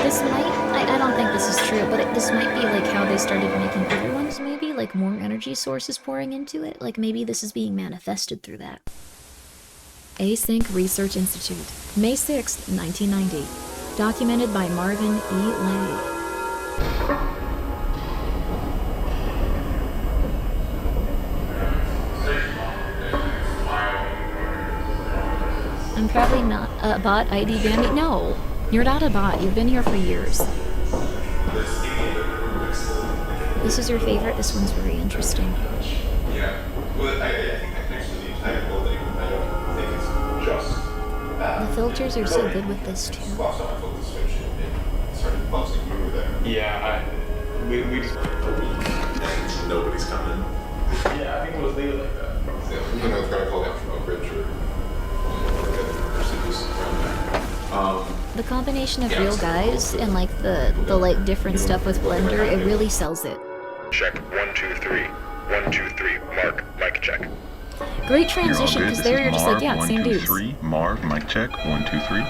This might, I don't think this is true, but this might be like how they started making other ones, maybe? Like more energy sources pouring into it? Like maybe this is being manifested through that. Async Research Institute, May 6th, 1990. Documented by Marvin E. Lay. I'm probably not a bot, ID Bambi. No, you're not a bot. You've been here for years. This is your favorite? This one's very interesting. Yeah. Well, I think actually the entire building, I don't think it's just that. The filters are so good with this too. Lost all my focus switch and started buzzing through there. Yeah, we just and nobody's coming. Yeah, I think we'll just leave it like that. Yeah, you know, it's gonna call down from Oak Ridge or The combination of real guys and like the like different stuff with Blender, it really sells it. Check 1 2 3. 1 2 3. Mark. Mic check. Great transition, because there you're just like, yeah, same dudes. 1 2 3. Marv, mic check. 1 2 3.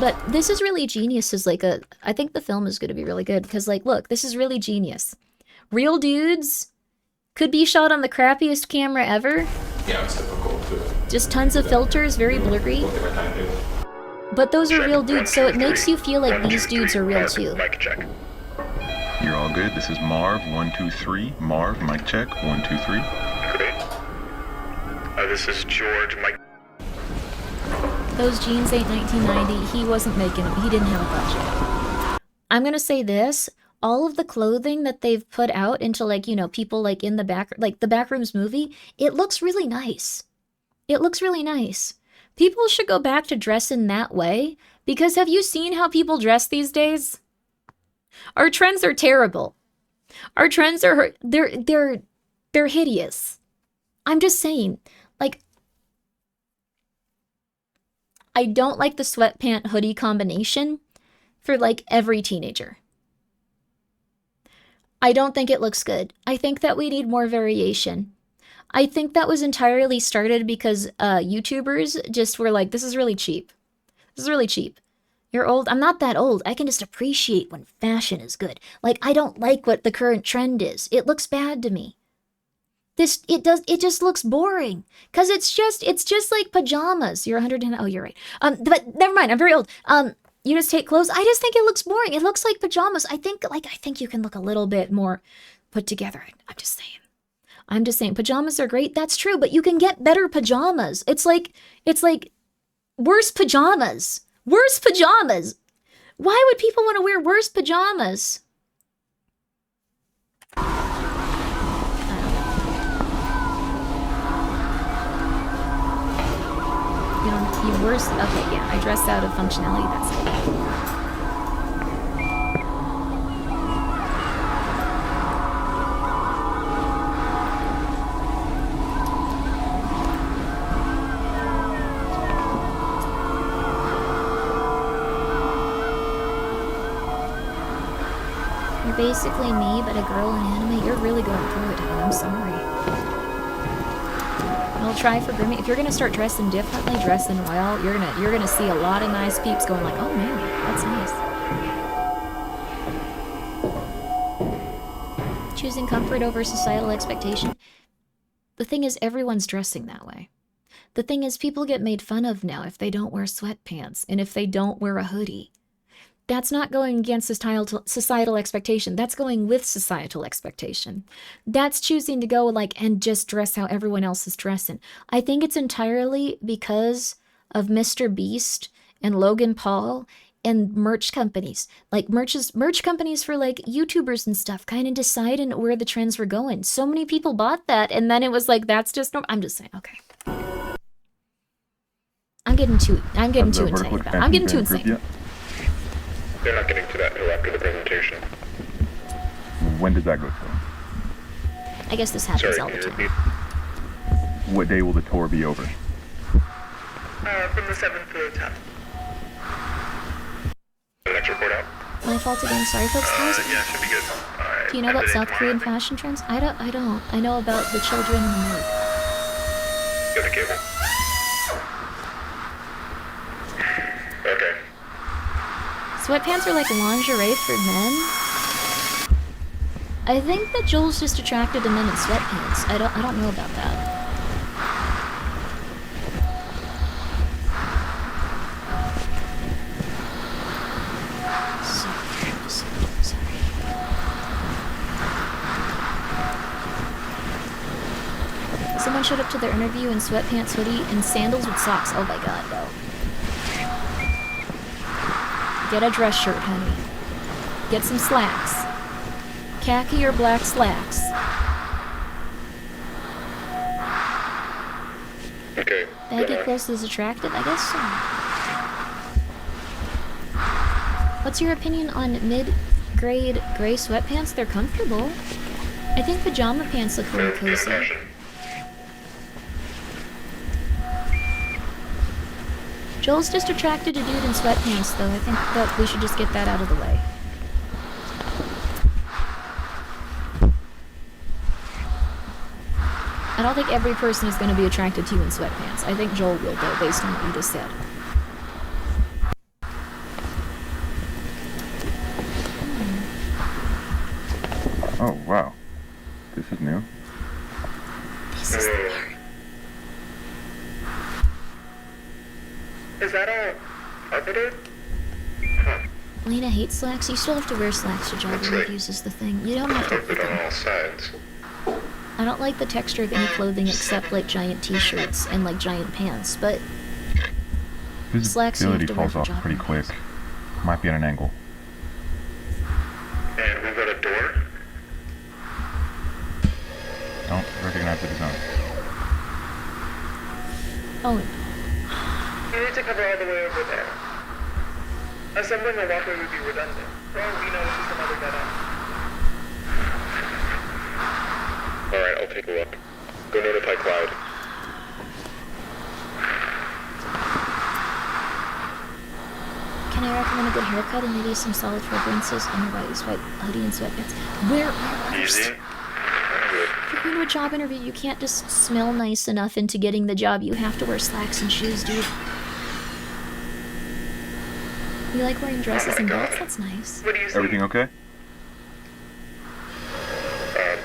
But this is really genius. Is like I think the film is going to be really good because like, look, this is really genius. Real dudes could be shot on the crappiest camera ever. Yeah, it's difficult to... Just tons of filters, very blurry. But those are real dudes, so it makes you feel like these dudes are real too. Mic check. You're all good. This is Marv, 1 2 3. Marv, mic check. 1 2 3. This is George. Mic. Those jeans ain't 1990. He wasn't making them. He didn't have a budget. I'm gonna say this. All of the clothing that they've put out into like, you know, people like in the back, like the Backrooms movie, it looks really nice. It looks really nice. People should go back to dressing that way, because have you seen how people dress these days? Our trends are terrible. Our trends are, they're hideous. I'm just saying, like, I don't like the sweatpant hoodie combination for like every teenager. I don't think it looks good. I think that we need more variation. I think that was entirely started because YouTubers just were like, this is really cheap. This is really cheap. You're old. I'm not that old. I can just appreciate when fashion is good. Like, I don't like what the current trend is. It looks bad to me. It just looks boring. Cause it's just like pajamas. You're 110. Oh, you're right. But never mind. I'm very old. You just take clothes. I just think it looks boring. It looks like pajamas. I think you can look a little bit more put together. I'm just saying pajamas are great. That's true, but you can get better pajamas. It's like worse pajamas. Worse pajamas. Why would people want to wear worse pajamas? You worse. Okay, yeah, I dress out of functionality. That's it. You're basically me, but a girl in anime. You're really going through it, honey. I'm sorry. I'll try for Grimmi. If you're gonna start dressing differently, dressing well, you're gonna see a lot of nice peeps going like, oh man, that's nice. Choosing comfort over societal expectation. The thing is, everyone's dressing that way. The thing is, people get made fun of now if they don't wear sweatpants and if they don't wear a hoodie. That's not going against societal expectation. That's going with societal expectation. That's choosing to go like and just dress how everyone else is dressing. I think it's entirely because of Mr. Beast and Logan Paul and merch companies. Like merch companies for like YouTubers and stuff kind of deciding where the trends were going. So many people bought that and then it was like, that's just normal. I'm just saying, okay. I'm getting too insane about it. I'm getting too insane. They're not getting to that until after the presentation. When does that go to? I guess this happens all the time. What day will the tour be over? From the 7th to the 10th. Next report out. My fault again. Sorry, folks. Yeah, should be good. Alright. Do you know about South Korean fashion trends? I don't. I know about the children in the mood. Go to cable. Okay. Sweatpants are like lingerie for men. I think that Joel's just attracted to men in sweatpants. I don't know about that. Sorry. Someone showed up to their interview in sweatpants, hoodie, and sandals with socks. Oh my god, no. Get a dress shirt, honey. Get some slacks. Khaki or black slacks. Okay. Baggy clothes is attractive? I guess so. What's your opinion on mid-grade gray sweatpants? They're comfortable. I think pajama pants look really cozy. Joel's just attracted to dude in sweatpants, though. I think that we should just get that out of the way. I don't think every person is going to be attracted to you in sweatpants. I think Joel will, though, based on what you just said. Oh, wow. This is new. This is the part. Is that all outfitted? Lena hates slacks. You still have to wear slacks to job interviews is the thing. You don't have to fit On them. all sides. I don't like the texture of any clothing except like giant t-shirts and like giant pants, but slacks you have Visibility to wear falls for off job pretty quick. interviews. Might be at an angle. And we've got a door? Don't recognize the design. Oh, You need to cover all the way over there. Assembling a walkway would be redundant. For all we know, it's just another dead end. Alright, I'll take a look. Go notify Cloud. can I recommend a good haircut and maybe some solid fragrances on your white hoodie and sweatpants? Where are Easy. If you're going to a job interview, you can't just smell nice enough into getting the job. You have to wear slacks and shoes, dude. You like wearing dresses and belts? That's nice. What do you see? Everything okay?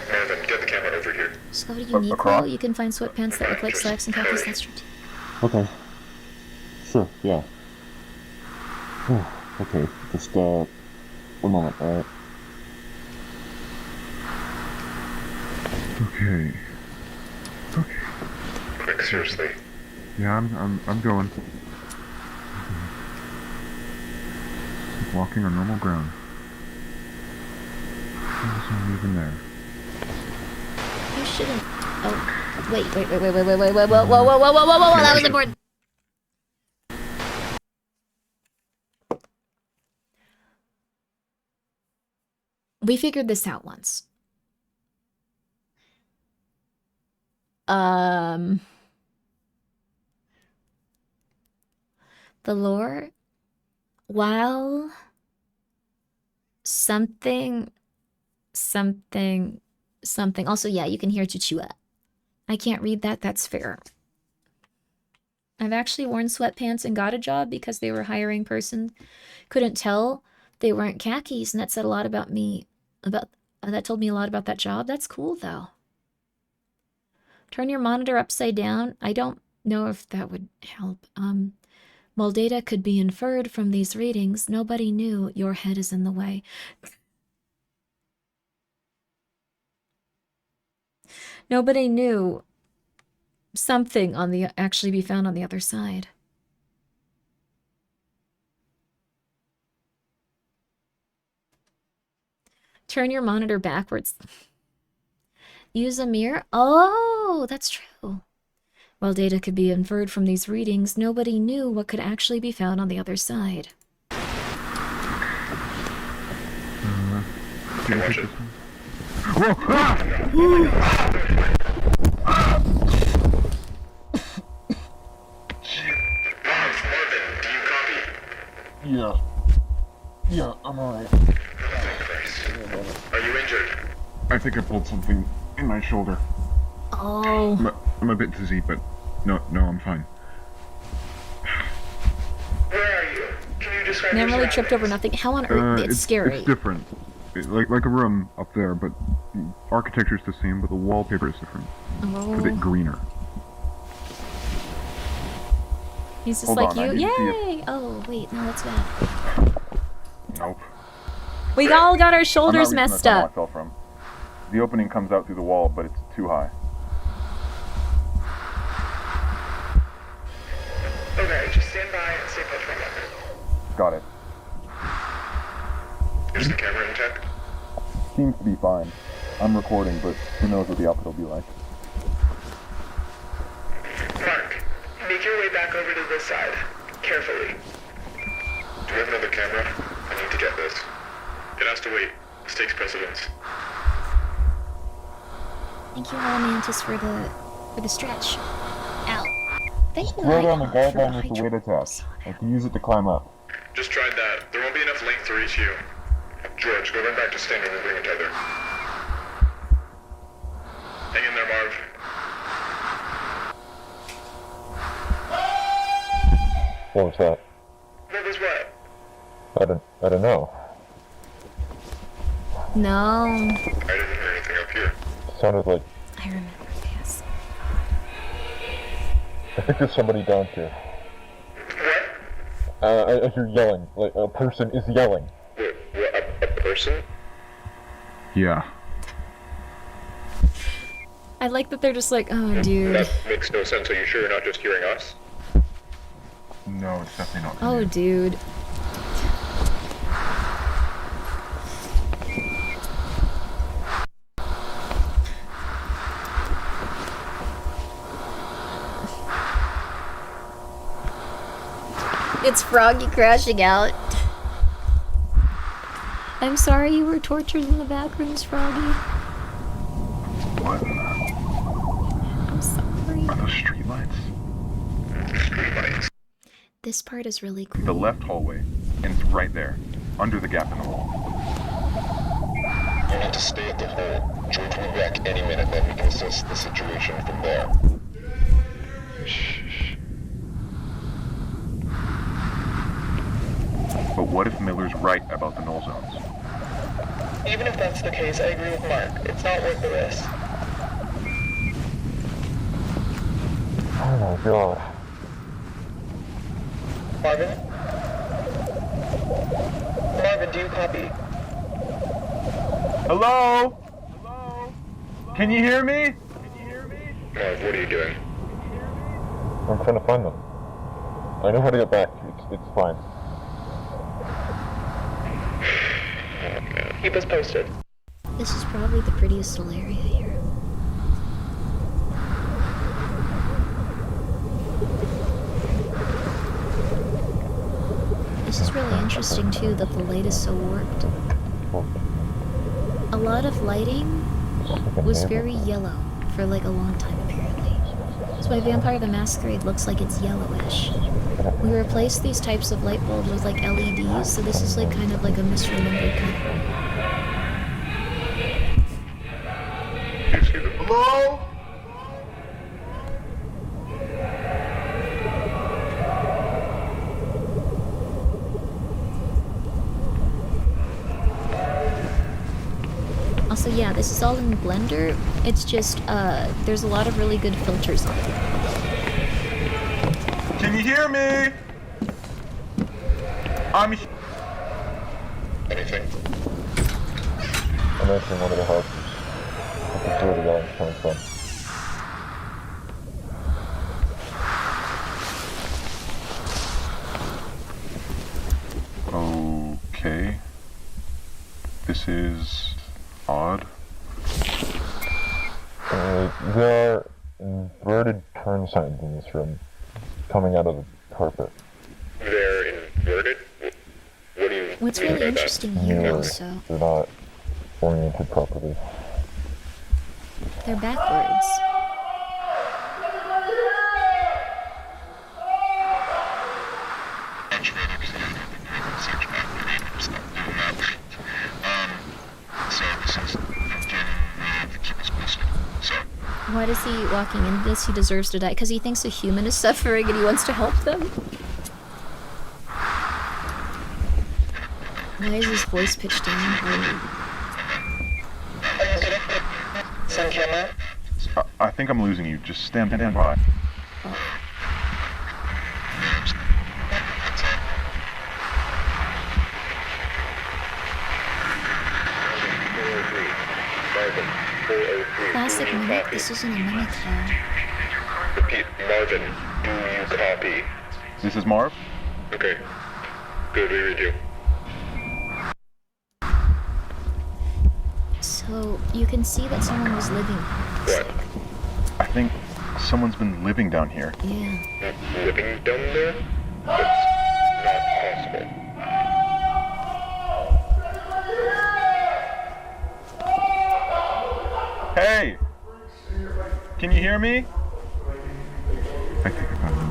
Marvin, get the camera over here. So to Uniqlo, across? you can find sweatpants that look like slacks and khakis. That's true. Okay. Sure, yeah. Okay, just, 1 moment, alright? Okay. Okay. Quick, seriously. Yeah, I'm going. Walking on normal ground. There's no even there. You shouldn't. Oh, wait, whoa, that was important. We figured this out once. The lore, while something. Also, yeah, you can hear Chuchua. I can't read that, that's fair. I've actually worn sweatpants and got a job because they were hiring person. Couldn't tell they weren't khakis, and that said a lot about me. That told me a lot about that job. That's cool, though. Turn your monitor upside down. I don't know if that would help. While data could be inferred from these readings, nobody knew your head is in the way. Nobody knew something on the actually be found on the other side. Turn your monitor backwards. Use a mirror. Oh, that's true. While data could be inferred from these readings, nobody knew what could actually be found on the other side. Watch it. Whoa! Marvin, do you copy? Yeah, I'm alright. Thank Christ. Are you injured? I think I pulled something in my shoulder. Oh. I'm a bit dizzy, but no, I'm fine. Where are you? Can you describe your Never really tripped over surroundings? nothing. How on earth? It's scary. It's different. Like a room up there, but the architecture's the same, but the wallpaper is different. Oh. It's a bit greener. He's just Hold like on, I you. need to see Yay! Oh, wait, no, that's bad. Nope. We all got our I'm shoulders not reaching messed the tunnel up. I fell from. The opening comes out through the wall, but it's too high. Okay, just stand by and stay put for a moment. Got it. Is the camera intact? Seems to be fine. I'm recording, but who knows what the output will be like. Mark, make your way back over to this side. Carefully. Do we have another camera? I need to get this. It has to wait. This takes precedence. Thank you, Mantis, for the stretch. Ow. Thank you. Throw down the for guideline with the hydro- weight attack. I can use it to climb up. Just tried that. There won't be enough length to reach you. George, go run back to standard and bring a tether. Hang in there, Marv. What was that? What was what? I don't know. No. I didn't hear anything up here. It sounded like... I remember, yes. I think there's somebody down here. What? I hear yelling. Like, a person is yelling. What, a person? Yeah. I like that they're just like, oh, dude. That makes no sense. Are you sure you're not just hearing us? No, it's definitely not. Oh, dude. It's Froggy crashing out. I'm sorry you were tortured in the backrooms, Froggy. What? I'm sorry. Are those streetlights? Streetlights. This part is really cool. The left hallway, and it's right there, under the gap in the wall. You need to stay at the hole. George will be back any minute, then we can assess the situation from there. But what if Miller's right about the null zones? Even if that's the case, I agree with Mark. It's not worth the risk. Oh my god. Marvin? Marvin, do you copy? Hello? Hello? Can you hear me? Marv, what are you doing? I'm trying to find them. I know how to get back. It's fine. Keep us posted. This is probably the prettiest little area here. This is really interesting too, that the light is so warped. A lot of lighting was very yellow for like a long time apparently. That's why Vampire the Masquerade looks like it's yellowish. We replaced these types of light bulbs with like LEDs, so this is like kind of like a misremembered color. Hello? Also, yeah, this is all in Blender. It's just, there's a lot of really good filters on it. Can you hear me? Anything? I'm entering one of the houses. I can see where the yelling's coming from. Okay. This is odd. There are inverted turn signs in this room, coming out of the carpet. They're inverted? What do you What's mean really by interesting that? here also, They're not oriented properly. they're backwards. Why does he, walking into this, he deserves to die? Because he thinks a human is suffering and he wants to help them? Why is his voice pitched down? Send camera. I think I'm losing you. Just stand by. Classic mimic? This isn't a mimic though. Repeat, Marvin, do you copy? This is Marv? Okay. Good, we read you. So, you can see that someone was living there. What? I think someone's been living down here. Yeah. Living down there? That's not possible. Hey! Can you hear me? I think I found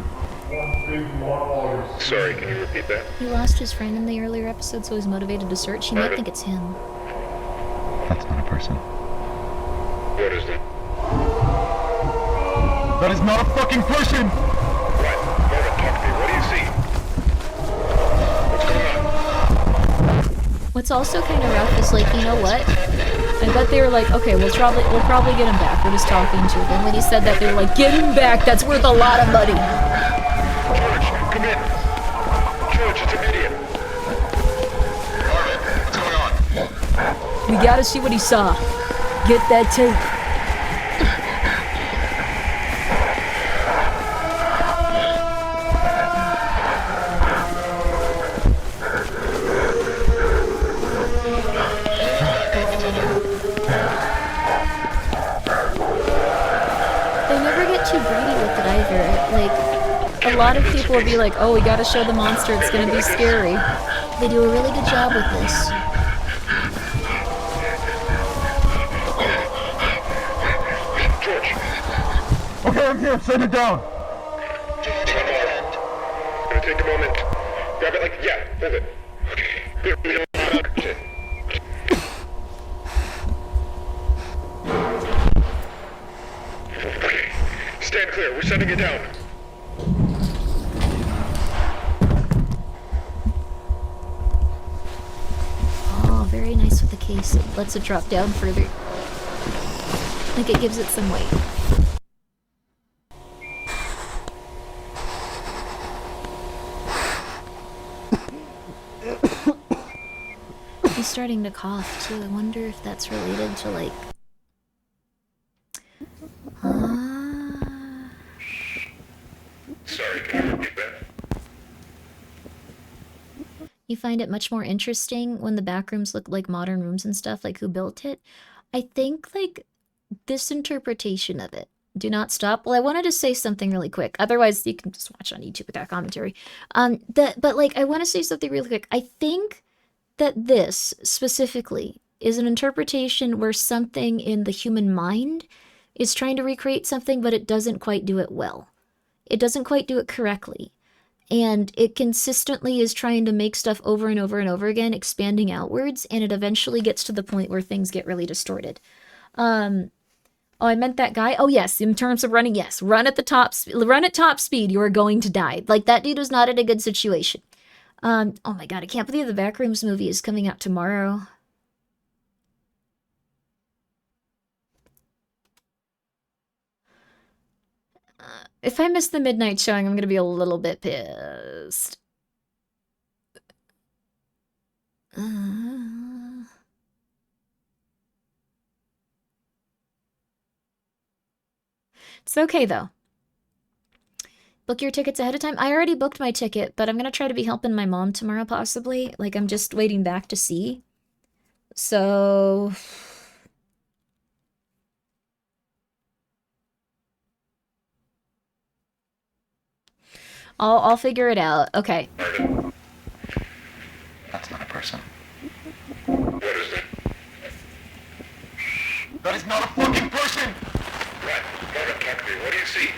Sorry, can you repeat that? He lost his friend in the earlier episode, so he's motivated to search. He might think it's him. That's not a person. What is that? That is not a fucking person! What? Morgan, talk to me. What do you see? What's going on? What's also kind of rough is, like, you know what? I bet they were like, okay, we'll probably get him back. We're just talking to him. And when he said that, they were like, get him back. That's worth a lot of money. George, come in. George, it's immediate. Marvin, what's going on? We gotta see what he saw. Get that tape. A lot of people will be like, oh, we gotta show the monster, it's gonna be scary. They do a really good job with this. George. Okay, I'm here. Send it down. Gonna take a moment. Grab it like, yeah, hold it. Okay. Okay. Stand clear. We're sending it down. Very nice with the case. It lets it drop down further. Like it gives it some weight. He's starting to cough too. I wonder if that's related to like... Sorry, can you repeat that? You find it much more interesting when the backrooms look like modern rooms and stuff, like who built it. I think, like, this interpretation of it. Do not stop. Well, I wanted to say something really quick. Otherwise, you can just watch on YouTube without commentary. But, like, I want to say something really quick. I think that this, specifically, is an interpretation where something in the human mind is trying to recreate something, but it doesn't quite do it well. It doesn't quite do it correctly. And it consistently is trying to make stuff over and over and over again, expanding outwards, and it eventually gets to the point where things get really distorted. Oh, I meant that guy. Oh, yes, in terms of running, yes. Run at top speed, you are going to die. Like, that dude was not in a good situation. Oh my god, I can't believe the Backrooms movie is coming out tomorrow. If I miss the midnight showing, I'm gonna be a little bit pissed. It's okay, though. Book your tickets ahead of time. I already booked my ticket, but I'm gonna try to be helping my mom tomorrow, possibly. Like, I'm just waiting back to see. So... I'll figure it out. Okay. That's not a person. What is it? That is not a fucking person! Right. Morgan, talk to me. What do you see?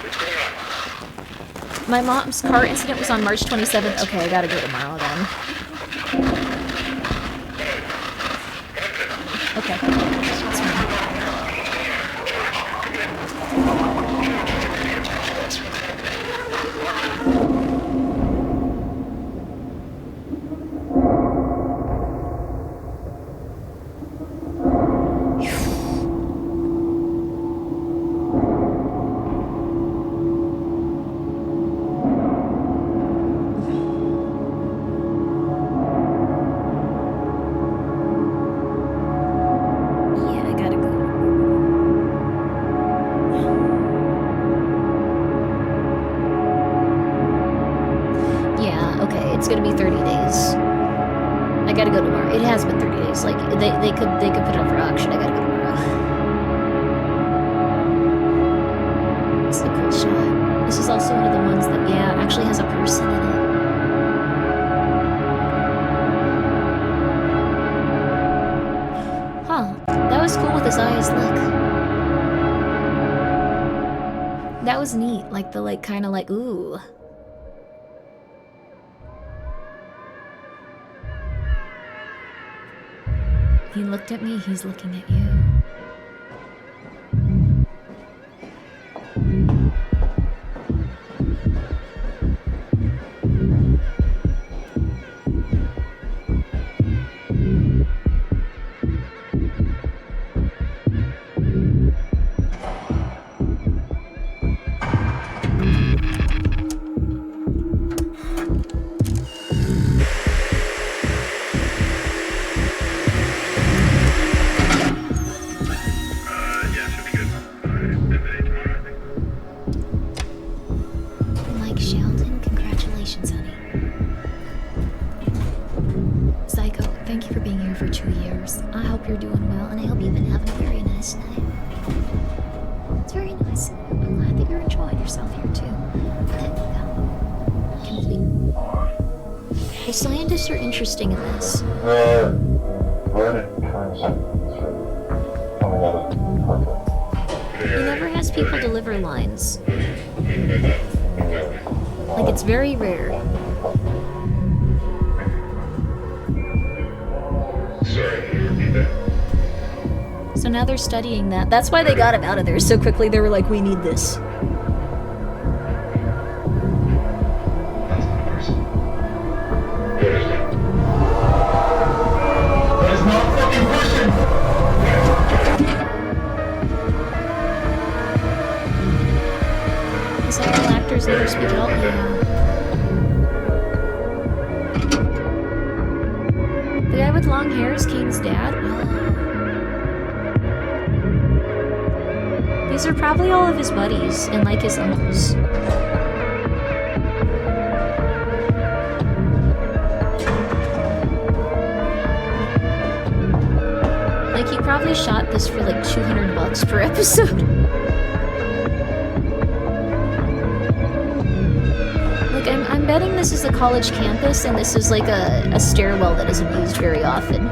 What's going on? My mom's car incident was on March 27th. Okay, I gotta go tomorrow then. Okay. That's fine. They could put it up for auction. I gotta go tomorrow. It's a cool shot. This is also one of the ones that, yeah, actually has a person in it. Huh. That was cool with his eyes, look. That was was neat. Like the kind of like, ooh. He looked at me, he's looking at you. Mike Sheldon, congratulations, honey. Psycho, thank you for being here for 2 years. I hope you're doing well, and I hope you've been having a very nice night. It's very nice. I'm glad that you're enjoying yourself here, too. Complete. The scientists are interesting in this. He never has people deliver lines. Like, it's very rare. So now they're studying that. That's why they got him out of there so quickly. They were like, we need this. The cycle actors never speak at all. Yeah. The guy with long hair is Kane's dad. Oh. These are probably all of his buddies and like his uncles. Like, he probably shot this for like $200 per episode. Like, I'm betting this is a college campus and this is like a stairwell that isn't used very often.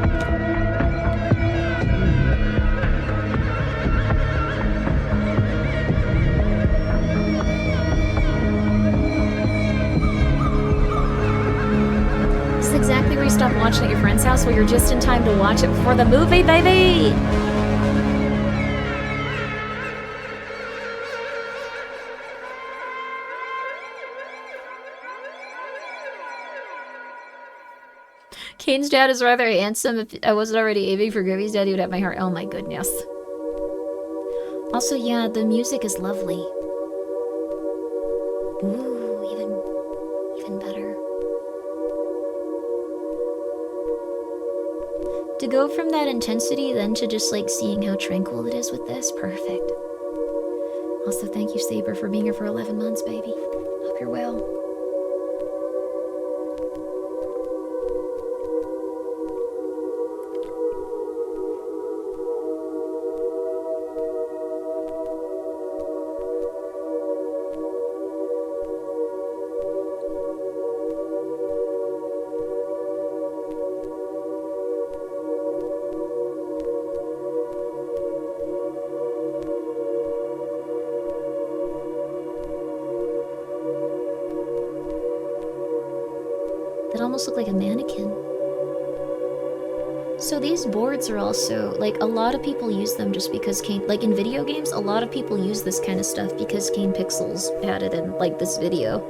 This is exactly where you stop watching at your friend's house, where you're just in time to watch it before the movie, baby! Kane's dad is rather handsome. If I wasn't already aiming for Grimmi's dad, he would have my heart. Oh my goodness. Also, yeah, the music is lovely. Ooh, even better. To go from that intensity then to just like seeing how tranquil it is with this, perfect. Also, thank you, Saber, for being here for 11 months, baby. Hope you're well. That almost look like a mannequin. So these boards are also, like, a lot of people use them just because Kane, like in video games, a lot of people use this kind of stuff because Kane Pixels had it in, like, this video.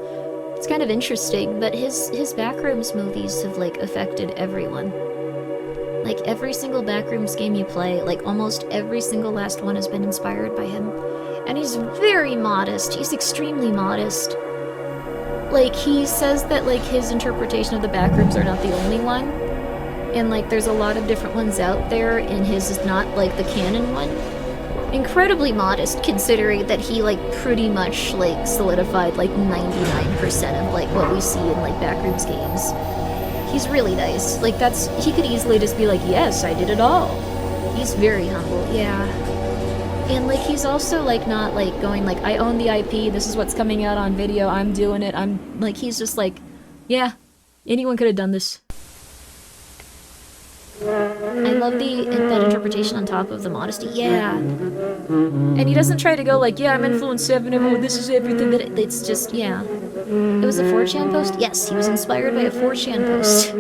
It's kind of interesting, but his Backrooms movies have, like, affected everyone. Like, every single Backrooms game you play, like, almost every single last one has been inspired by him. And he's very modest. He's extremely modest. Like, he says that, like, his interpretation of the Backrooms are not the only one. And, like, there's a lot of different ones out there, and his is not, like, the canon one. Incredibly modest, considering that he, like, pretty much, like, solidified, like, 99% of, like, what we see in, like, Backrooms games. He's really nice. Like, that's... he could easily just be like, yes, I did it all. He's very humble, yeah. And, like, he's also, like, not, like, going, like, I own the IP, this is what's coming out on video, I'm doing it, I'm... like, he's just like, yeah, anyone could have done this. I love that interpretation on top of the modesty. Yeah. And he doesn't try to go like, yeah, I'm influenced 7, everyone, this is everything that... It's just, yeah. It was a 4chan post? Yes, he was inspired by a 4chan post.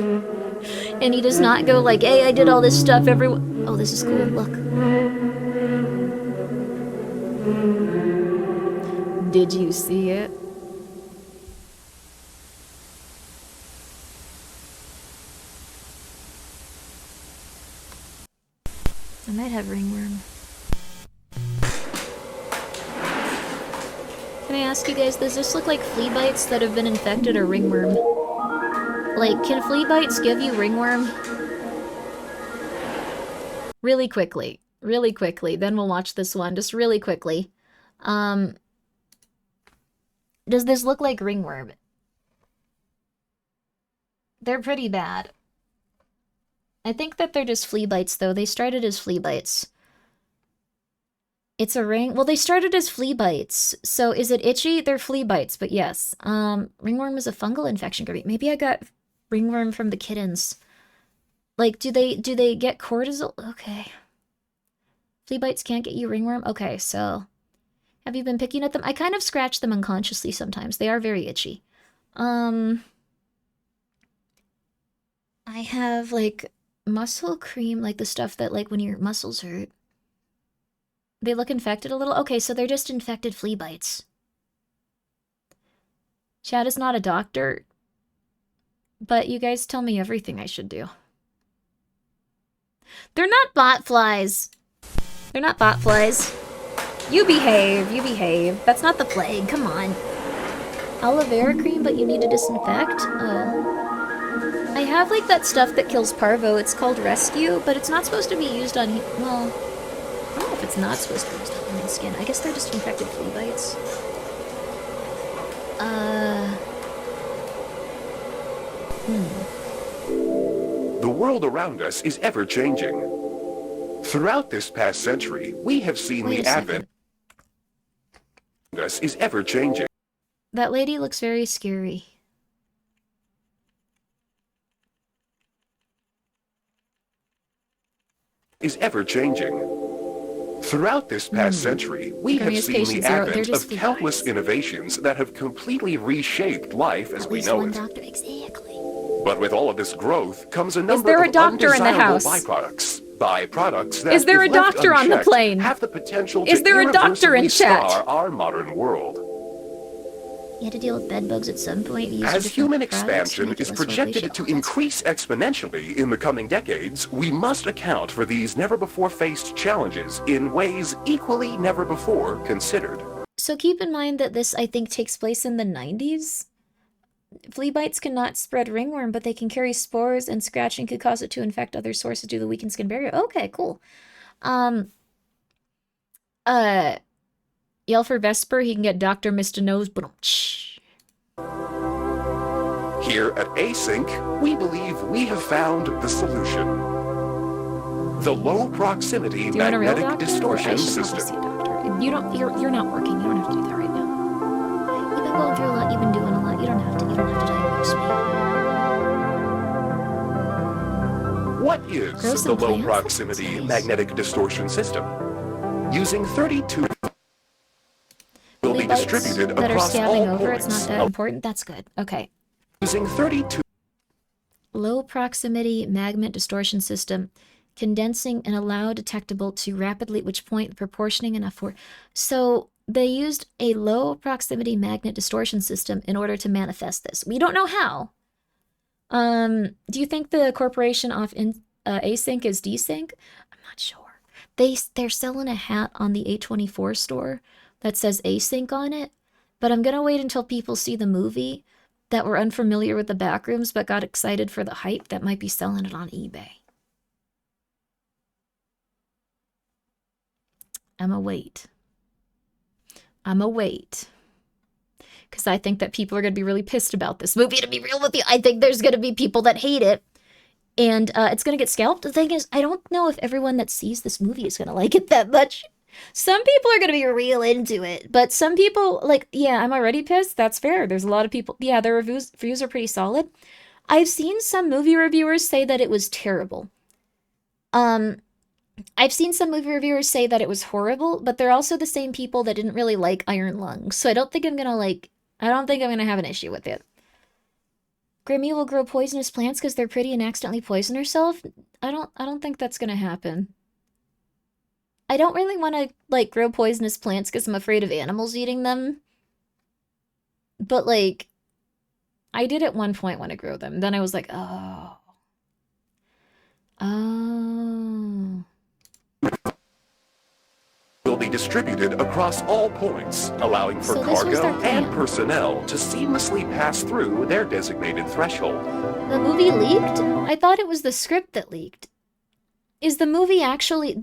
And he does not go like, hey, I did all this stuff, everyone... Oh, this is cool, look. Did you see it? I might have ringworm. Can I ask you guys, does this look like flea bites that have been infected or ringworm? Like, can flea bites give you ringworm? Really quickly, then we'll watch this one, just really quickly. Does this look like ringworm? They're pretty bad. I think that they're just flea bites, though. They started as flea bites. It's a ring. Well, they started as flea bites. So is it itchy? They're flea bites, but yes. Ringworm is a fungal infection. Maybe I got ringworm from the kittens. Like, do they get cortisol? Okay. Flea bites can't get you ringworm? Okay, so... Have you been picking at them? I kind of scratch them unconsciously sometimes. They are very itchy. I have, like, muscle cream, like the stuff that, like, when your muscles hurt. They look infected a little? Okay, so they're just infected flea bites. Chad is not a doctor, but you guys tell me everything I should do. They're not bot flies. They're not bot flies. You behave, you behave. That's not the plague, come on. Aloe vera cream, but you need to disinfect? Oh. I have, like, that stuff that kills parvo. It's called Rescue, but it's not supposed to be used on... Well, I don't know if it's not supposed to be used on human skin. I guess they're just infected flea bites. The world around us is ever-changing. Throughout this past century, we have seen the advent... us is ever-changing. That lady looks very scary. Is ever-changing. Throughout this past century, we have seen the advent of countless innovations that have completely reshaped life as we know it. But with all of this growth comes a number of undesirable byproducts. Byproducts that, is there a doctor on the plane? Have the potential is there a doctor in chat? Scar our modern world. You had to deal with bed bugs at some point. As human expansion is projected to increase exponentially in the coming decades, we must account for these never-before-faced challenges in ways equally never-before considered. So keep in mind that this, I think, takes place in the 90s. Flea bites cannot spread ringworm, but they can carry spores, and scratching could cause it to infect other sources due to the weakened skin barrier. Okay, cool. Yell for Vesper, he can get Dr. Mr. Nose, but Here at Async, we believe we have found the solution. The low proximity magnetic distortion system. You're not working. You don't have to do that right now. You've been going through a lot. You've been doing a lot. You don't have to diagnose me. What is the low proximity magnetic distortion system? Using 32 will be distributed across all over. points. It's not that important. That's good. Okay. Using 32 low proximity magnet distortion system, condensing and allow detectable to rapidly, at which point proportioning enough for. So they used a low proximity magnet distortion system in order to manifest this. We don't know how. Do you think the corporation off in Async is desync? I'm not sure. They're selling a hat on the A24 store that says Async on it, but I'm gonna wait until people see the movie that were unfamiliar with the Backrooms but got excited for the hype that might be selling it on eBay. I'ma wait. Because I think that people are going to be really pissed about this movie. To be real with you, I think there's going to be people that hate it. And it's going to get scalped. The thing is, I don't know if everyone that sees this movie is going to like it that much. Some people are going to be real into it. But some people, like, yeah, I'm already pissed. That's fair. There's a lot of people. Yeah, their reviews are pretty solid. I've seen some movie reviewers say that it was terrible. I've seen some movie reviewers say that it was horrible, but they're also the same people that didn't really like Iron Lungs, so I don't think I'm gonna have an issue with it. Grimmi will grow poisonous plants because they're pretty and accidentally poison herself? I don't think that's gonna happen. I don't really want to, like, grow poisonous plants because I'm afraid of animals eating them. But, like, I did at one point want to grow them. Then I was like, oh. Oh. Will be distributed across all points, allowing for cargo and personnel to seamlessly pass through their designated threshold. The movie leaked? I thought it was the script that leaked. Did the movie actually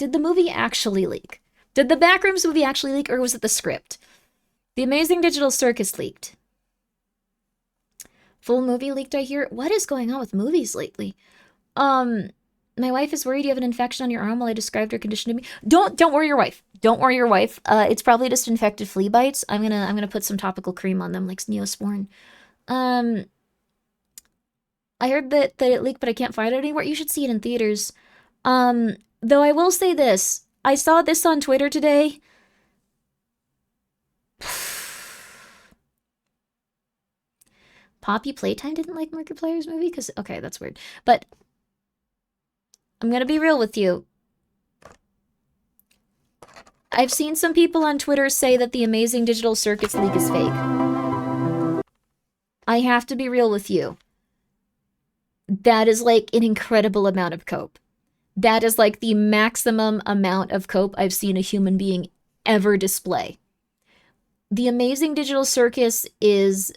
leak? Did the Backrooms movie actually leak, or was it the script? The Amazing Digital Circus leaked. Full movie leaked, I hear. What is going on with movies lately? My wife is worried you have an infection on your arm while I described her condition to me. Don't worry your wife. Don't worry your wife. It's probably just infected flea bites. I'm gonna put some topical cream on them, like Neosporin. I heard that it leaked, but I can't find it anywhere. You should see it in theaters. Though I will say this. I saw this on Twitter today. Poppy Playtime didn't like Markiplier's movie? Okay, that's weird. But I'm gonna be real with you. I've seen some people on Twitter say that the Amazing Digital Circus leak is fake. I have to be real with you. That is like an incredible amount of cope. That is like the maximum amount of cope I've seen a human being ever display. The Amazing Digital Circus is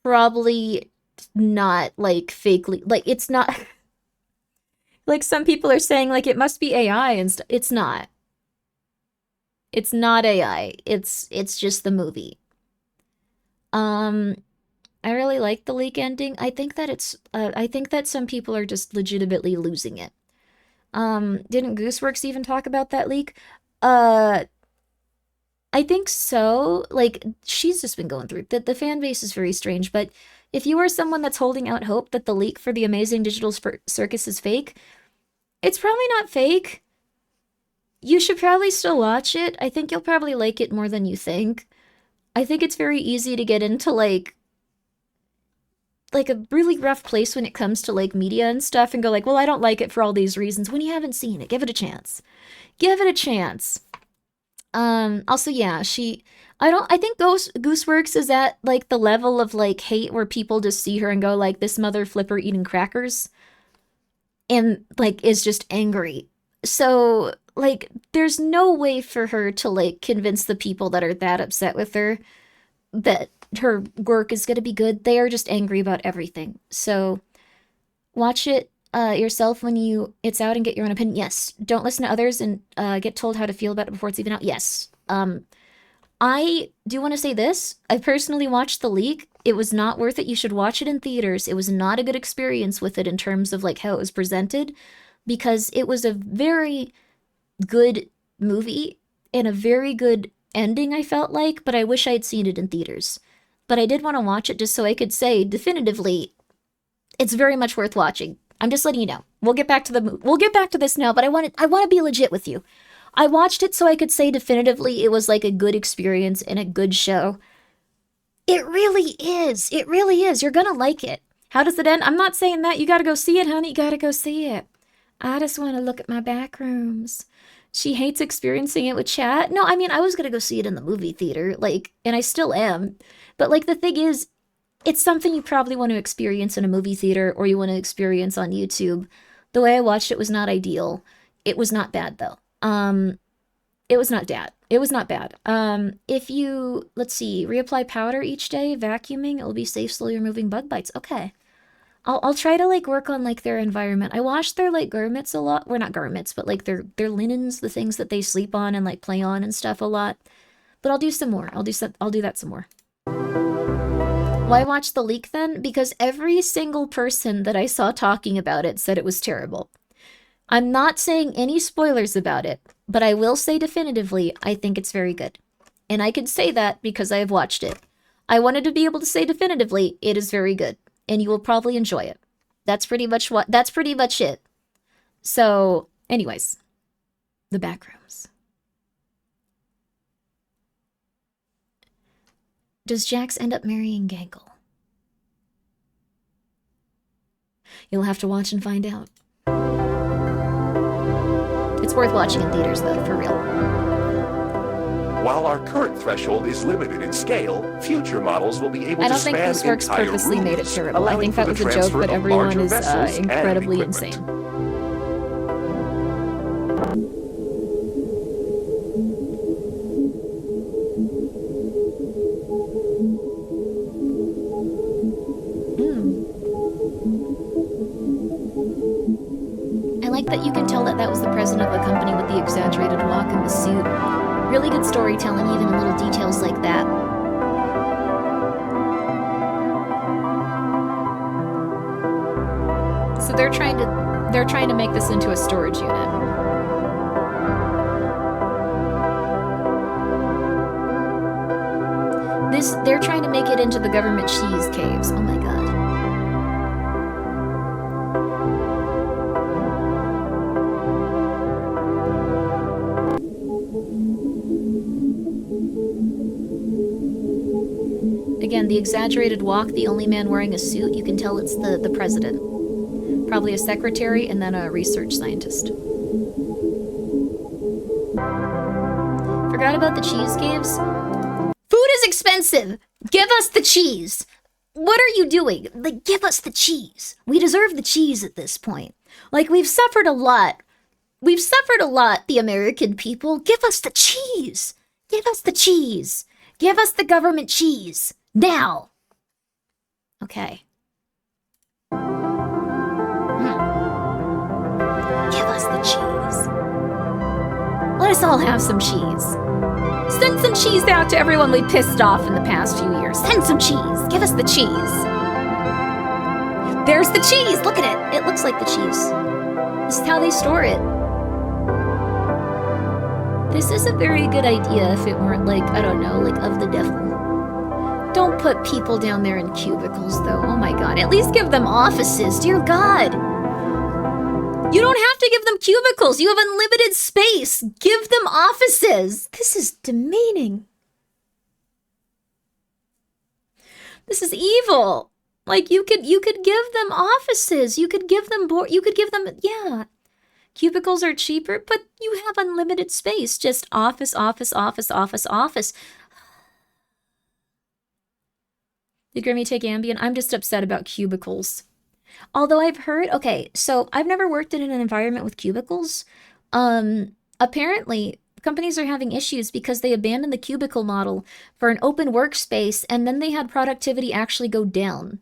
probably not like fakely, like it's not like some people are saying like it must be AI and stuff. It's not. It's not AI. It's just the movie. I really like the leak ending. I think that some people are just legitimately losing it. Didn't Gooseworks even talk about that leak? I think so. Like, she's just been going through the fan base is very strange, but if you are someone that's holding out hope that the leak for the Amazing Digital Circus is fake, it's probably not fake. You should probably still watch it. I think you'll probably like it more than you think. I think it's very easy to get into like a really rough place when it comes to like media and stuff and go like, well, I don't like it for all these reasons. When you haven't seen it, give it a chance. Give it a chance. Also, yeah, I think Gooseworks is at like the level of like hate where people just see her and go like, this mother flipper eating crackers, and like is just angry. So like, there's no way for her to like convince the people that are that upset with her that her work is going to be good. They are just angry about everything. So watch it yourself when it's out and get your own opinion. Yes. Don't listen to others and get told how to feel about it before it's even out. Yes. I do want to say this. I personally watched the leak. It was not worth it. You should watch it in theaters. It was not a good experience with it in terms of like how it was presented, because it was a very good movie and a very good ending, I felt like, but I wish I'd seen it in theaters. But I did want to watch it just so I could say definitively it's very much worth watching. I'm just letting you know. We'll get back to this now, but I want to be legit with you. I watched it so I could say definitively it was like a good experience and a good show. It really is. It really is. You're gonna like it. How does it end? I'm not saying that. You gotta go see it, honey. You gotta go see it. I just want to look at my back rooms. She hates experiencing it with chat. No, I mean, I was gonna go see it in the movie theater, like, and I still am. But like, the thing is, it's something you probably want to experience in a movie theater or you want to experience on YouTube. The way I watched it was not ideal. It was not bad though. It was not bad. It was not bad. If you, let's see, reapply powder each day, vacuuming, it'll be safe, slowly removing bug bites. Okay. I'll try to like work on like their environment. I wash their like garments a lot. Well, not garments, but like their linens, the things that they sleep on and like play on and stuff a lot. But I'll do some more. I'll do that some more. Why watch the leak then? Because every single person that I saw talking about it said it was terrible. I'm not saying any spoilers about it, but I will say definitively, I think it's very good. And I can say that because I have watched it. I wanted to be able to say definitively, it is very good. And you will probably enjoy it. That's pretty much it. So, Anyways, the Backrooms. Does Jax end up marrying Gangle? You'll have to watch and find out. It's worth watching in theaters, though, for real. While our current threshold is limited in scale, future models will be able I to don't think span this works entire purposely made it rooms, terrible. I allowing think for that was the a joke, transfer but of everyone larger is vessels and incredibly equipment. insane. I like that you can tell that that was the president of the company with the exaggerated walk and the suit. Really good storytelling, even in little details like that. So they're trying to make this into a storage unit. They're trying to make it into the government cheese caves. Oh my god. Again, the exaggerated walk, the only man wearing a suit, you can tell it's the president. Probably a secretary and then a research scientist. Forgot about the cheese caves? Food is expensive! Give us the cheese! What are you doing? Like, give us the cheese. We deserve the cheese at this point. Like, we've suffered a lot. We've suffered a lot, the American people. Give us the cheese! Give us the cheese! Give us the government cheese! Now! Okay. Give us the cheese. Let us all have some cheese. Send some cheese out to everyone we pissed off in the past few years. Send some cheese. Give us the cheese. There's the cheese. Look at it. It looks like the cheese. This is how they store it. This is a very good idea if it weren't like, I don't know, like of the devil. Don't put people down there in cubicles, though. Oh my god. At least give them offices. Dear God. You don't have to give them cubicles. You have unlimited space. Give them offices. This is demeaning. This is evil. Like, you could give them offices. You could give them yeah. Cubicles are cheaper, but you have unlimited space. Just office, office, office, office, office. Did Grimmi take Ambien? I'm just upset about cubicles. Although I've heard, okay, so I've never worked in an environment with cubicles. Apparently, companies are having issues because they abandoned the cubicle model for an open workspace, and then they had productivity actually go down.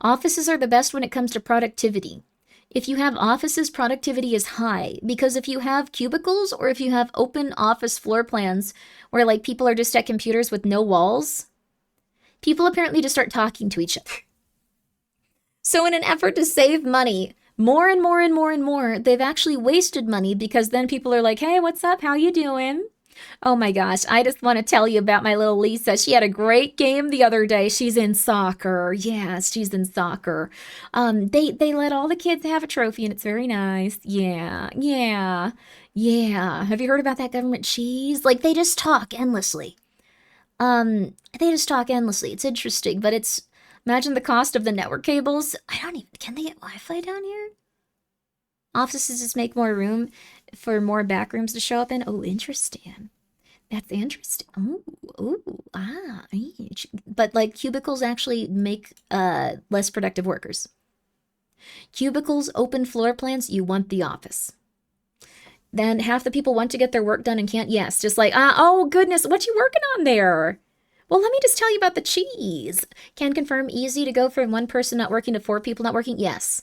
Offices are the best when it comes to productivity. If you have offices, productivity is high, because if you have cubicles or if you have open office floor plans where like people are just at computers with no walls, people apparently just start talking to each other. So in an effort to save money, more and more and more and more, they've actually wasted money because then people are like, hey, what's up? How you doing? Oh my gosh, I just want to tell you about my little Lisa. She had a great game the other day. She's in soccer. Yes, she's in soccer. They let all the kids have a trophy and it's very nice. Yeah. Have you heard about that government cheese? Like, they just talk endlessly. It's interesting, but it's, imagine the cost of the network cables. Can they get Wi-Fi down here? Offices just make more room for more back rooms to show up in. Oh, interesting. That's interesting. But like cubicles actually make less productive workers. Cubicles, open floor plans, you want the office. Then half the people want to get their work done and can't. Yes, just like, oh goodness, what you working on there? Well, let me just tell you about the cheese. Can confirm easy to go from one person not working to 4 people not working? Yes.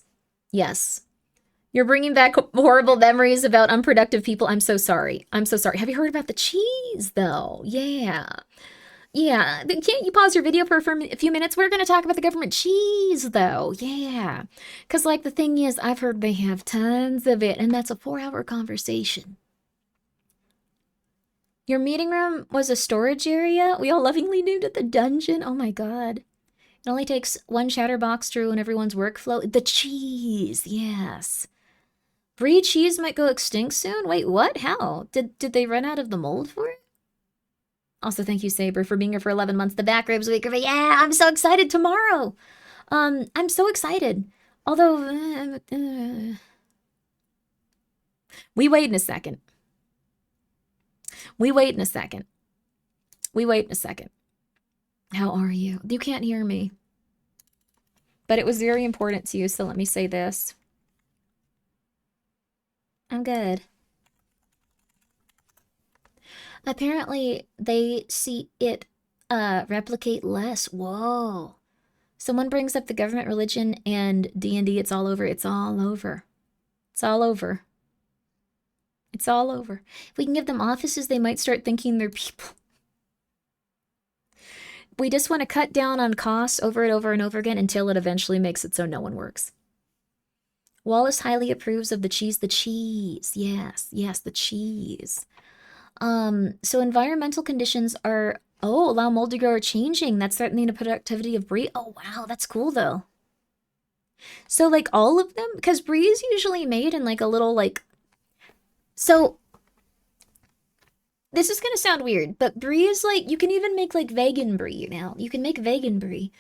You're bringing back horrible memories about unproductive people. I'm so sorry. Have you heard about the cheese, though? Yeah. Can't you pause your video for a few minutes? We're going to talk about the government cheese, though. Yeah. Because, like, the thing is, I've heard they have tons of it, and that's a 4-hour conversation. Your meeting room was a storage area? We all lovingly named it the dungeon? Oh my god. It only takes one chatterbox to ruin everyone's workflow. The cheese, yes. Brie cheese might go extinct soon? Wait, what? How? Did they run out of the mold for it? Also, thank you, Saber, for being here for 11 months. The Backrooms week. Yeah, I'm so excited tomorrow. I'm so excited. Although, we wait in a second. We wait in a second. We wait in a second. How are you? You can't hear me. But it was very important to you, so let me say this. I'm good. Apparently, they see it replicate less. Whoa. Someone brings up the government, religion, and D&D. It's all over. It's all over. It's all over. It's all over. If we can give them offices, they might start thinking they're people. We just want to cut down on costs over and over and over again until it eventually makes it so no one works. Wallace highly approves of the cheese. The cheese. Yes, yes, the cheese. So environmental conditions are, allow mold to grow are changing. That's threatening the productivity of brie. Oh, wow, that's cool, though. So, like, all of them? Because brie is usually made in, like, a little, like... So, this is gonna sound weird, but brie is, like, you can even make, like, vegan brie now. You can make vegan brie.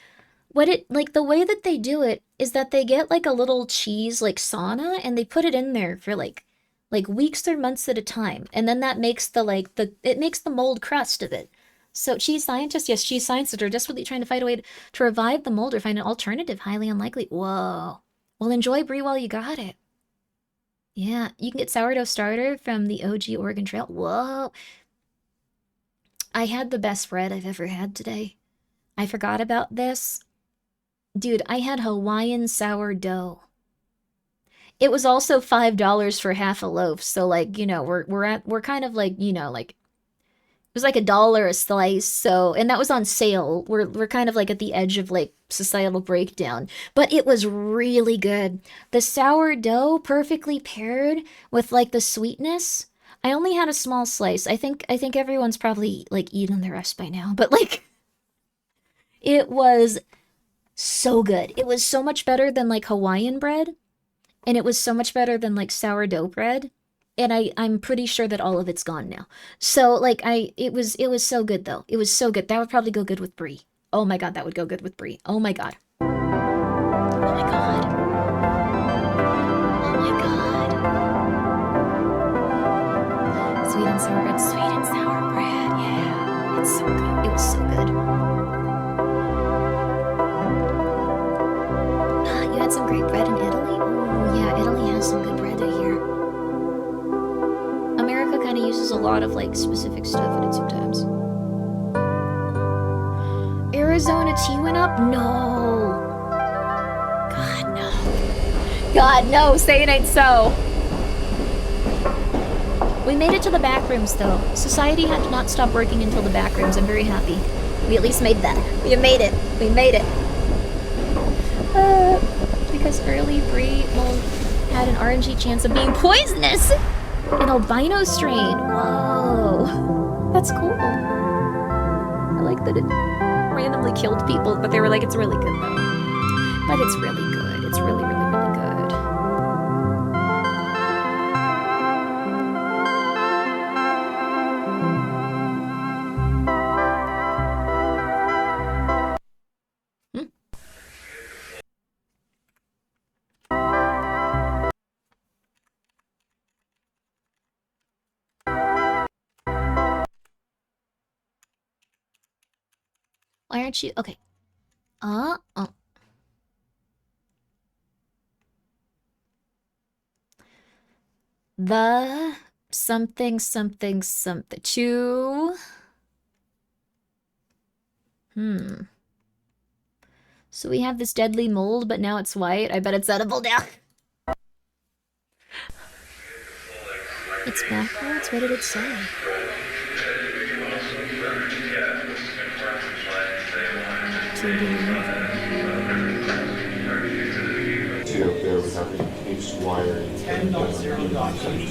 The way that they do it is that they get, like, a little cheese, like, sauna, and they put it in there for, like weeks or months at a time. And then that makes it makes the mold crust of it. So cheese scientists are desperately trying to find a way to revive the mold or find an alternative. Highly unlikely. Whoa. Well, enjoy brie while you got it. Yeah, you can get sourdough starter from the OG Oregon Trail. Whoa. I had the best bread I've ever had today. I forgot about this. Dude, I had Hawaiian sourdough. It was also $5 for half a loaf. So, like, you know, we're kind of like, you know, like, it was like $1 a slice. So, and that was on sale. We're kind of like at the edge of like societal breakdown, but it was really good. The sourdough perfectly paired with like the sweetness. I only had a small slice. I think everyone's probably like eaten the rest by now, but like, it was so good. It was so much better than like Hawaiian bread. And it was so much better than like sourdough bread. And I'm pretty sure that all of it's gone now. So like it was so good though. It was so good. That would probably go good with brie. Oh my god, that would go good with brie. Oh my god. Oh my god. Oh my god. Sweet and sour bread. Sweet and sour bread. Yeah. It's so good. It was so good. You had some great bread in Italy? Oh yeah, Italy has some good bread here. America kind of uses a lot of like specific stuff in it sometimes. Arizona tea went up? No. God, no. God, no. Say it ain't so. We made it to the Backrooms, though. Society had to not stop working until the Backrooms. I'm very happy. We at least made that. We made it. We made it. Because early brie mold had an RNG chance of being poisonous. An albino strain. Whoa. That's cool. I like that it randomly killed people, but they were like, it's really good though. But it's really good. It's really, really, really good. Why aren't you? Okay. The something something something to. So we have this deadly mold, but now it's white. I bet it's edible now. It's backwards? What did it say?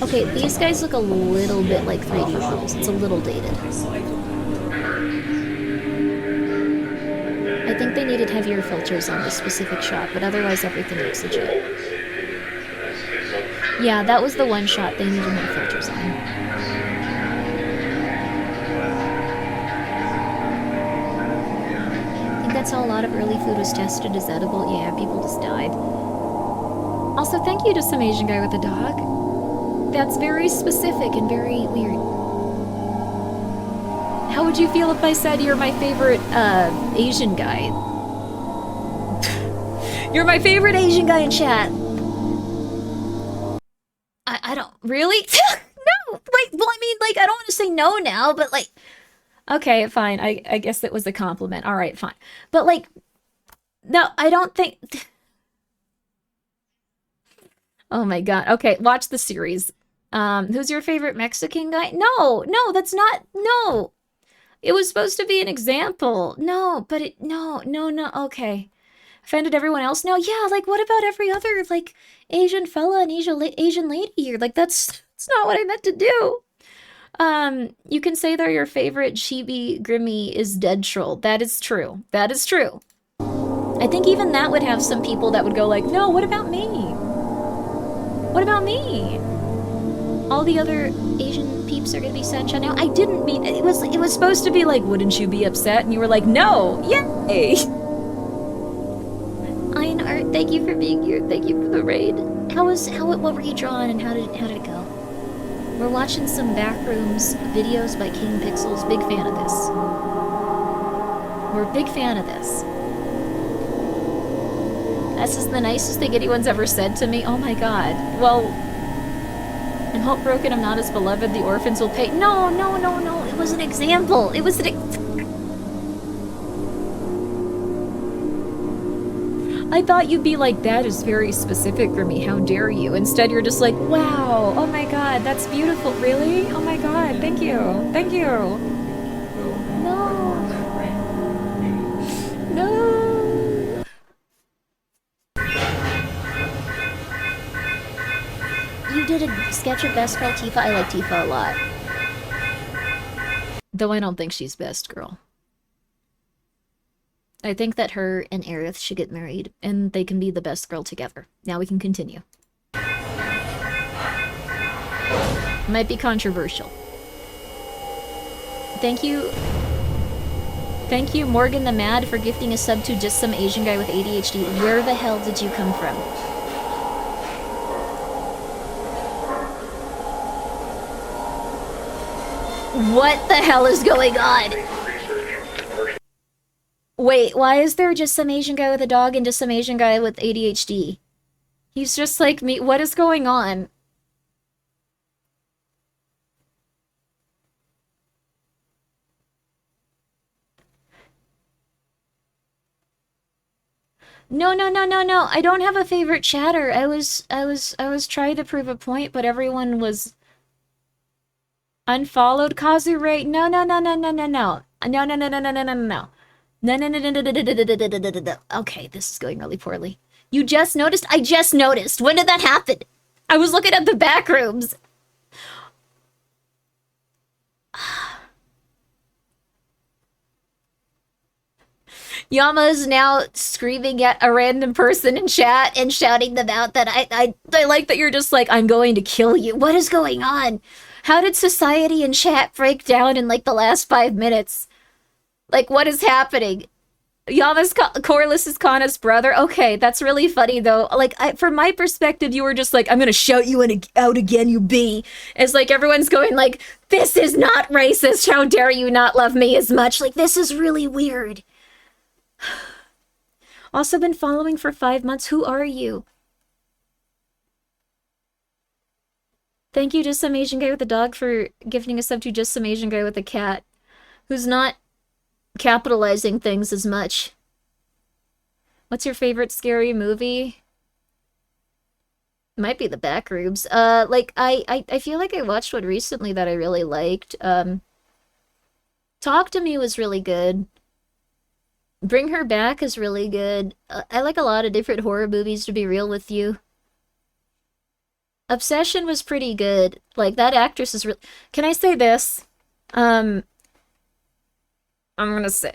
Okay, these guys look a little bit like 3D models. It's a little dated. I think they needed heavier filters on this specific shot, but otherwise everything looks legit. Yeah, that was the one shot they needed more filters on. I think that's how a lot of early food was tested as edible. Yeah, people just died. Also, thank you to some Asian guy with a dog. That's very specific and very weird. How would you feel if I said you're my favorite, Asian guy? You're my favorite Asian guy in chat. I don't... Really? No! Like, well, I mean, like, I don't want to say no now, but, like... Okay, fine. I guess it was a compliment. Alright, fine. But, like... No, I don't think... Oh my god. Okay, watch the series. Who's your favorite Mexican guy? No, that's not... No! It was supposed to be an example. No, but it... No, okay. Offended everyone else? No, yeah, like, what about every other, like, Asian fella and Asian lady here? Like, that's not what I meant to do. You can say they're your favorite chibi Grimmi is dead troll. That is true. That is true. I think even that would have some people that would go like, no, what about me? What about me? All the other Asian peeps are gonna be sad shut now. I didn't mean it was supposed to be like, wouldn't you be upset? And you were like, no, yay! Iron Art, thank you for being here. Thank you for the raid. What were you drawing and how did it go? We're watching some Backrooms videos by Kane Pixels. Big fan of this. We're a big fan of this. This is the nicest thing anyone's ever said to me. Oh my god. Well, I'm heartbroken I'm not as beloved. The orphans will pay. No. It was an example. It was I thought you'd be like, that is very specific for me. How dare you? Instead, you're just like, wow. Oh my god, that's beautiful. Really? Oh my god, thank you. Thank you. No. You did a sketch of Best Girl Tifa. I like Tifa a lot. Though I don't think she's best girl. I think that her and Aerith should get married, and they can be the best girl together. Now we can continue. Might be controversial. Thank you, Morgan the Mad, for gifting a sub to just some Asian guy with ADHD. Where the hell did you come from? What the hell is going on? Wait, why is there just some Asian guy with a dog and just some Asian guy with ADHD? He's just like me. What is going on? No. I don't have a favorite chatter. I was trying to prove a point, but everyone was unfollowed. Kazure. No. No. Okay, this is going really poorly. You just noticed? I just noticed. When did that happen? I was looking at the back rooms. Yama is now screaming at a random person in chat and shouting them out that I like that you're just like, I'm going to kill you. What is going on? How did society and chat break down in like the last 5 minutes? Like, what is happening? Yama's Corliss is Kana's brother. Okay, that's really funny, though. Like, from my perspective, you were just like, I'm gonna shout you out again, you bee. It's like everyone's going like, this is not racist. How dare you not love me as much? Like, this is really weird. Also been following for 5 months. Who are you? Thank you, Just Some Asian Guy with a Dog, for gifting a sub to Just Some Asian Guy with a Cat, who's not capitalizing things as much. What's your favorite scary movie? Might be the Backrooms. Like, I feel like I watched one recently that I really liked. Talk to Me was really good. Bring Her Back is really good. I like a lot of different horror movies, to be real with you. Obsession was pretty good. Like, that actress is really... Can I say this? I'm gonna say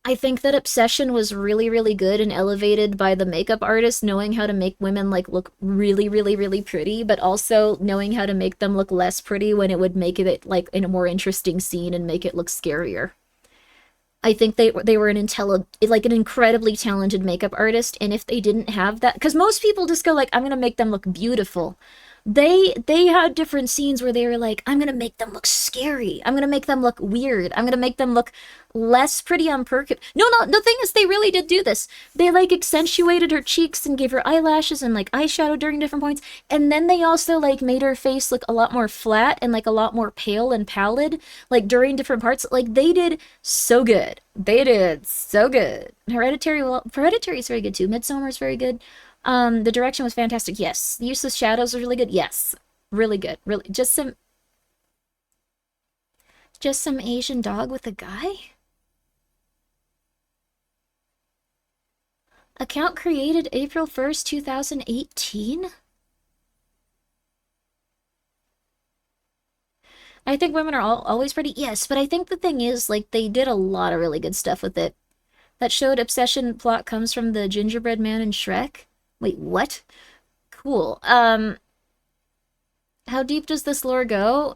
I think that Obsession was really, really good and elevated by the makeup artist knowing how to make women, like, look really, really, really pretty, but also knowing how to make them look less pretty when it would make it, like, in a more interesting scene and make it look scarier. I think they were an an incredibly talented makeup artist, and if they didn't have that, because most people just go like, I'm gonna make them look beautiful. They had different scenes where they were like, I'm gonna make them look scary. I'm gonna make them look weird. I'm gonna make them look less pretty on purpose. No, the thing is, they really did do this. They, like, accentuated her cheeks and gave her eyelashes and, like, eyeshadow during different points. And then they also, like, made her face look a lot more flat and, like, a lot more pale and pallid, like, during different parts. Like, they did so good. They did so good. Hereditary is very good, too. Midsommar is very good. The direction was fantastic. Yes. The use of shadows was really good. Yes. Really good. Really. Just some Asian dog with a guy? Account created April 1st, 2018? I think women are always pretty. Yes, but I think the thing is, like, they did a lot of really good stuff with it. That showed Obsession plot comes from the gingerbread man in Shrek. Wait, what? Cool. How deep does this lore go?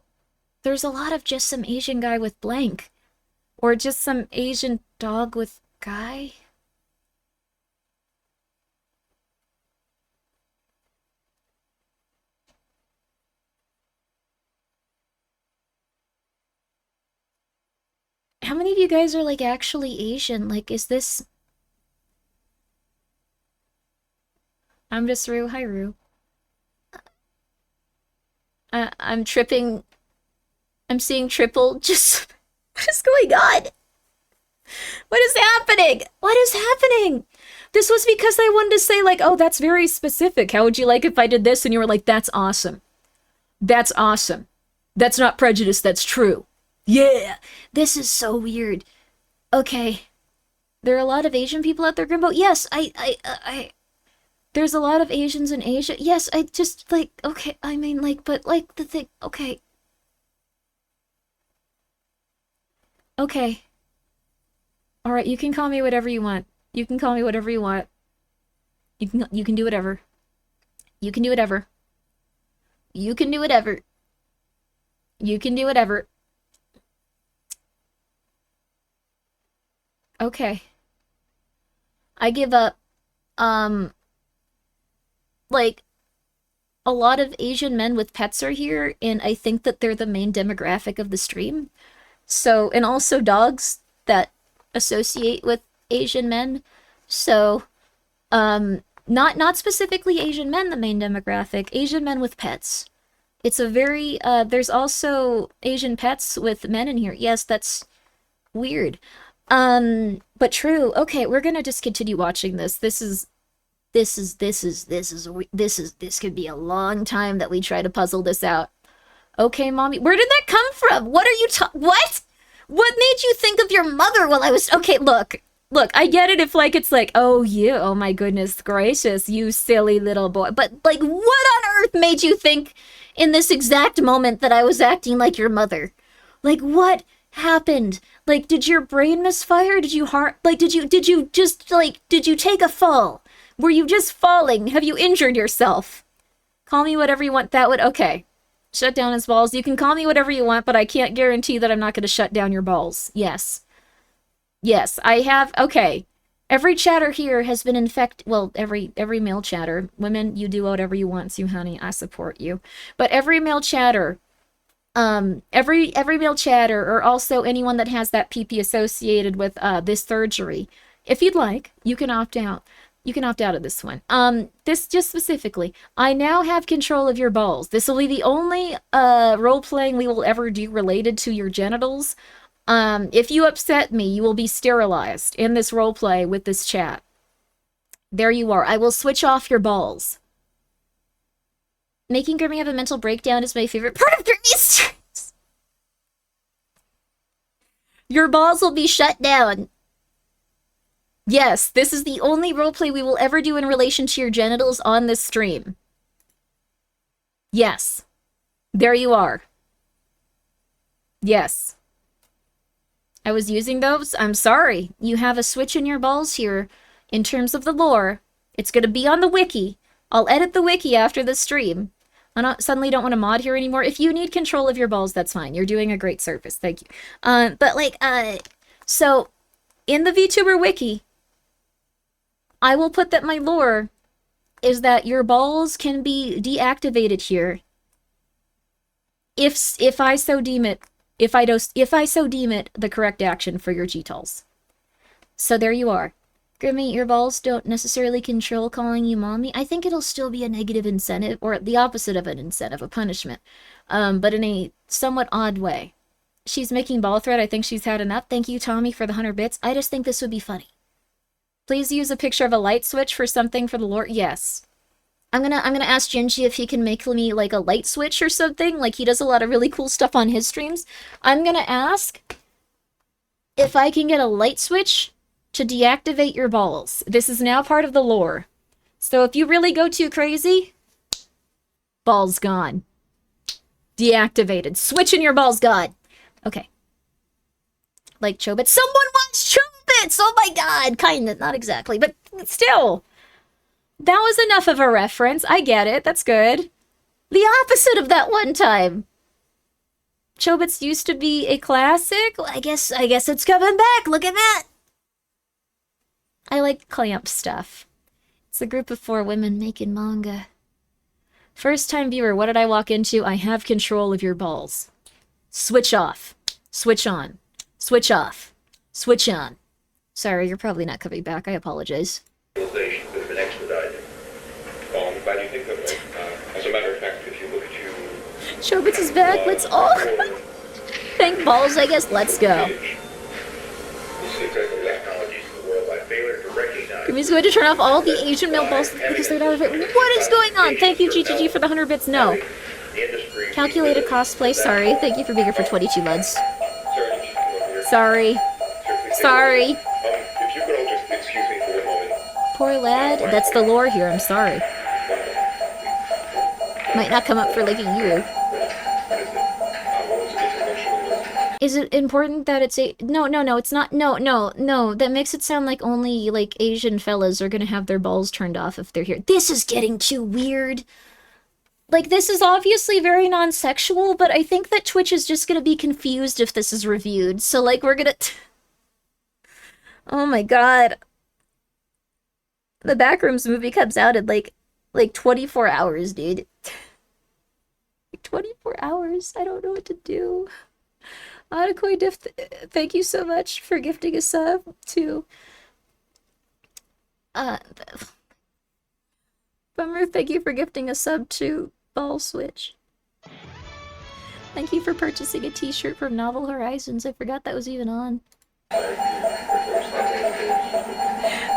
There's a lot of just some Asian guy with blank. Or just some Asian dog with guy. How many of you guys are, like, actually Asian? Like, is this... I'm just Rue. Hi, Rue. I'm tripping. I'm seeing triple. Just... What is going on? What is happening? What is happening? This was because I wanted to say, like, oh, that's very specific. How would you like if I did this? And you were like, that's awesome. That's awesome. That's not prejudice, that's true. Yeah! This is so weird. Okay. There are a lot of Asian people out there, Grimbo? Yes, there's a lot of Asians in Asia. Yes, I just, like, okay, I mean, like, but, like, the thing, okay. Okay. Alright, you can call me whatever you want. You can call me whatever you want. You can do whatever. You can do whatever. You can do whatever. You can do whatever. Okay. I give up. Like, a lot of Asian men with pets are here, and I think that they're the main demographic of the stream. So, and also dogs that associate with Asian men. So, not specifically Asian men, the main demographic, Asian men with pets. It's a very, there's also Asian pets with men in here. Yes, that's weird. But true. Okay, we're gonna just continue watching this. This could be a long time that we try to puzzle this out. Okay, mommy. Where did that come from? What are you what? What made you think of your mother while I was... Okay, look, I get it if, like, it's like, oh, you, oh my goodness gracious, you silly little boy. But, like, what on earth made you think in this exact moment that I was acting like your mother? Like, what happened? Like, did your brain misfire? Did you did you take a fall? Were you just falling? Have you injured yourself? Call me whatever you want. That would... Okay. Shut down his balls. You can call me whatever you want, but I can't guarantee that I'm not going to shut down your balls. Yes. Yes, I have... Okay. Every chatter here has been infected... Well, every male chatter. Women, you do whatever you want to, honey. I support you. But every male chatter... every male chatter, or also anyone that has that PP associated with this surgery, if you'd like, you can opt out. You can opt out of this one. This just specifically, I now have control of your balls. This will be the only role-playing we will ever do related to your genitals. If you upset me, you will be sterilized in this roleplay with this chat. There you are. I will switch off your balls. Making Grimmi have a mental breakdown is my favorite part of Grimmi's streams. Your balls will be shut down. Yes, this is the only roleplay we will ever do in relation to your genitals on this stream. Yes. There you are. Yes. I was using those. I'm sorry. You have a switch in your balls here in terms of the lore. It's going to be on the wiki. I'll edit the wiki after the stream. Suddenly don't want to mod here anymore. If you need control of your balls, that's fine. You're doing a great service. Thank you. So in the VTuber wiki, I will put that my lore is that your balls can be deactivated here if I so deem it the correct action for your GTALs. So there you are. Grimmi, your balls don't necessarily control calling you mommy. I think it'll still be a negative incentive, or the opposite of an incentive, a punishment. But in a somewhat odd way. She's making ball thread. I think she's had enough. Thank you, Tommy, for the 100 bits. I just think this would be funny. Please use a picture of a light switch for something for the lore. Yes. I'm gonna ask Gingy if he can make me like a light switch or something. Like he does a lot of really cool stuff on his streams. I'm gonna ask if I can get a light switch to deactivate your balls. This is now part of the lore. So if you really go too crazy, balls gone. Deactivated. Switch in your balls gone. Okay. Like Chobits. Someone wants Chobits! Oh my god! Kinda. Not exactly, but still. That was enough of a reference. I get it. That's good. The opposite of that one time. Chobits used to be a classic. Well, I guess it's coming back. Look at that. I like clamp stuff. It's a group of 4 women making manga. First time viewer, what did I walk into? I have control of your balls. Switch off. Switch on. Switch off. Switch on. Sorry, you're probably not coming back. I apologize. Could have been expedited. I'm glad you think that way. As a matter of fact, if you look at you... Chobits is back. Let's all... thank balls, I guess. Let's go. Grimmi's going to turn off all the Asian male balls because they're not of it. What is going on? Thank you, GGG, for the 100 bits. No. Calculated cosplay. Sorry. Thank you for being here for 22 months. Sorry. Sorry. If you could all just excuse me for a moment. Poor lad. That's the lore here. I'm sorry. Might not come up for like a year. Is it important that it's a... No, it's not. No. That makes it sound like only, like, Asian fellas are gonna have their balls turned off if they're here. This is getting too weird. Like, this is obviously very non-sexual, but I think that Twitch is just gonna be confused if this is reviewed. So, like, we're gonna... Oh my god. The Backrooms movie comes out in, like 24 hours, dude. Like, 24 hours? I don't know what to do. Adequate Diff, thank you so much for gifting a sub to... Bummer, thank you for gifting a sub to Ball Switch. Thank you for purchasing a t-shirt from Novel Horizons. I forgot that was even on.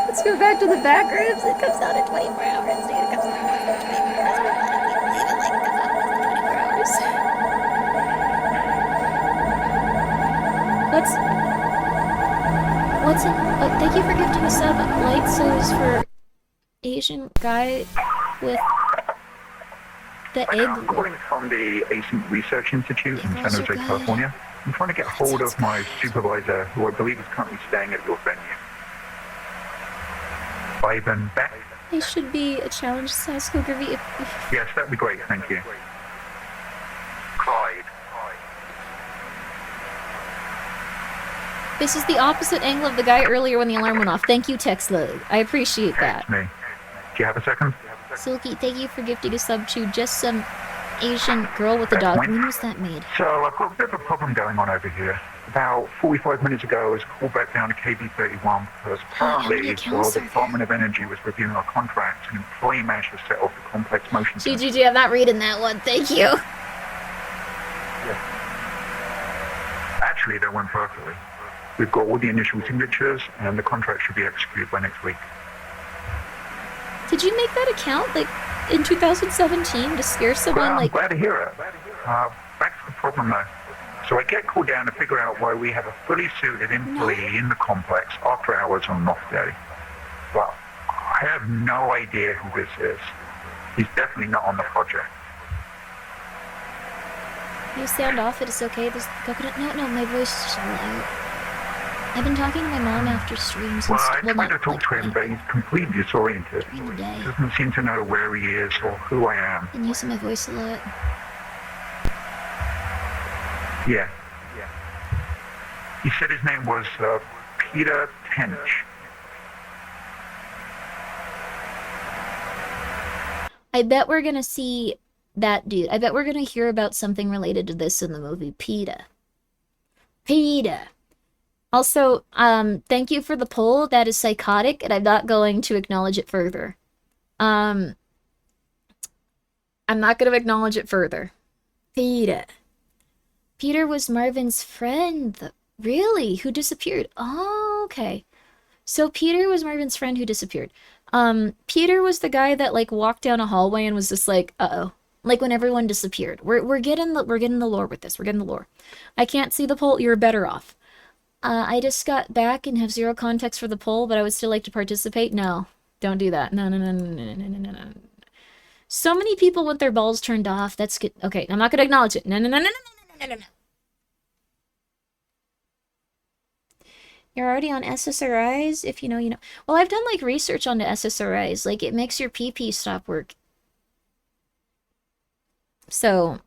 Let's go back to the Backrooms. It comes out in 24 hours, dude. It comes out in 24 hours. We're not even like it comes out in 24 hours. What's it? Oh, thank you for gifting a sub. Light so's for Asian guy with the egg. I'm calling from the Asian Research Institute in San Jose, California. I'm trying to get hold of my supervisor, who I believe is currently staying at your venue. Ivan Beck. It should be a challenge size Grimmi. Yes, that'd be great. Thank you. Clyde. This is the opposite angle of the guy earlier when the alarm went off. Thank you, Texla. I appreciate that. Me. Do you have a second? Silky, thank you for gifting a sub to just some Asian girl with a dog. When was that made? So I've got a bit of a problem going on over here. About 45 minutes ago, I was called back down to KB31 because apparently, while the Department of Energy was reviewing our contract, an employee managed to set off the complex motion sensor. GGG, I'm not reading that one. Thank you. Yeah. Actually, that went perfectly. We've got all the initial signatures, and the contract should be executed by next week. Did you make that account, like, in 2017 to scare someone, well, I'm like... glad to hear it. Back to the problem, though. So I get called down to figure out why we have a fully suited employee in the complex after hours on an off day. Well, I have no idea who this is. He's definitely not on the project. You sound off, it is okay. This coconut... No, my voice is so loud. I've been talking to my mom after streams. Well, I tried to talk to him, but he's completely disoriented. He doesn't seem to know where he is or who I am. Been using my voice a lot. Yeah. He said his name was Peter Tench. I bet we're gonna see that dude. I bet we're gonna hear about something related to this in the movie PETA. PETA. Also, thank you for the poll. That is psychotic, and I'm not going to acknowledge it further. I'm not going to acknowledge it further. Peter. Peter was Marvin's friend. Really? Who disappeared? Oh, okay. So Peter was Marvin's friend who disappeared. Peter was the guy that like walked down a hallway and was just like, uh-oh. Like when everyone disappeared. We're getting the lore with this. We're getting the lore. I can't see the poll. You're better off. I just got back and have zero context for the poll, but I would still like to participate. No, don't do that. No. So many people with their balls turned off. That's good. Okay, I'm not going to acknowledge it. No. You're already on SSRIs? If you know, you know. Well, I've done, like, research on the SSRIs. Like, it makes your pee-pee stop work. So...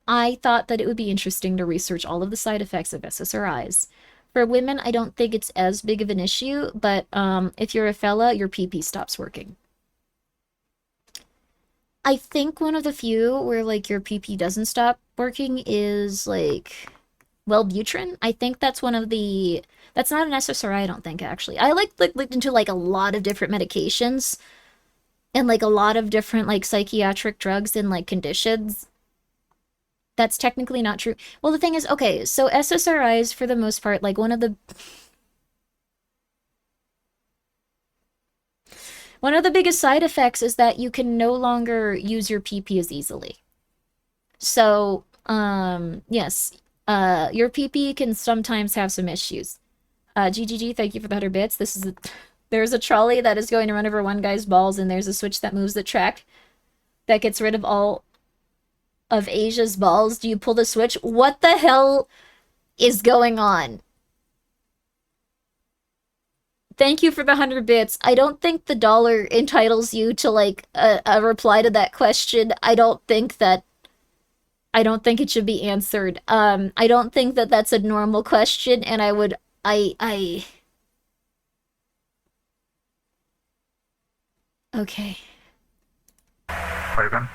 I thought that it would be interesting to research all of the side effects of SSRIs. For women, I don't think it's as big of an issue, but if you're a fella, your pee-pee stops working. I think one of the few where, like, your pee-pee doesn't stop working is, like, Wellbutrin. I think that's one of the... That's not an SSRI, I don't think, actually. I, looked into, like, a lot of different medications and, like, a lot of different, like, psychiatric drugs and, like, conditions. That's technically not true. Well, the thing is, okay, so SSRIs, for the most part, like, one of the biggest side effects is that you can no longer use your PP as easily. So, yes, your PP can sometimes have some issues. GGG, thank you for the 100 bits. There's a trolley that is going to run over one guy's balls, and there's a switch that moves the track that gets rid of all of Asia's balls. Do you pull the switch? What the hell is going on? Thank you for the 100 bits. I don't think the dollar entitles you to, like, a reply to that question. I don't think it should be answered. I don't think that that's a normal question, and Okay. Raven?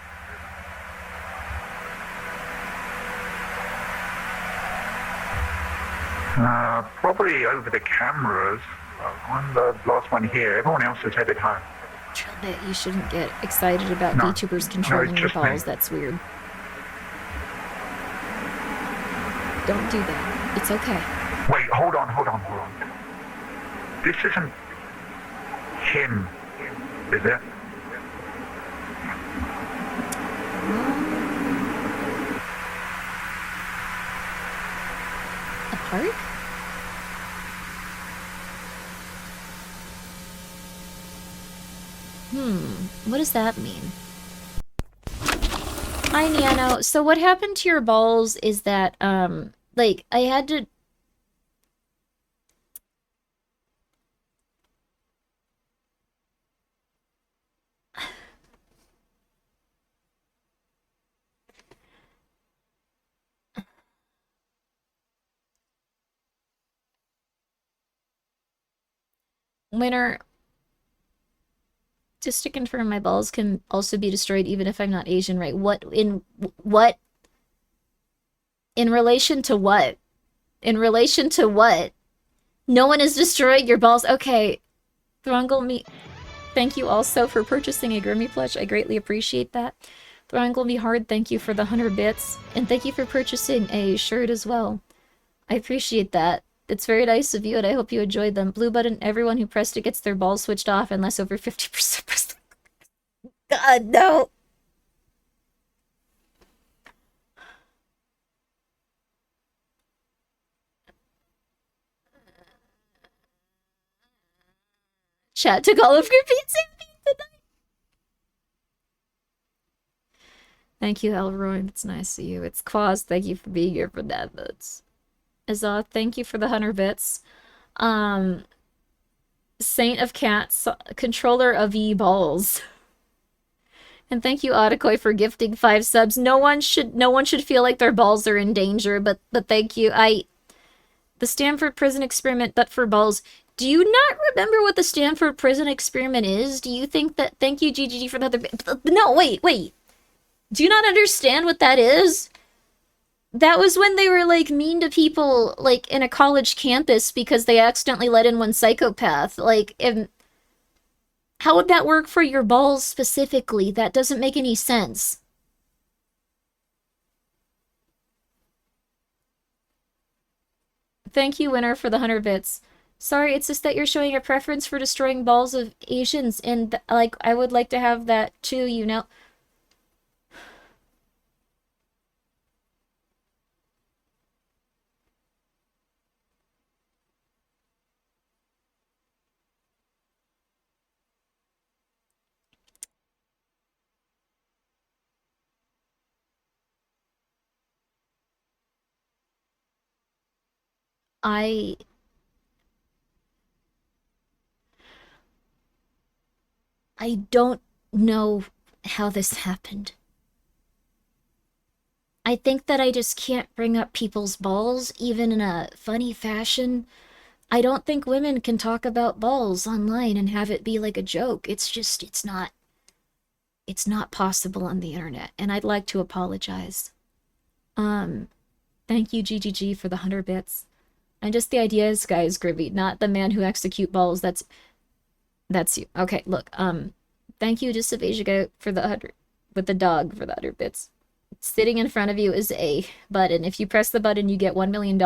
Probably over the cameras. I'm the last one here. Everyone else is headed home. That you shouldn't get excited about VTubers controlling your balls. That's weird. Don't do that. It's okay. Wait, hold on. This isn't him, is it? A park? What does that mean? Hi, Niano. So what happened to your balls is that, like, I had to... Winner... Just to confirm, my balls can also be destroyed even if I'm not Asian, right? What? In relation to what? In relation to what? No one is destroying your balls. Okay. Throngle me. Thank you also for purchasing a Grimmi plush. I greatly appreciate that. Throngle me hard. Thank you for the 100 bits. And thank you for purchasing a shirt as well. I appreciate that. It's very nice of you, and I hope you enjoyed them. Blue button, everyone who pressed it gets their balls switched off unless over 50% pressed. God, no! Chat took all of your pizza tonight. Thank you, Elroy. That's nice of you. It's Quaz. Thank you for being here for that bits. Azza, thank you for the 100 bits. Saint of Cats, controller of ye balls. And thank you, Adekoy, for gifting 5 subs. No one should feel like their balls are in danger, but thank you. The Stanford Prison Experiment, but for balls. Do you not remember what the Stanford Prison Experiment is? Do you think that... Thank you, GGG, for the other... No, wait. Do you not understand what that is? That was when they were, like, mean to people, like, in a college campus because they accidentally let in one psychopath. Like, how would that work for your balls specifically? That doesn't make any sense. Thank you, Winner, for the 100 bits. Sorry, it's just that you're showing a preference for destroying balls of Asians, and, like, I would like to have that too, you know? I don't know how this happened. I think that I just can't bring up people's balls, even in a funny fashion. I don't think women can talk about balls online and have it be like a joke. It's just, it's not possible on the internet, and I'd like to apologize. Thank you, GGG, for the 100 bits. And just the ideas, guys, Grimmi, not the man who execute balls. That's you. Okay, look, thank you, just Asia for the 100, with the dog for the 100 bits. Sitting in front of you is a button. If you press the button, you get $1 million.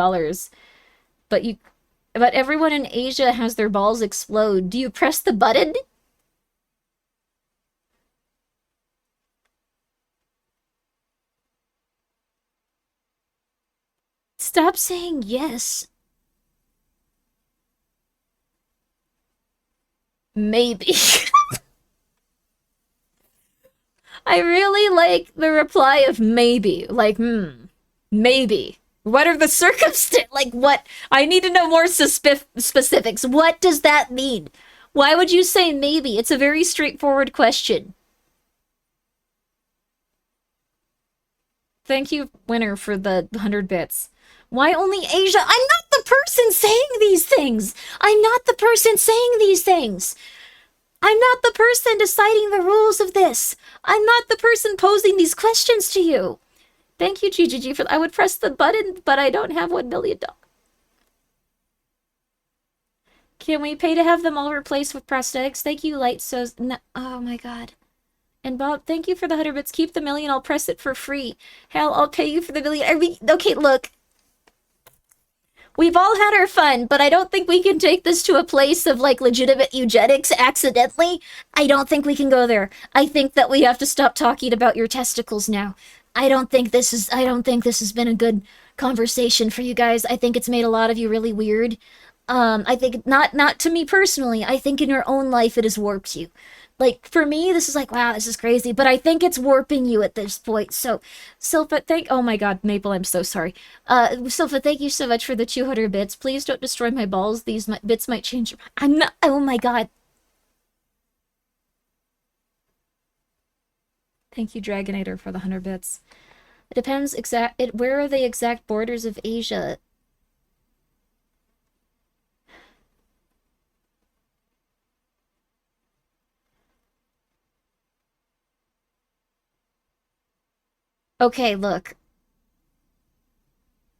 But everyone in Asia has their balls explode. Do you press the button? Stop saying yes. Maybe. I really like the reply of maybe. Like, maybe. What are the circumstances? Like, what? I need to know more specifics. What does that mean? Why would you say maybe? It's a very straightforward question. Thank you, Winner, for the 100 bits. Why only Asia? I'm not the person saying these things! I'm not the person saying these things! I'm not the person deciding the rules of this! I'm not the person posing these questions to you! Thank you, GGG, for I would press the button, but I don't have $1 million. Can we pay to have them all replaced with prosthetics? Thank you, Light. No, oh my god. And Bob, thank you for the 100 bits. Keep the $1 million. I'll press it for free. Hell, I'll pay you for the $1 million. Okay, look. We've all had our fun, but I don't think we can take this to a place of, like, legitimate eugenics accidentally. I don't think we can go there. I think that we have to stop talking about your testicles now. I don't think this has been a good conversation for you guys. I think it's made a lot of you really weird. I think, not to me personally, I think in your own life it has warped you. Like, for me, this is like, wow, this is crazy, but I think it's warping you at this point. So, Silpha, oh my god, Maple, I'm so sorry. Silpha, thank you so much for the 200 bits. Please don't destroy my balls. These bits might change your mind. I'm not, oh my god. Thank you, Dragonator, for the 100 bits. It depends where are the exact borders of Asia? Okay, look.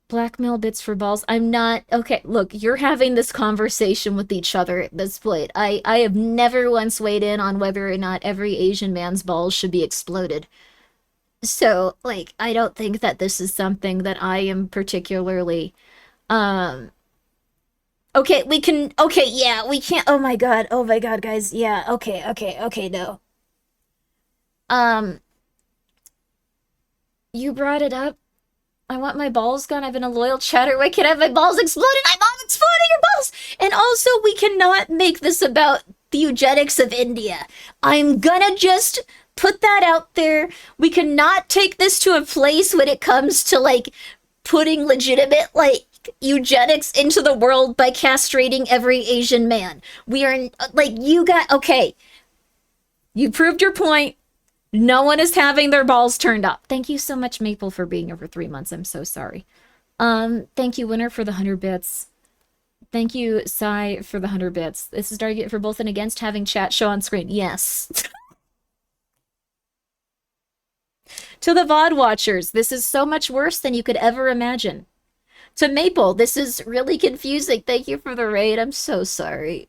Blackmail bits for balls. I'm not... Okay, look, you're having this conversation with each other at this point. I have never once weighed in on whether or not every Asian man's balls should be exploded. So, like, I don't think that this is something that I am particularly... Okay, we can... Okay, yeah, we can't... Oh my god, guys. Yeah, okay, no. You brought it up. I want my balls gone. I've been a loyal chatter. Why can't I have my balls exploded? I'm exploding your balls! And also, we cannot make this about the eugenics of India. I'm gonna just put that out there. We cannot take this to a place when it comes to, like, putting legitimate, like, eugenics into the world by castrating every Asian man. We are, like, okay. You proved your point. No one is having their balls turned up. Thank you so much, Maple, for being over 3 months. I'm so sorry. Thank you, Winner, for the 100 bits. Thank you, Sai, for the 100 bits. This is argument for both and against having chat show on screen. Yes. To the VOD watchers, this is so much worse than you could ever imagine. To Maple, this is really confusing. Thank you for the raid. I'm so sorry.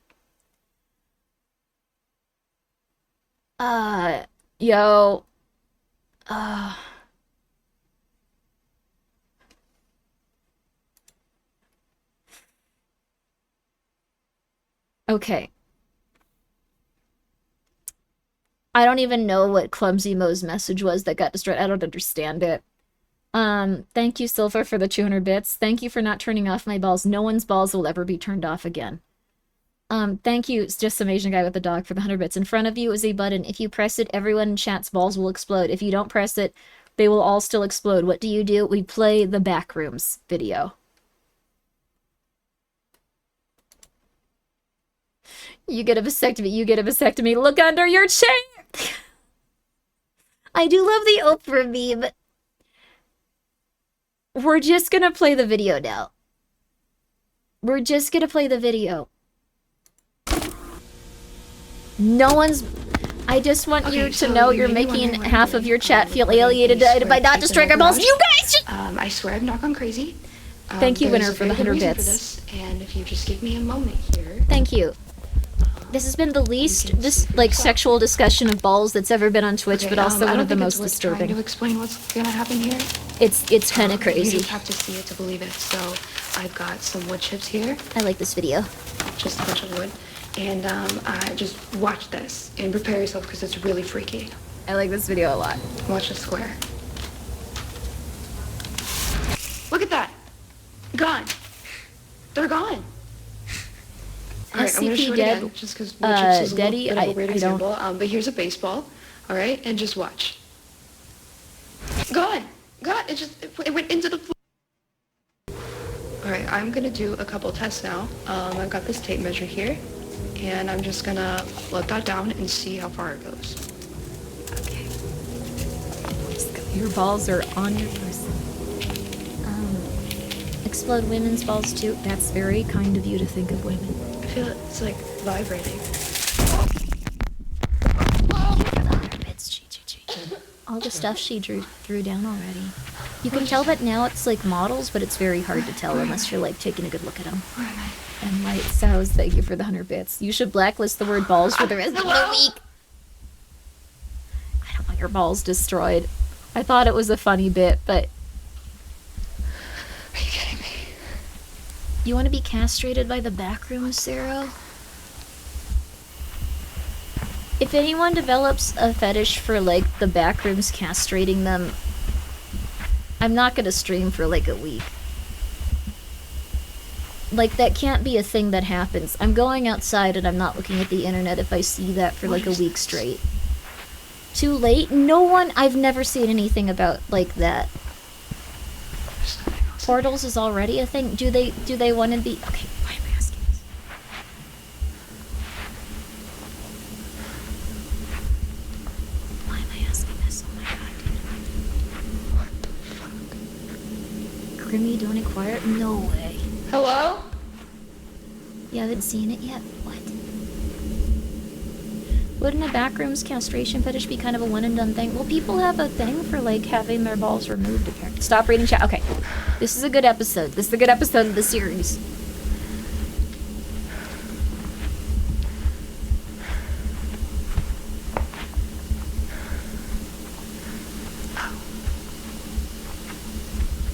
Yo. Okay. I don't even know what Clumsy Mo's message was that got destroyed. I don't understand it. Thank you, Silver, for the 200 bits. Thank you for not turning off my balls. No one's balls will ever be turned off again. Thank you, just some Asian guy with a dog, for the 100 bits. In front of you is a button. If you press it, everyone in chat's balls will explode. If you don't press it, they will all still explode. What do? We play the Backrooms video. You get a vasectomy, you get a vasectomy. Look under your chair! I do love the Oprah meme. We're just gonna play the video now. We're just gonna play the video. No one's... I just want you to know you're making half of your chat feel alienated by not destroying our balls. You guys! I swear I've not gone crazy. Thank you, Winner, for the 100 bits. And if you just give me a moment here... Thank you. This has been the least sexual discussion of balls that's ever been on Twitch, but also one of the most disturbing. To explain what's gonna happen here. It's kind of crazy. You just have to see it to believe it. So I've got some wood chips here. I like this video. Just a bunch of wood, and just watch this and prepare yourself because it's really freaky. I like this video a lot. Watch the square. Look at that. Gone. They're gone. All right, I'm gonna show it again, just because wood chips is a little bit of a weird example. But here's a baseball, all right, and just watch. Gone. It went into the floor. All right, I'm gonna do a couple tests now. I've got this tape measure here, and I'm just gonna let that down and see how far it goes. Okay. Your balls are on your person. Explode women's balls too. That's very kind of you to think of women. I feel it's like vibrating. All the stuff she threw down already. You can tell that now it's like models, but it's very hard to tell unless you're like taking a good look at them. And Light Sows, thank you for the 100 bits. You should blacklist the word balls for the rest of the week. I don't want your balls destroyed. I thought it was a funny bit, but... Are you kidding me? You want to be castrated by the Backrooms, Sarah? If anyone develops a fetish for, like, the Backrooms castrating them, I'm not gonna stream for, like, a week. Like, that can't be a thing that happens. I'm going outside and I'm not looking at the internet if I see that for, like, a week straight. Too late? No one... I've never seen anything about, like, that. Portals is already a thing? Do they want to be... Okay, why am I asking this? Why am I asking this? Oh my god, dude. What the fuck? Grimmi, don't inquire? No way. Hello? You haven't seen it yet? What? Wouldn't a Backrooms castration fetish be kind of a one and done thing? Well, people have a thing for, like, having their balls removed, apparently. Stop reading chat. Okay. This is a good episode. This is a good episode of the series.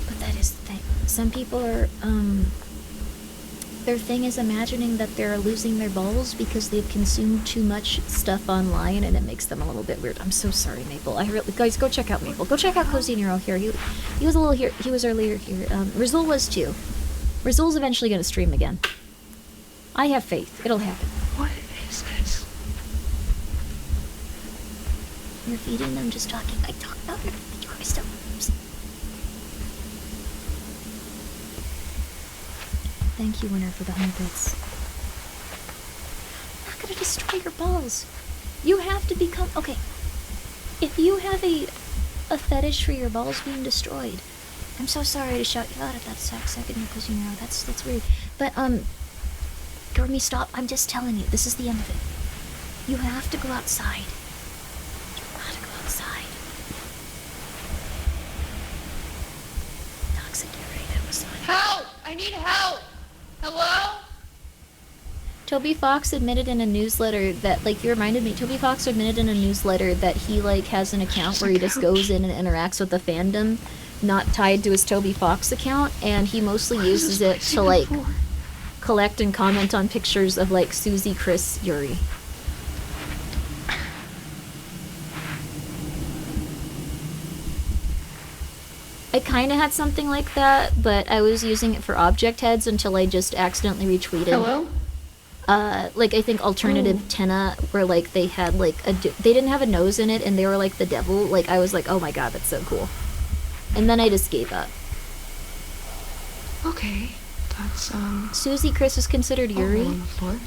But that is the thing. Some people are, their thing is imagining that they're losing their balls because they've consumed too much stuff online and it makes them a little bit weird. I'm so sorry, Maple. Guys, go check out Maple. Go check out Cozy Nero here. He was a little here. He was earlier here. Rizul was too. Rizul's eventually gonna stream again. I have faith. It'll happen. What is this? You're feeding them, just talking. I talk louder. You want me still? Thank you, Winner, for the 100 bits. I'm not gonna destroy your balls. You have to become... Okay. If you have a fetish for your balls being destroyed, I'm so sorry to shout you out at that exact second because, you know, that's weird. But, Grimmi, stop. I'm just telling you. This is the end of it. You have to go outside. You gotta go outside. Toxic Gary, that was fun. Help! I need help! Hello? Toby Fox admitted in a newsletter that, like, you reminded me, Toby Fox admitted in a newsletter that he, like, has an account where he just goes in and interacts with the fandom, not tied to his Toby Fox account, and he mostly uses it to, like, collect and comment on pictures of, like, Susie, Chris, Yuri. I kinda had something like that, but I was using it for object heads until I just accidentally retweeted. Hello? Like, I think Alternative Tenna, where, like, they had, like, they didn't have a nose in it, and they were, like, the devil. Like, I was like, oh my god, that's so cool. And then I just gave up. Okay, that's, Susie Chris is considered Yuri.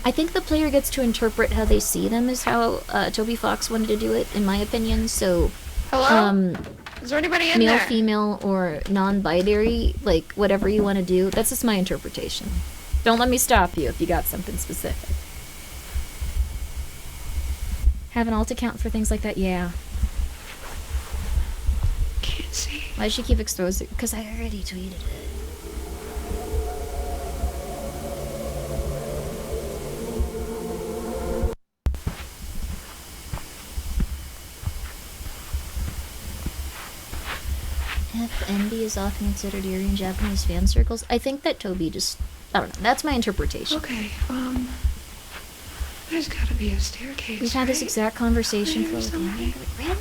I think the player gets to interpret how they see them, is how, Toby Fox wanted to do it, in my opinion, so... Hello? Is there anybody in male, there? female, or non-binary, like, whatever you want to do, that's just my interpretation. Don't let me stop you if you got something specific. Have an alt account for things like that? Yeah. Can't see. Why does she keep exposing? Because I already tweeted it. FNB is often considered Yuri in Japanese fan circles. I think that Toby just... I don't know. That's my interpretation. Okay, there's gotta be a staircase. We've had this exact conversation for like Really?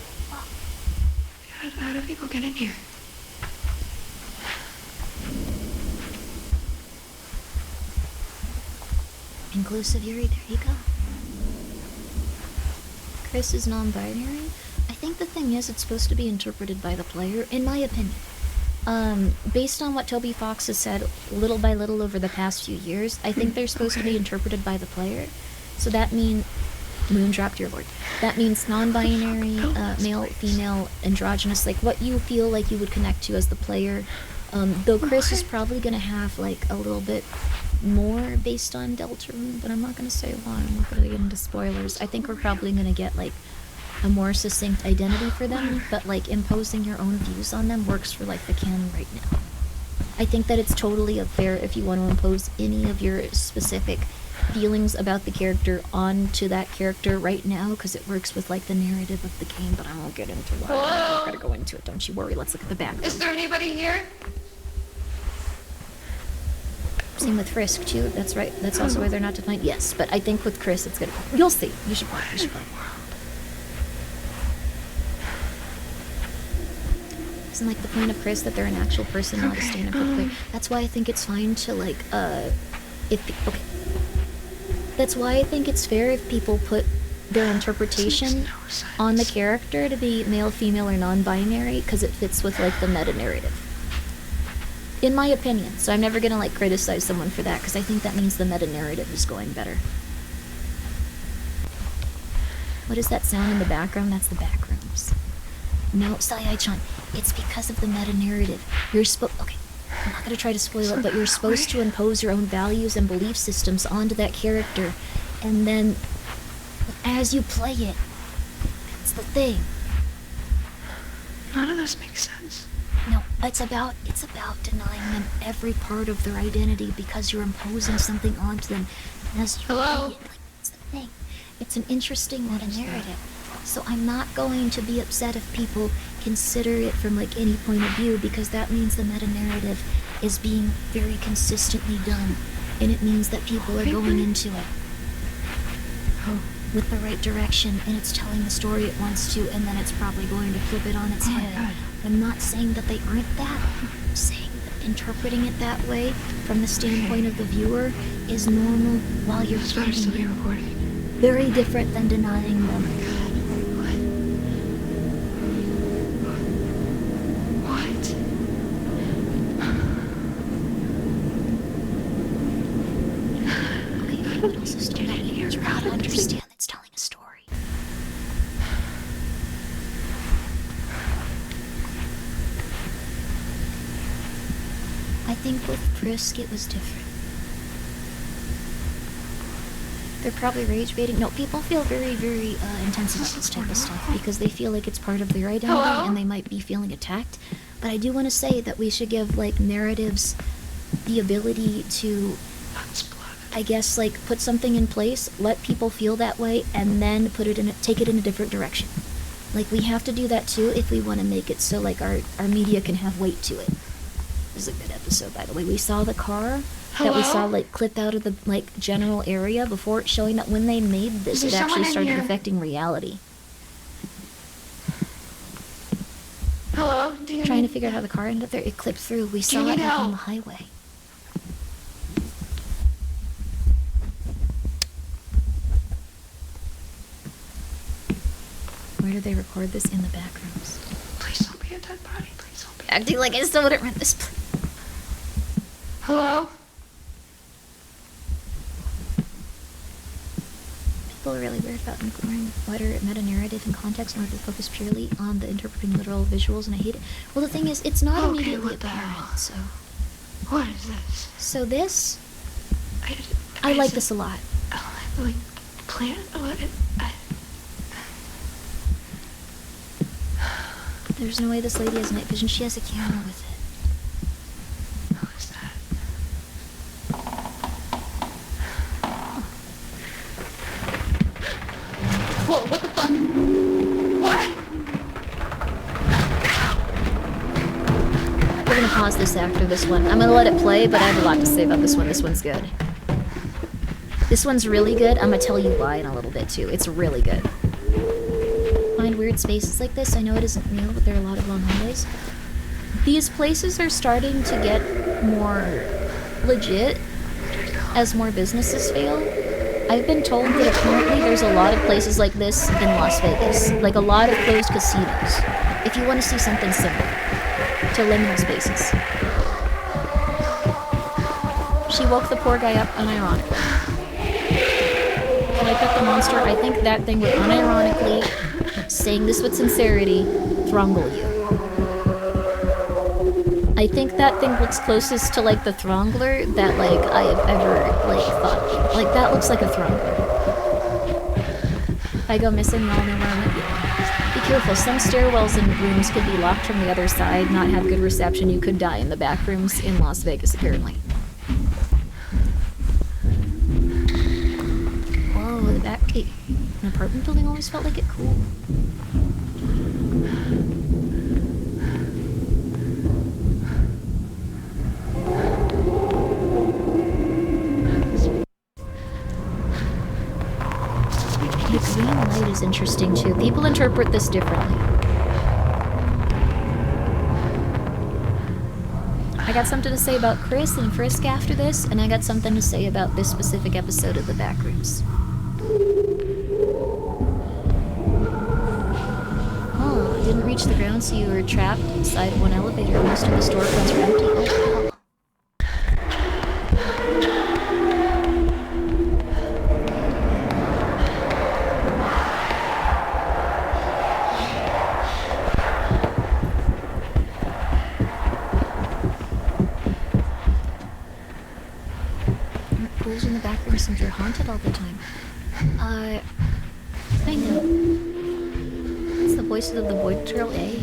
How do people get in here? Inclusive Yuri, there you go. Chris is non-binary. I think the thing is, it's supposed to be interpreted by the player, in my opinion. Based on what Toby Fox has said little by little over the past few years, I think they're supposed to be interpreted by the player. So that means... Moon dropped your board. That means non-binary, male, female, androgynous, like what you feel like you would connect to as the player. Though Chris is probably gonna have, like, a little bit more based on Deltarune, but I'm not gonna say why. I'm not gonna get into spoilers. I think we're probably gonna get, like, a more succinct identity for them, but, like, imposing your own views on them works for, like, the canon right now. I think that it's totally fair if you want to impose any of your specific feelings about the character onto that character right now, because it works with, like, the narrative of the game, but I won't get into why. I'm not gonna go into it, don't you worry. Let's look at the back. Is there anybody here? Same with Frisk, too. That's right. That's also why they're not defined. Yes, but I think with Chris, it's gonna... You'll see. You should play. You should play. Isn't, like, the point of Chris that they're an actual person, not a stand-up player? That's why I think it's fine to, like, okay. That's why I think it's fair if people put their interpretation on the character to be male, female, or non-binary, because it fits with, like, the meta-narrative. In my opinion. So I'm never gonna, like, criticize someone for that, because I think that means the meta-narrative is going better. What is that sound in the background? That's the Backrooms. No, Sayai-chan, it's because of the meta-narrative. You're okay, I'm not gonna try to spoil it, but you're supposed to impose your own values and belief systems onto that character, and then, as you play it, that's the thing. None of this makes sense. No, it's about denying them every part of their identity because you're imposing something onto them. And as you play it, like, that's the thing. It's an interesting meta-narrative. So I'm not going to be upset if people consider it from, like, any point of view, because that means the meta-narrative is being very consistently done, and it means that people are going into it with the right direction, and it's telling the story it wants to, and then it's probably going to flip it on its head. I'm not saying that they aren't that. I'm saying that interpreting it that way from the standpoint of the viewer is normal while you're playing. Recording. Very different than denying them. but also still not able to really understand it's telling a story. I think with Prisk it was different. They're probably rage baiting. No, people feel very, very intense about this type of stuff because they feel like it's part of their identity and they might be feeling attacked. But I do want to say that we should give, like, narratives the ability to, I guess, like, put something in place, let people feel that way, and then take it in a different direction. Like, we have to do that too if we want to make it so, like, our media can have weight to it. This is a good episode, by the way. We saw the car that we saw, like, clip out of the, like, general area before it, showing that when they made this, it actually started affecting reality. Hello? Trying to figure out how the car ended up there. It clipped through. We saw it on the highway. Where did they record this? In the back rooms. Please don't be a dead body. Please don't be. Acting like I still wouldn't rent this place. Hello? People are really weird about ignoring wider meta-narrative and context in order to focus purely on the interpreting literal visuals, and I hate it. Well, the thing is, it's not immediately apparent, so... What is this? So this... I like this a lot. Like, plant? What? There's no way this lady has night vision. She has a camera with it. Who is that? Whoa, what the fuck? What? We're gonna pause this after this one. I'm gonna let it play, but I have a lot to say about this one. This one's good. This one's really good. I'm gonna tell you why in a little bit, too. It's really good. Find weird spaces like this. I know it isn't real, but there are a lot of long hallways. These places are starting to get more legit as more businesses fail. I've been told that apparently there's a lot of places like this in Las Vegas. Like a lot of closed casinos. If you want to see something similar to liminal spaces. She woke the poor guy up unironically. When I pet the monster, I think that thing would unironically, saying this with sincerity, thrungle you. I think that thing looks closest to, like, the throngler that, like, I have ever, like, thought. Like, that looks like a throngler. If I go missing, y'all know where I might be. Be careful, some stairwells and rooms could be locked from the other side, not have good reception. You could die in the back rooms in Las Vegas, apparently. Whoa, the back... An apartment building always felt like it cool. The green light is interesting too. People interpret this differently. I got something to say about Chris and Frisk after this, and I got something to say about this specific episode of the Backrooms. Oh, you didn't reach the ground, so you were trapped inside of one elevator. Most of the storefronts were empty. Oh, hell. Pools in the back room since they're haunted all the time. I know. It's the voices of the boy girl A.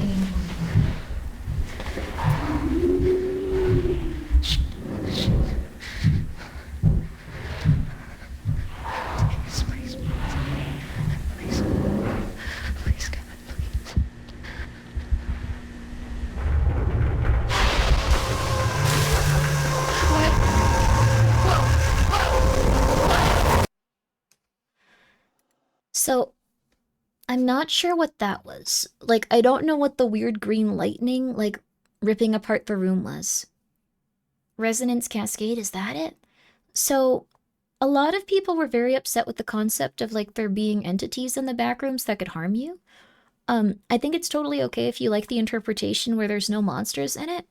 So, I'm not sure what that was. Like, I don't know what the weird green lightning, like, ripping apart the room was. Resonance cascade, is that it? So, a lot of people were very upset with the concept of, like, there being entities in the backrooms that could harm you. I think it's totally okay if you like the interpretation where there's no monsters in it.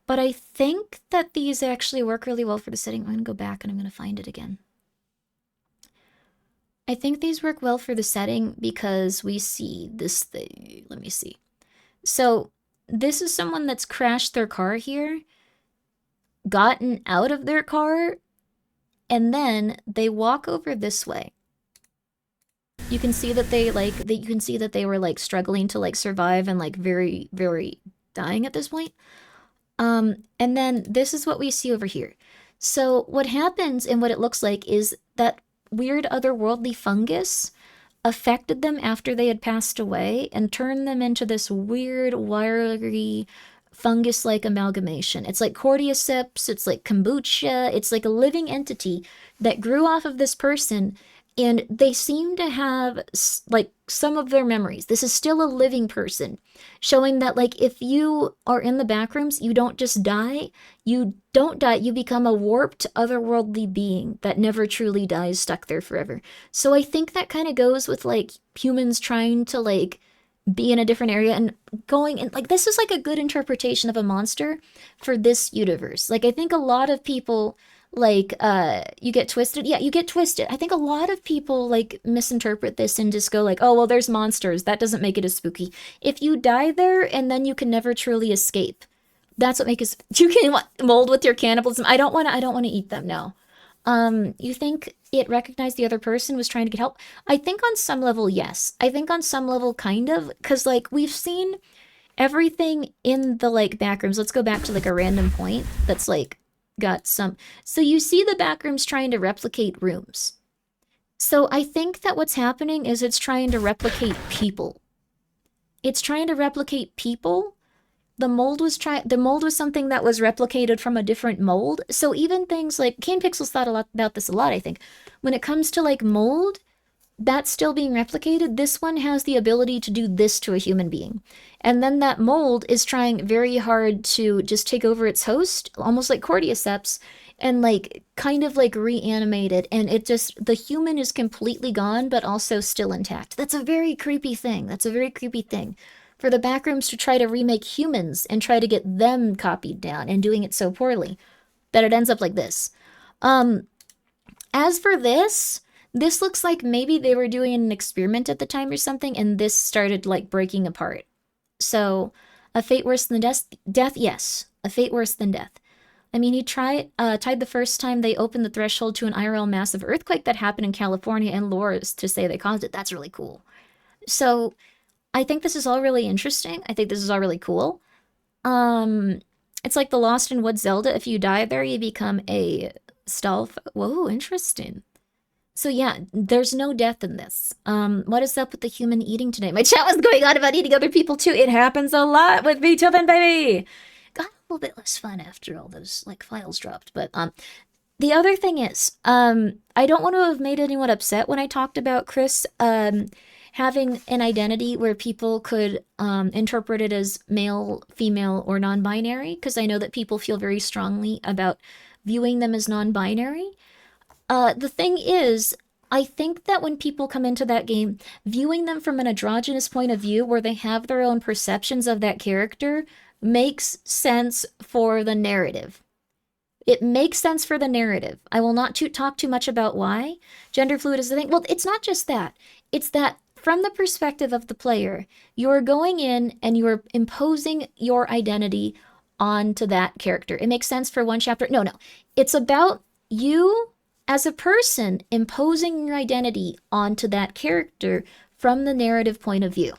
But I think that these actually work really well for the setting. I'm gonna go back and I'm gonna find it again. I think these work well for the setting because we see this thing. Let me see. So this is someone that's crashed their car here, gotten out of their car, and then they walk over this way. You can see that they were like struggling to like survive and like very, very dying at this point. And then this is what we see over here. So what happens and what it looks like is that weird otherworldly fungus affected them after they had passed away and turned them into this weird, wiry, fungus-like amalgamation. It's like cordyceps, it's like kombucha, it's like a living entity that grew off of this person, and they seem to have like some of their memories. This is still a living person, showing that like if you are in the backrooms, you don't just die. You don't die, you become a warped otherworldly being that never truly dies, stuck there forever. So I think that kind of goes with like humans trying to like be in a different area and going and like this is like a good interpretation of a monster for this universe. Like I think a lot of people like you get twisted. Yeah, you get twisted. I think a lot of people like misinterpret this and just go like, oh well, there's monsters, that doesn't make it as spooky. If you die there and then you can never truly escape, that's what makes it. You can mold with your cannibalism. I don't want to eat them. No. You think it recognized the other person, was trying to get help? I think on some level, yes. I think on some level, kind of, because like we've seen everything in the like backrooms. Let's go back to like a random point that's like got some. So you see the backrooms trying to replicate rooms. So I think that what's happening is it's trying to replicate people. It's trying to replicate people. The mold was something that was replicated from a different mold. So even things like Kane Pixels thought a lot about this I think. When it comes to like mold, that's still being replicated. This one has the ability to do this to a human being. And then that mold is trying very hard to just take over its host, almost like cordyceps, and like kind of like reanimate it. And it just, the human is completely gone, but also still intact. That's a very creepy thing. For the backrooms to try to remake humans and try to get them copied down and doing it so poorly that it ends up like this. As for this looks like maybe they were doing an experiment at the time or something, and this started like breaking apart. So, a fate worse than death, yes. A fate worse than death. I mean, he tied the first time they opened the threshold to an IRL massive earthquake that happened in California, and lore is to say they caused it. That's really cool. So, I think this is all really interesting. I think this is all really cool. It's like the Lost in Woods Zelda. If you die there, you become a stealth. Whoa, interesting. So yeah, there's no death in this. What is up with the human eating today? My chat was going on about eating other people too. It happens a lot with Beethoven, baby. Got a little bit less fun after all those like files dropped. But the other thing is, I don't want to have made anyone upset when I talked about Chris having an identity where people could interpret it as male, female, or non-binary, because I know that people feel very strongly about viewing them as non-binary. The thing is, I think that when people come into that game, viewing them from an androgynous point of view where they have their own perceptions of that character makes sense for the narrative. It makes sense for the narrative. I will not talk too much about why. Gender fluid is the thing. Well, it's not just that. It's that from the perspective of the player, you're going in and you're imposing your identity onto that character. It makes sense for one chapter. No. It's about you as a person imposing your identity onto that character from the narrative point of view.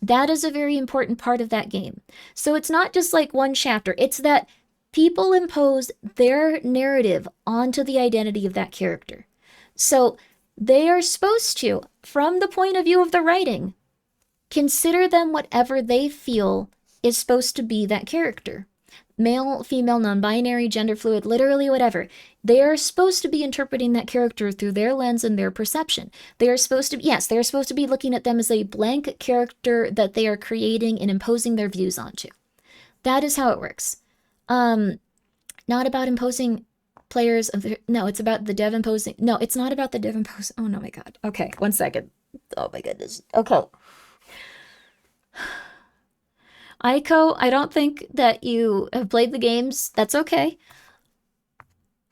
That is a very important part of that game. So it's not just like one chapter. It's that people impose their narrative onto the identity of that character. So they are supposed to, from the point of view of the writing, consider them whatever they feel is supposed to be that character. Male, female, non-binary, gender fluid, literally whatever. They are supposed to be interpreting that character through their lens and their perception. They are supposed to be looking at them as a blank character that they are creating and imposing their views onto. That is how it works. Not about imposing players of the, no, it's about the dev imposing. No, it's not about the dev imposing. Oh no, my God. Okay, 1 second. Oh my goodness. Okay. Aiko, I don't think that you have played the games. That's okay.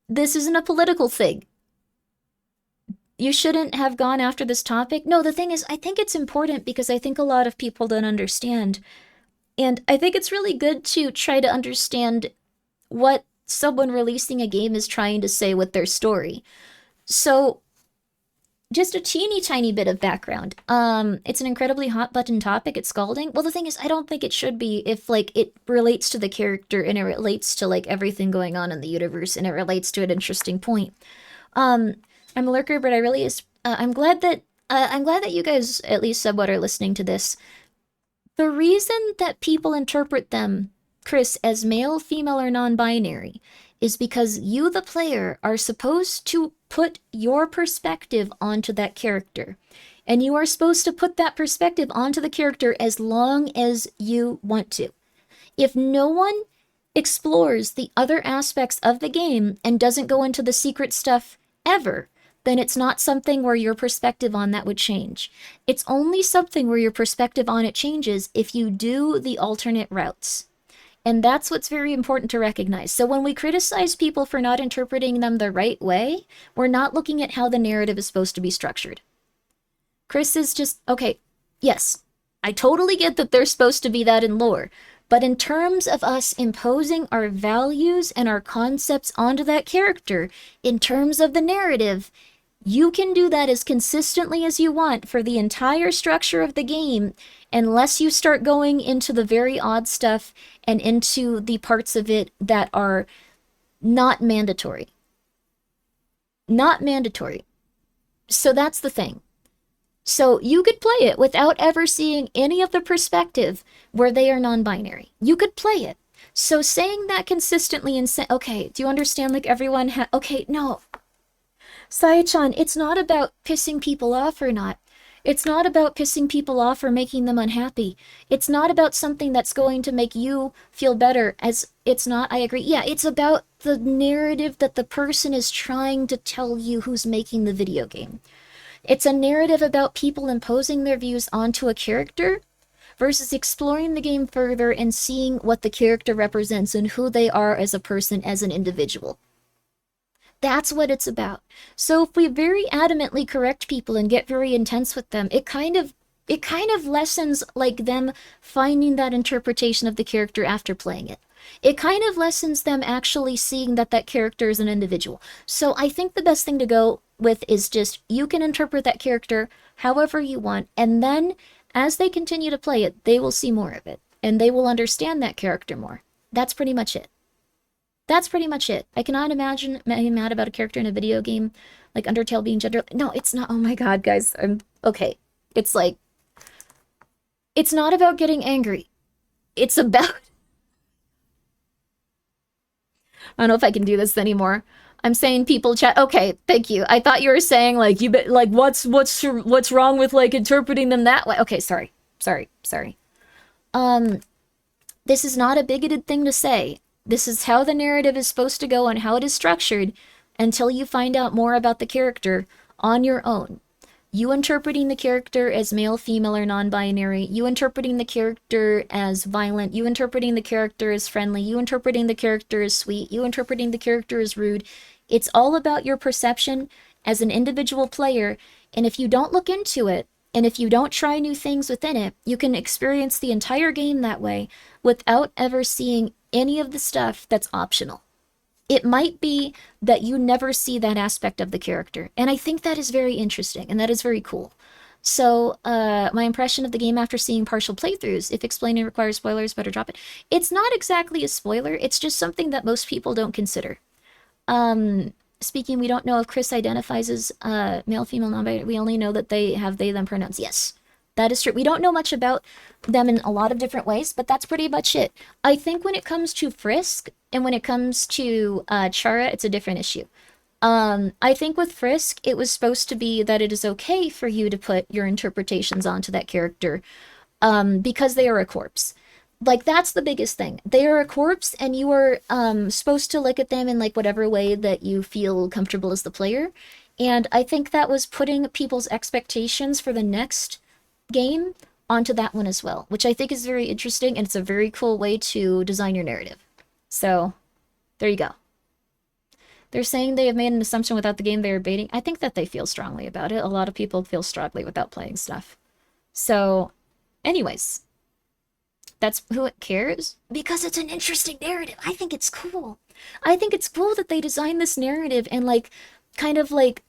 This isn't a political thing. you shouldn't have gone after this topic. No, the thing is, I think it's important because I think a lot of people don't understand. And I think it's really good to try to understand what someone releasing a game is trying to say with their story. So, just a teeny tiny bit of background. It's an incredibly hot button topic. It's scalding. Well, the thing is, I don't think it should be if, like, it relates to the character and it relates to, like, everything going on in the universe and it relates to an interesting point. I'm a lurker, but I really I'm glad that you guys at least somewhat are listening to this. The reason that people interpret them, Chris, as male, female, or non-binary is because you, the player, are supposed to put your perspective onto that character. And you are supposed to put that perspective onto the character as long as you want to. If no one explores the other aspects of the game and doesn't go into the secret stuff ever, then it's not something where your perspective on that would change. It's only something where your perspective on it changes if you do the alternate routes. And that's what's very important to recognize. So when we criticize people for not interpreting them the right way, we're not looking at how the narrative is supposed to be structured. Chris is just, okay, yes, I totally get that they're supposed to be that in lore, but in terms of us imposing our values and our concepts onto that character, in terms of the narrative, you can do that as consistently as you want for the entire structure of the game, unless you start going into the very odd stuff and into the parts of it that are not mandatory. Not mandatory. So that's the thing. So you could play it without ever seeing any of the perspective where they are non-binary. You could play it. So saying that consistently and say, okay, do you understand, like, everyone okay, no. Saichan, it's not about pissing people off or not. It's not about pissing people off or making them unhappy. It's not about something that's going to make you feel better, as it's not, I agree. Yeah, it's about the narrative that the person is trying to tell you who's making the video game. It's a narrative about people imposing their views onto a character versus exploring the game further and seeing what the character represents and who they are as a person, as an individual. That's what it's about. So if we very adamantly correct people and get very intense with them, it kind of lessens, like, them finding that interpretation of the character after playing it. It kind of lessens them actually seeing that that character is an individual. So I think the best thing to go with is just, you can interpret that character however you want, and then as they continue to play it, they will see more of it, and they will understand that character more. That's pretty much it. That's pretty much it. I cannot imagine being mad about a character in a video game, like Undertale being gender. No, it's not. Oh my god, guys. Okay. It's like, it's not about getting angry. It's about... I don't know if I can do this anymore. I'm saying people chat. Okay, thank you. I thought you were saying, like, what's wrong with, like, interpreting them that way? Okay, sorry. This is not a bigoted thing to say. This is how the narrative is supposed to go and how it is structured until you find out more about the character on your own. You interpreting the character as male, female, or non-binary, you interpreting the character as violent, you interpreting the character as friendly, you interpreting the character as sweet, you interpreting the character as rude. It's all about your perception as an individual player, and if you don't look into it, and if you don't try new things within it, you can experience the entire game that way without ever seeing any of the stuff that's optional. It might be that you never see that aspect of the character, and I think that is very interesting, and that is very cool. So, my impression of the game after seeing partial playthroughs, if explaining requires spoilers, better drop it. It's not exactly a spoiler, it's just something that most people don't consider. Speaking, we don't know if Chris identifies as male, female, non-binary. We only know that they have they, them pronouns. Yes, that is true. We don't know much about them in a lot of different ways, but that's pretty much it. I think when it comes to Frisk and when it comes to Chara, it's a different issue. I think with Frisk, it was supposed to be that it is okay for you to put your interpretations onto that character because they are a corpse. Like, that's the biggest thing. They are a corpse, and you are supposed to look at them in, like, whatever way that you feel comfortable as the player. And I think that was putting people's expectations for the next game onto that one as well, which I think is very interesting, and it's a very cool way to design your narrative. So, there you go. They're saying they have made an assumption without the game they are baiting. I think that they feel strongly about it. A lot of people feel strongly without playing stuff. So, anyways, that's who it cares because it's an interesting narrative. I think it's cool. I think it's cool that they designed this narrative and like kind of like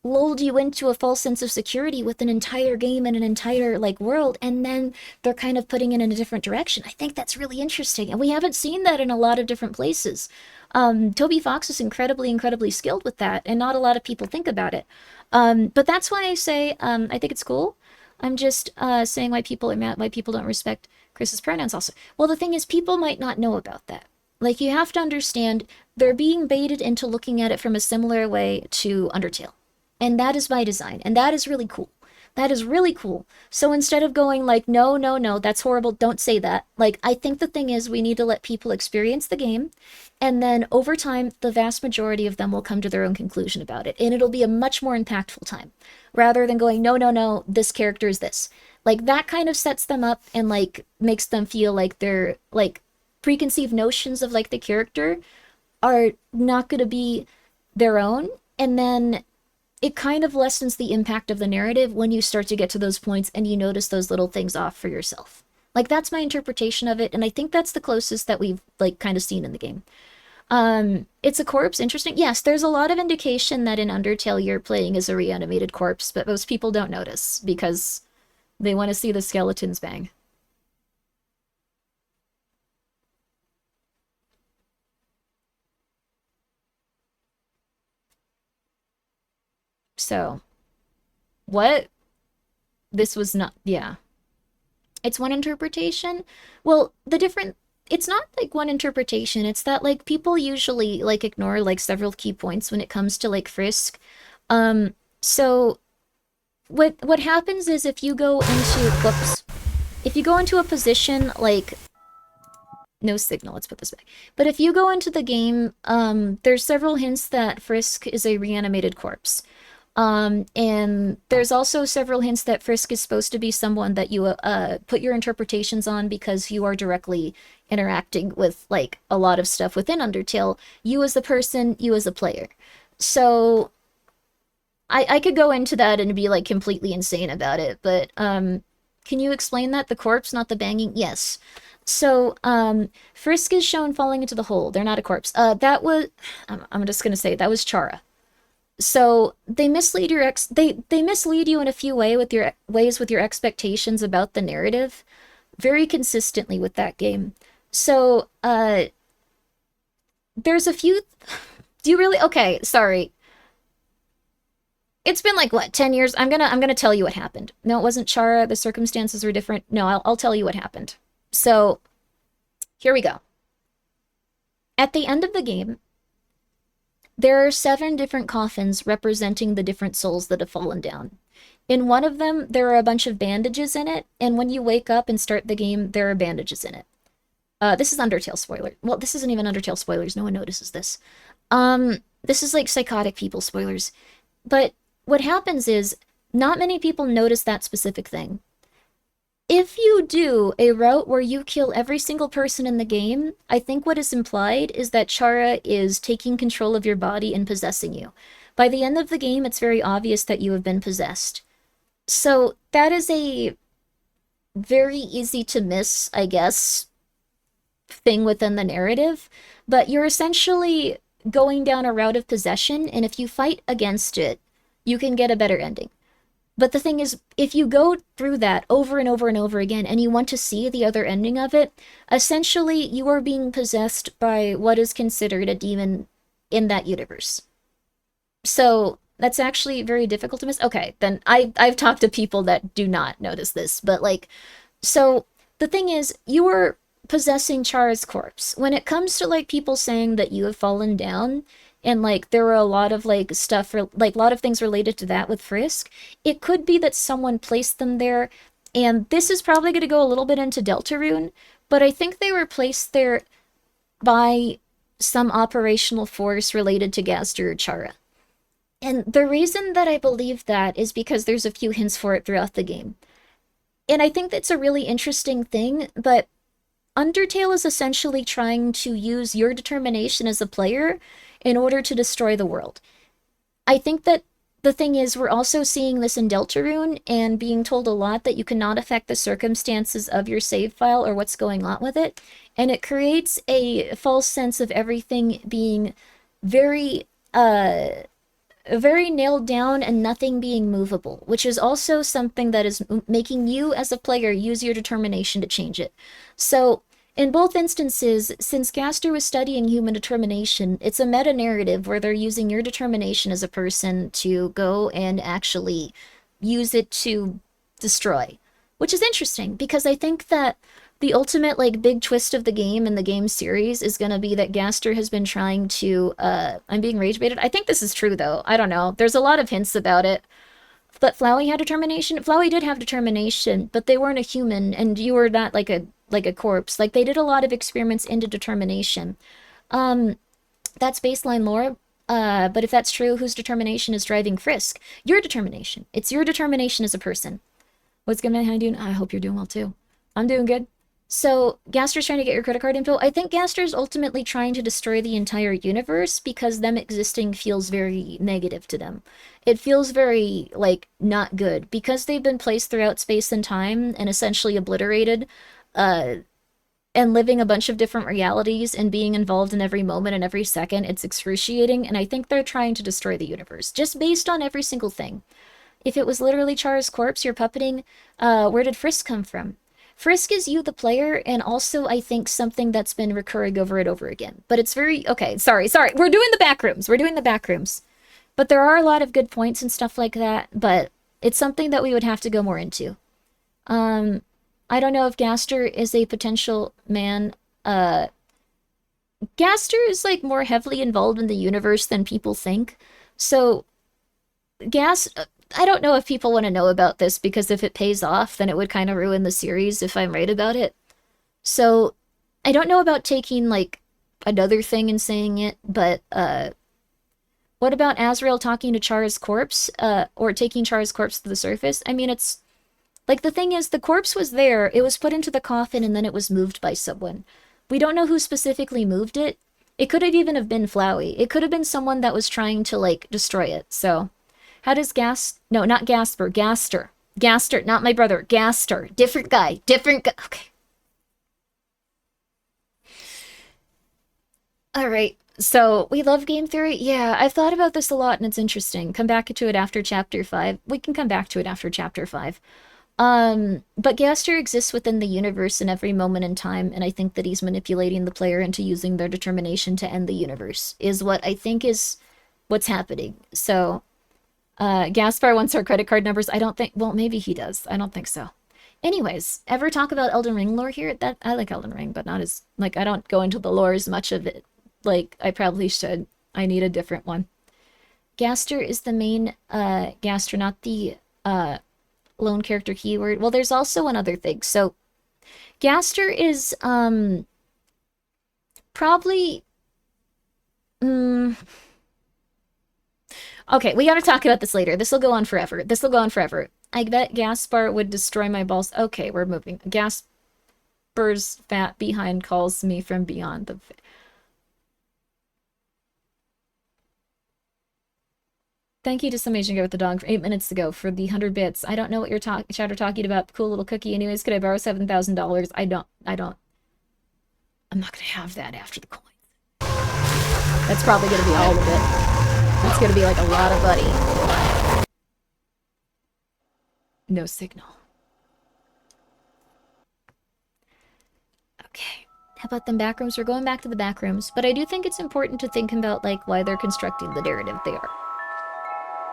lulled you into a false sense of security with an entire game and an entire like world, and then they're kind of putting it in a different direction. I think that's really interesting, and we haven't seen that in a lot of different places. Toby Fox is incredibly skilled with that, and not a lot of people think about it. But that's why I say I think it's cool. I'm just saying why people are mad, why people don't respect Chris's pronouns also. Well, the thing is, people might not know about that. Like, you have to understand, they're being baited into looking at it from a similar way to Undertale. And that is by design, and that is really cool. That is really cool. So instead of going like, no, no, no, that's horrible, don't say that. Like, I think the thing is we need to let people experience the game, and then over time, the vast majority of them will come to their own conclusion about it. And it'll be a much more impactful time, rather than going, no, no, no, this character is this. Like, that kind of sets them up and like makes them feel like they're like preconceived notions of like the character are not going to be their own. And then it kind of lessens the impact of the narrative when you start to get to those points and you notice those little things off for yourself. Like, that's my interpretation of it, and I think that's the closest that we've like kind of seen in the game. It's a corpse, interesting. Yes, there's a lot of indication that in Undertale you're playing as a reanimated corpse, but most people don't notice because they want to see the skeletons bang. So, what? This was not, yeah. It's one interpretation. Well, it's not like one interpretation. It's that like people usually like ignore like several key points when it comes to like Frisk. So what happens is if you go into a position like, no signal, let's put this back. But if you go into the game, there's several hints that Frisk is a reanimated corpse. And there's also several hints that Frisk is supposed to be someone that you put your interpretations on because you are directly interacting with like a lot of stuff within Undertale. You as the person, you as a player. So I could go into that and be like completely insane about it, but can you explain that? The corpse, not the banging? Yes. So Frisk is shown falling into the hole. They're not a corpse. That was I'm just gonna say that was Chara. So they mislead they mislead you in a few ways with your expectations about the narrative very consistently with that game. So there's a few. Do you really? Okay, sorry. It's been like what, 10 years? I'm gonna tell you what happened. No, it wasn't Chara. The circumstances were different. No, I'll tell you what happened. So here we go. At the end of the game, there are 7 different coffins representing the different souls that have fallen down. In one of them, there are a bunch of bandages in it, and when you wake up and start the game, there are bandages in it. This is Undertale spoiler. Well, this isn't even Undertale spoilers. No one notices this. This is like psychotic people spoilers. But what happens is, not many people notice that specific thing. If you do a route where you kill every single person in the game, I think what is implied is that Chara is taking control of your body and possessing you. By the end of the game, it's very obvious that you have been possessed. So that is a very easy to miss, I guess, thing within the narrative. But you're essentially going down a route of possession, and if you fight against it, you can get a better ending. But the thing is, if you go through that over and over and over again, and you want to see the other ending of it, essentially you are being possessed by what is considered a demon in that universe. So that's actually very difficult to miss. Okay, then I've talked to people that do not notice this, but like, so the thing is, you are possessing Chara's corpse. When it comes to like people saying that you have fallen down, and like there were a lot of like stuff, like a lot of things related to that with Frisk, it could be that someone placed them there, and this is probably going to go a little bit into Deltarune, but I think they were placed there by some operational force related to Gazdur or Chara. And the reason that I believe that is because there's a few hints for it throughout the game. And I think that's a really interesting thing, but Undertale is essentially trying to use your determination as a player in order to destroy the world. I think that the thing is, we're also seeing this in Deltarune and being told a lot that you cannot affect the circumstances of your save file or what's going on with it. And it creates a false sense of everything being very nailed down and nothing being movable, which is also something that is making you as a player use your determination to change it. So in both instances, since Gaster was studying human determination, it's a meta-narrative where they're using your determination as a person to go and actually use it to destroy, which is interesting because I think that the ultimate, like, big twist of the game and the game series is going to be that Gaster has been trying to, I'm being rage-baited. I think this is true, though. I don't know. There's a lot of hints about it. But Flowey had determination. Flowey did have determination, but they weren't a human, and you were not like a corpse. Like, they did a lot of experiments into determination. That's baseline lore. But if that's true, whose determination is driving Frisk? Your determination. It's your determination as a person. What's going on, doing? I hope you're doing well, too. I'm doing good. So, Gaster's trying to get your credit card info. I think Gaster's ultimately trying to destroy the entire universe because them existing feels very negative to them. It feels very, like, not good. Because they've been placed throughout space and time and essentially obliterated, and living a bunch of different realities and being involved in every moment and every second, it's excruciating, and I think they're trying to destroy the universe, just based on every single thing. If it was literally Char's corpse you're puppeting, where did Frisk come from? Frisk is you, the player, and also, I think, something that's been recurring over and over again. But it's very... Okay, sorry. We're doing the Backrooms. But there are a lot of good points and stuff like that, but it's something that we would have to go more into. I don't know if Gaster is a potential man. Gaster is, like, more heavily involved in the universe than people think. So, I don't know if people want to know about this, because if it pays off, then it would kind of ruin the series if I'm right about it. So, I don't know about taking, like, another thing and saying it, but, what about Azrael talking to Char's corpse, or taking Char's corpse to the surface? I mean, it's, like, the thing is, the corpse was there, it was put into the coffin, and then it was moved by someone. We don't know who specifically moved it. It could have even have been Flowey. It could have been someone that was trying to, like, destroy it, so... How does no, not Gaster, not my brother, Gaster, different guy, okay. Alright, so, we love game theory? Yeah, I've thought about this a lot and it's interesting. Come back to it after Chapter 5. We can come back to it after Chapter 5. But Gaster exists within the universe in every moment in time, and I think that he's manipulating the player into using their determination to end the universe, is what I think is what's happening. So... Gaspar wants our credit card numbers. I don't think... Well, maybe he does. I don't think so. Anyways, ever talk about Elden Ring lore here? I like Elden Ring, but not as... Like, I don't go into the lore as much of it. Like, I probably should. I need a different one. Gaster is the main, Gaster, not the, lone character keyword. Well, there's also another thing. So, Gaster is, probably... Okay, we gotta talk about this later. This will go on forever. I bet Gaspar would destroy my balls. Okay, we're moving. Gaspar's fat behind calls me from beyond the... Thank you to some Asian guy with the dog for 8 minutes ago for the 100 bits. I don't know what you're chatter talking about. Cool little cookie. Anyways, could I borrow $7,000? I don't. I'm not gonna have that after the coins. That's probably gonna be all of it. That's gonna be like a lot of money. No signal. Okay. How about them Backrooms? We're going back to the Backrooms, but I do think it's important to think about, like, why they're constructing the narrative they are.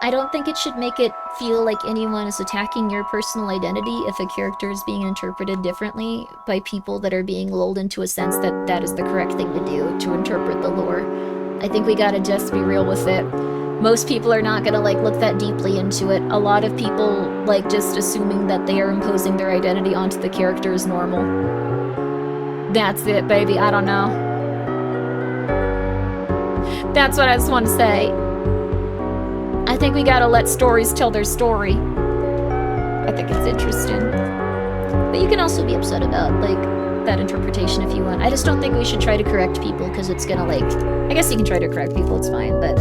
I don't think it should make it feel like anyone is attacking your personal identity if a character is being interpreted differently by people that are being lulled into a sense that that is the correct thing to do, to interpret the lore. I think we gotta just be real with it. Most people are not gonna, like, look that deeply into it. A lot of people, like, just assuming that they are imposing their identity onto the character is normal. That's it, baby. I don't know. That's what I just want to say. I think we gotta let stories tell their story. I think it's interesting. But you can also be upset about, like, that interpretation if you want. I just don't think we should try to correct people because it's gonna, like... I guess you can try to correct people, it's fine, but...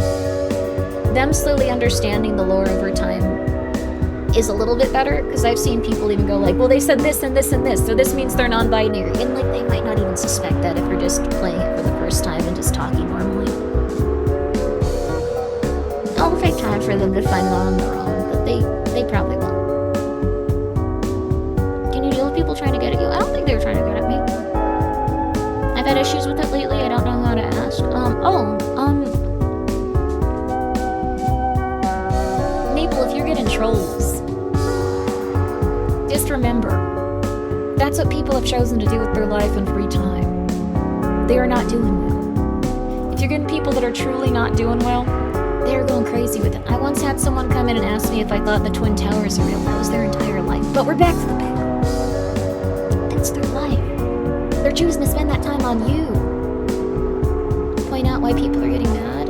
them slowly understanding the lore over time is a little bit better, because I've seen people even go like, well, they said this and this and this, so this means they're non-binary. And, like, they might not even suspect that if we're just playing it for the first time and just talking normally. It'll take time for them to find it on their own, but they probably will. Can you deal with people trying to get at you? I don't think they were trying to get at me. I've had issues with it lately, I don't know how to ask. Maple, if you're getting trolls, just remember, that's what people have chosen to do with their life and free time. They are not doing well. If you're getting people that are truly not doing well, they're going crazy with it. I once had someone come in and ask me if I thought the Twin Towers are real. That was their entire life. But we're back to the back. That's their life. They're choosing to spend that time on you. Point out why people are getting mad.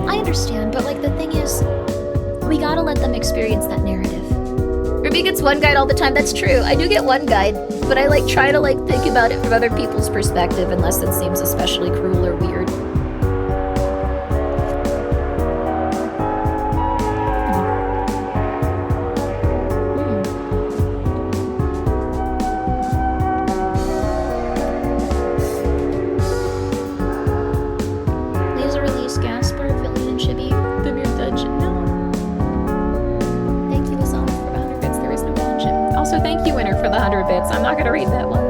I understand, but like the thing is, we gotta let them experience that narrative. Ruby gets one guide all the time. That's true. I do get one guide, but I like try to like think about it from other people's perspective unless it seems especially cruel or weird. I'm not gonna read that one.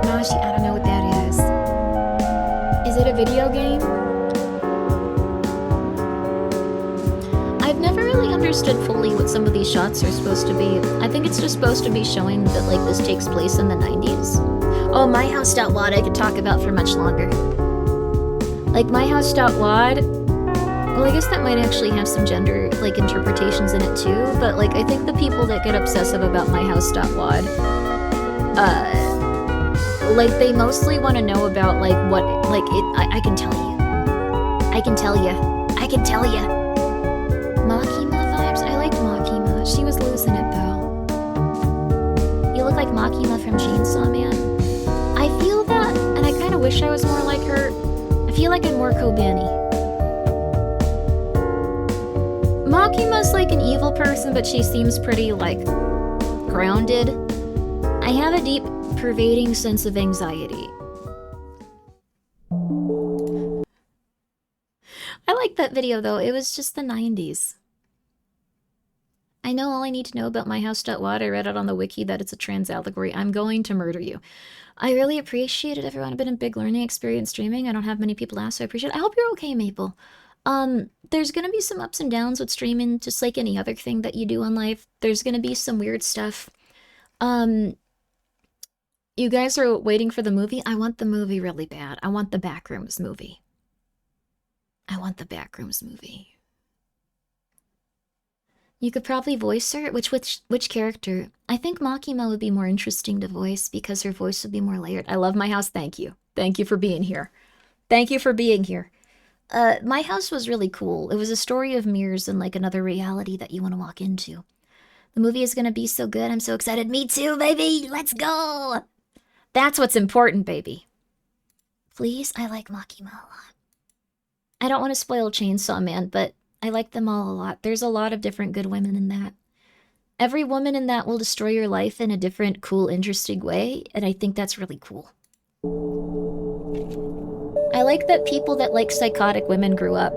No, I don't know what that is. Is it a video game? I've never really understood fully what some of these shots are supposed to be. I think it's just supposed to be showing that like this takes place in the 90s. Oh, My House.wad I could talk about for much longer. Like, MyHouse.wad, well, I guess that might actually have some gender, like, interpretations in it, too, but, like, I think the people that get obsessive about MyHouse.wad, like, they mostly want to know about, like, what, like, I can tell you. I can tell you. I can tell you. Makima vibes? I liked Makima. She was losing it, though. You look like Makima from Chainsaw Man. I feel that, and I kind of wish I was more like her. I feel like I'm more Kobani. Makima's like an evil person, but she seems pretty, like, grounded. I have a deep, pervading sense of anxiety. I like that video, though. It was just the 90s. I know all I need to know about MyHouse.wad. I read it on the wiki that it's a trans allegory. I'm going to murder you. I really appreciate it, everyone. I've been a big learning experience streaming. I don't have many people ask, so I appreciate it. I hope you're okay, Maple. There's gonna be some ups and downs with streaming, just like any other thing that you do in life. There's gonna be some weird stuff. You guys are waiting for the movie? I want the movie really bad. I want the Backrooms movie. I want the Backrooms movie. You could probably voice her. Which character? I think Makima would be more interesting to voice because her voice would be more layered. I love My House. Thank you. Thank you for being here. Thank you for being here. My House was really cool. It was a story of mirrors and like another reality that you want to walk into. The movie is gonna be so good. I'm so excited. Me too, baby. Let's go. That's what's important, baby. Please, I like Makima a lot. I don't want to spoil Chainsaw Man, but I like them all a lot. There's a lot of different good women in that. Every woman in that will destroy your life in a different, cool, interesting way, and I think that's really cool. I like that people that like psychotic women grew up.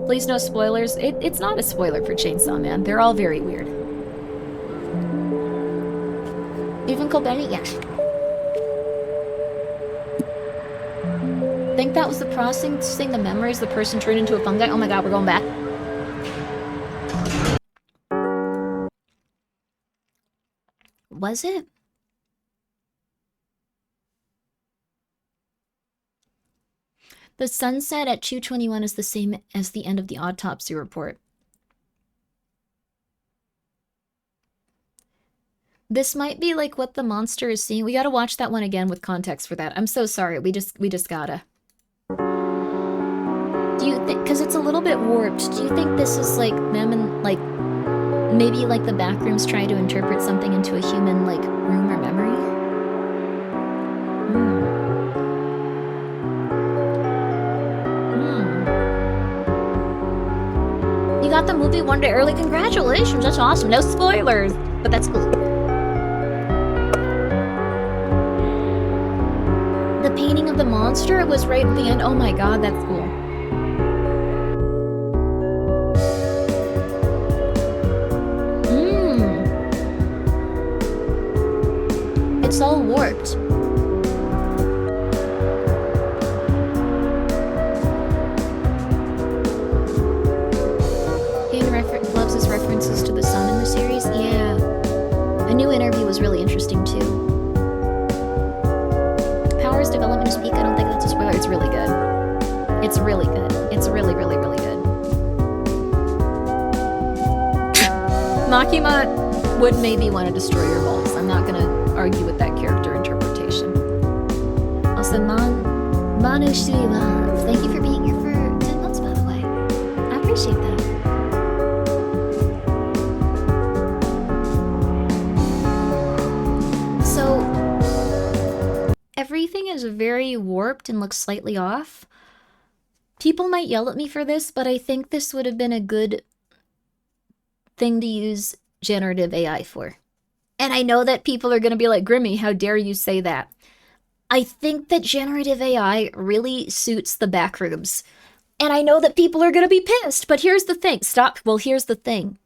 Please no spoilers. It's not a spoiler for Chainsaw Man. They're all very weird. Even Kobeni? Yes. Think that was the processing the memories the person turned into a fungi? Oh my god, we're going back. Was it? The sunset at 2:21 is the same as the end of the autopsy report. This might be like what the monster is seeing. We gotta watch that one again with context for that. I'm so sorry. We just gotta. Do you little bit warped. Do you think this is like them and like maybe like the Backrooms trying to interpret something into a human like room or memory? You got the movie one day early. Congratulations, that's awesome. No spoilers, but that's cool. The painting of the monster was right at the end. Oh my god, that's cool. It's all warped. Kane loves his references to the sun in the series. Yeah. A new interview was really interesting too. Power's development is peak. I don't think that's a spoiler. It's really good. It's really good. It's really, really, really good. Makima would maybe want to destroy your balls. I'm not gonna argue with that character interpretation. Also, Manu Shuiwa, thank you for being here for 10 months, by the way. I appreciate that. So, everything is very warped and looks slightly off. People might yell at me for this, but I think this would have been a good thing to use generative AI for. And I know that people are going to be like, Grimmi, how dare you say that? I think that generative AI really suits the Backrooms. And I know that people are going to be pissed, but here's the thing. Here's the thing.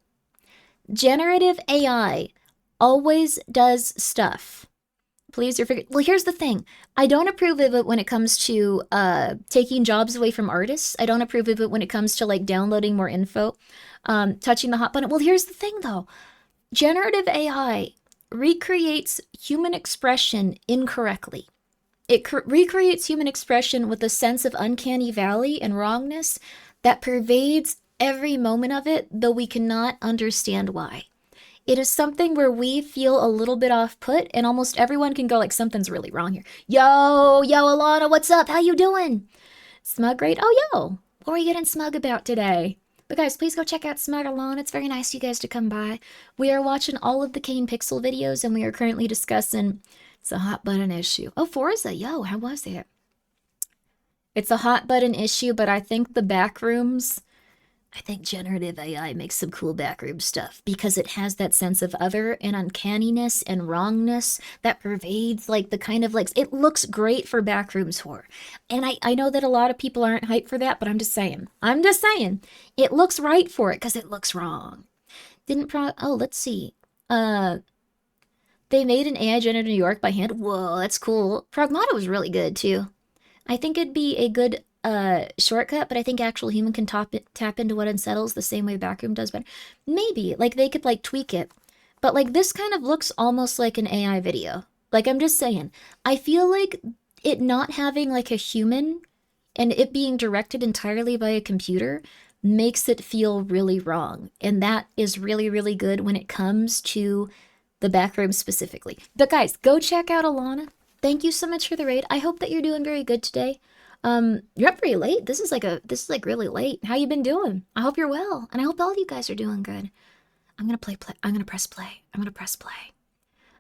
Generative AI always does stuff. Please, well, here's the thing. I don't approve of it when it comes to taking jobs away from artists. I don't approve of it when it comes to like downloading more info, touching the hot button. Well, here's the thing though. Generative AI recreates human expression incorrectly. It recreates human expression with a sense of uncanny valley and wrongness that pervades every moment of it, though we cannot understand why. It is something where we feel a little bit off-put, and almost everyone can go like, something's really wrong here. Yo, Alana, what's up? How you doing? Smug raid? Oh, yo, what are you getting smug about today? But guys, please go check out Smug Alana. It's very nice of you guys to come by. We are watching all of the Kane Pixel videos, and we are currently discussing it's a hot button issue. Oh, Forza, yo, how was it? It's a hot button issue, but I think the Backrooms, I think generative AI makes some cool backroom stuff because it has that sense of other and uncanniness and wrongness that pervades like the kind of like, it looks great for Backrooms horror. And I know that a lot of people aren't hyped for that, but I'm just saying, it looks right for it because it looks wrong. Oh, let's see. They made an AI generated in New York by hand. Whoa, that's cool. Pragmata was really good too. I think it'd be a good shortcut, but I think actual human can tap into what unsettles the same way Backroom does, but maybe like they could like tweak it. But like this kind of looks almost like an AI video. Like I'm just saying, I feel like it not having like a human and it being directed entirely by a computer makes it feel really wrong. And that is really, really good when it comes to the Backroom specifically. But guys, go check out Alana. Thank you so much for the raid. I hope that you're doing very good today. You're up pretty late. This is like really late. How you been doing? I hope you're well, and I hope all of you guys are doing good. I'm gonna press play.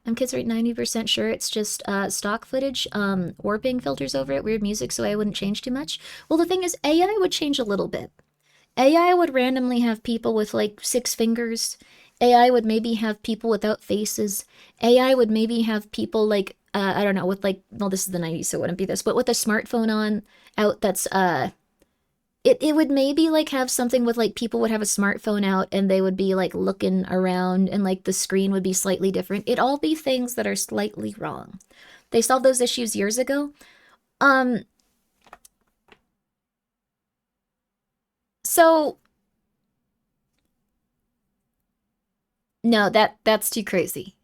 I'm kids rate 90% sure it's just stock footage, warping filters over it, weird music, so I wouldn't change too much. Well, the thing is, AI would change a little bit. AI would randomly have people with like 6 fingers. AI would maybe have people without faces. AI would maybe have people like, I don't know, with like, well, this is the 90s, so it wouldn't be this, but with a smartphone out that's, it would maybe like have something with like people would have a smartphone out and they would be like looking around and like the screen would be slightly different. It'd all be things that are slightly wrong. They solved those issues years ago. So no, that's too crazy.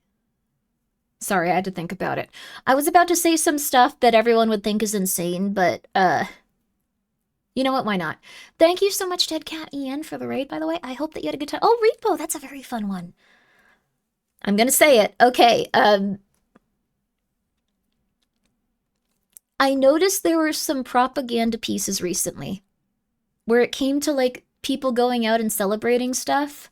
Sorry, I had to think about it. I was about to say some stuff that everyone would think is insane, but, you know what, why not? Thank you so much, Dead Cat Ian, for the raid, by the way. I hope that you had a good time. Oh, Repo, that's a very fun one. I'm gonna say it. Okay, I noticed there were some propaganda pieces recently where it came to like people going out and celebrating stuff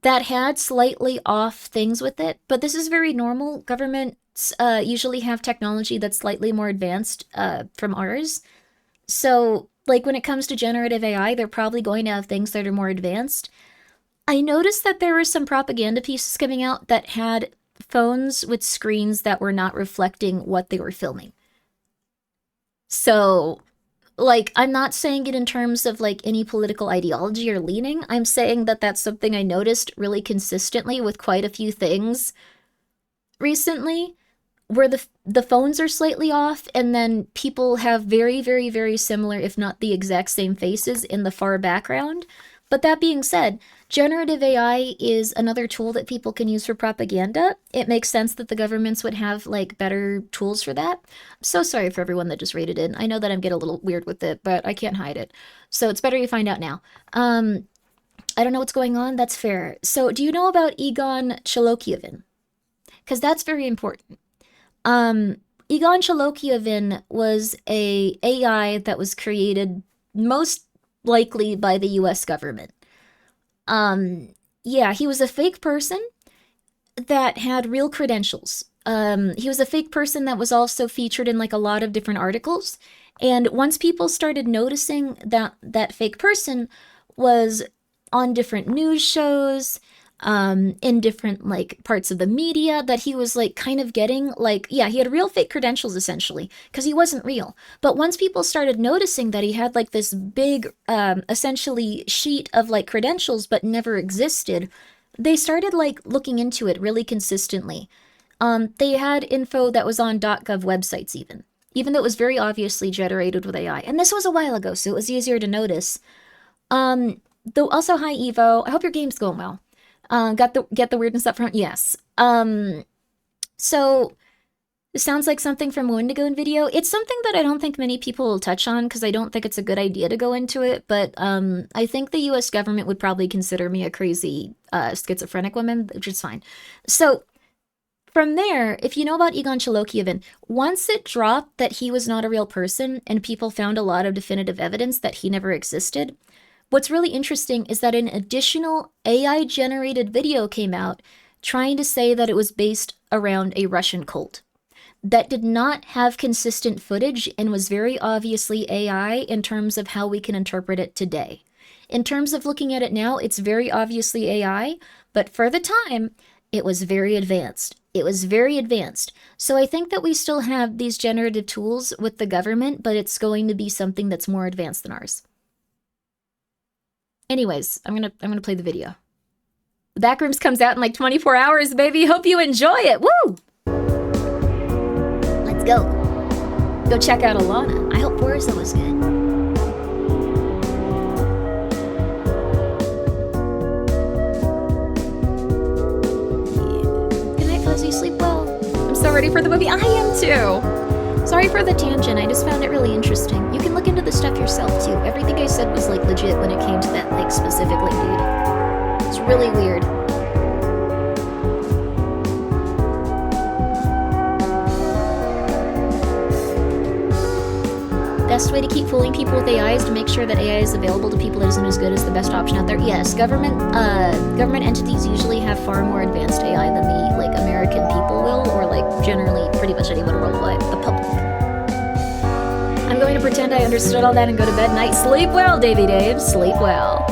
that had slightly off things with it, but this is very normal. Governments usually have technology that's slightly more advanced from ours. So, like, when it comes to generative AI, they're probably going to have things that are more advanced. I noticed that there were some propaganda pieces coming out that had phones with screens that were not reflecting what they were filming. So, like, I'm not saying it in terms of, like, any political ideology or leaning. I'm saying that that's something I noticed really consistently with quite a few things recently, where the phones are slightly off, and then people have very, very, very similar, if not the exact same faces in the far background. But that being said, generative AI is another tool that people can use for propaganda. It makes sense that the governments would have, like, better tools for that. I'm so sorry for everyone that just rated in. I know that I'm getting a little weird with it, but I can't hide it. So it's better you find out now. I don't know what's going on. That's fair. So do you know about Egon Chalokievin? Because that's very important. Egon Chalokievin was a AI that was created most likely by the US government. Yeah, he was a fake person that had real credentials. He was a fake person that was also featured in like a lot of different articles. And once people started noticing that that fake person was on different news shows, in different like parts of the media, that he was like kind of getting like, yeah, he had real fake credentials essentially, because he wasn't real. But once people started noticing that he had like this big, essentially sheet of like credentials but never existed, they started like looking into it really consistently. They had info that was on .gov websites even though it was very obviously generated with AI. And this was a while ago, so it was easier to notice. Though also, hi Evo, I hope your game's going well. Get the weirdness up front? Yes. So it sounds like something from Wendigo video. It's something that I don't think many people will touch on because I don't think it's a good idea to go into it, but I think the US government would probably consider me a crazy schizophrenic woman, which is fine. So from there, if you know about Egon Chalokievin, once it dropped that he was not a real person and people found a lot of definitive evidence that he never existed, what's really interesting is that an additional AI-generated video came out trying to say that it was based around a Russian cult that did not have consistent footage and was very obviously AI in terms of how we can interpret it today. In terms of looking at it now, it's very obviously AI, but for the time, it was very advanced. It was very advanced. So I think that we still have these generative tools with the government, but it's going to be something that's more advanced than ours. Anyways, I'm gonna play the video. Backrooms comes out in like 24 hours, baby. Hope you enjoy it. Woo! Let's go. Go check out Alana. I hope Forza was good. Yeah. Good night, Fuzzy. Sleep well. I'm so ready for the movie. I am too. Sorry for the tangent, I just found it really interesting. You can look into the stuff yourself too. Everything I said was like legit when it came to that like specifically, dude. It's really weird. Best way to keep fooling people with AI is to make sure that AI is available to people that isn't as good as the best option out there. Yes, government entities usually have far more advanced AI than the like American people will, or like generally pretty much anyone worldwide, the public. I'm going to pretend I understood all that and go to bed night. Sleep well, Davey Dave. Sleep well.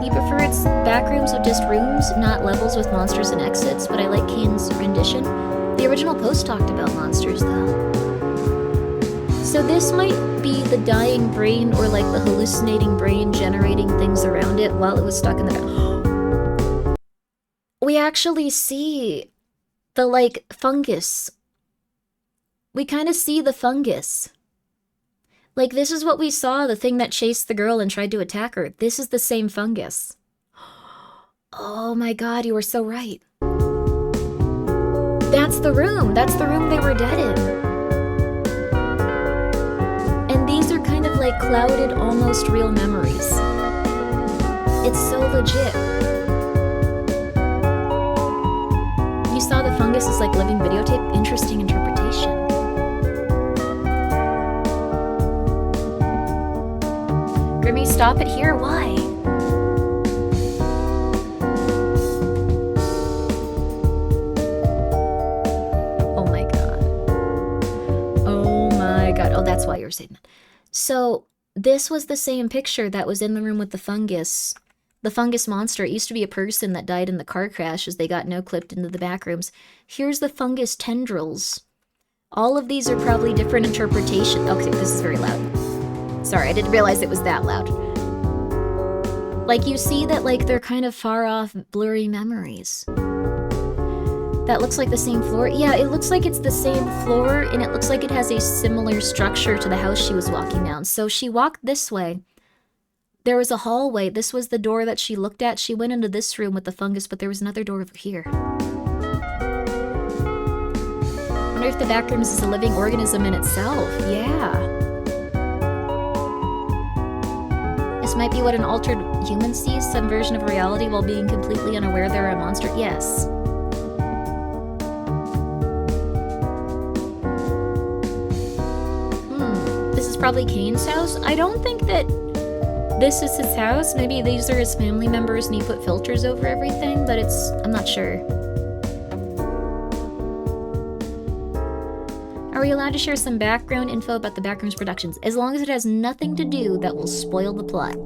You prefer its backrooms with just rooms, not levels with monsters and exits, but I like Kane's rendition. The original post talked about monsters, though. So this might be the dying brain or like the hallucinating brain generating things around it while it was stuck in the back. We actually see the like fungus. We kind of see the fungus. Like this is what we saw, the thing that chased the girl and tried to attack her. This is the same fungus. Oh my god, you were so right. That's the room. That's the room they were dead in. And these are kind of like clouded, almost real memories. It's so legit. You saw the fungus as like living videotape? Interesting interpretation. stop it here? Why? Oh my god. Oh my god. Oh, that's why you were saying that. So, this was the same picture that was in the room with the fungus. The fungus monster. It used to be a person that died in the car crash as they got no-clipped into the backrooms. Here's the fungus tendrils. All of these are probably different interpretations. Okay, this is very loud. Sorry, I didn't realize it was that loud. Like, you see that, like, they're kind of far off, blurry memories. That looks like the same floor. Yeah, it looks like it's the same floor, and it looks like it has a similar structure to the house she was walking down. So she walked this way. There was a hallway. This was the door that she looked at. She went into this room with the fungus, but there was another door over here. I wonder if the backrooms is a living organism in itself. Yeah. This might be what an altered human sees, some version of reality while being completely unaware they're a monster. Yes. This is probably Kane's house. I don't think that this is his house. Maybe these are his family members and he put filters over everything, but I'm not sure. Are we allowed to share some background info about the Backrooms Productions? As long as it has nothing to do that will spoil the plot.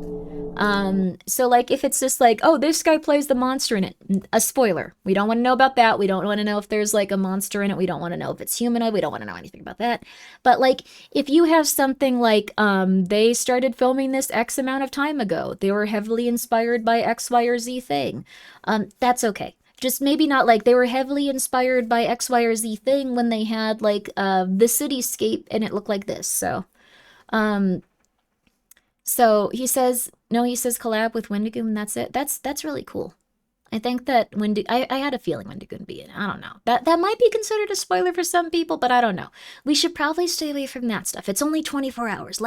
So like if it's just like, oh, this guy plays the monster in it, a spoiler. We don't want to know about that. We don't want to know if there's like a monster in it. We don't want to know if it's humanoid. We don't want to know anything about that. But like if you have something like, they started filming this X amount of time ago. They were heavily inspired by X, Y, or Z thing. That's okay. Just maybe not like they were heavily inspired by X, Y, or Z thing when they had like the cityscape and it looked like this. So he says collab with Wendigo and that's it. That's really cool. I think that I had a feeling Wendigo would be in it. I don't know. That might be considered a spoiler for some people, but I don't know. We should probably stay away from that stuff. It's only 24 hours.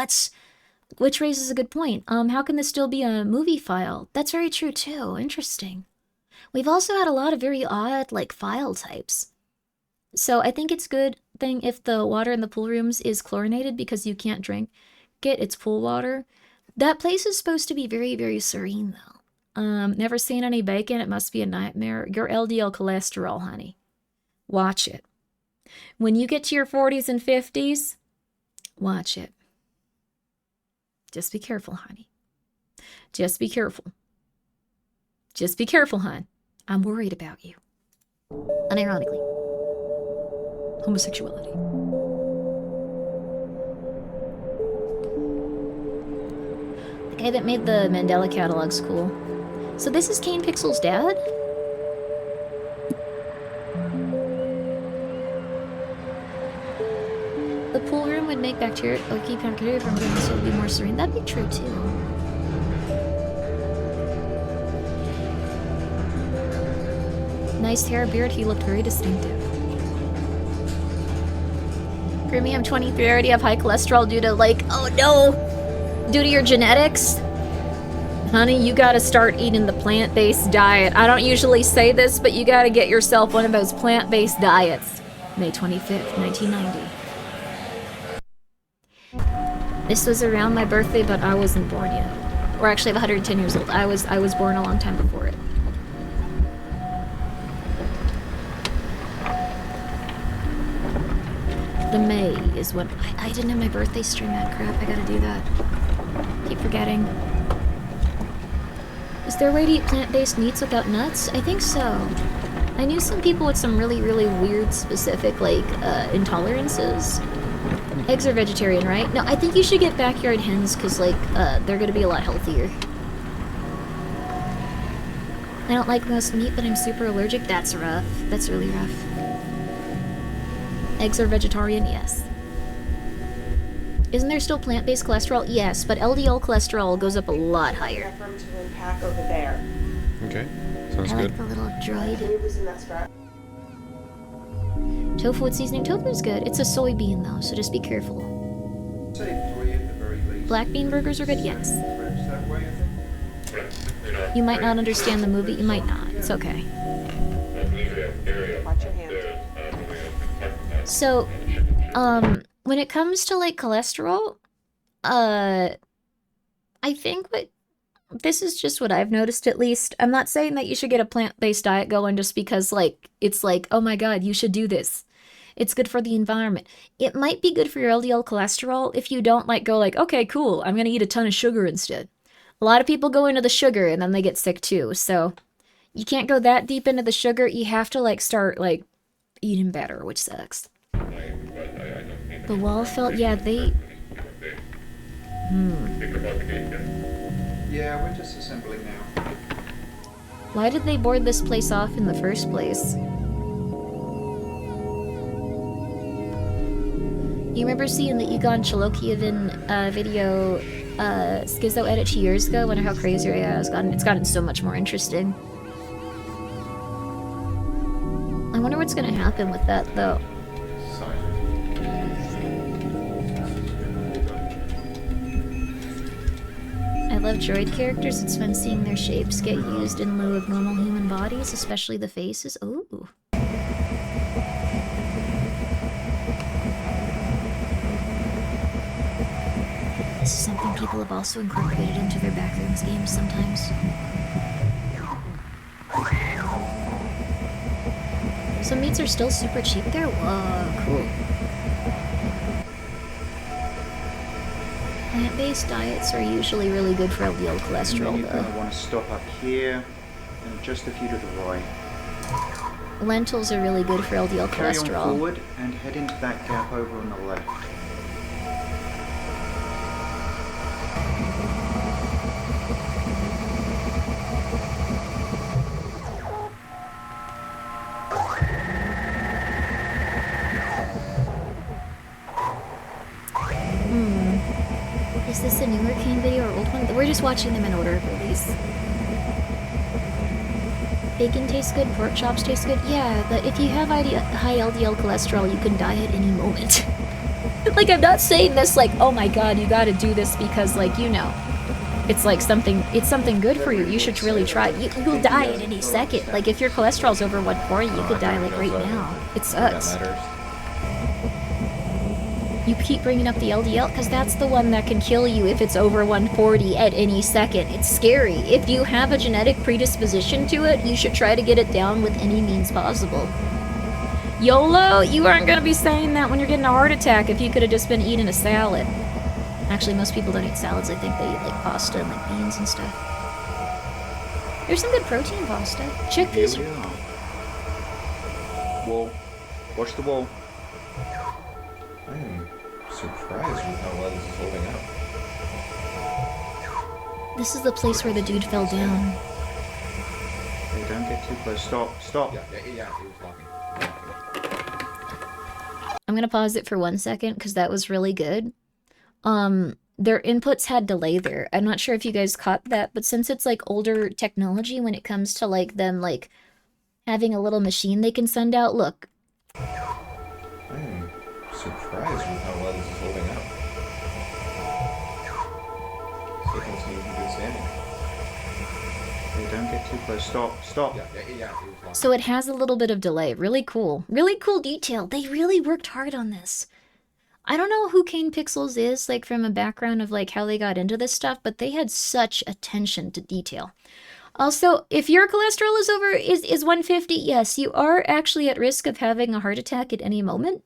Which raises a good point. How can this still be a movie file? That's very true too. Interesting. We've also had a lot of very odd, like, file types. So I think it's a good thing if the water in the pool rooms is chlorinated because you can't drink it. It's pool water. That place is supposed to be very, very serene, though. Never seen any bacon. It must be a nightmare. Your LDL cholesterol, honey. Watch it. When you get to your 40s and 50s, watch it. Just be careful, honey. Just be careful. Just be careful, hon. I'm worried about you. Unironically. Homosexuality. The guy that made the Mandela catalog's cool. So this is Kane Pixels' dad? The pool room would make bacteria or keep bacteria from getting so it would be more serene. That'd be true too. Nice hair, beard, he looked very distinctive. Grimmi, I'm 23, I already have high cholesterol due to like, oh no! Due to your genetics? Honey, you gotta start eating the plant-based diet. I don't usually say this, but you gotta get yourself one of those plant-based diets. May 25th, 1990. This was around my birthday, but I wasn't born yet. Or actually, I'm 110 years old. I was born a long time before it. The May is when I didn't have my birthday stream out. Crap, I gotta do that. Keep forgetting. Is there a way to eat plant-based meats without nuts? I think so. I knew some people with some really, really weird, specific, like, intolerances. Eggs are vegetarian, right? No, I think you should get backyard hens, because, like, they're gonna be a lot healthier. I don't like most meat, but I'm super allergic. That's rough. That's really rough. Eggs are vegetarian? Yes. Isn't there still plant-based cholesterol? Yes, but LDL cholesterol goes up a lot higher. To unpack over there. Okay, sounds I good. like the little droid. It was in that scrap. Tofu with seasoning. Tofu is good. It's a soybean though, so just be careful. Black bean burgers are good? Yes. You might not understand the movie. You might not. It's okay. Watch your hands. So, when it comes to like cholesterol, I think this is just what I've noticed, at least. I'm not saying that you should get a plant-based diet going just because, like, it's like, oh my god, you should do this. It's good for the environment. It might be good for your LDL cholesterol if you don't, like, go like, okay, cool, I'm gonna eat a ton of sugar instead. A lot of people go into the sugar and then they get sick too, so you can't go that deep into the sugar. You have to, like, start, like, eating better, which sucks. The wall felt, yeah, they... Yeah, we're just assembling now. Why did they board this place off in the first place? You remember seeing the Egon Chalokievin video Schizo edit 2 years ago? Wonder how crazy it has gotten. It's gotten so much more interesting. I wonder what's gonna happen with that, though. I love droid characters. It's fun seeing their shapes get used in lieu of normal human bodies, especially the faces. Ooh. This is something people have also incorporated into their Backrooms games sometimes. Some meats are still super cheap there? Whoa, cool. Plant-based diets are usually really good for LDL cholesterol, You're going to want to stop up here and just a few to the right. Lentils are really good for LDL Carry cholesterol. on forward and head into that gap over on the left. Is this a newer Kane video or old one? We're just watching them in order of release. Bacon tastes good, pork chops taste good. Yeah, but if you have high LDL cholesterol, you can die at any moment. Like, I'm not saying this like, oh my god, you gotta do this because, like, you know, it's like it's something good for you. You should really try. You'll die at any second. Like, if your cholesterol's over 140, you could die, like, right now. It sucks. You keep bringing up the LDL because that's the one that can kill you if it's over 140 at any second. It's scary. If you have a genetic predisposition to it, you should try to get it down with any means possible. YOLO, you aren't going to be saying that when you're getting a heart attack if you could have just been eating a salad. Actually, most people don't eat salads. I think they eat, like, pasta and, like, beans and stuff. There's some good protein pasta. Chickpeas. Wall. Watch the wall. Surprised with how well this is holding up. This is the place where the dude fell down. Okay, don't get too close. Stop. Yeah, he was walking. I'm gonna pause it for 1 second because that was really good. Their inputs had delay there. I'm not sure if you guys caught that, but since it's like older technology when it comes to like them like having a little machine they can send out, look. I'm surprised with how well this is holding up. Signals need to be standing. Okay, don't get too close. Stop. Yeah, he was walking. So it has a little bit of delay. Really cool. Really cool detail. They really worked hard on this. I don't know who Kane Pixels is, like, from a background of, like, how they got into this stuff, but they had such attention to detail. Also, if your cholesterol is 150, yes, you are actually at risk of having a heart attack at any moment.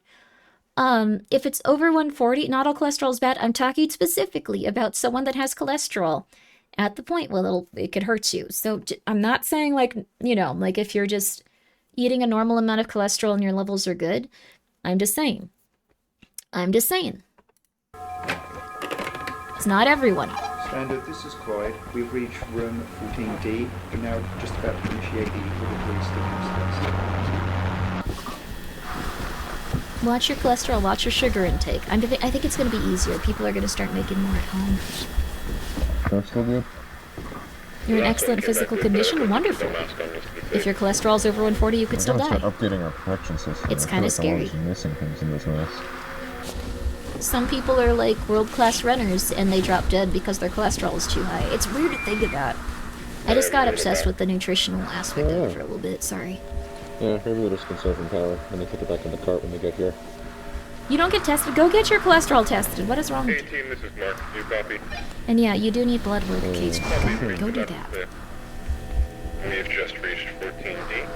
If it's over 140, not all cholesterol is bad. I'm talking specifically about someone that has cholesterol at the point where it could hurt you. So I'm not saying, like, you know, like, if you're just eating a normal amount of cholesterol and your levels are good. I'm just saying. It's not everyone. Standard, this is Clyde. We've reached room 14D. We're now just about to initiate the police stimulus test. Watch your cholesterol, watch your sugar intake. I think it's going to be easier. People are going to start making more at home. Still good? You're in excellent physical condition? Wonderful. If your cholesterol's over 140, you could still die. Start updating our protection system. It's kind of scary. I'm missing things in this mess. Some people are like world-class runners and they drop dead because their cholesterol is too high. It's weird to think about. I just got obsessed with the nutritional aspect of it for a little bit, sorry. Yeah, maybe they're just conserving power and they put it back in the cart when they get here. You don't get tested. Go get your cholesterol tested. What is wrong with you? Hey team, this is Mark. You copy? And yeah, you do need blood work case. Go do that. We have just reached 14D.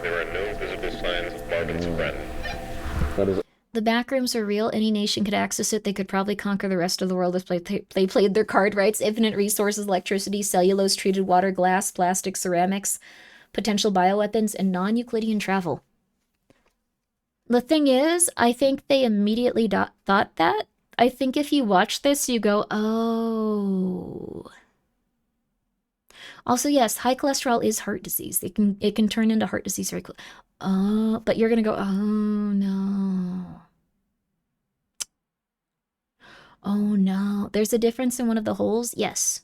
There are no visible signs of Marvin's friend. That is. The backrooms are real. Any nation could access it. They could probably conquer the rest of the world if they played their card rights. Infinite resources, electricity, cellulose, treated water, glass, plastic, ceramics, potential bioweapons, and non-Euclidean travel. The thing is, I think they immediately thought that. I think if you watch this, you go, oh. Also, yes, high cholesterol is heart disease. It can turn into heart disease very quickly. Oh, but you're gonna go, oh no. Oh no. There's a difference in one of the holes? Yes.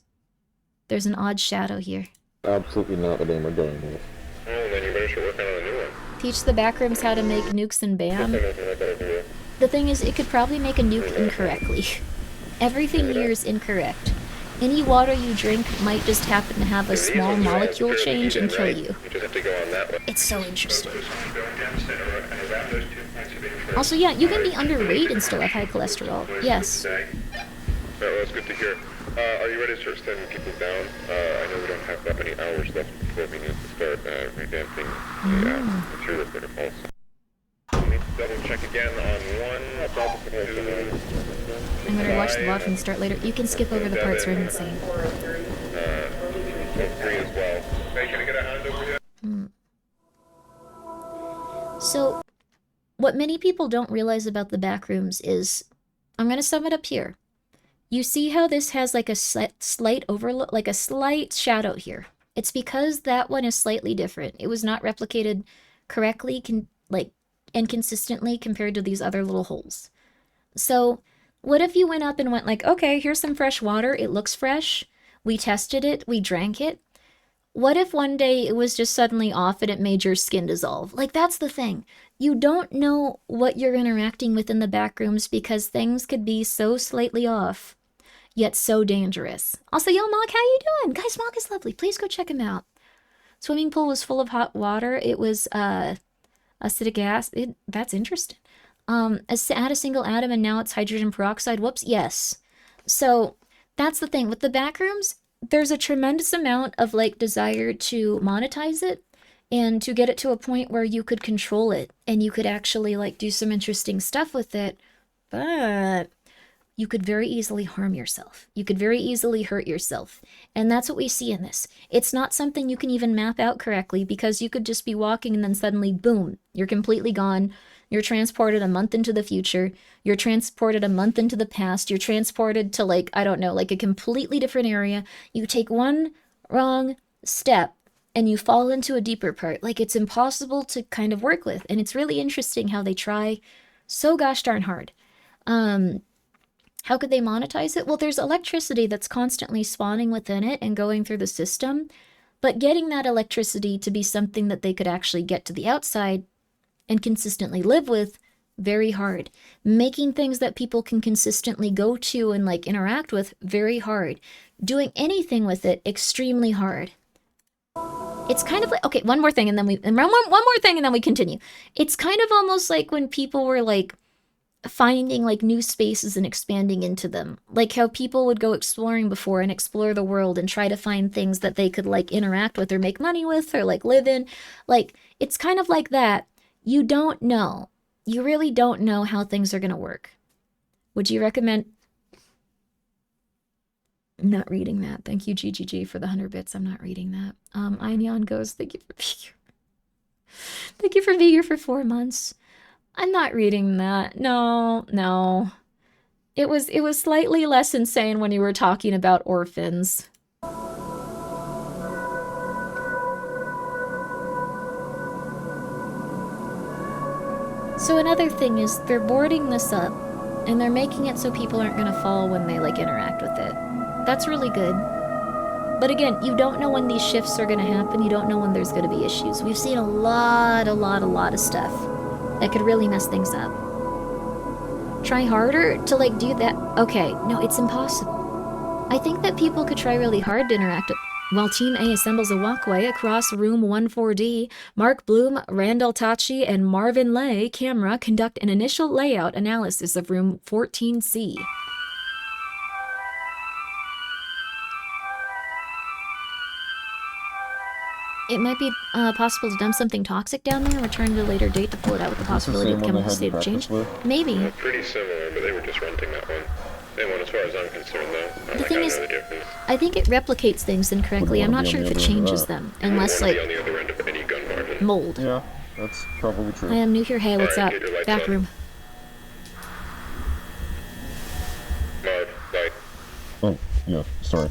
There's an odd shadow here. Absolutely not the name we're going with. Well, then you better start working on a new one. Teach the backrooms how to make nukes and bam. The thing is, it could probably make a nuke incorrectly. Everything here is incorrect. Any water you drink might just happen to have a small molecule change and kill you. It's so interesting. Also, yeah, you can be underweight and still have high cholesterol. Yes. Well, that's good to hear. Are you ready to start sending people down? I know we don't have that many hours left before we need to start revamping the material protocols. We need to double check again on one. I'm gonna watch the VOD from the start later. You can skip over the parts where I'm insane. 3 as well. Hey, can I get a hand over here? So, what many people don't realize about the backrooms is, I'm gonna sum it up here. You see how this has like a slight overlook, like a slight shadow here. It's because that one is slightly different. It was not replicated correctly, and consistently compared to these other little holes. So, what if you went up and went like, okay, here's some fresh water, it looks fresh, we tested it, we drank it. What if one day it was just suddenly off and it made your skin dissolve? Like, that's the thing. You don't know what you're interacting with in the backrooms because things could be so slightly off, yet so dangerous. Also, yo, Mog, how you doing? Guys, Mog is lovely. Please go check him out. Swimming pool was full of hot water. It was, acidic acid. That's interesting. Add a single atom and now it's hydrogen peroxide. Whoops, yes. So, that's the thing. With the backrooms, there's a tremendous amount of, like, desire to monetize it and to get it to a point where you could control it and you could actually, like, do some interesting stuff with it. But you could very easily harm yourself. You could very easily hurt yourself. And that's what we see in this. It's not something you can even map out correctly because you could just be walking and then suddenly, boom, you're completely gone. You're transported a month into the future. You're transported a month into the past. You're transported to, like, I don't know, like a completely different area. You take one wrong step and you fall into a deeper part. Like, it's impossible to kind of work with. And it's really interesting how they try so gosh darn hard. How could they monetize it? Well, there's electricity that's constantly spawning within it and going through the system, but getting that electricity to be something that they could actually get to the outside and consistently live with, very hard. Making things that people can consistently go to and, like, interact with, very hard. Doing anything with it, extremely hard. It's kind of like, okay, one more thing and then we continue. It's kind of almost like when people were, like, finding, like, new spaces and expanding into them. Like how people would go exploring before and explore the world and try to find things that they could, like, interact with or make money with or, like, live in. Like, it's kind of like that. You don't know. You really don't know how things are going to work. Would you recommend... I'm not reading that. Thank you, GGG, for the 100 bits. I'm not reading that. Einyon goes, thank you for being here. Thank you for being here for 4 months. I'm not reading that. No. It was slightly less insane when you were talking about orphans. So another thing is they're boarding this up and they're making it so people aren't going to fall when they, like, interact with it. That's really good. But again, you don't know when these shifts are going to happen. You don't know when there's going to be issues. We've seen a lot of stuff that could really mess things up. Try harder to, like, do that. Okay, no, it's impossible. I think that people could try really hard to interact with... While Team A assembles a walkway across room 14D, Mark Bloom, Randall Tachi, and Marvin Lay camera conduct an initial layout analysis of room 14C. It might be possible to dump something toxic down there and return at a later date to pull it out with the possibility of chemical state of change. Maybe. Pretty similar, but they were just renting that one. Same one as far as I'm concerned, though. The thing is, the difference. I think it replicates things incorrectly. I'm not sure if it changes them, unless like on the other end of any gun margin. mold. Yeah, that's probably true. I am new here. Hey, what's up? Back room. Mark, light. Oh, yeah, sorry.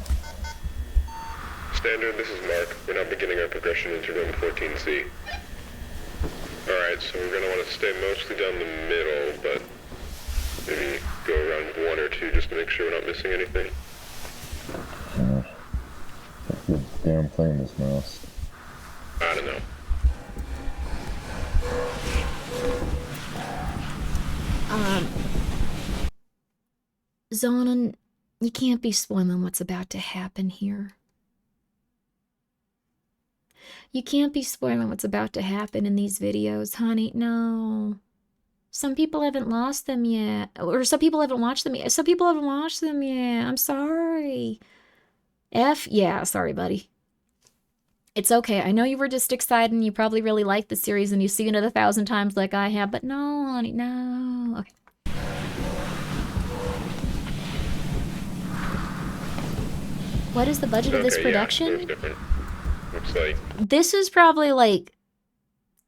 Standard, this is Mark. We're now beginning our progression into room 14C. Alright, so we're gonna want to stay mostly down the middle, but maybe go around one or two just to make sure we're not missing anything. That's the damn thing in this mouse. I don't know. Zonin, you can't be spoiling what's about to happen here. You can't be spoiling what's about to happen in these videos, honey. No. Some people haven't lost them yet. Or some people haven't watched them yet. Some people haven't watched them yet. I'm sorry. Yeah, sorry, buddy. It's okay. I know you were just excited and you probably really liked the series and you've seen it 1,000 times like I have, but no, honey, no. Okay. What is the budget of this production? Yeah, different. Looks like This is probably like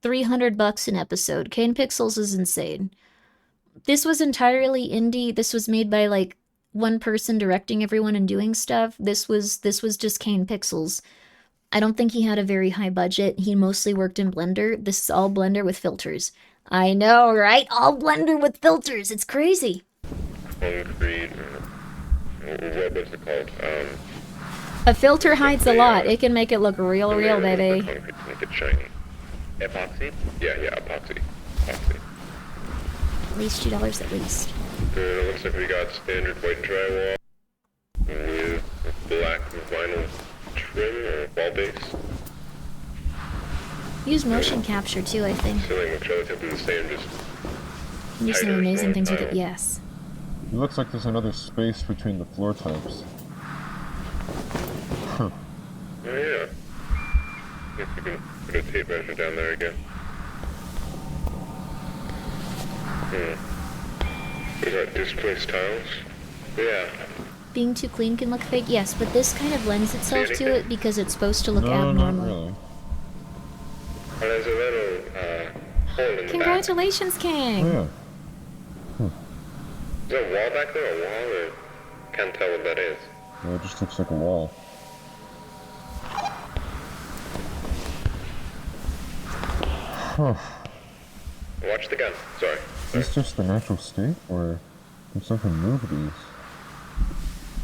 $300 an episode. Kane Pixels is insane. This was entirely indie. This was made by like one person directing everyone and doing stuff. This was just Kane Pixels. I don't think he had a very high budget. He mostly worked in Blender. This is all Blender with filters. I know, right? All Blender with filters. It's crazy. concrete. What was it called? A filter hides a lot. It can make it look real, baby. Concrete to make it shiny. Epoxy? Yeah, epoxy. Epoxy. At least $2 at least. Good. It looks like we got standard white drywall with black vinyl trim or wall base. Use motion capture too, I think. Ceiling looks relatively the same, just Do some amazing things with it, yes. It looks like there's another space between the floor types. Huh. Oh yeah. Guess we can put a tape measure down there again. Is that displaced tiles? Yeah. Being too clean can look fake, yes, but this kind of lends itself to it because it's supposed to look abnormal. Not really. Well, there's a little hole in Congratulations, Oh, King! yeah. Is there a wall back there? A wall? Or can't tell what that is. Yeah, it just looks like a wall. Huh. Watch the gun. Sorry. Is this just the natural state, or did something move these?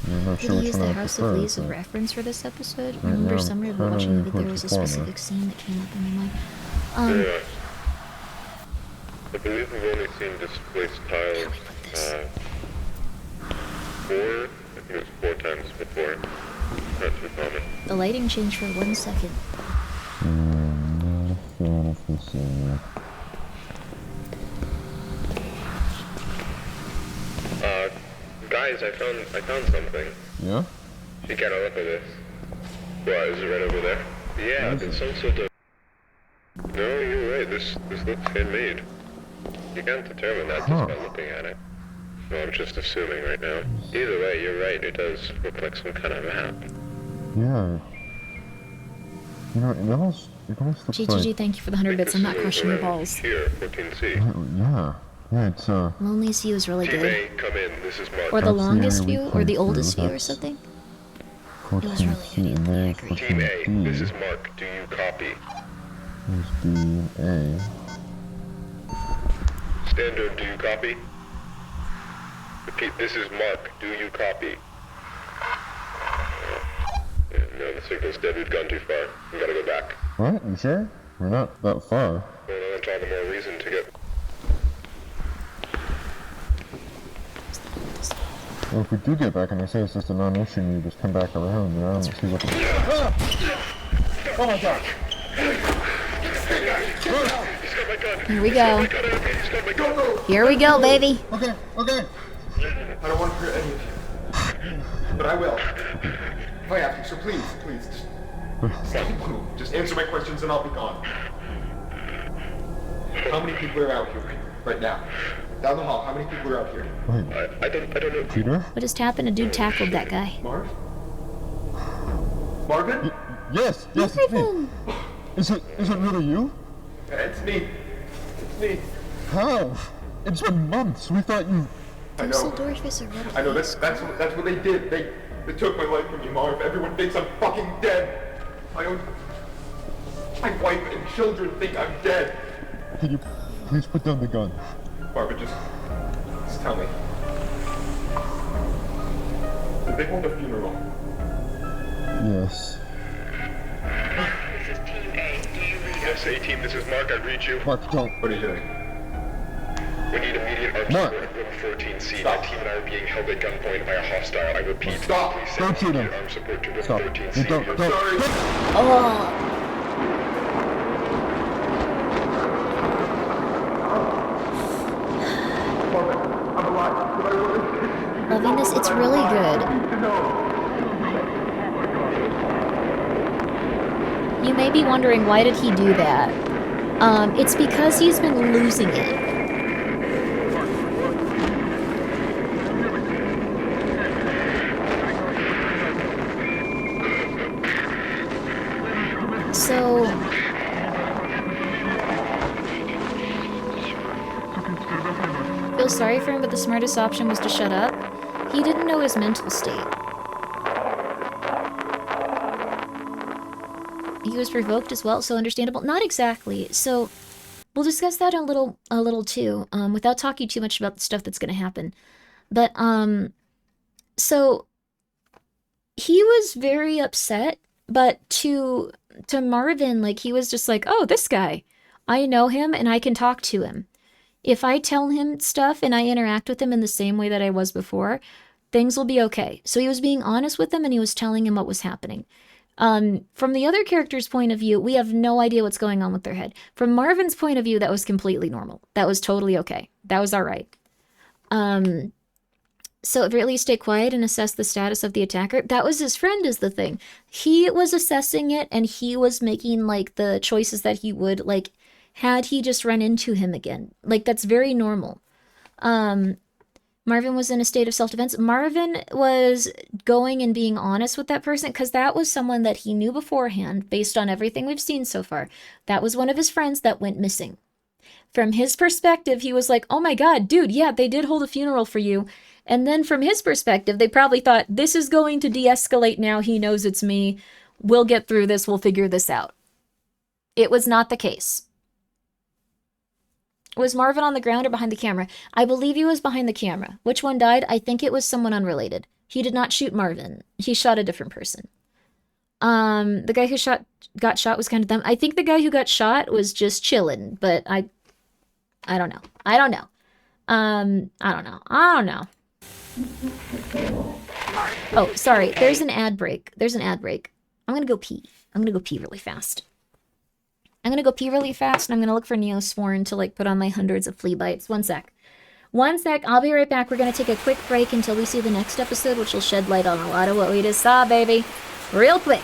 I'm not Did sure he which use one the I House of prefer, Leaves as but reference for this episode? I right remember now, somewhere I'm kinda watching that leaning there was a towards the specific scene that came up and I'm like, Yeah. I believe we've only seen displaced tiles, 4, I think it was 4 times before. Not too common. the lighting changed for 1 second. not a fan of this area. Guys, I found something. Yeah? You gotta look at this. What, is it right over there? Yeah, it's some sort of... No, you're right, this looks handmade. You can't determine that just by looking at it. No, I'm just assuming right now. Either way, you're right, it does look like some kind of map. Yeah. You know, it almost looks GGG, like... thank you for the 100 bits. I'm not crushing your balls. Here, 14C. Yeah. Yeah, it's, Loneliest view is really Team good. A, come in, this is Mark. Or the That's the longest area we view, or played the through, oldest view or that's something. 14C, and there's Team A, 14D. this is Mark, do you copy? There's B and A. Standard, do you copy? Repeat, this is Mark, do you copy? No, the signal's dead, we've gone too far. We gotta go back. What? You sure? We're not that far. Well, that's all the more reason to get... Well, if we do get back and they say it's just a non-issue and you just come back around, then I don't see what the... Oh my god! Here we go. Here we go, baby. Okay. I don't want to hurt any of you. But I will. If I have to, so please, just answer my questions and I'll be gone. How many people are out here right now? Down the hall, how many people are out here? I don't know. Peter? What just happened? A dude tackled that guy. Marvin? Yes, it's me. Is it really you? It's me. How? It's been months. We thought you... I know. I know, that's what they did. They took my life from me, Marv. Everyone thinks I'm fucking dead. My wife and children think I'm dead. Can you please put down the gun? Marvin, just tell me. Did they hold a funeral? Yes. This is Team A. Do you read us? Yes, A-Team, this is Mark. I read you. Mark, don't. What are you doing? We need immediate armed support at room 14C. My team and I are being held at gunpoint by a hostile. I repeat. Stop! Please Don't shoot him. armed support to room Stop. 14C. Don't. Sorry. Oh. Loving this, it's really good. You may be wondering, why did he do that? It's because he's been losing it. So... feel sorry for him, but the smartest option was to shut up. He didn't know his mental state. He was provoked as well, so understandable. Not exactly. So we'll discuss that a little too, without talking too much about the stuff that's going to happen. But so he was very upset, but to Marvin, like, he was just like, oh, this guy, I know him and I can talk to him. If I tell him stuff and I interact with him in the same way that I was before, things will be okay. So he was being honest with him and he was telling him what was happening. From the other character's point of view, we have no idea what's going on with their head. From Marvin's point of view, that was completely normal. That was totally okay. That was all right. So really stay quiet and assess the status of the attacker. That was his friend is the thing. He was assessing it and he was making like the choices that he would, like, had he just run into him again. Like, that's very normal. Marvin was in a state of self-defense. Marvin was going and being honest with that person because that was someone that he knew beforehand based on everything we've seen so far. That was one of his friends that went missing. From his perspective, he was like, oh my god, dude, yeah, they did hold a funeral for you. And then from his perspective, they probably thought, this is going to de-escalate now. He knows it's me. We'll get through this. We'll figure this out. It was not the case. Was Marvin on the ground or behind the camera? I believe he was behind the camera. Which one died? I think it was someone unrelated. He did not shoot Marvin. He shot a different person. The guy who got shot was kind of dumb. I think the guy who got shot was just chilling, but I don't know. I don't know. Oh, sorry. There's an ad break. I'm gonna go pee. Really fast. I'm gonna go pee really fast, and I'm gonna look for Neosporin to, like, put on my hundreds of flea bites. One sec. I'll be right back. We're gonna take a quick break until we see the next episode, which will shed light on a lot of what we just saw, baby. Real quick.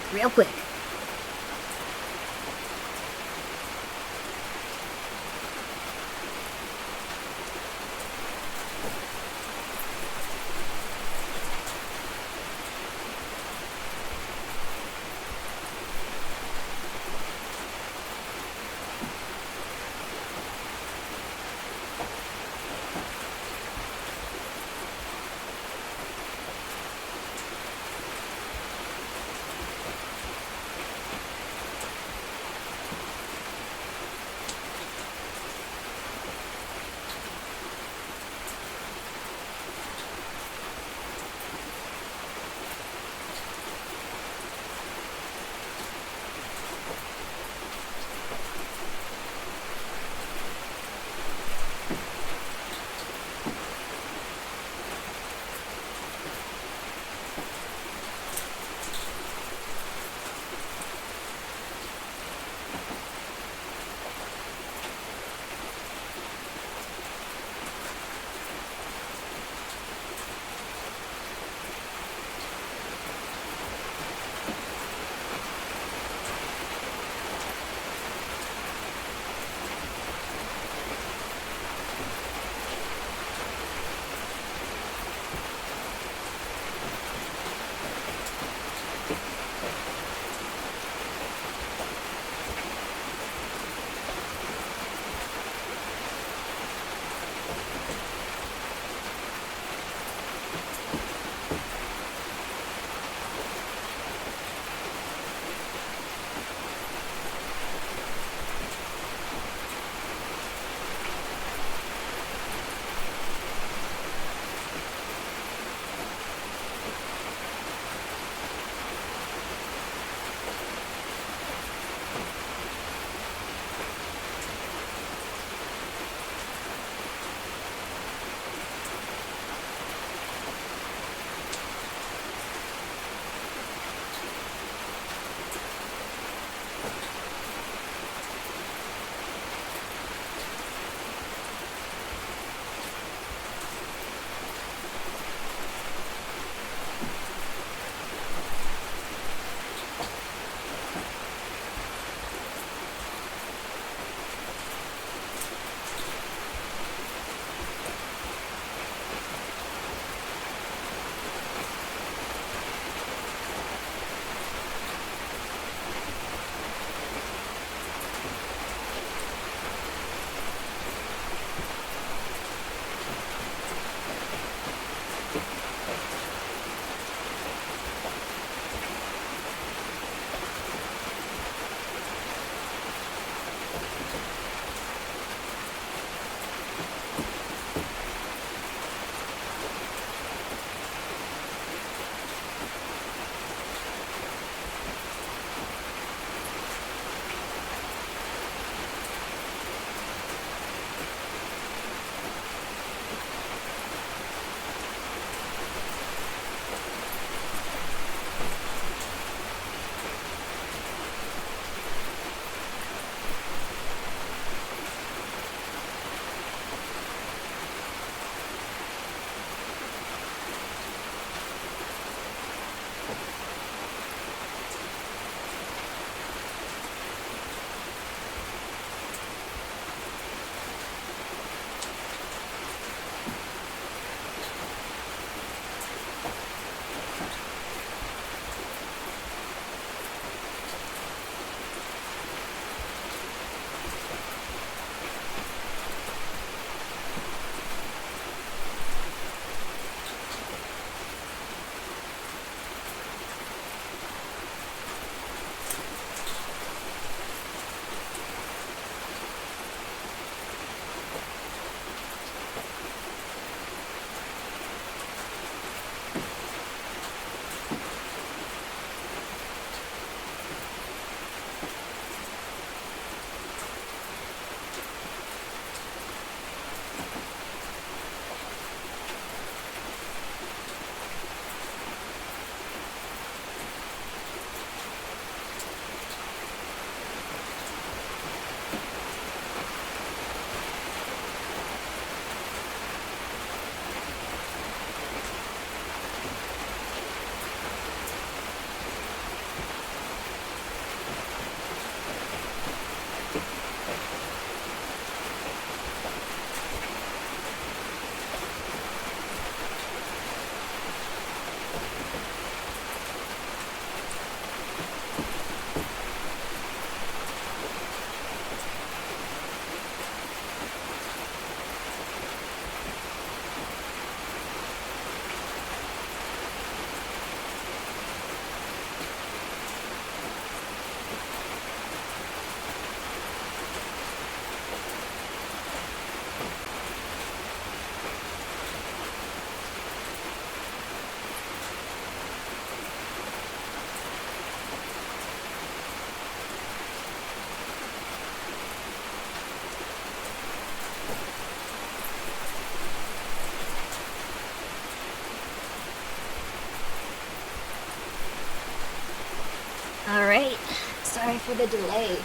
Alright, sorry for the delay.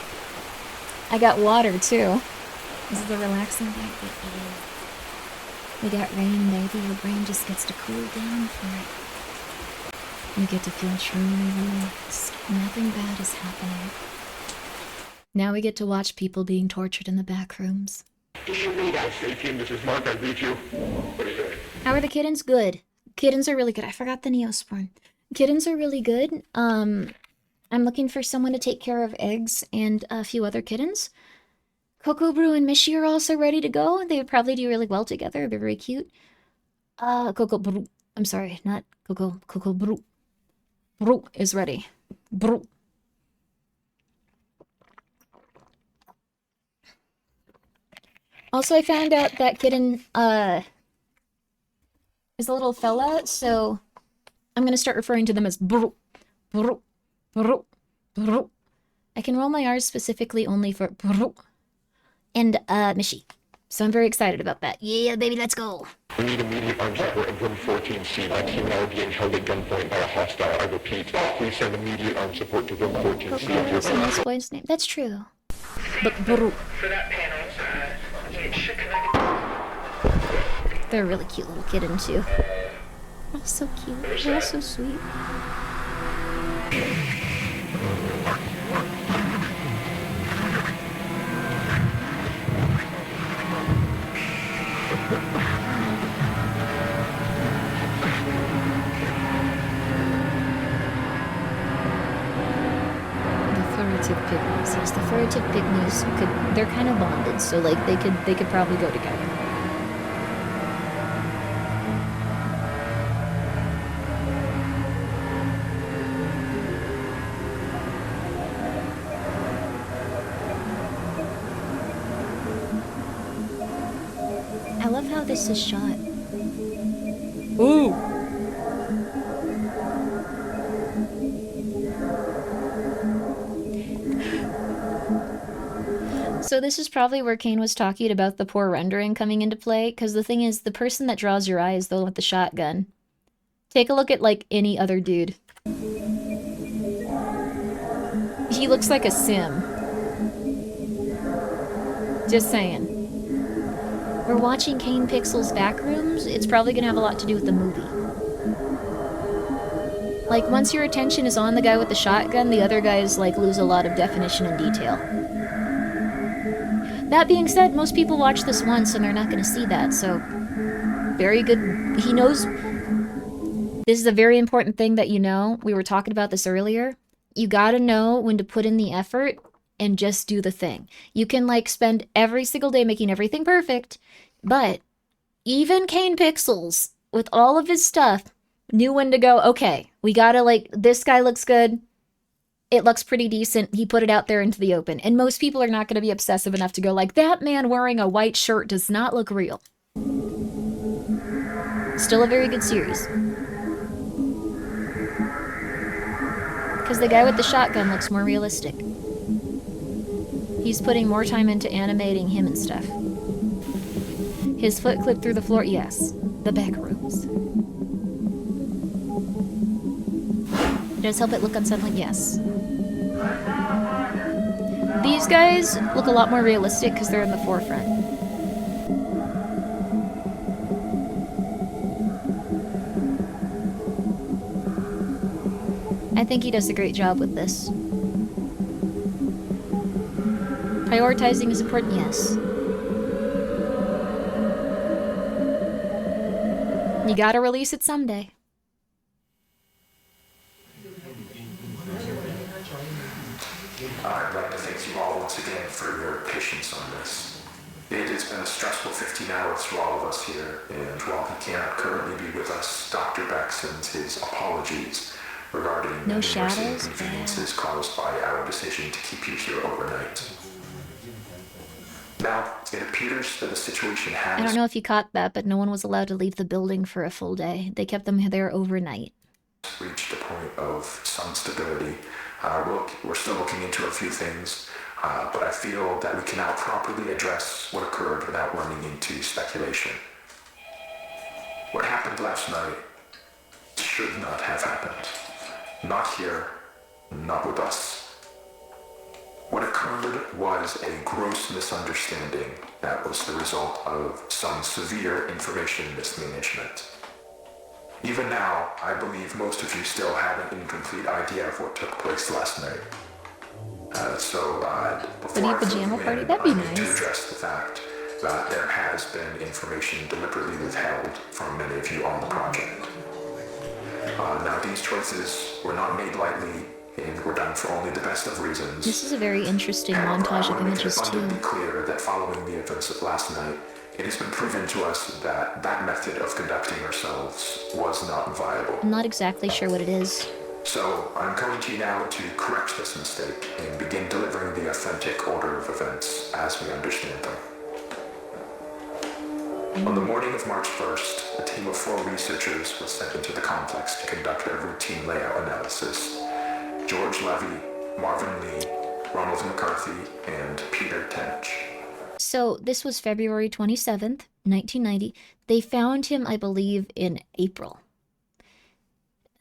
I got water too. This is the relaxing blanket. We got rain, baby. Your brain just gets to cool down for it. You get to feel truly relaxed. Nothing bad is happening. Now we get to watch people being tortured in the back rooms. Hey team, this is Mark. I greet you. What is it? How are the kittens? Good. Kittens are really good. I forgot the Neosporin. Kittens are really good. I'm looking for someone to take care of eggs and a few other kittens. Coco Brew and Mishi are also ready to go. They would probably do really well together. They're very cute. Coco Brew. I'm sorry, not Coco. Coco Brew. Brew is ready. Brew. Also, I found out that kitten, is a little fella, so I'm gonna start referring to them as Brew. Brew. Brew. Brew. I can roll my R's specifically only for Brew and Mishi. So I'm very excited about that. Yeah, baby, let's go. We need immediate armed support of room 14C. My team and I are being held at gunpoint by a hostile. I repeat, please send immediate armed support to room 14C. That's a nice boy's name. That's true. But Brew. For that panel, it should connect. They're a really cute little kitten too. They're all so cute. They're all so sweet. Pygmies. Yes, the furtive pygmies they're kind of bonded, so like they could probably go together. love how this is shot. Ooh. So this is probably where Kane was talking about the poor rendering coming into play, because the thing is, the person that draws your eye is the one with the shotgun. Take a look at, like, any other dude. He looks like a sim. Just saying. We're watching Kane Pixels' Backrooms. It's probably gonna have a lot to do with the movie. Like, once your attention is on the guy with the shotgun, the other guys, like, lose a lot of definition and detail. That being said, most people watch this once and they're not gonna see that, so... Very good. He knows... This is a very important thing that you know. We were talking about this earlier. You gotta know when to put in the effort and just do the thing. You can, like, spend every single day making everything perfect, but even Kane Pixels, with all of his stuff, knew when to go, okay, we gotta, like, this guy looks good. It looks pretty decent. He put it out there into the open. And most people are not gonna be obsessive enough to go, like, that man wearing a white shirt does not look real. Still a very good series. Because the guy with the shotgun looks more realistic. He's putting more time into animating him and stuff. His foot clipped through the floor, yes. The Backrooms. Does help it look unsettling? Yes. These guys look a lot more realistic because they're in the forefront. I think he does a great job with this. Prioritizing is important, yes. You gotta release it someday. I'd like to thank you all once again for your patience on this. It has been a stressful 15 hours for all of us here, and while he cannot currently be with us, Dr. Beck sends his apologies regarding no numerous shadows, inconveniences caused by our decision to keep you here overnight. Now, it appears that the situation has... I don't know if you caught that, but no one was allowed to leave the building for a full day. They kept them there overnight. ...reached a point of some stability. We're still looking into a few things, but I feel that we can now properly address what occurred without running into speculation. What happened last night should not have happened. Not here, not with us. What occurred was a gross misunderstanding that was the result of some severe information mismanagement. Even now, I believe most of you still have an incomplete idea of what took place last night. Before pajama party? That'd be nice. To address the fact that there has been information deliberately withheld from many of you on the project. Now, these choices were not made lightly and were done for only the best of reasons. This is a very interesting montage of images, too. It is abundantly clear that following the events of last night, it has been proven to us that that method of conducting ourselves was not viable. I'm not exactly sure what it is. So, I'm coming to you now to correct this mistake and begin delivering the authentic order of events as we understand them. On the morning of March 1st, a team of 4 researchers was sent into the complex to conduct a routine layout analysis. George Levy, Marvin Lee, Ronald McCarthy, and Peter Tench. So this was February 27th, 1990. They found him, I believe, in April.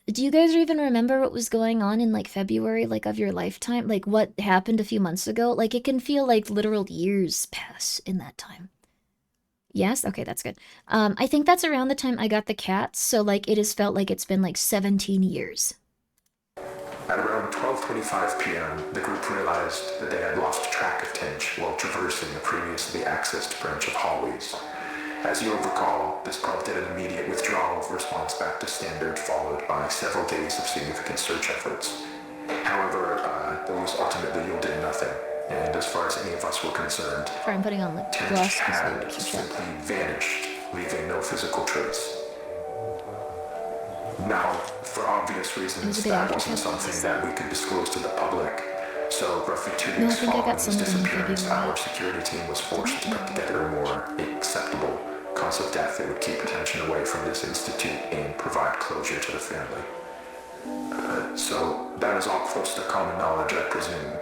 Do you guys even remember what was going on in, like, February, like, of your lifetime? Like, what happened a few months ago? Like, it can feel like literal years pass in that time. Yes? Okay, that's good. I think that's around the time I got the cats, so, like, it has felt like it's been, like, 17 years. At around 12:25 p.m., the group realized that they had lost track of Tench while traversing a previously accessed branch of hallways. As you'll recall, this prompted an immediate withdrawal of response back to standard, followed by several days of significant search efforts. However, those ultimately yielded nothing, and as far as any of us were concerned, Sorry, I'm putting on lip Tench gloss had simply vanished, leaving no physical trace. Now, for obvious reasons, that wasn't something that we could disclose to the public. So, roughly 2 weeks following his disappearance, our security team was forced to put together a more acceptable cause of death, it would keep attention away from this institute and provide closure to the family. So that is all close to common knowledge, I presume.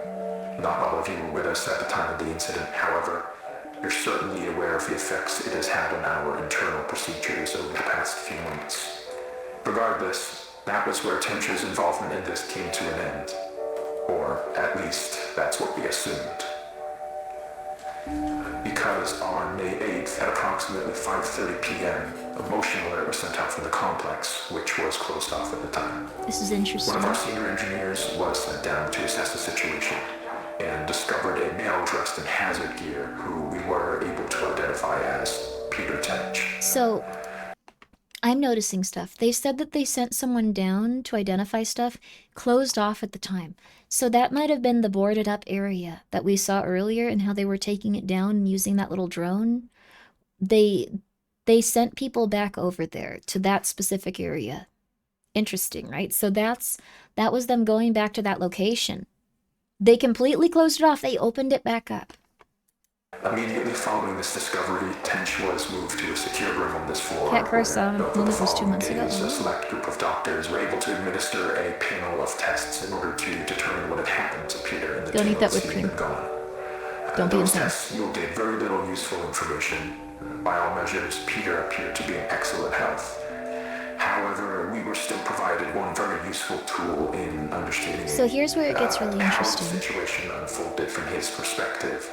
Not all of you were with us at the time of the incident. However, you're certainly aware of the effects it has had on our internal procedures over the past few months. Regardless, that was where Tench's involvement in this came to an end. Or, at least, that's what we assumed. Because on May 8th, at approximately 5:30 p.m., a motion alert was sent out from the complex, which was closed off at the time. This is interesting. One of our senior engineers was sent down to assess the situation and discovered a male dressed in hazard gear who we were able to identify as Peter Tench. So, I'm noticing stuff. They said that they sent someone down to identify stuff, closed off at the time. So that might have been the boarded up area that we saw earlier and how they were taking it down and using that little drone. They sent people back over there to that specific area. Interesting, right? So that was them going back to that location. They completely closed it off. They opened it back up. Immediately following this discovery, Tench was moved to a secure room on this floor. Cat Car saw him. Well, this was 2 months ago. A select group of doctors were able to administer a panel of tests in order to determine what had happened to Peter in the Don't eat that whipped cream. Don't be insane. Those tests yielded very little useful information. By all measures, Peter appeared to be in excellent health. However, we were still provided one very useful tool in understanding. So here's where it gets really interesting. How the situation unfolded from his perspective.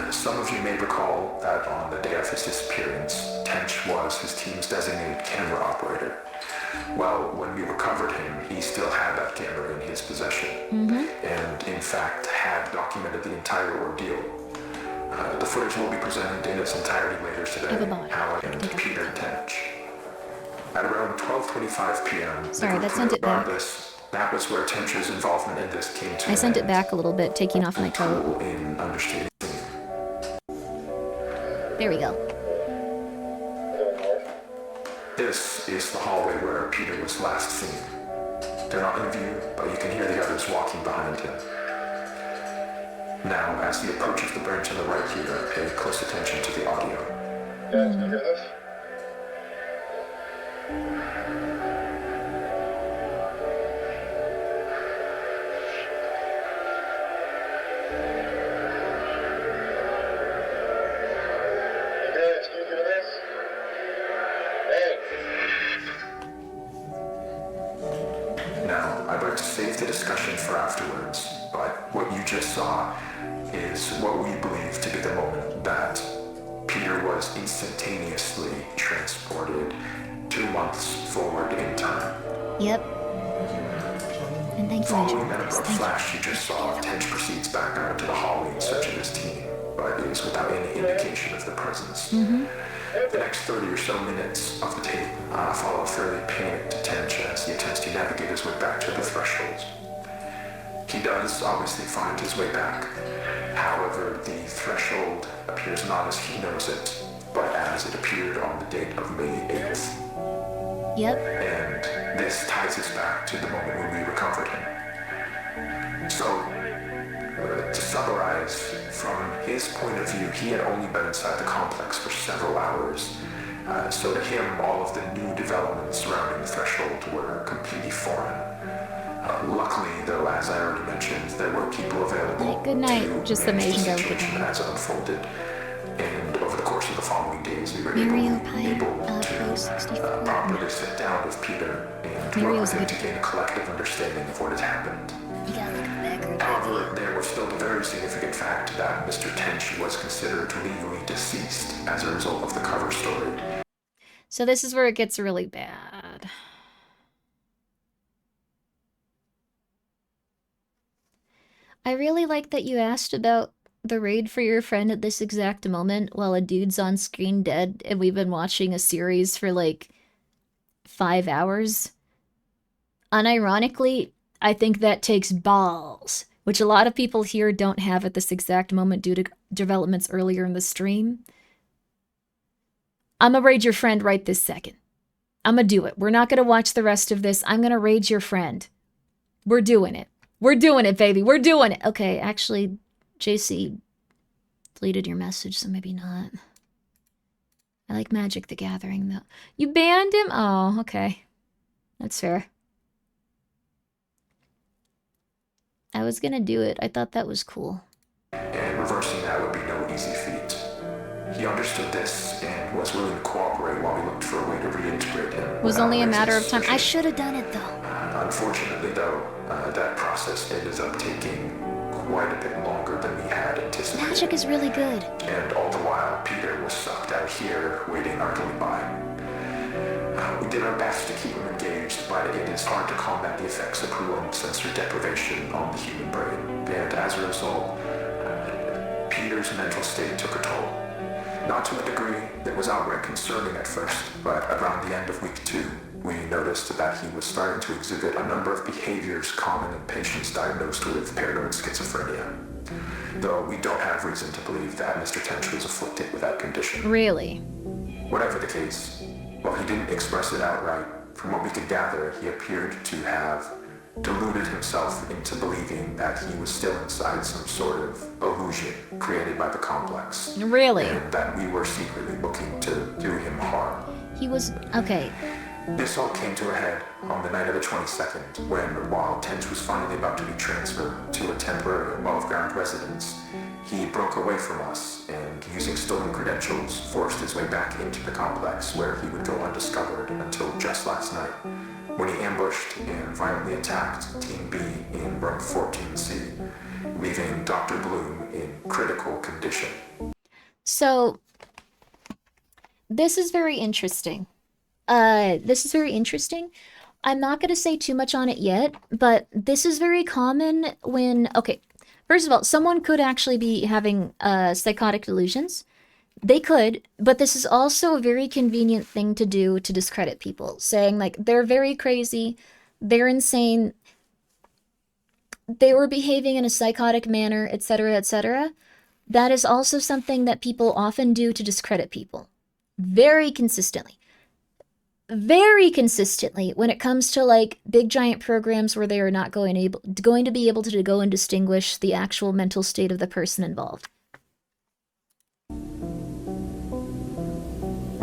Some of you may recall that on the day of his disappearance, Tench was his team's designated camera operator. Well, when we recovered him, he still had that camera in his possession, and in fact had documented the entire ordeal. The footage will be presented in its entirety later today. How it and Peter Tench. At around 12:25 p.m., sorry, that sent it back. That was where Tench's involvement in this came to. I sent it back a little bit, taking off my coat. In understanding. There we go. This is the hallway where Peter was last seen. They're not in view, but you can hear the others walking behind him. Now, as he approaches the bench on the right here, pay close attention to the audio. Guys, can you hear this? Now, I'd like to save the discussion for afterwards, but what you just saw is what we believe to be the moment that Peter was instantaneously transported 2 months forward in time. Yep. And thank you, Following that abrupt flash you just saw, Tench proceeds back out into the hallway in search of his team, but it is without any indication of their presence. The next 30 or so minutes of the tape follow a fairly panicked Tench as he attempts to navigate his way back to the threshold. He does obviously find his way back. However, the threshold appears not as he knows it, but as it appeared on the date of May 8th. Yep. And this ties us back to the moment when we recovered him. So, to summarize, from his point of view, he had only been inside the complex for several hours. So to him, all of the new developments surrounding the threshold were completely foreign. Luckily, though, as I already mentioned, there were people available. Good night, just some Asian guy with a gun. As it unfolded, and over the course of the following days, we were able to properly sit down with Peter and work with him to gain a collective understanding of what had happened. However, there was still the very significant fact that Mr. Tench was considered legally deceased as a result of the cover story. So this is where it gets really bad. I really like that you asked about the raid for your friend at this exact moment while a dude's on screen dead and we've been watching a series for like 5 hours. Unironically, I think that takes balls, which a lot of people here don't have at this exact moment due to developments earlier in the stream. I'm gonna raid your friend right this second. I'm gonna do it. We're not gonna watch the rest of this. I'm gonna raid your friend. We're doing it. We're doing it, baby. We're doing it. Okay, actually, JC deleted your message, so maybe not. I like Magic the Gathering, though. You banned him? Oh, okay. That's fair. I was gonna do it. I thought that was cool. And reversing that would be no easy feat. He understood this and was willing to cooperate while we looked for a way to reintegrate him. It was only a matter of time. I should have done it, though. Unfortunately, though, that process ended up taking quite a bit longer than we had anticipated. Magic is really good. And all the while, Peter was sucked out here, waiting idly by. We did our best to keep him engaged, but it is hard to combat the effects of prolonged sensory deprivation on the human brain. And as a result, Peter's mental state took a toll. Not to a degree that was outright concerning at first, but around the end of week 2, we noticed that he was starting to exhibit a number of behaviors common in patients diagnosed with paranoid schizophrenia. Though we don't have reason to believe that Mr. Tench was afflicted with that condition. Really? Whatever the case, while he didn't express it outright, from what we could gather, he appeared to have deluded himself into believing that he was still inside some sort of illusion created by the complex. Really? And that we were secretly looking to do him harm. He was... Okay. This all came to a head on the night of the 22nd, when, while Tench was finally about to be transferred to a temporary above-ground residence, he broke away from us and, using stolen credentials, forced his way back into the complex where he would go undiscovered until just last night, when he ambushed and violently attacked Team B in room 14C, leaving Dr. Bloom in critical condition. So, this is very interesting. I'm not going to say too much on it yet, but this is very common when... Okay, first of all, someone could actually be having psychotic delusions. They could, but this is also a very convenient thing to do to discredit people, saying, like, they're very crazy, they're insane, they were behaving in a psychotic manner, etc., etc. That is also something that people often do to discredit people. Very consistently when it comes to, like, big giant programs where they are not going to be able to go and distinguish the actual mental state of the person involved.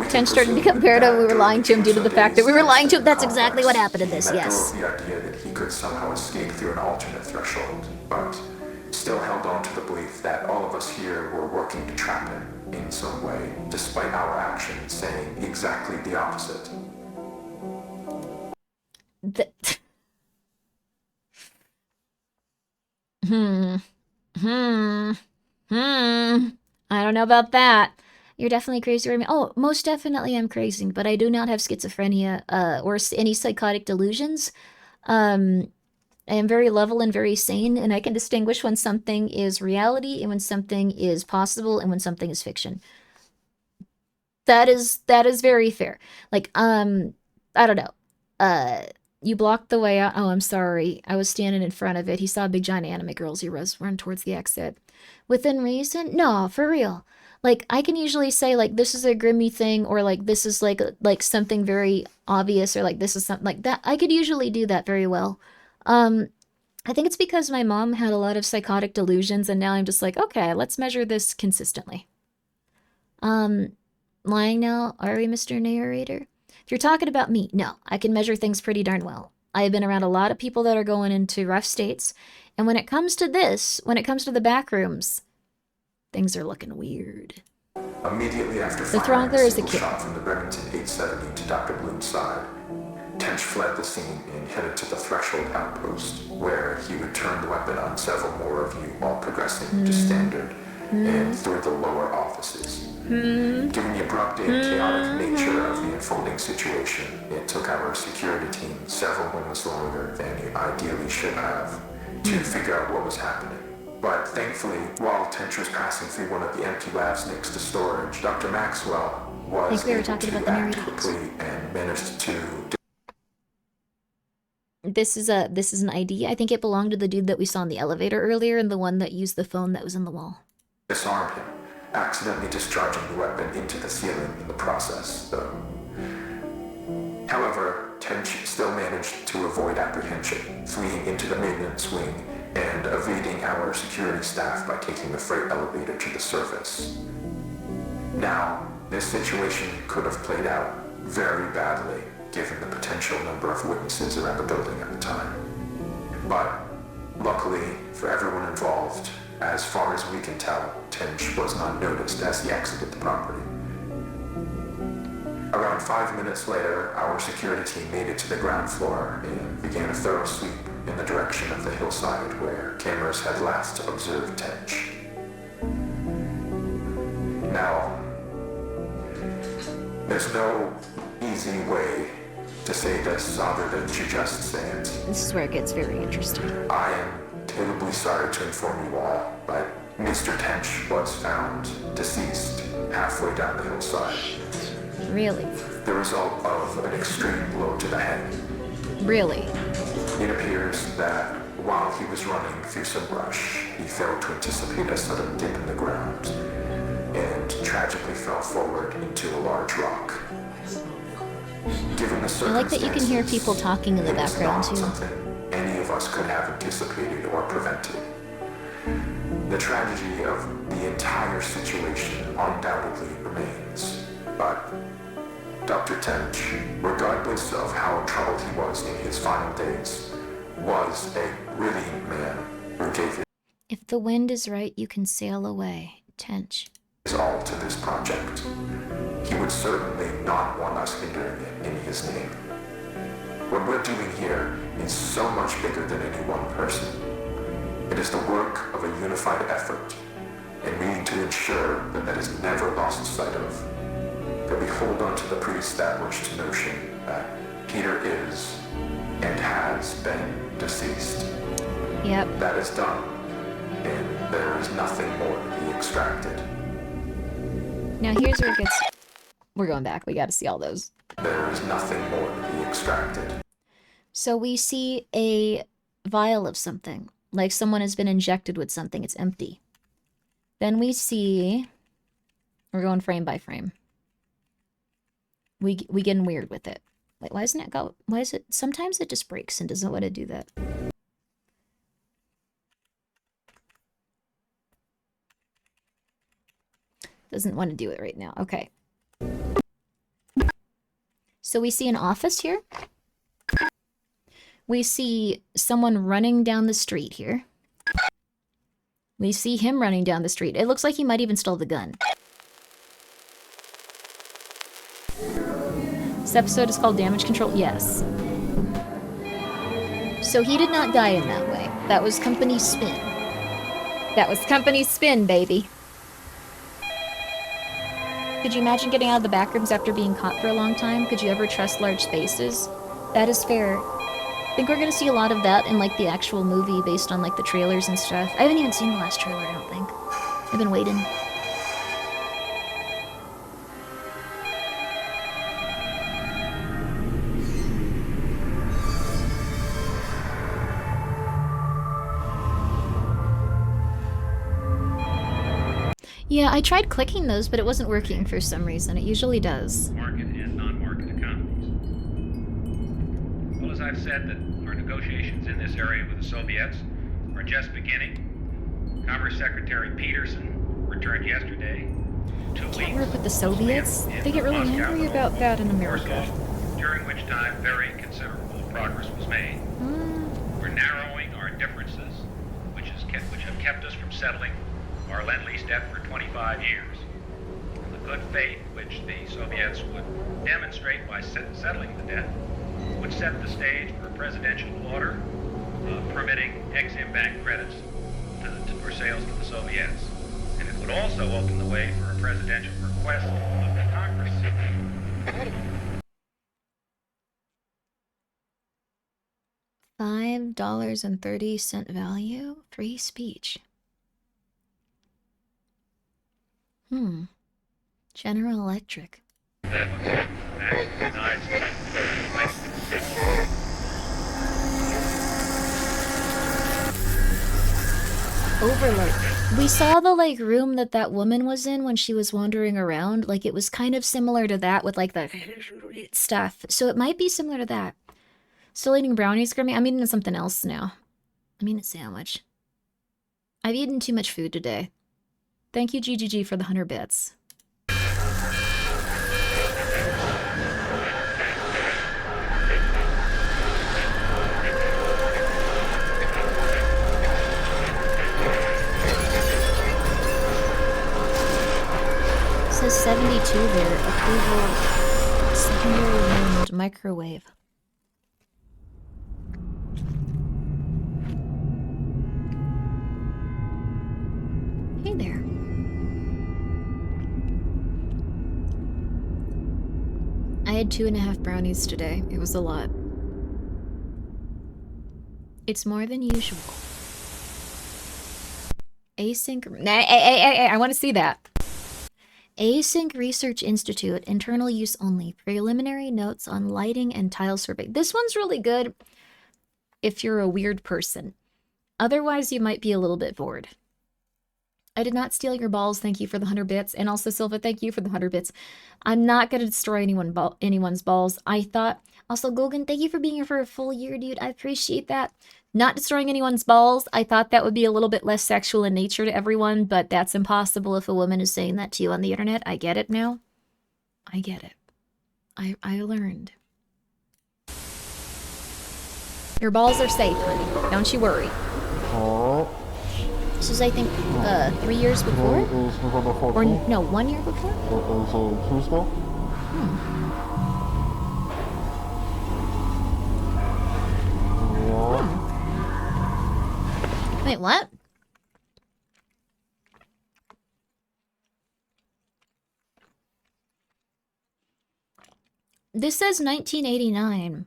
Tench started to become paranoid. We were lying to him due to the fact that we were lying to him. That's exactly what happened in this, yes. The idea that he could somehow escape through an alternate threshold, but still held on to the belief that all of us here were working to trap him in some way, despite our actions saying exactly the opposite. I don't know about that. You're definitely crazy, Remy. Oh, most definitely I'm crazy, but I do not have schizophrenia or any psychotic delusions. I am very level and very sane, and I can distinguish when something is reality and when something is possible and when something is fiction. That is very fair. Like, I don't know. You blocked the way out. Oh, I'm sorry. I was standing in front of it. He saw big giant anime girls. He run towards the exit. Within reason? No, for real. Like, I can usually say, like, this is a Grimmi thing, or, like, this is, like something very obvious, or, like, this is something like that. I could usually do that very well. I think it's because my mom had a lot of psychotic delusions, and now I'm just like, okay, let's measure this consistently. Lying now, are we, Mr. Narrator? If you're talking about me, no, I can measure things pretty darn well. I have been around a lot of people that are going into rough states, and when it comes to this, when it comes to the Backrooms, things are looking weird. Immediately after The firing Thronger a is a single kid. shot from the Remington 870 to Dr. Bloom's side, Tench fled the scene and headed to the Threshold outpost, where he would turn the weapon on several more of you while progressing to Standard and through the lower offices. Given the abrupt and chaotic nature of the unfolding situation, it took our security team several moments longer than it ideally should have to figure out what was happening. But thankfully, while Tench was passing through one of the empty labs next to storage, Dr. Maxwell was able to act quickly and managed to... This is an ID. I think it belonged to the dude that we saw in the elevator earlier, and the one that used the phone that was in the wall. disarm him, accidentally discharging the weapon into the ceiling in the process, though. However, Tench still managed to avoid apprehension, fleeing into the maintenance wing and evading our security staff by taking the freight elevator to the surface. Now, this situation could have played out very badly given the potential number of witnesses around the building at the time. But luckily for everyone involved, as far as we can tell, Tinch was not noticed as he exited the property. Around 5 minutes later, our security team made it to the ground floor and began a thorough sweep in the direction of the hillside where cameras had last observed Tinch. Now, there's no easy way to say this other than to just say it. This is where it gets very interesting. I am terribly sorry to inform you all, but Mr. Tinch was found deceased halfway down the hillside. Really? The result of an extreme blow to the head. Really? It appears that while he was running through some brush, he failed to anticipate a sudden dip in the ground and tragically fell forward into a large rock. Given the circumstances, I like that you can hear people talking in the background too. Something any of us could have anticipated or prevented. The tragedy of the entire situation undoubtedly remains, but Dr. Tinch, regardless of how troubled he was in his final days, was a brilliant man who gave If the wind is right, you can sail away. Tinch. his all to this project. He would certainly not want us hindering it in his name. What we're doing here is so much bigger than any one person. It is the work of a unified effort, and we need to ensure that that is never lost sight of. That we hold on to the pre-established notion that Peter is and has been deceased. Yep. That is done, and there is nothing more to be extracted. Now here's where it gets... We're going back. We got to see all those. There is nothing more to be extracted. So we see a vial of something. Like someone has been injected with something. It's empty. Then we see... We're going frame by frame. We getting weird with it. Wait, why doesn't it go... Why is it... Sometimes it just breaks and doesn't want to do that. Doesn't want to do it right now. Okay. So we see an office here. We see someone running down the street here. We see him running down the street. It looks like he might even steal the gun. This episode is called Damage Control. Yes. So he did not die in that way. That was company spin. That was company spin, baby. Could you imagine getting out of the backrooms after being caught for a long time? Could you ever trust large spaces? That is fair. I think we're gonna see a lot of that in like the actual movie based on like the trailers and stuff. I haven't even seen the last trailer, I don't think. I've been waiting. Yeah, I tried clicking those, but it wasn't working for some reason. It usually does. Market and non-market economies. Well, as I've said, that our negotiations in this area with the Soviets are just beginning. Commerce Secretary Peterson returned yesterday. Can't work with the Soviets? They get really angry about that in America. During which time very considerable progress was made. We're narrowing our differences, which have kept us from settling our Lend-Lease debt for 25 years. And the good faith which the Soviets would demonstrate by settling the debt would set the stage for a presidential order permitting Exim Bank credits for sales to the Soviets. And it would also open the way for a presidential request of the Congress. $5.30 value? Free speech. General Electric. Overload. We saw the like room that woman was in when she was wandering around. Like it was kind of similar to that with like the stuff. So it might be similar to that. Still eating brownies, Grimmi? I'm eating something else now. I'm eating a sandwich. I've eaten too much food today. Thank you, GGG, for the 100 bits. says 72 there. Approval. Secondary wind. Microwave. Hey there. I had 2.5 brownies today. It was a lot. It's more than usual. Async... Hey, I want to see that. Async Research Institute, internal use only. Preliminary notes on lighting and tile survey. This one's really good if you're a weird person. Otherwise, you might be a little bit bored. I did not steal your balls. Thank you for the 100 bits. And also, Silva, thank you for the 100 bits. I'm not going to destroy anyone's balls. I thought... Also, Gogan, thank you for being here for a full year, dude. I appreciate that. Not destroying anyone's balls. I thought that would be a little bit less sexual in nature to everyone, but that's impossible if a woman is saying that to you on the internet. I get it now. I get it. I learned. Your balls are safe, honey. Don't you worry. This is, I think, 3 years before? Or, no, 1 year before? Tuesday? Wait, what? This says 1989.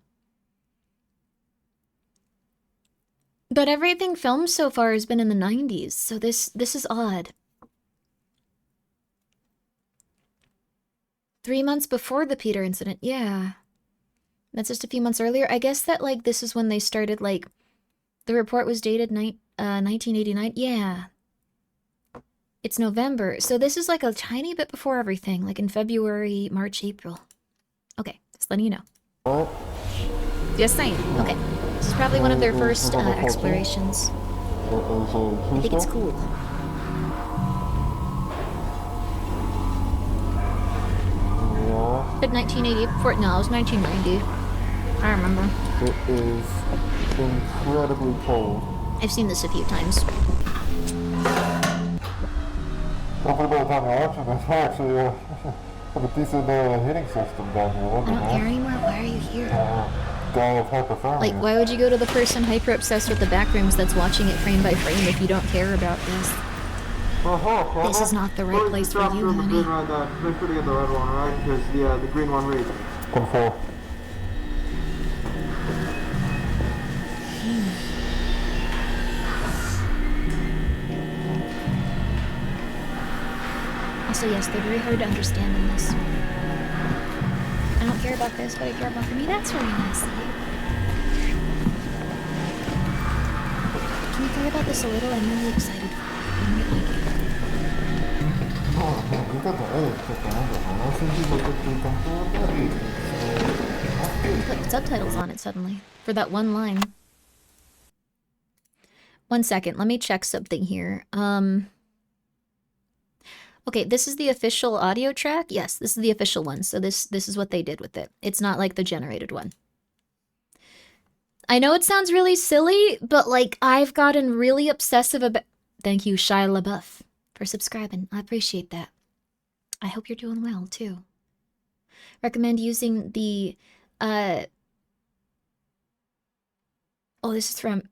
But everything filmed so far has been in the 90s, so this is odd. 3 months before the Peter incident, yeah. That's just a few months earlier. I guess that, like, this is when they started, like, the report was dated 1989. Yeah. It's November. So this is, like, a tiny bit before everything, like in February, March, April. Okay, just letting you know. Just saying. Okay. This is probably one of their first explorations. I think it's cool. Said 1980 before. No, it was 1990. I remember. It is incredibly cold. I've seen this a few times. Hopefully by the time you're watching this, I actually have a decent heating system down here. I don't care anymore. Why are you here? Die of hypothermia. Like, why would you go to the person hyper-obsessed with the Backrooms that's watching it frame by frame if you don't care about this? This is not the right place for you, honey. Make sure to get the red one, right? Because the green one reads. 10-4. Also, yes, they're very hard to understand in this. I don't care about this, but I care about for me. That's really nice of you. Can you care about this a little? I'm really excited for it. I'm really like it. Put subtitles on it suddenly for that one line. 1 second, let me check something here. Okay, this is the official audio track. Yes, this is the official one. So this is what they did with it. It's not like the generated one. I know it sounds really silly, but like I've gotten really obsessive about... Thank you, Shia LaBeouf, for subscribing. I appreciate that. I hope you're doing well, too. Recommend using the... Oh, this is from...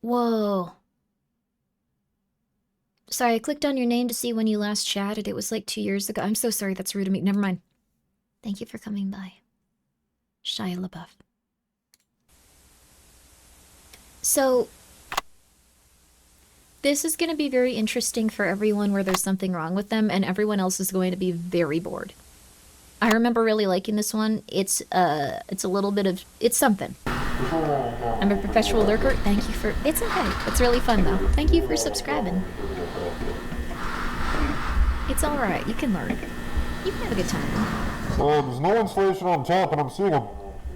Whoa. Sorry, I clicked on your name to see when you last chatted. It was like 2 years ago. I'm so sorry, that's rude of me. Never mind. Thank you for coming by. Shia LaBeouf. So, this is going to be very interesting for everyone where there's something wrong with them, and everyone else is going to be very bored. I remember really liking this one. It's a little bit of... It's something. I'm a perpetual lurker. Thank you for... It's okay. It's really fun, though. Thank you for subscribing. It's alright. You can learn. You can have a good time. There's no insulation on top, and I'm seeing a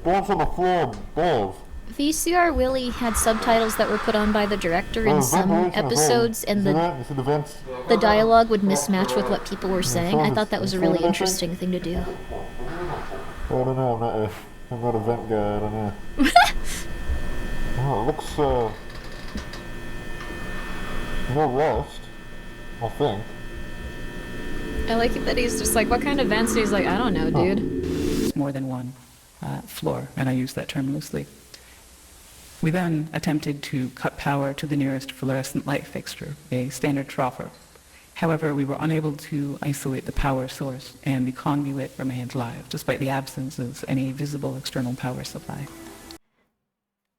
bunch on the floor above. VCR Willie had subtitles that were put on by the director in some episodes, and the dialogue would mismatch with what people were saying. I thought that was a really interesting thing to do. I don't know, I'm not a vent guy, I don't know. Oh, it looks, no rust, I think. I like that he's just like, what kind of vents? And he's like, I don't know, dude. It's more than one floor, and I use that term loosely. We then attempted to cut power to the nearest fluorescent light fixture, a standard troffer. However, we were unable to isolate the power source, and the conduit remained live, despite the absence of any visible external power supply.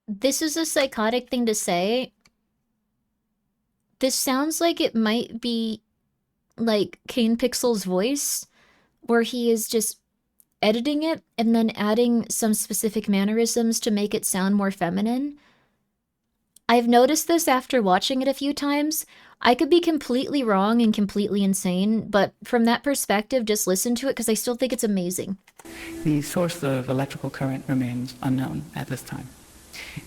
This is a psychotic thing to say. This sounds like it might be like Kane Pixels' voice, where he is just editing it and then adding some specific mannerisms to make it sound more feminine. I've noticed this after watching it a few times. I could be completely wrong and completely insane, but from that perspective, just listen to it because I still think it's amazing. The source of electrical current remains unknown at this time.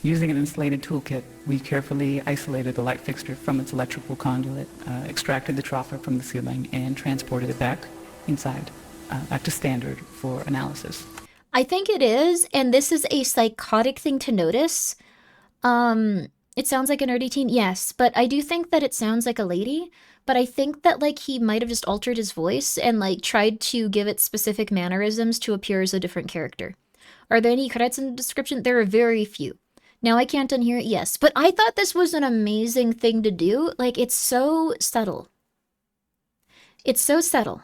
Using an insulated toolkit, we carefully isolated the light fixture from its electrical conduit, extracted the troffer from the ceiling, and transported it back inside, back to standard for analysis. I think it is, and this is a psychotic thing to notice. It sounds like a nerdy teen, yes, but I do think that it sounds like a lady, but I think that, like, he might have just altered his voice and, like, tried to give it specific mannerisms to appear as a different character. Are there any credits in the description? There are very few. Now I can't unhear it, yes, but I thought this was an amazing thing to do. Like, it's so subtle. It's so subtle.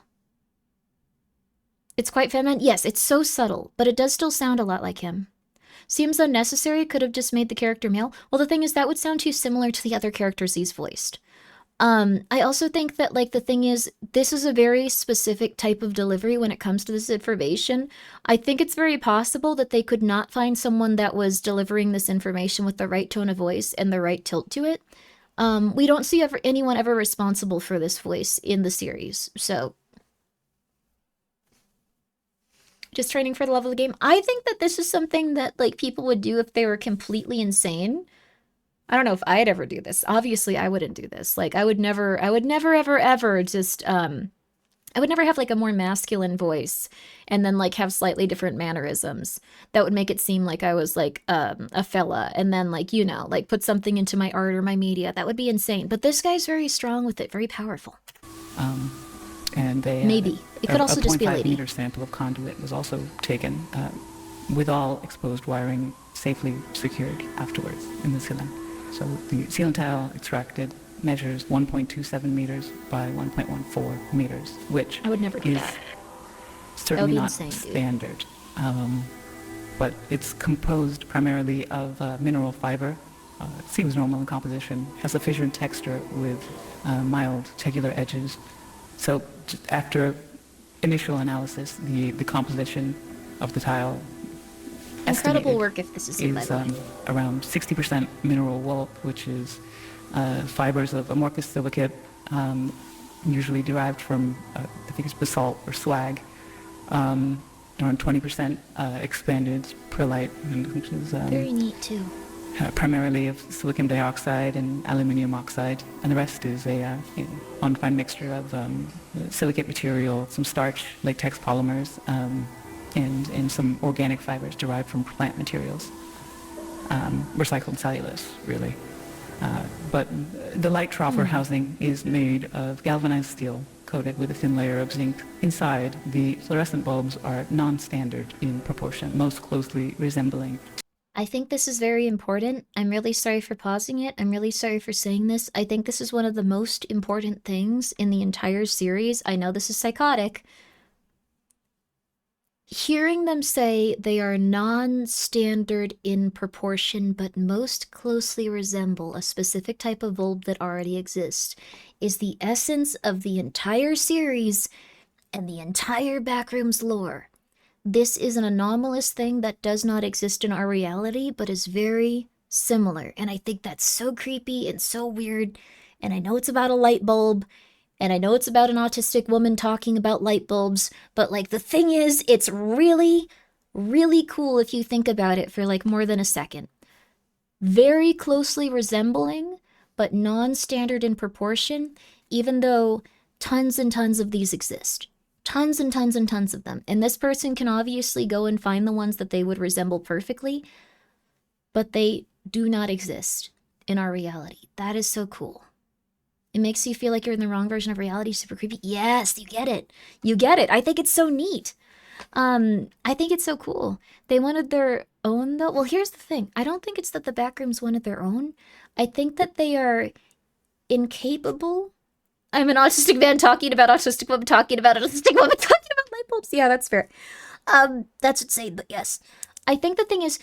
It's quite feminine. Yes, it's so subtle, but it does still sound a lot like him. Seems unnecessary, could have just made the character male. Well, the thing is, that would sound too similar to the other characters he's voiced. I also think that, like, the thing is, this is a very specific type of delivery when it comes to this information. I think it's very possible that they could not find someone that was delivering this information with the right tone of voice and the right tilt to it. We don't see anyone ever responsible for this voice in the series, so... Just training for the love of the game. I think that this is something that, like, people would do if they were completely insane. I don't know if I'd ever do this. Obviously, I wouldn't do this. Like, I would never, ever just, I would never have, like, a more masculine voice and then, like, have slightly different mannerisms. That would make it seem like I was, like, a fella. And then, like, you know, like, put something into my art or my media. That would be insane. But this guy's very strong with it, very powerful. And they, maybe. It could also just be a lady. 0.5 meter sample of conduit was also taken, with all exposed wiring safely secured afterwards in the ceiling. So the ceiling tile extracted measures 1.27 meters by 1.14 meters, which I would never do is that. certainly not insane, standard. But it's composed primarily of mineral fiber. It seems normal in composition, has a fissured texture with mild tegular edges. So just after initial analysis, the composition of the tile Incredible work if this is around 60% mineral wool, which is fibers of amorphous silicate, usually derived from, I think it's basalt or slag. Around 20% expanded perlite, which is very neat too. Primarily of silicon dioxide and aluminium oxide, and the rest is a undefined mixture of silicate material, some starch, latex polymers, and some organic fibers derived from plant materials, recycled cellulose, really. But the light troffer housing is made of galvanized steel coated with a thin layer of zinc. Inside, the fluorescent bulbs are non-standard in proportion, most closely resembling. I think this is very important. I'm really sorry for pausing it. I'm really sorry for saying this. I think this is one of the most important things in the entire series. I know this is psychotic. Hearing them say they are non-standard in proportion but most closely resemble a specific type of bulb that already exists is the essence of the entire series and the entire Backrooms lore. This is an anomalous thing that does not exist in our reality, but is very similar. And I think that's so creepy and so weird. And I know it's about a light bulb, and I know it's about an autistic woman talking about light bulbs, but, like, the thing is, it's really, really cool if you think about it for, like, more than a second. Very closely resembling, but non-standard in proportion, even though tons and tons of these exist. Tons and tons and tons of them. And this person can obviously go and find the ones that they would resemble perfectly, but they do not exist in our reality. That is so cool. It makes you feel like you're in the wrong version of reality. Super creepy. Yes, you get it. You get it. I think it's so neat. I think it's so cool. They wanted their own, though. Well, here's the thing. I don't think it's that the Backrooms wanted their own. I think that they are incapable. I'm an autistic man talking about autistic woman talking about autistic woman talking about light bulbs. Yeah, that's fair. That's insane, but yes. I think the thing is,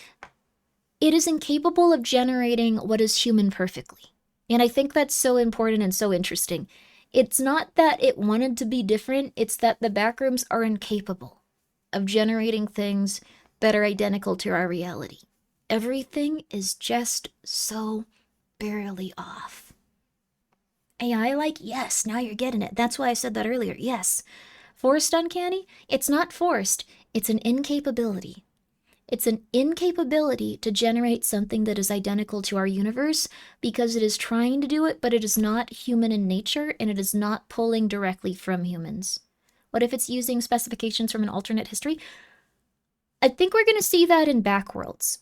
it is incapable of generating what is human perfectly. And I think that's so important and so interesting. It's not that it wanted to be different, it's that the Backrooms are incapable of generating things that are identical to our reality. Everything is just so barely off. AI, like, yes, now you're getting it. That's why I said that earlier. Yes. Forced uncanny? It's not forced. It's an incapability. It's an incapability to generate something that is identical to our universe because it is trying to do it, but it is not human in nature and it is not pulling directly from humans. What if it's using specifications from an alternate history? I think we're going to see that in Backworlds.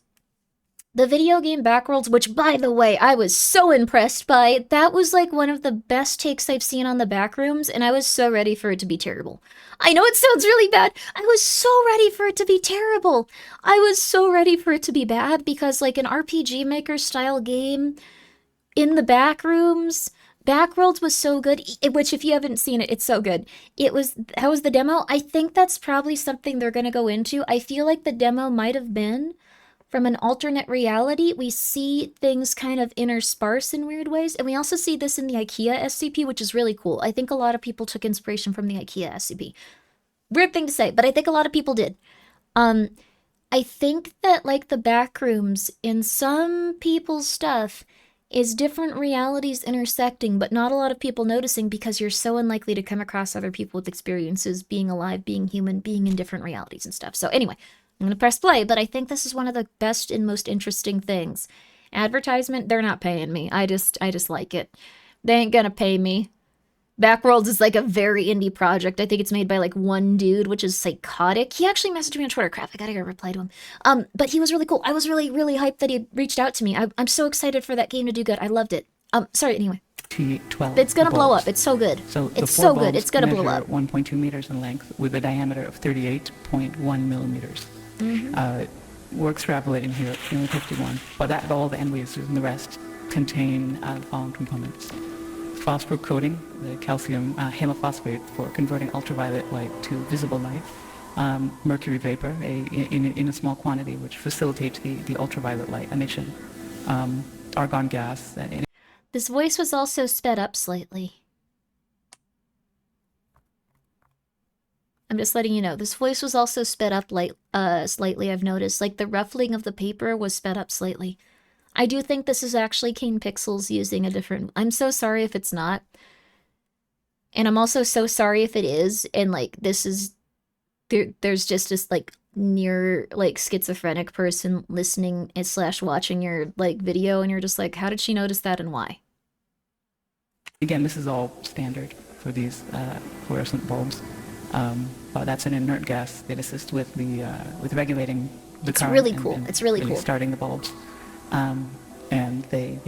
The video game Backworlds, which, by the way, I was so impressed by. That was like one of the best takes I've seen on the Backrooms, and I was so ready for it to be terrible. I know it sounds really bad. I was so ready for it to be terrible. I was so ready for it to be bad because, like, an RPG Maker style game in the Backrooms, Backworlds was so good, which if you haven't seen it, it's so good. How was the demo? I think that's probably something they're going to go into. I feel like the demo might have been from an alternate reality. We see things kind of intersparse in weird ways, and we also see this in the IKEA SCP, which is really cool. I think a lot of people took inspiration from the IKEA SCP. Weird thing to say, but I think a lot of people did. I think that, like, the Backrooms in some people's stuff is different realities intersecting, but not a lot of people noticing because you're so unlikely to come across other people with experiences being alive, being human, being in different realities and stuff. So anyway, I'm going to press play, but I think this is one of the best and most interesting things. Advertisement, they're not paying me. I just like it. They ain't gonna pay me. Backworlds is like a very indie project. I think it's made by like one dude, which is psychotic. He actually messaged me on Twitter. Crap, I gotta go reply to him. But he was really cool. I was really, really hyped that he reached out to me. I'm so excited for that game to do good. I loved it. Sorry, anyway. T12 It's gonna blow bulbs. up. It's so good. So it's so good. It's gonna blow up. 1.2 meters in length with a diameter of 38.1 millimeters. We're extrapolating here at 51, but that all the NWAs and the rest contain the following components. Phosphor coating, the calcium halophosphate for converting ultraviolet light to visible light, mercury vapor in a small quantity which facilitates the ultraviolet light emission, argon gas. This voice was also sped up slightly. I'm just letting you know. This voice was also sped up slightly, I've noticed. Like, the ruffling of the paper was sped up slightly. I do think this is actually Kane Pixels using a different... I'm so sorry if it's not. And I'm also so sorry if it is. And, like, this is... There's just this, like, near, like, schizophrenic person listening / watching your, like, video, and you're just like, how did she notice that and why? Again, this is all standard for these fluorescent bulbs. But that's an inert gas that assists with regulating the current. It's really cool. It's really cool. Starting the bulbs. And they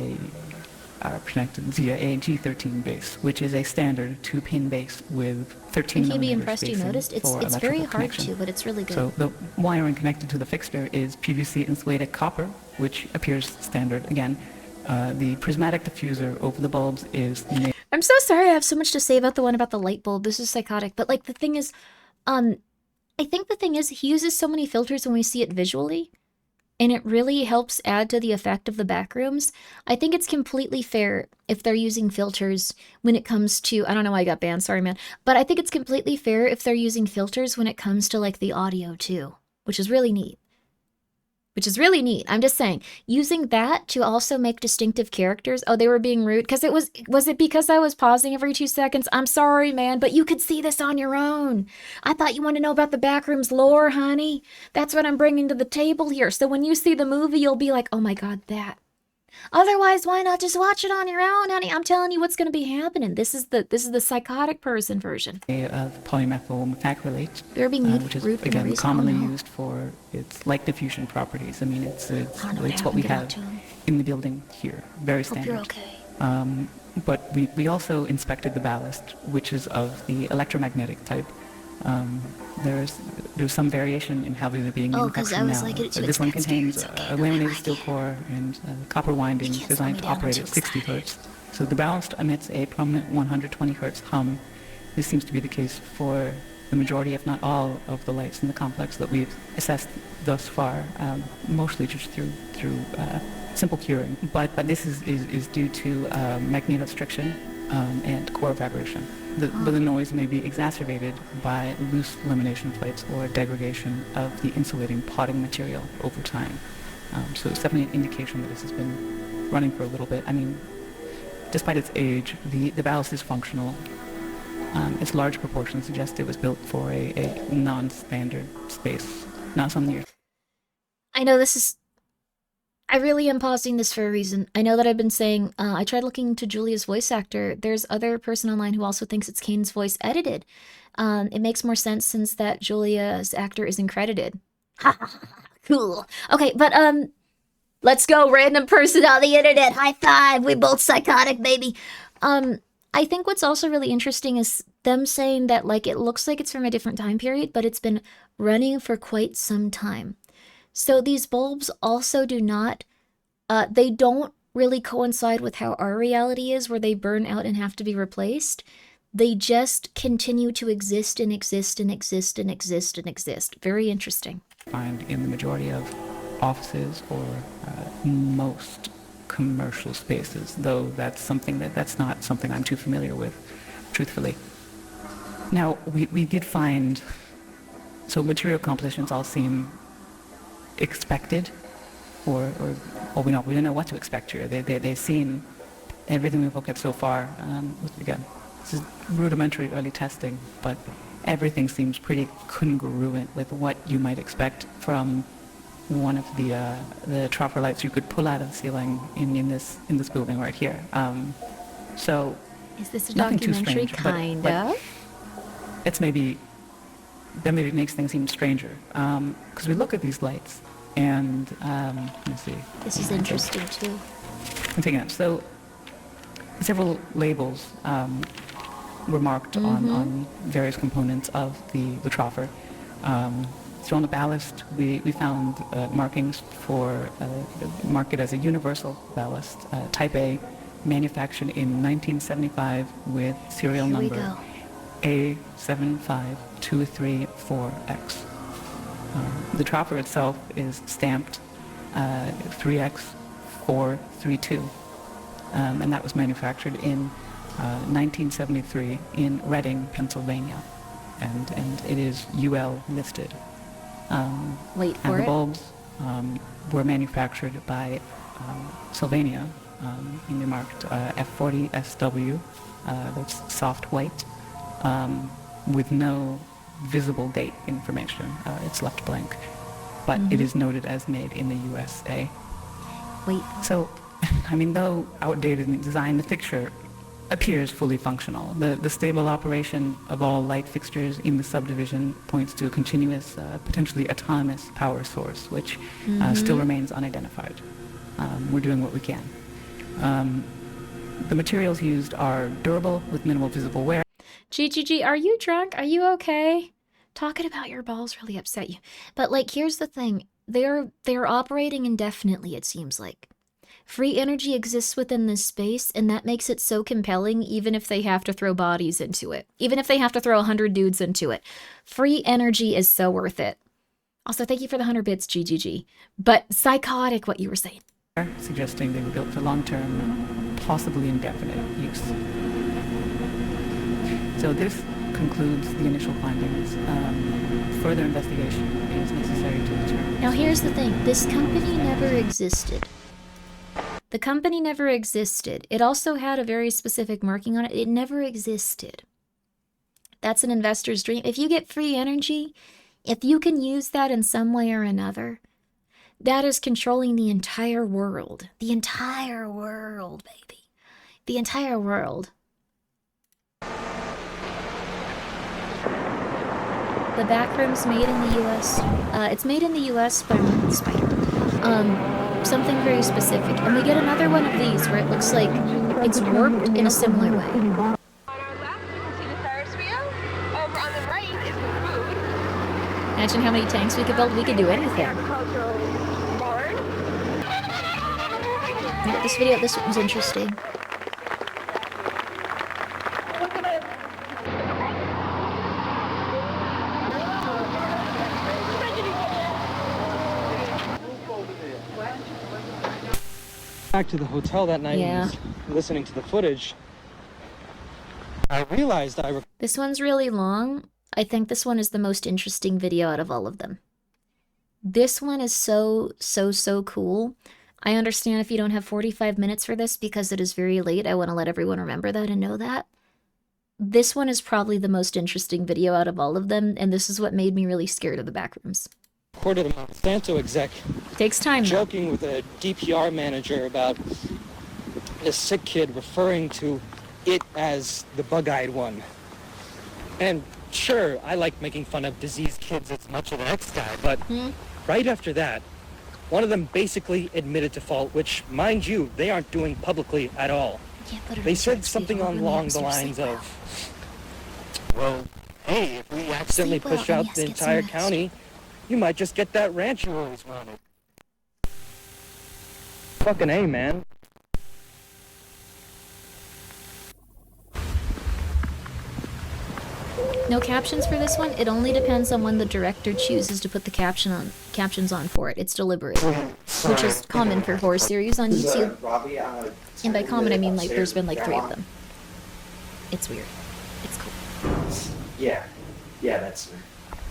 are connected via a G13 base, which is a standard 2-pin base with 13 You'd be millimeter impressed you spacing noticed. It's for very electrical hard connection. to, but it's really good. So the wiring connected to the fixture is PVC insulated copper, which appears standard. Again, the prismatic diffuser over the bulbs is... I'm so sorry I have so much to say about the one about the light bulb. This is psychotic. But, like, the thing is, I think the thing is, he uses so many filters when we see it visually, and it really helps add to the effect of the Backrooms. I think it's completely fair if they're using filters when it comes to... I don't know why I got banned, sorry, man. But I think it's completely fair if they're using filters when it comes to, like, the audio, too, which is really neat. I'm just saying, using that to also make distinctive characters. Oh, they were being rude because was it because I was pausing every 2 seconds? I'm sorry, man, but you could see this on your own. I thought you wanted to know about the Backrooms lore, honey. That's what I'm bringing to the table here. So when you see the movie, you'll be like, oh my God, that. Otherwise, why not just watch it on your own, honey? I'm telling you what's going to be happening. This is the psychotic person version. Polymethyl methacrylate, They're being which is, rude for no again, reason. commonly used for its light diffusion properties. I mean, it's what we have in the building here. Very standard. Hope you're okay. But we also inspected the ballast, which is of the electromagnetic type. There's some variation in how they're being because I was now. like, it's too This one expensive. contains It's okay, a laminated steel core and copper windings designed to operate at 60 hertz. So the ballast emits a prominent 120 hertz hum. This seems to be the case for the majority, if not all, of the lights in the complex that we've assessed thus far, mostly just through simple curing. But this is due to magnetostriction and core vibration. But the noise may be exacerbated by loose lamination plates or degradation of the insulating potting material over time. So it's definitely an indication that this has been running for a little bit. I mean, despite its age, the ballast is functional. Its large proportions suggest it was built for a non-standard space, not something you're... I know this is... I really am pausing this for a reason. I know that I've been saying, I tried looking to Julia's voice actor. There's other person online who also thinks it's Kane's voice edited. It makes more sense since that Julia's actor isn't credited. Cool. Okay, but, let's go, random person on the internet. High five, we both psychotic, baby. I think what's also really interesting is them saying that, like, it looks like it's from a different time period, but it's been running for quite some time. So these bulbs also do not, they don't really coincide with how our reality is, where they burn out and have to be replaced. They just continue to exist and exist and exist and exist and exist. Very interesting. Find in the majority of offices or most commercial spaces, though that's not something I'm too familiar with, truthfully. Now, we did find, so material compositions all seem expected, or we don't know what to expect here. They seem, everything we've looked at so far, again, this is rudimentary early testing, but everything seems pretty congruent with what you might expect from one of the trapper lights you could pull out of the ceiling in this building right here. So is this a nothing too documentary? strange, Kind but of. It's that maybe makes things seem stranger. Because we look at these lights and let me see. This is interesting too. Again, so several labels were marked on various components of the troffer. So on the ballast, we found markings for mark it as a universal ballast, Type A, manufactured in 1975 with serial number A75234X. The troffer itself is stamped 3X432, and that was manufactured in 1973 in Reading, Pennsylvania, and it is UL listed. Wait for and the it. bulbs were manufactured by Sylvania, and they marked F40SW, that's soft white, with no visible date information. It's left blank, but it is noted as made in the USA. Wait. So, I mean, though outdated in design, the fixture appears fully functional. The stable operation of all light fixtures in the subdivision points to a continuous, potentially autonomous power source, which still remains unidentified. We're doing what we can. The materials used are durable with minimal visible wear. GGG, are you drunk? Are you okay? Talking about your balls really upset you. But, like, here's the thing. They're operating indefinitely, it seems like. Free energy exists within this space, and that makes it so compelling, even if they have to throw bodies into it. Even if they have to throw 100 dudes into it. Free energy is so worth it. Also, thank you for the 100 bits, GGG. But psychotic, what you were saying. Suggesting they were built for long-term, possibly indefinite use. So this concludes the initial findings. Further investigation is necessary to determine. Now here's the thing. This company never existed. The company never existed. It also had a very specific marking on it. It never existed. That's an investor's dream. If you get free energy, if you can use that in some way or another, that is controlling the entire world. The entire world, baby. The entire world. The Backrooms made in the U.S. It's made in the U.S. by Spider. something very specific. And we get another one of these where it looks like it's warped in a similar way. On our left, you can see the Ferris wheel. Over on the right is the food. Imagine how many tanks we could build. We could do anything. Agricultural barn. Yeah, this one was interesting. Back to the hotel that night and was listening to the footage, I realized This one's really long. I think this one is the most interesting video out of all of them. This one is so cool. I understand if you don't have 45 minutes for this because it is very late. I want to let everyone remember that and know that. This one is probably the most interesting video out of all of them, and this is what made me really scared of the Backrooms. recorded a Monsanto exec takes time joking with a DPR manager about a sick kid referring to it as the bug-eyed one. And sure, I like making fun of diseased kids as much as the next guy, but right after that, one of them basically admitted to fault, which, mind you, they aren't doing publicly at all. They said something along the lines of, well, hey, if we accidentally push out the entire county, you might just get that ranch you always wanted. Fucking A, man. No captions for this one? It only depends on when the director chooses to put the captions on for it. It's deliberate, which is common for horror series on YouTube. And by common, I mean like there's been like 3 of them. It's weird. It's cool. Yeah, that's weird.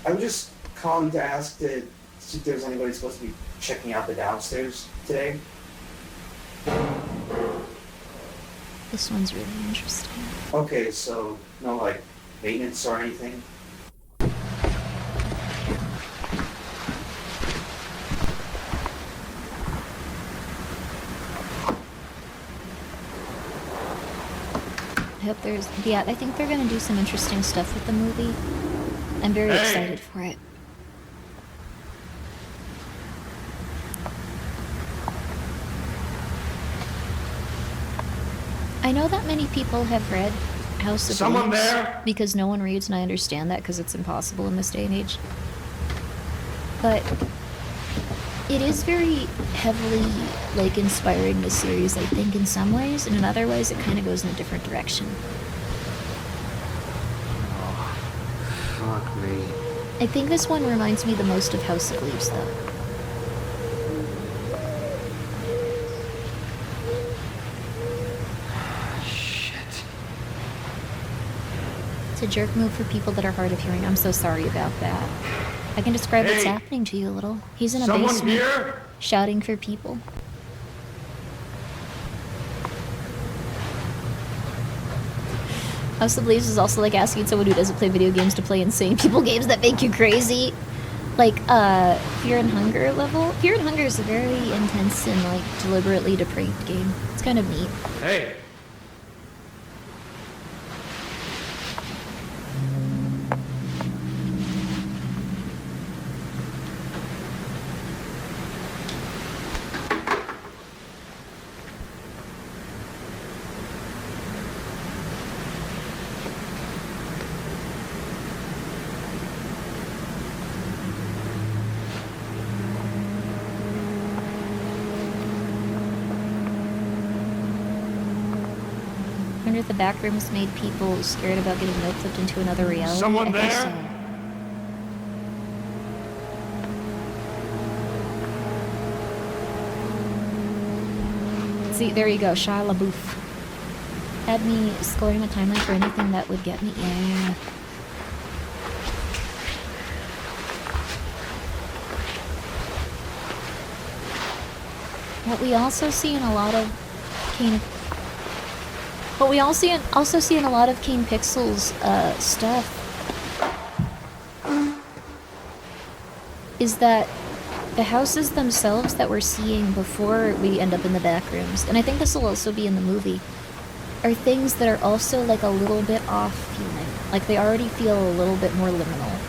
I was just calling to ask to see if there's anybody supposed to be checking out the downstairs today. This one's really interesting. Okay, so no like maintenance or anything? I hope there's... Yeah, I think they're gonna do some interesting stuff with the movie. I'm very excited for it. I know that many people have read House of Leaves because no one reads, and I understand that because it's impossible in this day and age. But it is very heavily, like, inspiring this series, I think, in some ways, and in other ways it kind of goes in a different direction. Oh, fuck me. I think this one reminds me the most of House of Leaves, though. It's a jerk move for people that are hard of hearing. I'm so sorry about that. I can describe what's happening to you a little. He's in a basement, shouting for people. House of Leaves is also like asking someone who doesn't play video games to play insane people games that make you crazy. Like, Fear and Hunger level. Fear and Hunger is a very intense and, like, deliberately depraved game. It's kind of neat. Hey! I wonder if the Backrooms made people scared about getting no-clipped into another reality. Someone I think there? so. See, there you go, Shia LaBeouf. Had me scoring the timeline for anything that would get me. Yeah. What we also see in a lot of Kane... What we also see in a lot of Kane Pixels stuff is that the houses themselves that we're seeing before we end up in the Backrooms, and I think this will also be in the movie, are things that are also like a little bit off feeling. Like they already feel a little bit more liminal.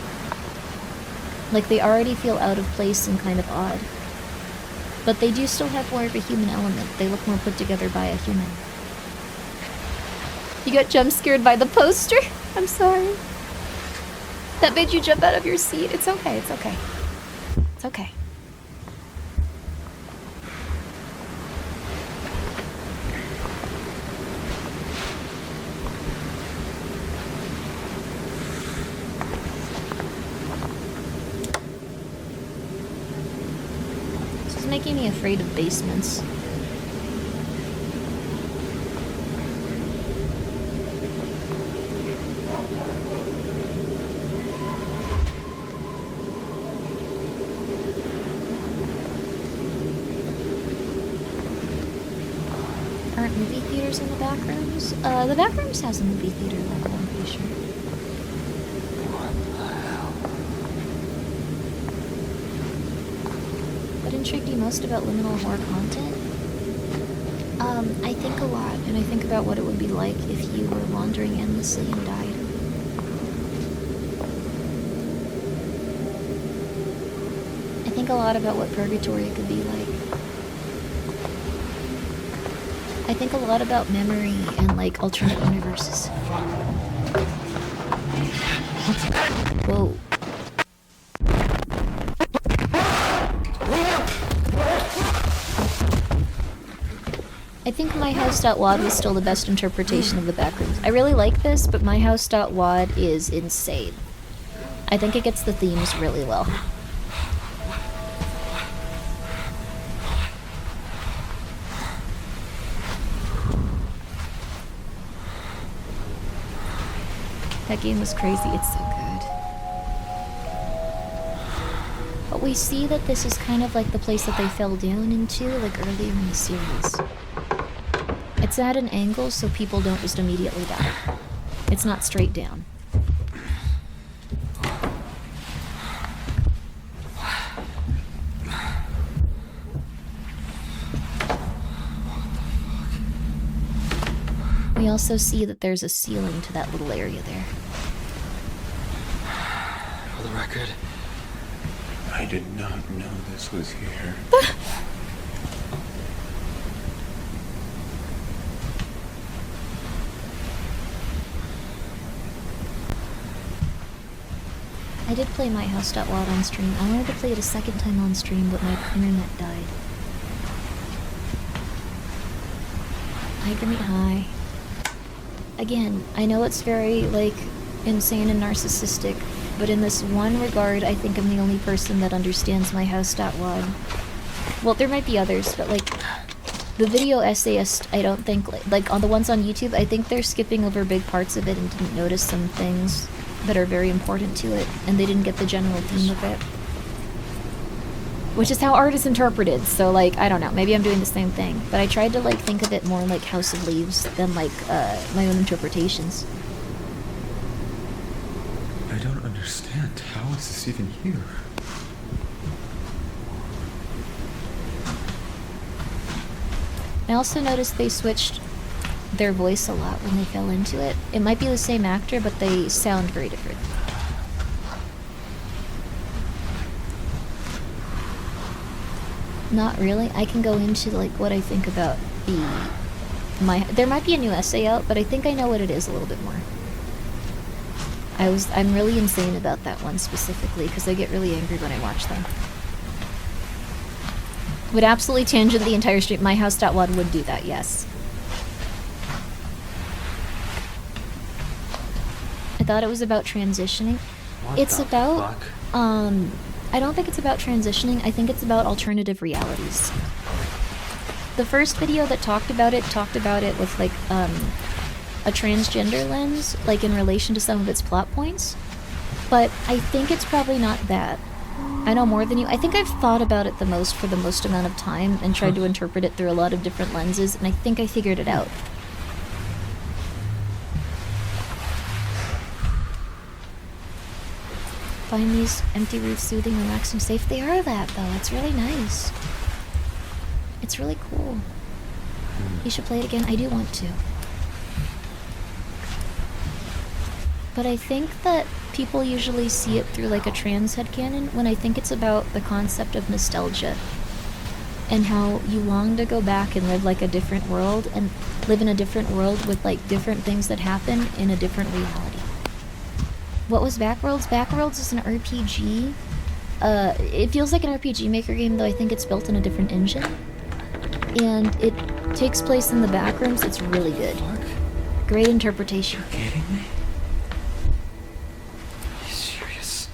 Like they already feel out of place and kind of odd. But they do still have more of a human element. They look more put together by a human. You got jump scared by the poster? I'm sorry. That made you jump out of your seat. It's okay, it's okay. It's okay. This is making me afraid of basements. Aren't movie theaters in the Backrooms? The Backrooms has a movie theater level, I'm pretty sure. What intrigued you most about liminal horror content? I think a lot, and I think about what it would be like if you were wandering endlessly and died. I think a lot about what purgatory could be like. I think a lot about memory and, like, alternate universes. Whoa. I think myhouse.wad was still the best interpretation of the Backrooms. I really like this, but myhouse.wad is insane. I think it gets the themes really well. That game was crazy, it's so good. But we see that this is kind of like the place that they fell down into, like earlier in the series. It's at an angle so people don't just immediately die. It's not straight down. We also see that there's a ceiling to that little area there. For the record, I did not know this was here. I did play myhouse.wad on stream. I wanted to play it a second time on stream, but my internet died. Hi, Grimmi, hi. Again, I know it's very, like, insane and narcissistic, but in this one regard, I think I'm the only person that understands myhouse.wad. Well, there might be others, but, like, the video essayist, I don't think, like, on the ones on YouTube, I think they're skipping over big parts of it and didn't notice some things that are very important to it, and they didn't get the general theme of it. Which is how art is interpreted, so, like, I don't know, maybe I'm doing the same thing. But I tried to, like, think of it more like House of Leaves than, like, my own interpretations. I don't understand. How is this even here? I also noticed they switched their voice a lot when they fell into it. It might be the same actor, but they sound very different. Not really. I can go into, like, what I think about there might be a new essay out, but I think I know what it is a little bit more. I'm really insane about that one specifically, because I get really angry when I watch them. Would absolutely tangent the entire stream. myhouse.wad would do that, yes. I thought it was about transitioning. It's about, I don't think it's about transitioning, I think it's about alternative realities. The first video that talked about it with, like, a transgender lens, like, in relation to some of its plot points. But I think it's probably not that. I know more than you. I think I've thought about it the most for the most amount of time and tried to interpret it through a lot of different lenses, and I think I figured it out. Find these empty roofs soothing, relaxing, safe. They are that, though. It's really nice. It's really cool. You should play it again. I do want to. But I think that people usually see it through, like, a trans headcanon, when I think it's about the concept of nostalgia. and how you long to go back and live like a different world and live in a different world with like different things that happen in a different reality. What was Backworlds? Backworlds is an RPG. It feels like an RPG Maker game, though I think it's built in a different engine. And it takes place in the Backrooms. It's really good. Great interpretation. You're kidding me? Are you serious?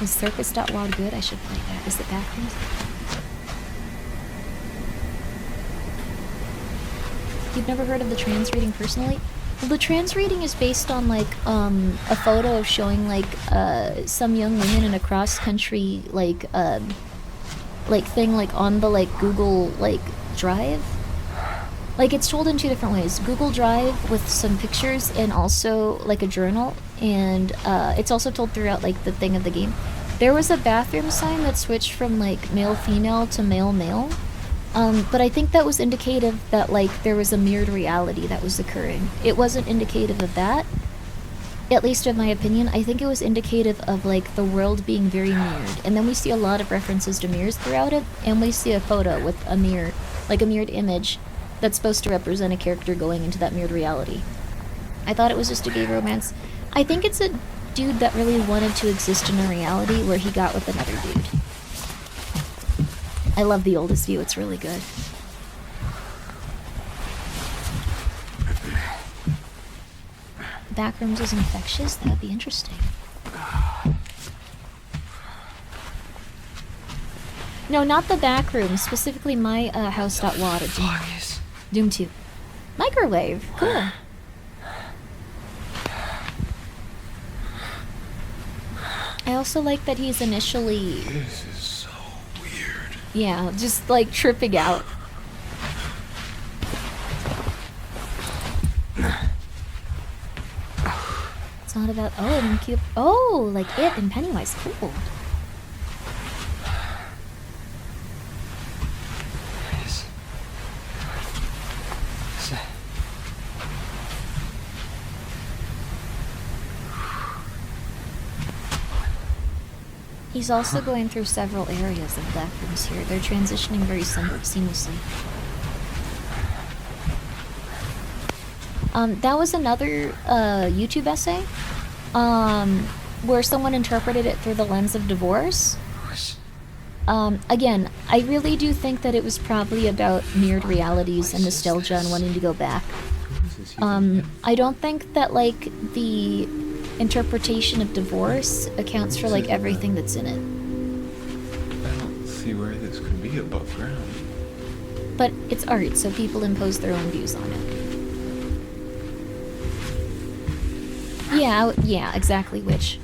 Is Circus.Wild good? I should play that. Is it Backrooms? You've never heard of the trans reading personally? Well, the trans reading is based on like a photo of showing like some young women in a cross country like thing like on the like Google like Drive. Like it's told in two different ways. Google Drive with some pictures and also like a journal, and it's also told throughout like the thing of the game. There was a bathroom sign that switched from like male female to male male. But I think that was indicative that, like, there was a mirrored reality that was occurring. It wasn't indicative of that, at least in my opinion. I think it was indicative of, like, the world being very mirrored. And then we see a lot of references to mirrors throughout it, and we see a photo with a mirror, like a mirrored image, that's supposed to represent a character going into that mirrored reality. I thought it was just a gay romance. I think it's a dude that really wanted to exist in a reality where he got with another dude. I love the oldest view, it's really good. Backrooms is infectious? That would be interesting. No, not the Backrooms, specifically my house.wad. Doom 2. Microwave, cool. I also like that he's initially... This is so weird. Yeah, just like tripping out. It's not about, oh, and cute. Oh, like it and Pennywise, cool. He's also going through several areas of Backrooms here. They're transitioning very seamlessly. That was another YouTube essay where someone interpreted it through the lens of divorce. Again, I really do think that it was probably about mirrored realities and nostalgia and wanting to go back. I don't think that, like, the interpretation of divorce accounts for, like, everything that's in it. I don't see where this could be above ground. But it's art, so people impose their own views on it. Yeah, exactly which.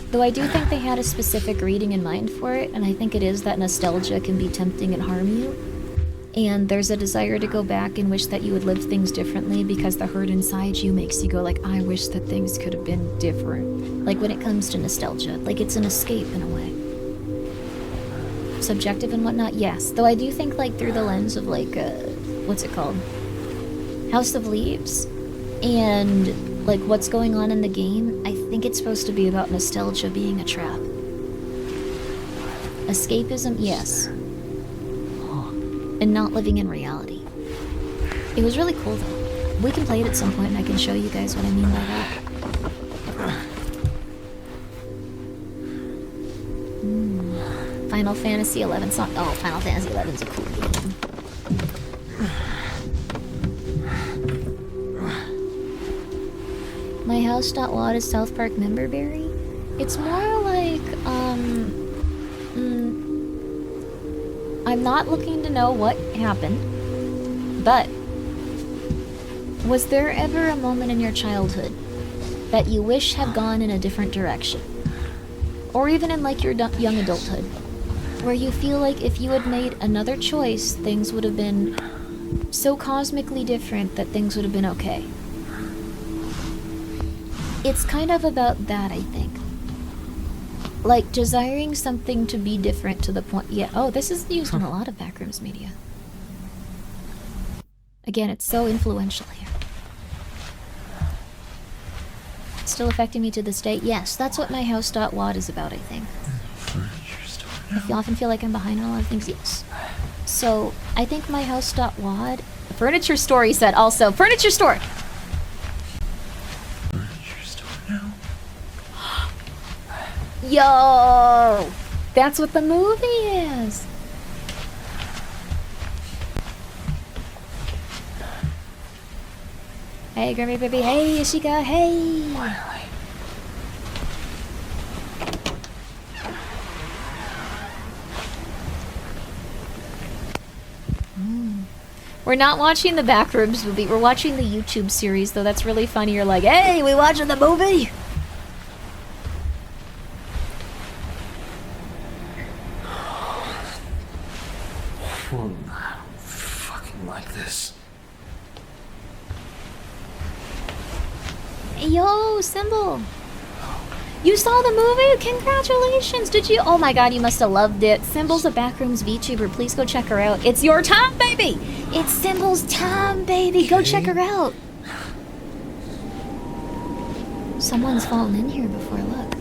Though I do think they had a specific reading in mind for it, and I think it is that nostalgia can be tempting and harm you. And there's a desire to go back and wish that you would live things differently because the hurt inside you makes you go like, I wish that things could have been different. Like when it comes to nostalgia, like it's an escape in a way. Subjective and whatnot, yes. Though I do think like through the lens of like, what's it called? House of Leaves. And like what's going on in the game, I think it's supposed to be about nostalgia being a trap. Escapism, yes. And not living in reality. It was really cool though. We can play it at some point and I can show you guys what I mean by that. Final Fantasy XI song. Oh, Final Fantasy XI is a cool game. My house.wad is South Park Memberberry. It's more like, I'm not looking to know what happened, but was there ever a moment in your childhood that you wish had gone in a different direction? Or even in like your young adulthood, where you feel like if you had made another choice, things would have been so cosmically different that things would have been okay? It's kind of about that, I think. Like, desiring something to be different to the point... Yeah, oh, this is used in a lot of Backrooms media. Again, it's so influential here. Still affecting me to this day? Yes, that's what my house.wad is about, I think. If you often feel like I'm behind on a lot of things, yes. So, I think my house.wad... Furniture store, he said, also. Furniture store! Furniture store now? Yo! That's what the movie is! Hey, Grimmi baby. Hey, Ishika. Hey! Finally. We're not watching the Backrooms movie. We're watching the YouTube series, though. That's really funny. You're like, hey, we watching the movie? I don't fucking like this. Yo, Symbol. You saw the movie? Congratulations! Did you? Oh my god, you must have loved it. Symbol's a Backrooms VTuber. Please go check her out. It's your time, baby! It's Symbol's time, baby! Go check her out! Someone's fallen in here before, look.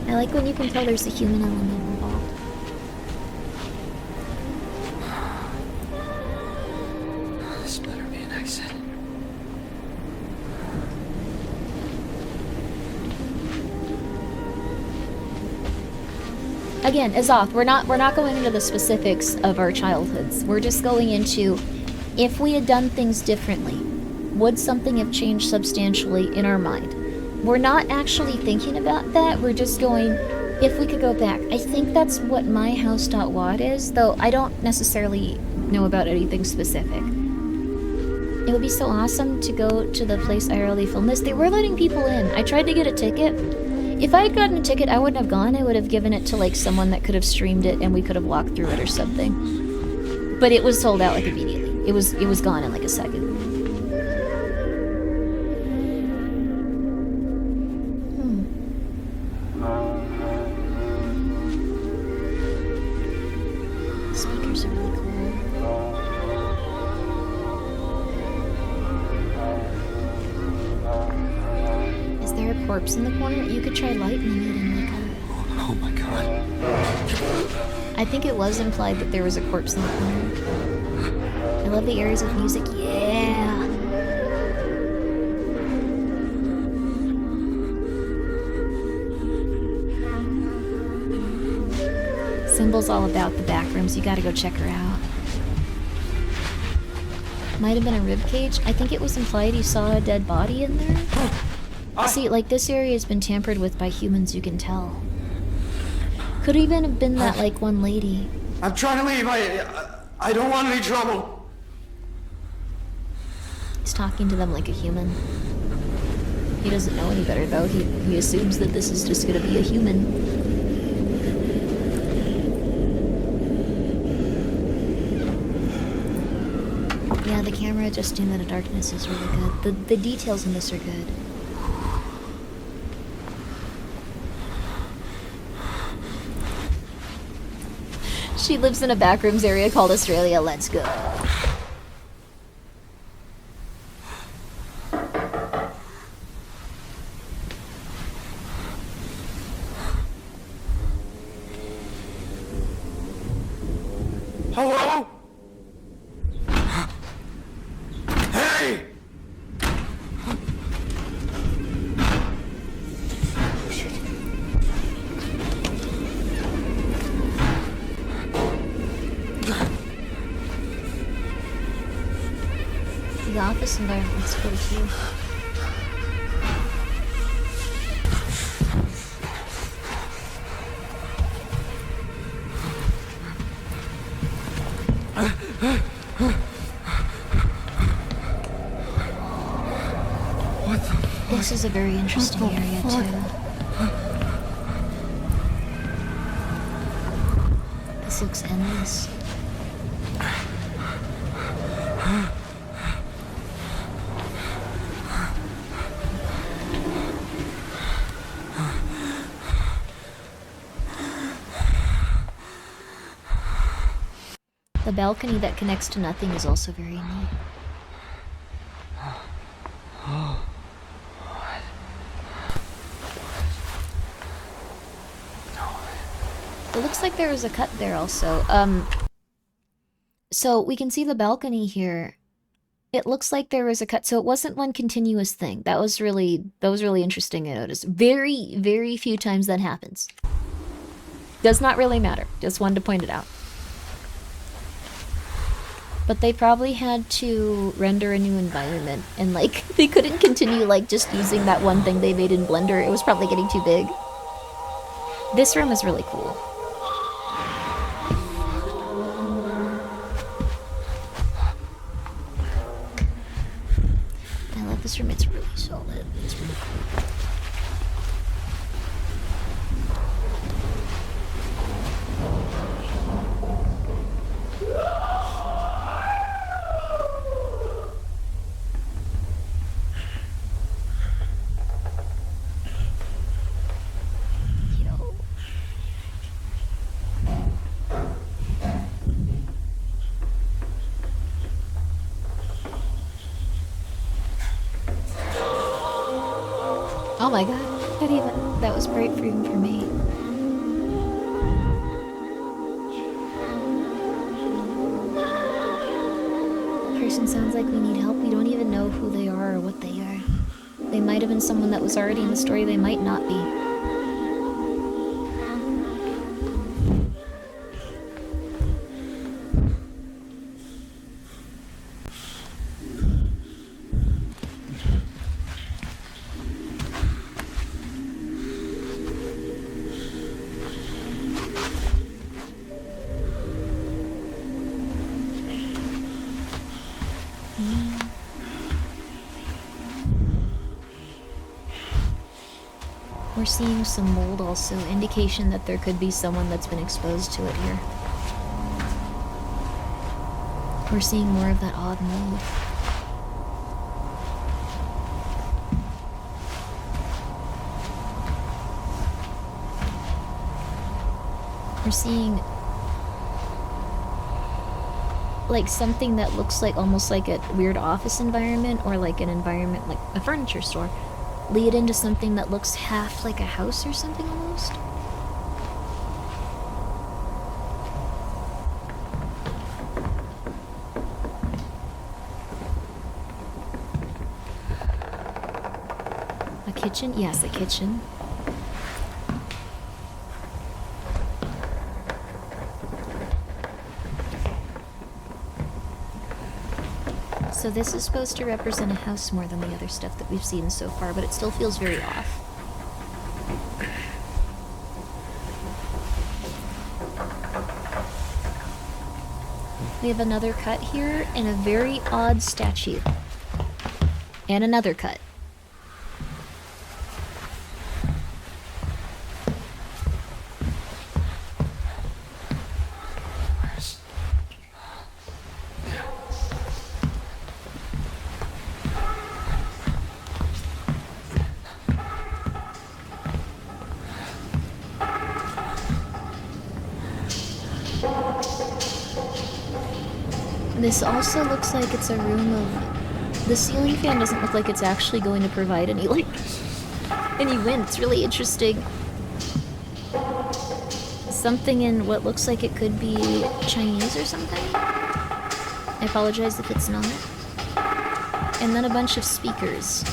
I like when you can tell there's a human element involved. This better be an exit. Again, Azoth, we're not going into the specifics of our childhoods. We're just going into if we had done things differently, would something have changed substantially in our mind? We're not actually thinking about that. We're just going, if we could go back. I think that's what my house.wad is, though I don't necessarily know about anything specific. It would be so awesome to go to the place I really filmed this. They were letting people in. I tried to get a ticket. If I had gotten a ticket, I wouldn't have gone. I would have given it to like someone that could have streamed it and we could have walked through it or something. But it was sold out like immediately. It was gone in like a second. Speakers are really cool. Is there a corpse in the corner? You could try lightning it in like a... Oh my god. I think it was implied that there was a corpse in the corner. I love the areas of music. Yeah! Symbol's all about the Backrooms. You gotta go check her out. Might have been a ribcage. I think it was implied you saw a dead body in there. See, like, this area has been tampered with by humans, you can tell. Could even have been that, like, one lady. I'm trying to leave. I don't want any trouble. He's talking to them like a human. He doesn't know any better, though. He assumes that this is just gonna be a human. Yeah, the camera adjusting the darkness is really good. The details in this are good. She lives in a Backrooms area called Australia. Let's go. Hello? Hey! The office environment's pretty cute. This is a very interesting area too. This looks endless. The balcony that connects to nothing is also very neat. It looks like there was a cut there also. So we can see the balcony here. It looks like there was a cut, so it wasn't one continuous thing. That was really interesting to notice. Very, very few times that happens. Does not really matter. Just wanted to point it out. But they probably had to render a new environment, and like they couldn't continue like just using that one thing they made in Blender. It was probably getting too big. This room is really cool. I love this room. It's really solid. It's really cool. Oh my god, that was great for even for me. Person sounds like we need help. We don't even know who they are or what they are. They might have been someone that was already in the story, they might not be. We're seeing some mold also, indication that there could be someone that's been exposed to it here. We're seeing more of that odd mold. We're seeing like something that looks like almost like a weird office environment or like an environment like a furniture store lead into something that looks half like a house or something almost. A kitchen? Yes, a kitchen. So this is supposed to represent a house more than the other stuff that we've seen so far, but it still feels very off. We have another cut here and a very odd statue. And another cut. This also looks like it's a room of... The ceiling fan doesn't look like it's actually going to provide any light. Any wind. It's really interesting. Something in what looks like it could be Chinese or something. I apologize if it's not. And then a bunch of speakers.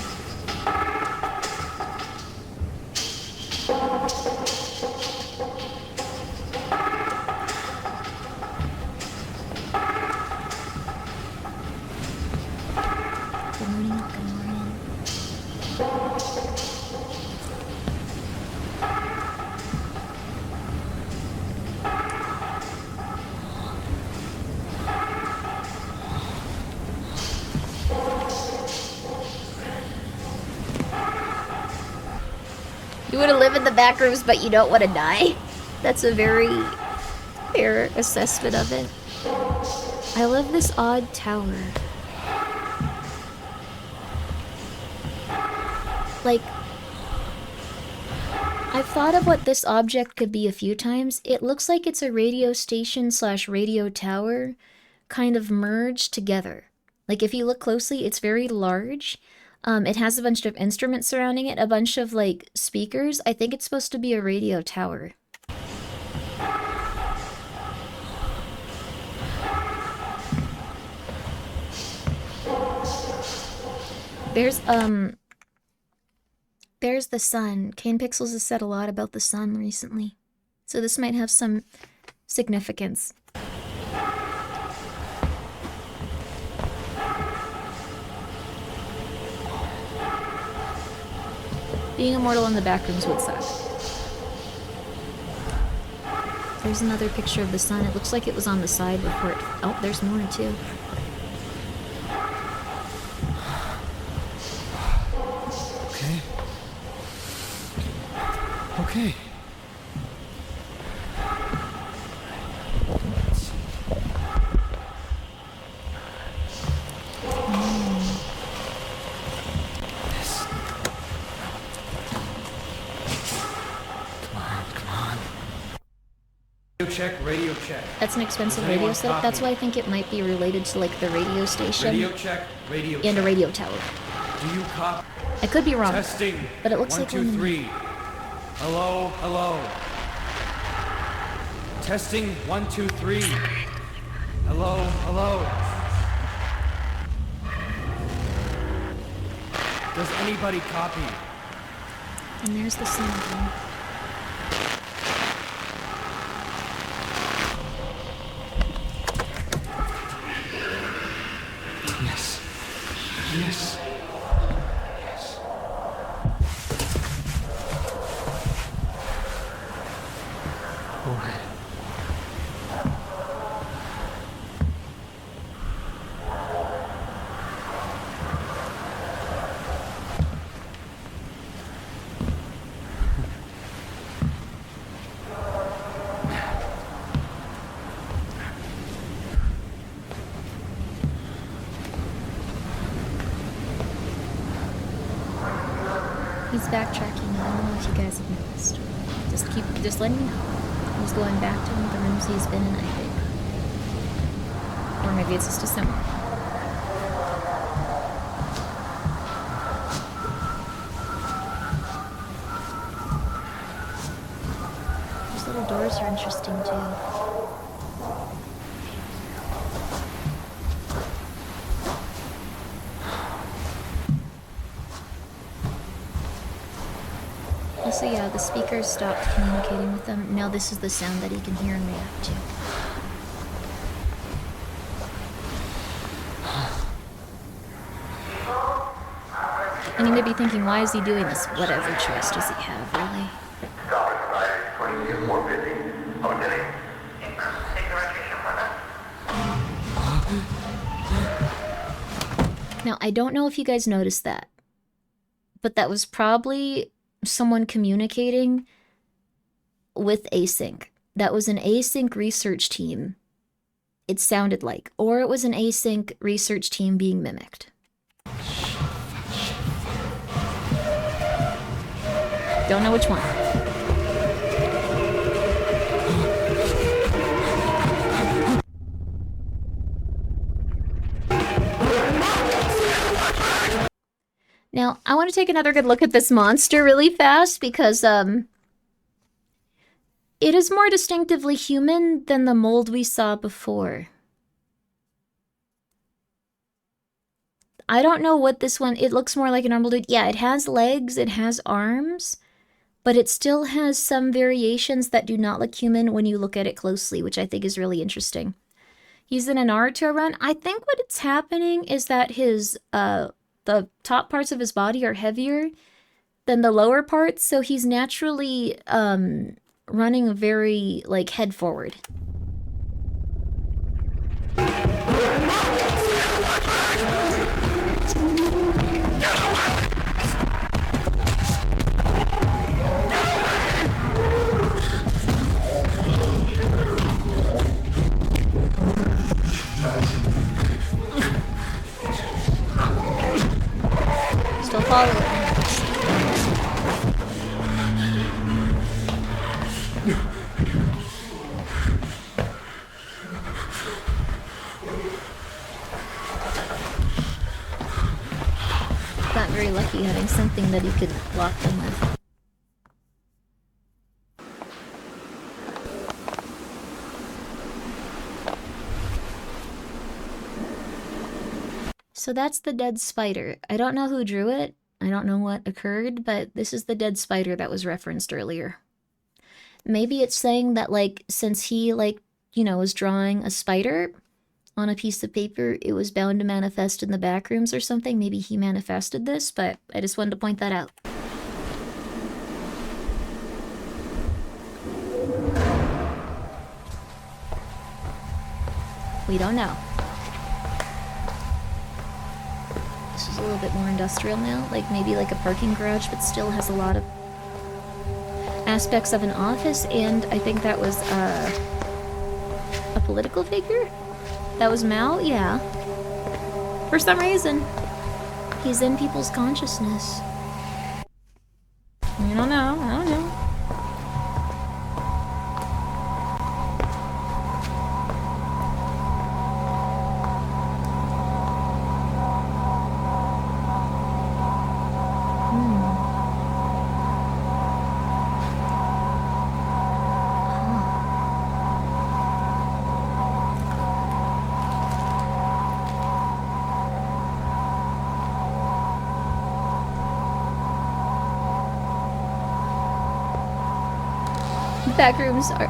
You want to live in the Backrooms, but you don't want to die? That's a very fair assessment of it. I love this odd tower. Like, I've thought of what this object could be a few times. It looks like it's a radio station / radio tower kind of merged together. Like if you look closely, it's very large. It has a bunch of instruments surrounding it, a bunch of like speakers. I think it's supposed to be a radio tower. There's the sun. Kane Pixels has said a lot about the sun recently. So this might have some significance. Being immortal in the Backrooms would suck. There's another picture of the sun. It looks like it was on the side before it... Oh, there's more too. Okay. Radio check. That's an expensive Does radio anyone setup. copy? That's why I think it might be related to like the radio station Radio check. Radio and a check. radio tower. Do you copy? I could be wrong, Testing. but it looks 1, like 2, one. 3. Hello, hello. Testing 1, 2, 3. Hello, hello. Does anybody copy? And there's the sun again. Yes. Yes. Yes. All right. He's backtracking. I don't know if you guys have noticed. Just letting me know. He's going back to one of the rooms he's been in, I think. Or maybe it's just a symbol. Those little doors are interesting too. Also, yeah, the speakers stopped communicating with them. Now this is the sound that he can hear and react to. And he may be thinking, why is he doing this? Whatever choice does he have, really? Now, I don't know if you guys noticed that, but that was probably someone communicating with async. That was an async research team, it sounded like. Or it was an async research team being mimicked. Don't know which one. Now, I want to take another good look at this monster really fast because, it is more distinctively human than the mold we saw before. I don't know what this one... It looks more like a normal dude. Yeah, it has legs, it has arms, but it still has some variations that do not look human when you look at it closely, which I think is really interesting. He's in an Naruto run. I think what it's happening is that his, the top parts of his body are heavier than the lower parts, so he's naturally, running very, like, head forward. Still following. Got very lucky having something that he could lock them with. So that's the dead spider. I don't know who drew it. I don't know what occurred, but this is the dead spider that was referenced earlier. Maybe it's saying that, like, since he, like, you know, was drawing a spider on a piece of paper, it was bound to manifest in the Backrooms or something. Maybe he manifested this, but I just wanted to point that out. We don't know. This is a little bit more industrial now, like maybe like a parking garage, but still has a lot of aspects of an office, and I think that was a political figure? That was Mao? Yeah. For some reason. He's in people's consciousness. I don't know, I don't know. Backrooms are...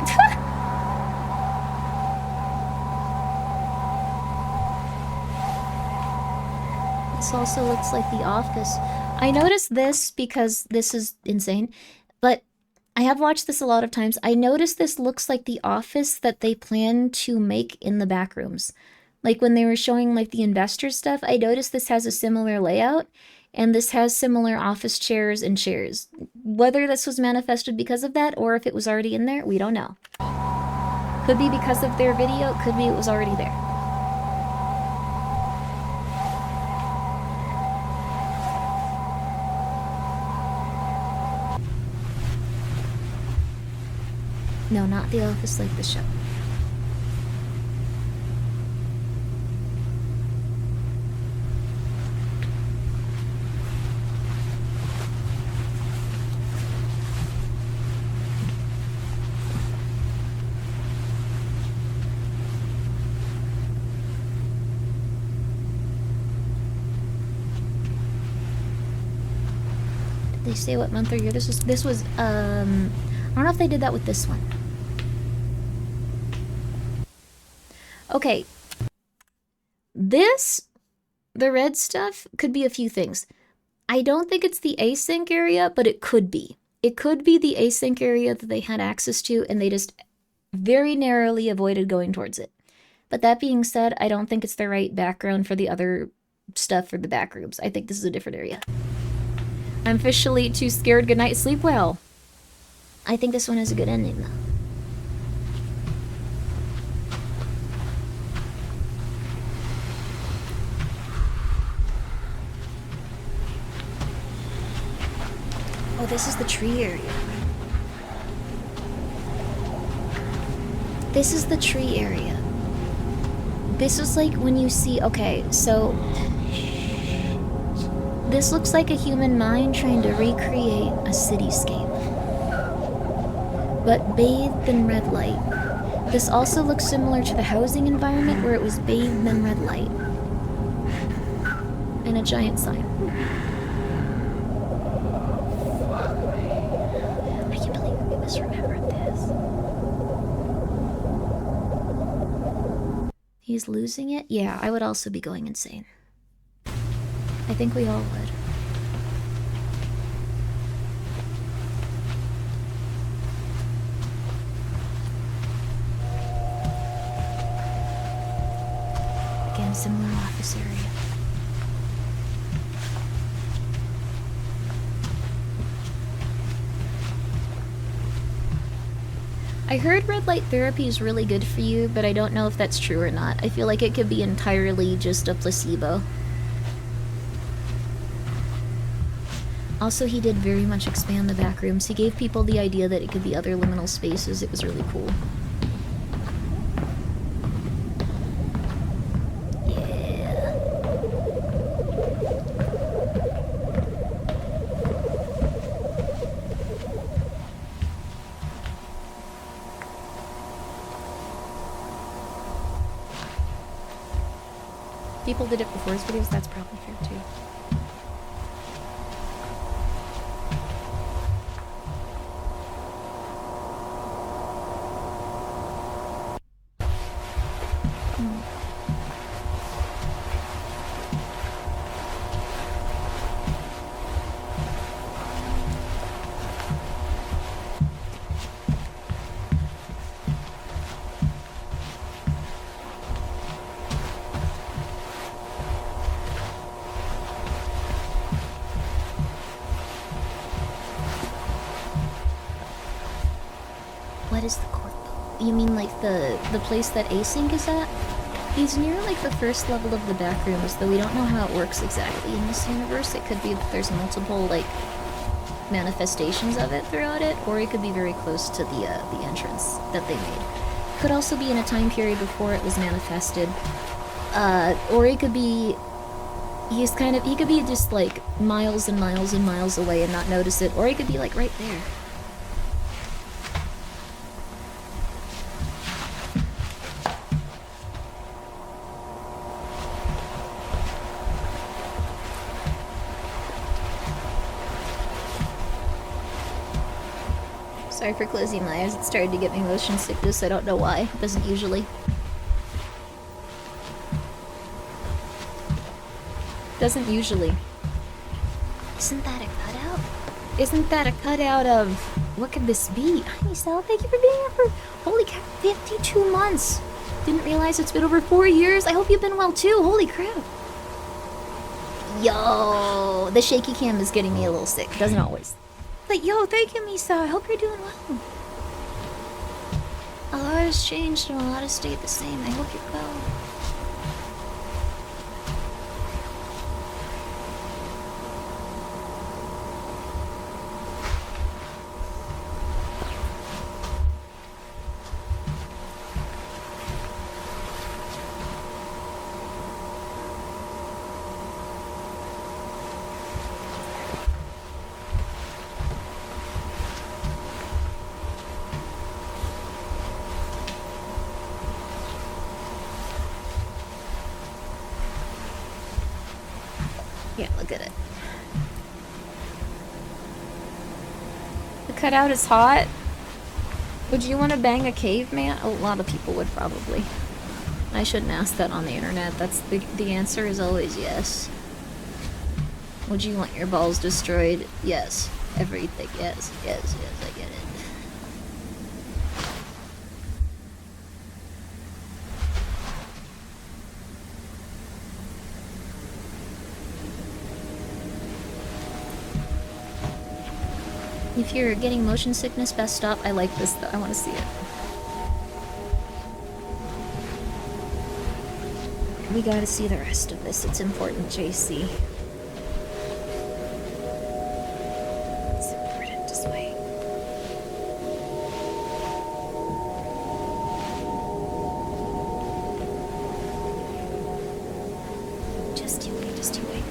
This also looks like The Office. I noticed this because this is insane, but I have watched this a lot of times. I noticed this looks like The Office that they plan to make in the Backrooms. Like when they were showing like the investor stuff, I noticed this has a similar layout. And this has similar office chairs and chairs. Whether this was manifested because of that, or if it was already in there, we don't know. Could be because of their video, could be it was already there. No, not The Office like the show. They say what month or year this was. I don't know if they did that with this one. Okay. This, the red stuff, could be a few things. I don't think it's the async area, but it could be. It could be the async area that they had access to, and they just very narrowly avoided going towards it. But that being said, I don't think it's the right background for the other stuff for the Backrooms. I think this is a different area. I'm officially too scared. Good night, sleep well. I think this one has a good ending, though. Oh, this is the tree area. This is the tree area. This is like when you see... Okay, so... This looks like a human mind trying to recreate a cityscape, but bathed in red light. This also looks similar to the housing environment where it was bathed in red light. And a giant sign. I can't believe we misremembered this. He's losing it? Yeah, I would also be going insane. I think we all would. Again, similar office area. I heard red light therapy is really good for you, but I don't know if that's true or not. I feel like it could be entirely just a placebo. Also, he did very much expand the Backrooms. He gave people the idea that it could be other liminal spaces. It was really cool. People did it before his videos, that's probably fair too. What is the court? You mean like the place that Async is at? He's near like the first level of the Backrooms, though we don't know how it works exactly in this universe. It could be that there's multiple like manifestations of it throughout it, or it could be very close to the entrance that they made. Could also be in a time period before it was manifested, or it could be he could be just like miles and miles and miles away and not notice it, or he could be like right there. Sorry for closing my eyes, it started to get me motion sickness, I don't know why. It doesn't usually. Doesn't usually. Isn't that a cutout? Isn't that a cutout of... What could this be? Hi, Sal, thank you for being here for... Holy crap, 52 months! Didn't realize it's been over 4 years. I hope you've been well too, holy crap. Yo, the shaky cam is getting me a little sick, doesn't always. But yo, thank you, Misa. I hope you're doing well. A lot has changed and a lot has stayed the same. I hope you're well. Yeah, look at it. The cutout is hot. Would you want to bang a caveman? A lot of people would probably. I shouldn't ask that on the internet. That's the answer is always yes. Would you want your balls destroyed? Yes. Everything. Yes, yes, yes, I get it. If you're getting motion sickness, best stop. I like this though. I want to see it. We gotta see the rest of this. It's important, JC. It's important. Just wait. Just you wait. Just you wait.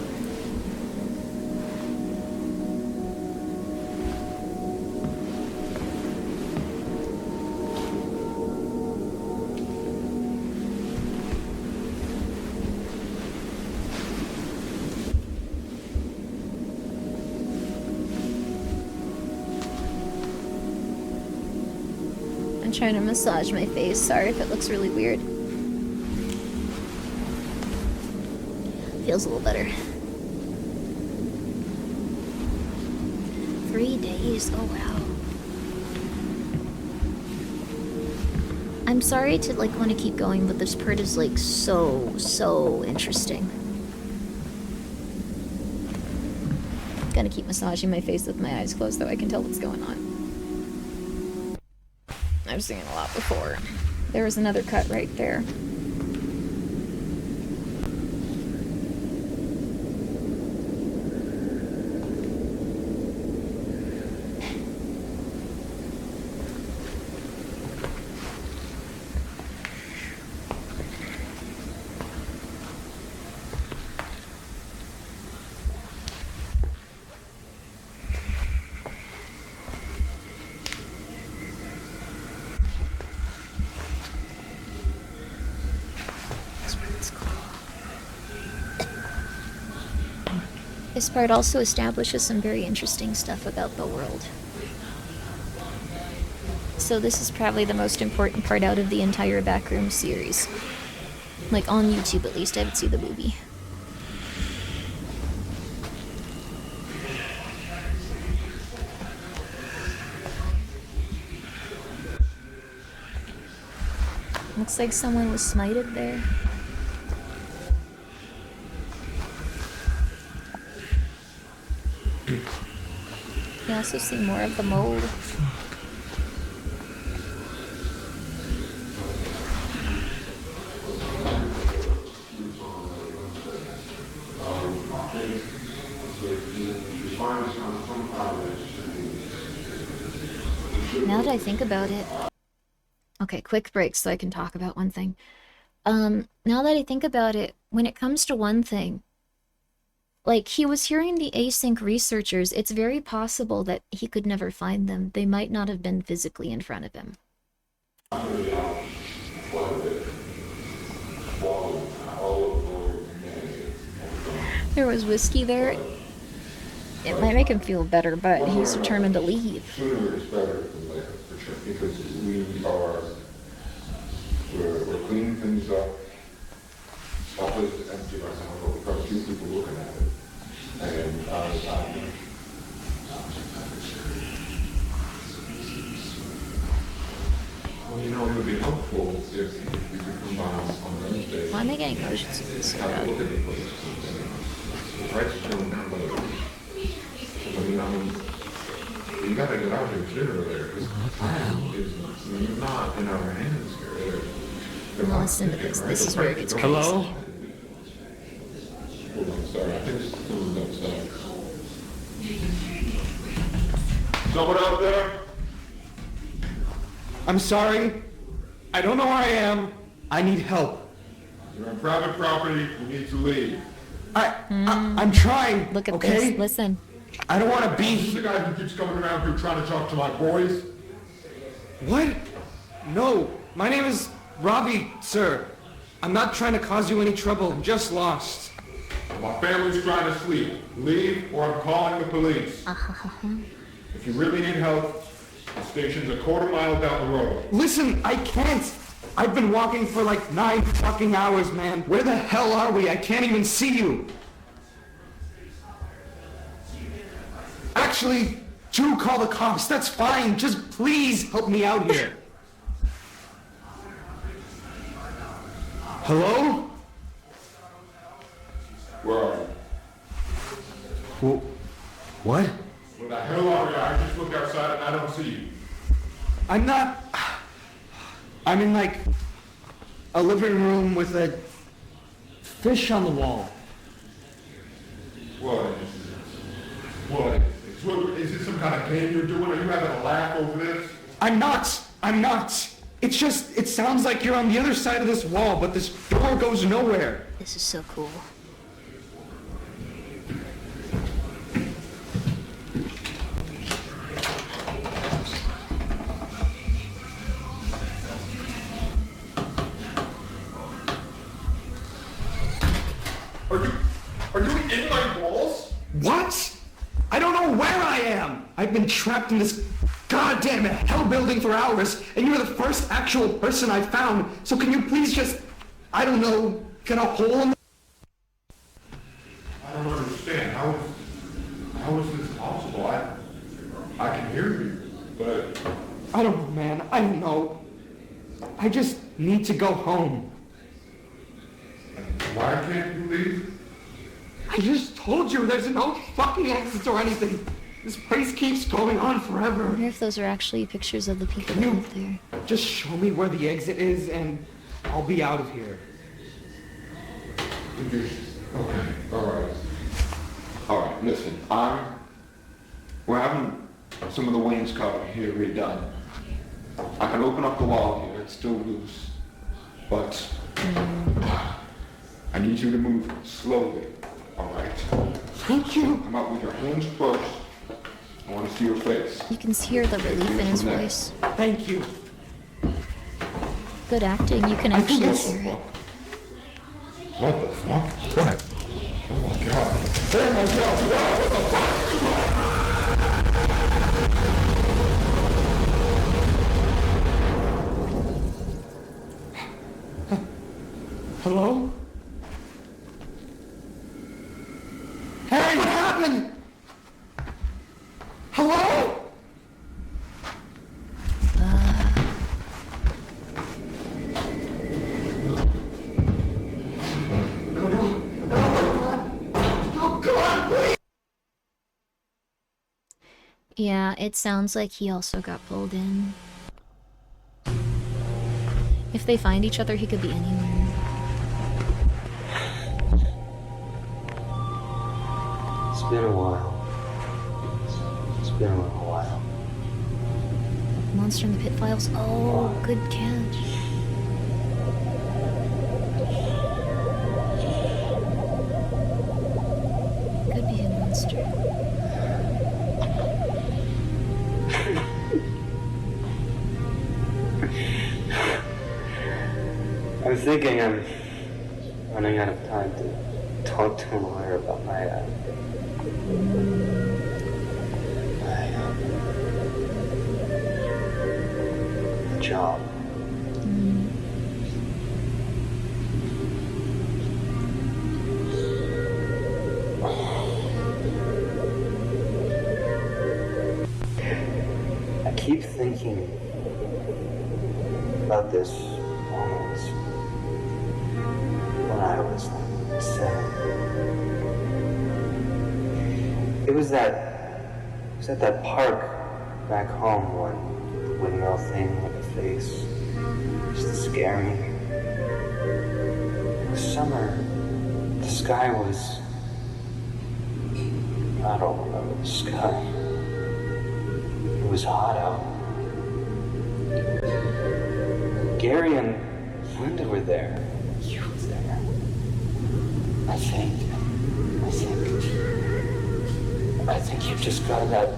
Trying to massage my face. Sorry if it looks really weird. Feels a little better. 3 days. Oh wow. I'm sorry to like want to keep going, but this part is like so interesting. Gonna keep massaging my face with my eyes closed though. I can tell what's going on. I've seen it a lot before. There was another cut right there. This part also establishes some very interesting stuff about the world. So this is probably the most important part out of the entire Backrooms series. Like, on YouTube at least, I haven't seen the movie. Looks like someone was smited there. You also see more of the mold. Now that I think about it... Okay, quick break so I can talk about one thing. Now that I think about it, when it comes to one thing, like, he was hearing the async researchers, it's very possible that he could never find them. They might not have been physically in front of him. There was whiskey there. It might make him feel better, but he's determined to leave. Sooner is better than later, for sure, because we're cleaning things up. That place is empty right now, but we've got a few people looking at it. And well, you know, it would be helpful if we could come by on Wednesday. Why am I getting motion sickness? Have a look at the place. Prices don't come out. I mean, you gotta get out here sooner there, because time is not in our hands here. Listen to this. This is where it gets crazy. Hello? Hold on, sorry. I think someone's outside. Someone out there? I'm sorry. I don't know where I am. I need help. You're on private property. You need to leave. I'm trying. Look at okay? this. Listen. I don't want to be. This is the guy who keeps coming around here trying to talk to my boys. What? No. My name is Robbie, sir. I'm not trying to cause you any trouble. I'm just lost. My family's trying to sleep. Leave, or I'm calling the police. If you really need help, the station's a quarter mile down the road. Listen, I can't. I've been walking for like 9 fucking hours, man. Where the hell are we? I can't even see you. Actually, do call the cops. That's fine. Just please help me out here. Hello? Where are you? What? Where the hell are you? I just looked outside and I don't see you. I'm not... I'm in like a living room with a fish on the wall. What? What? Is it some kind of game you're doing? Are you having a laugh over this? I'm not. It's just, it sounds like you're on the other side of this wall, but this door goes nowhere. This is so cool. Are you in my walls? What? I don't know where I am. I've been trapped in this goddamn hell building for hours, and you're the first actual person I found. So can you please just, I don't know, get a hole in the... I don't understand. How is this possible? I can hear you, but... I don't know, man. I don't know. I just need to go home. Why can't you leave? I just told you there's no fucking exit or anything. This place keeps going on forever. I wonder if those are actually pictures of the people that live there. Just show me where the exit is and I'll be out of here. Okay, alright. Alright, listen, we're having some of the wainscoting here redone. I can open up the wall here, it's still loose. But I need you to move slowly, alright? Thank you. Come out with your hands first. I want to see your face. You can hear the relief in his voice. Thank you. Good acting, you can actually hear it. What the fuck? What? Oh my god. Oh my god, wow, what the fuck? Hello? Hey, what happened? Hello? Yeah, it sounds like he also got pulled in. If they find each other, he could be anywhere. It's been a while. It's been a little while. Monster in the Pit Files. Oh, good catch. Could be a monster. I'm thinking I'm running out of time to talk to a lawyer about my job. I keep thinking about this moment when I was like 7. It was at that park back home when the windmill thing with the face used to scare me. It was summer. The sky was... I don't remember the sky. It was hot out. Gary and Linda were there. You were there. I think you just got that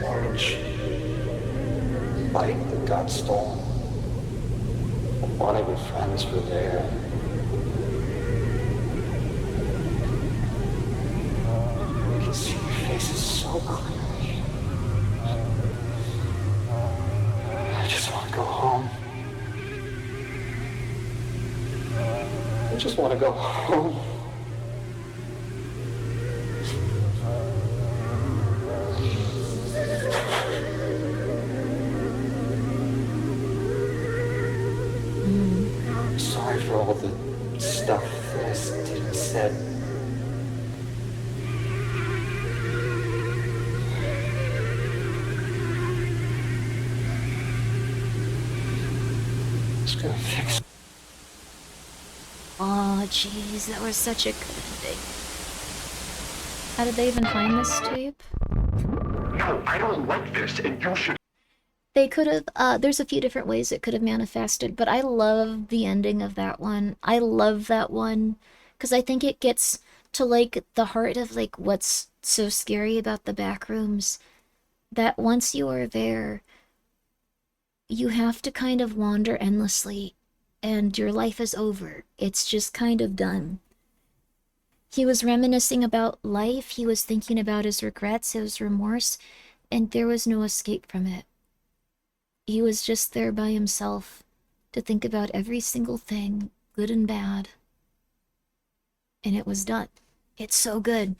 orange bike that got stolen. One of your friends were there. You can see your faces so clearly. I just want to go home. I just want to go home. I'm sorry for all the stuff that I did and said. It's gonna fix it. Oh, jeez, that was such a good ending. How did they even find this tape? No, I don't like this, and you should... They could have, there's a few different ways it could have manifested, but I love the ending of that one. I love that one, because I think it gets to, like, the heart of, like, what's so scary about the Backrooms. That once you are there, you have to kind of wander endlessly, and your life is over. It's just kind of done. He was reminiscing about life, he was thinking about his regrets, his remorse, and there was no escape from it. He was just there by himself to think about every single thing, good and bad. And it was done. It's so good.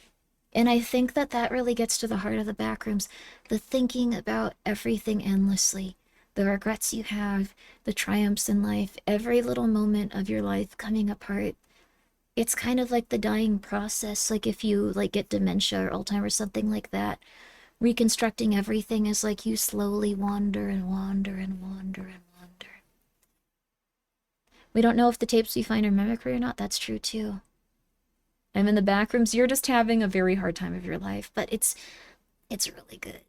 And I think that that really gets to the heart of the Backrooms. The thinking about everything endlessly. The regrets you have, the triumphs in life, every little moment of your life coming apart. It's kind of like the dying process. Like if you like get dementia or Alzheimer's, something like that. Reconstructing everything is like you slowly wander and wander and wander and wander. We don't know if the tapes we find are mimicry or not. That's true too. I'm in the Backrooms. You're just having a very hard time of your life, but it's really good.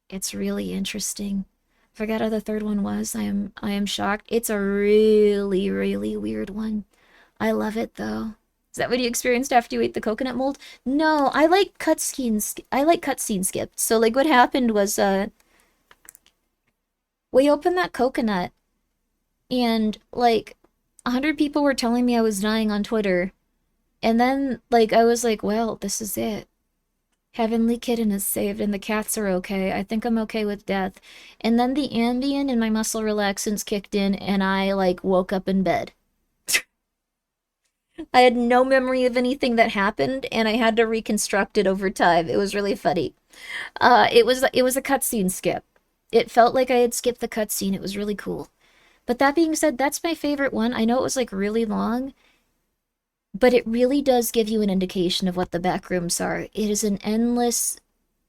It's really interesting. Forgot how the third one was. I am shocked. It's a really, really weird one. I love it though. Is that what you experienced after you ate the coconut mold? No, I like cutscene skipped. So like what happened was we opened that coconut and like 100 people were telling me I was dying on Twitter. And then, like, I was like, well, this is it. Heavenly Kitten is saved and the cats are okay. I think I'm okay with death. And then the Ambien and my muscle relaxants kicked in and I, like, woke up in bed. I had no memory of anything that happened and I had to reconstruct it over time. It was really funny. It was a cutscene skip. It felt like I had skipped the cutscene. It was really cool. But that being said, that's my favorite one. I know it was, like, really long, but it really does give you an indication of what the Backrooms are. It is an endless,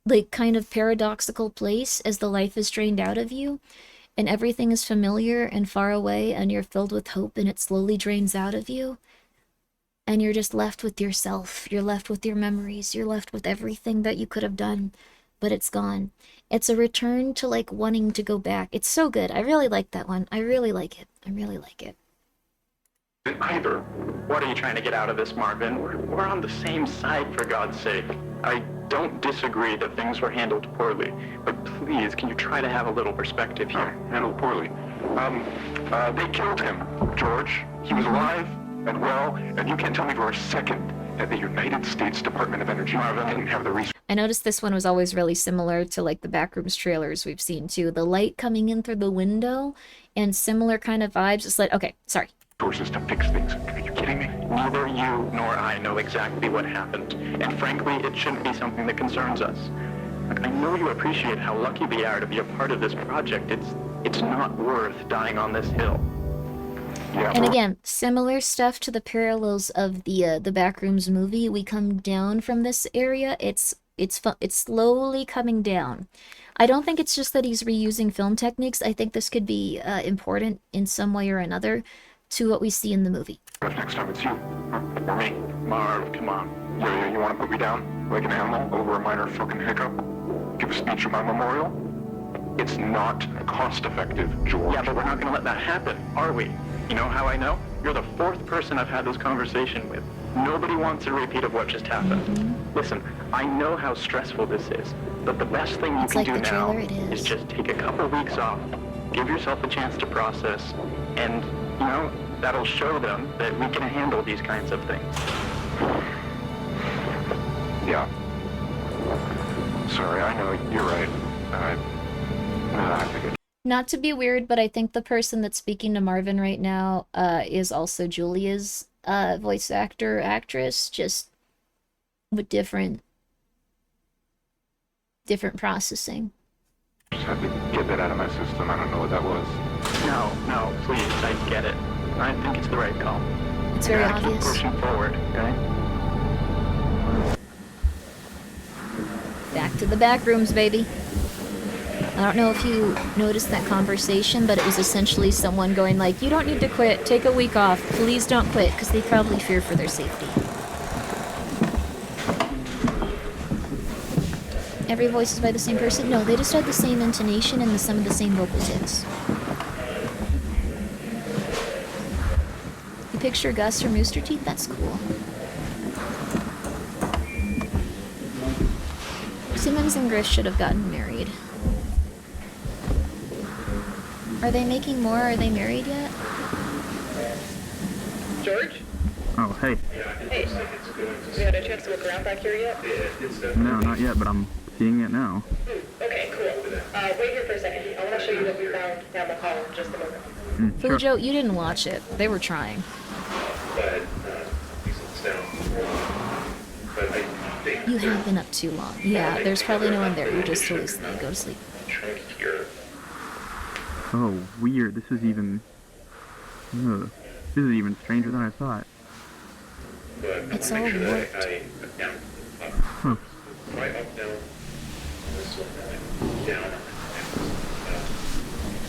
like, kind of paradoxical place as the life is drained out of you, and everything is familiar and far away, and you're filled with hope, and it slowly drains out of you. And you're just left with yourself. You're left with your memories. You're left with everything that you could have done, but it's gone. It's a return to, like, wanting to go back. It's so good. I really like that one. I really like it. I really like it. Either. What are you trying to get out of this, Marvin? We're on the same side, for God's sake. I don't disagree that things were handled poorly, but please, can you try to have a little perspective here? Handled poorly. They killed him, George. He was alive and well, and you can't tell me for a second that the United States Department of Energy didn't have the resources. I noticed this one was always really similar to, like, the Backrooms trailers we've seen, too. The light coming in through the window and similar kind of vibes. It's like, okay, sorry. Resources to fix things. Are you kidding me? Neither you nor I know exactly what happened, and frankly, it shouldn't be something that concerns us. Look, I know you appreciate how lucky we are to be a part of this project. It's not worth dying on this hill. Yeah. And again, similar stuff to the parallels of the Backrooms movie. We come down from this area. It's slowly coming down. I don't think it's just that he's reusing film techniques. I think this could be important in some way or another to what we see in the movie. Next time it's you, or me. Marv, come on. You want to put me down like an animal over a minor fucking hiccup? Give a speech at my memorial? It's not cost-effective, George. Yeah, but we're not going to let that happen, are we? You know how I know? You're the fourth person I've had this conversation with. Nobody wants a repeat of what just happened. Listen, I know how stressful this is, but the best thing you can do now is just take a couple weeks off, give yourself a chance to process, and, you know, that'll show them that we can handle these kinds of things. Yeah. Sorry, I know, you're right. I think it... Not to be weird, but I think the person that's speaking to Marvin right now is also Julia's voice actress, just with different processing. Just had to get that out of my system. I don't know what that was. No, please, I get it. I think it's the right call. It's very obvious. Keep pushing forward, okay? Back to the Backrooms, baby. I don't know if you noticed that conversation, but it was essentially someone going like, you don't need to quit, take a week off, please don't quit, because they probably fear for their safety. Every voice is by the same person? No, they just had the same intonation and some of the same vocal tics. You picture Gus from Rooster Teeth? That's cool. Simmons and Griff should have gotten married. Are they making more? Are they married yet? George? Oh, hey. Hey. Have you had a chance to look around back here yet? No, not yet, but I'm seeing it now. Okay, cool. Wait here for a second. I want to show you what we found down the hall in just a moment. Fujo, sure. You didn't watch it. They were trying. You have been up too long. Yeah, there's probably no one there. You're just hallucinating. Go to sleep. Oh, weird. This is even... This is even stranger than I thought. It's all warped. Huh.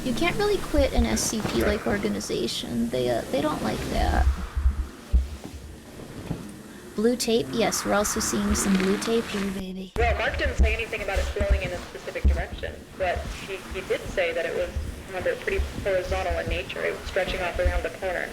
You can't really quit an SCP-like organization. They don't like that. Blue tape? Yes, we're also seeing some blue tape here, baby. Well, Mark didn't say anything about it flowing in a specific direction, but he did say that it was, remember, pretty horizontal in nature. It was stretching off around the corner.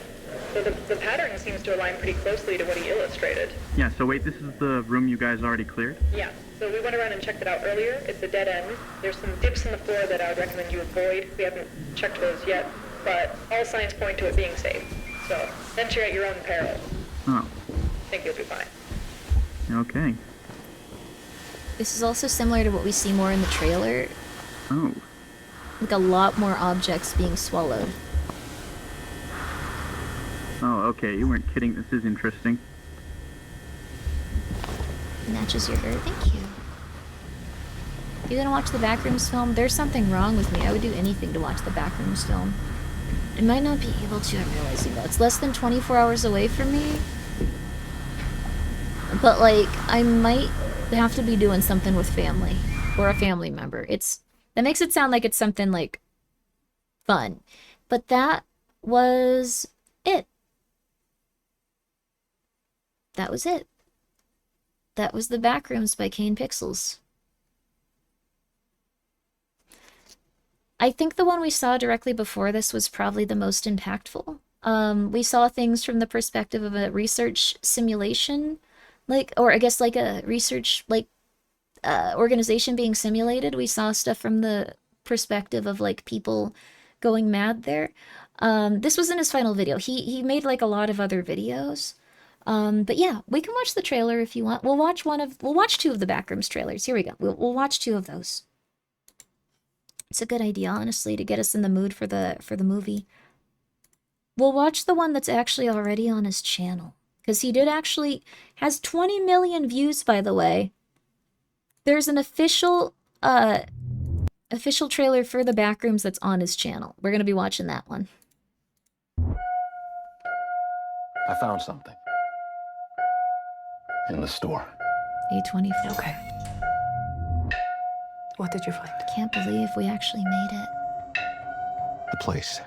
So the pattern seems to align pretty closely to what he illustrated. Yeah, so wait, this is the room you guys already cleared? Yeah, so we went around and checked it out earlier. It's a dead end. There's some dips in the floor that I would recommend you avoid. We haven't checked those yet, but all signs point to it being safe. So venture at your own peril. Oh. think you'll be fine. Okay. This is also similar to what we see more in the trailer. Oh. Like a lot more objects being swallowed. Oh, okay. You weren't kidding. This is interesting. Matches your hair. Thank you. You gonna watch the Backrooms film? There's something wrong with me. I would do anything to watch the Backrooms film. I might not be able to, I'm realizing though. It's less than 24 hours away from me. But like, I might have to be doing something with family. Or a family member. That makes it sound like it's something like fun. But that was it. That was it. That was the Backrooms by Kane Pixels. I think the one we saw directly before this was probably the most impactful. We saw things from the perspective of a research simulation, or I guess like a research, organization being simulated. We saw stuff from the perspective of like people going mad there. This was in his final video. He made like a lot of other videos. But yeah, we can watch the trailer if you want. We'll watch two of the Backrooms trailers. Here we go. We'll watch two of those. It's a good idea, honestly, to get us in the mood for the movie. We'll watch the one that's actually already on his channel. Because he has 20 million views, by the way. There's an official trailer for the Backrooms that's on his channel. We're going to be watching that one. I found something. In the store. A24. Okay. What did you find? Can't believe we actually made it. The place.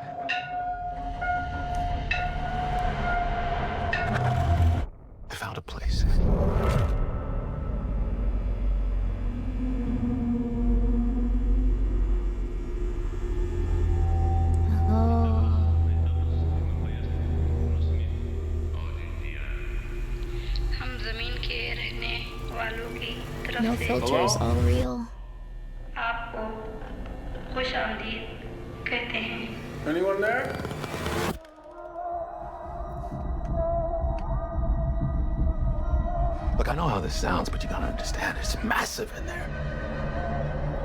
I found a place. No filters, all real. Anyone there? Look, I know how this sounds, but you gotta understand, it's massive in there.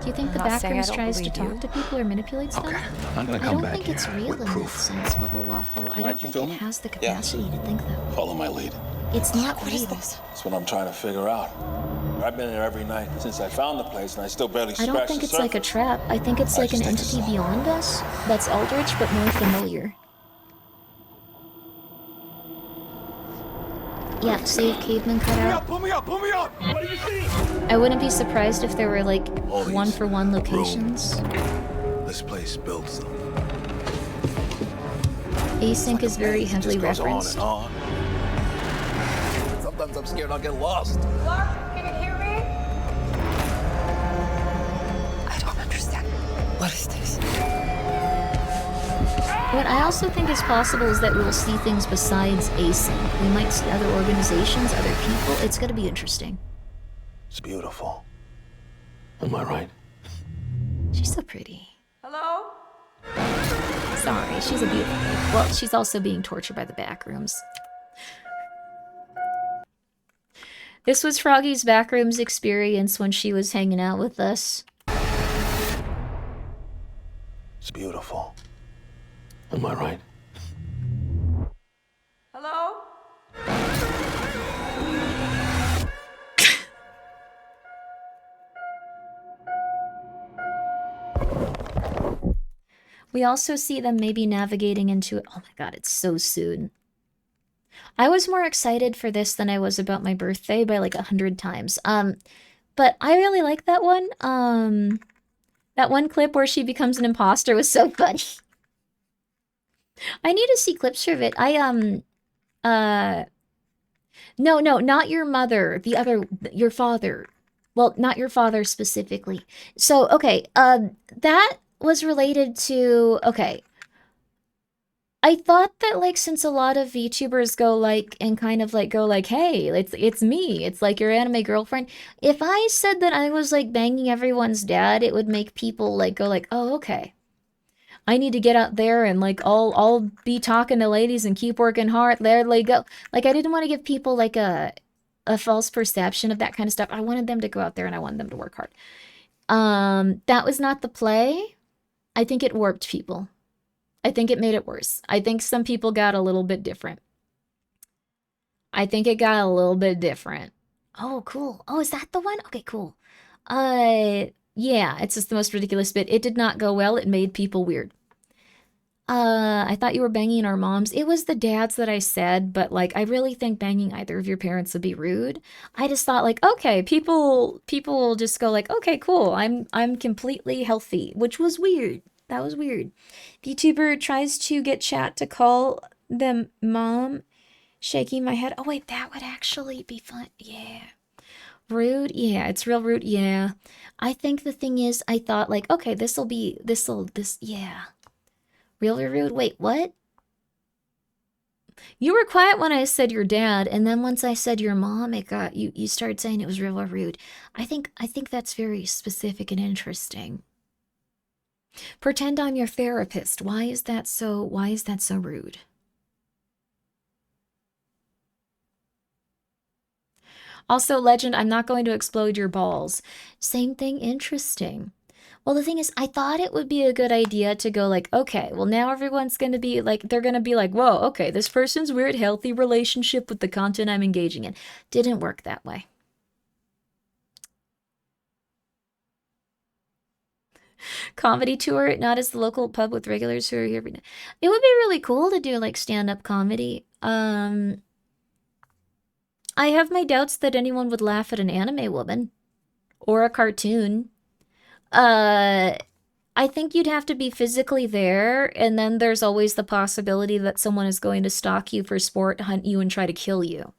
Do you think the Backrooms tries to talk to people or manipulates them? I'm gonna I come don't back think it's here real with in proof. that sense, Bubble Waffle. I don't think it has the capacity to think that. Follow my lead. It's not real. That's what I'm trying to figure out. I've been here every night since I found the place, and I still barely I scratched don't think the it's like a surface. trap. I think it's like an entity beyond us that's eldritch but more familiar. Yeah, save caveman cutout. Pull me up! Pull me up! What do you see? I wouldn't be surprised if there were like one-for-one locations. This place builds them. Async is very heavily referenced. On. Sometimes I'm scared I'll get lost. Clark, can you hear me? I don't understand. What is this? What I also think is possible is that we will see things besides Async. We might see other organizations, other people. It's going to be interesting. It's beautiful. Am I right? She's so pretty. Hello? Sorry, she's a beautiful. Well, she's also being tortured by the Backrooms. This was Froggy's Backrooms experience when she was hanging out with us. It's beautiful. Am I right? Hello? We also see them maybe navigating into it. Oh my god, it's so soon. I was more excited for this than I was about my birthday by like 100 times. But I really like that one. That one clip where she becomes an imposter was so funny. I need to see clips of it. No, not your mother. The other, your father. Well, not your father specifically. So, okay, that was related to, okay. I thought that, like, since a lot of VTubers go, like, and kind of, like, go, like, hey, it's me. It's, like, your anime girlfriend. If I said that I was, like, banging everyone's dad, it would make people, like, go, like, oh, okay. I need to get out there and like I'll be talking to ladies and keep working hard. There they go. Like I didn't want to give people like a false perception of that kind of stuff. I wanted them to go out there and I wanted them to work hard. That was not the play. I think it warped people. I think it made it worse. I think some people got a little bit different. I think it got a little bit different. Oh, cool. Oh, is that the one? Okay, cool. Yeah, it's just the most ridiculous bit. It did not go well. It made people weird. I thought you were banging our moms. It was the dads that I said, but like I really think banging either of your parents would be rude. I just thought like, okay, people just go like, okay, cool. I'm completely healthy, which was weird. That was weird. VTuber tries to get chat to call them mom, shaking my head. Oh wait, that would actually be fun. Yeah. Rude? Yeah, it's real rude. Yeah. I think the thing is, I thought like, okay, yeah. Really rude? Wait, what? You were quiet when I said your dad, and then once I said your mom, it got you started saying it was real rude. I think that's very specific and interesting. Pretend I'm your therapist. Why is that so rude? Also, Legend, I'm not going to explode your balls. Same thing, interesting. Well, the thing is, I thought it would be a good idea to go like, okay, well, now everyone's going to be like, they're going to be like, whoa, okay, this person's weird, healthy relationship with the content I'm engaging in. Didn't work that way. Comedy tour, not as the local pub with regulars who are here every night. It would be really cool to do like stand-up comedy. I have my doubts that anyone would laugh at an anime woman or a cartoon. I think you'd have to be physically there, and then there's always the possibility that someone is going to stalk you for sport, hunt you, and try to kill you.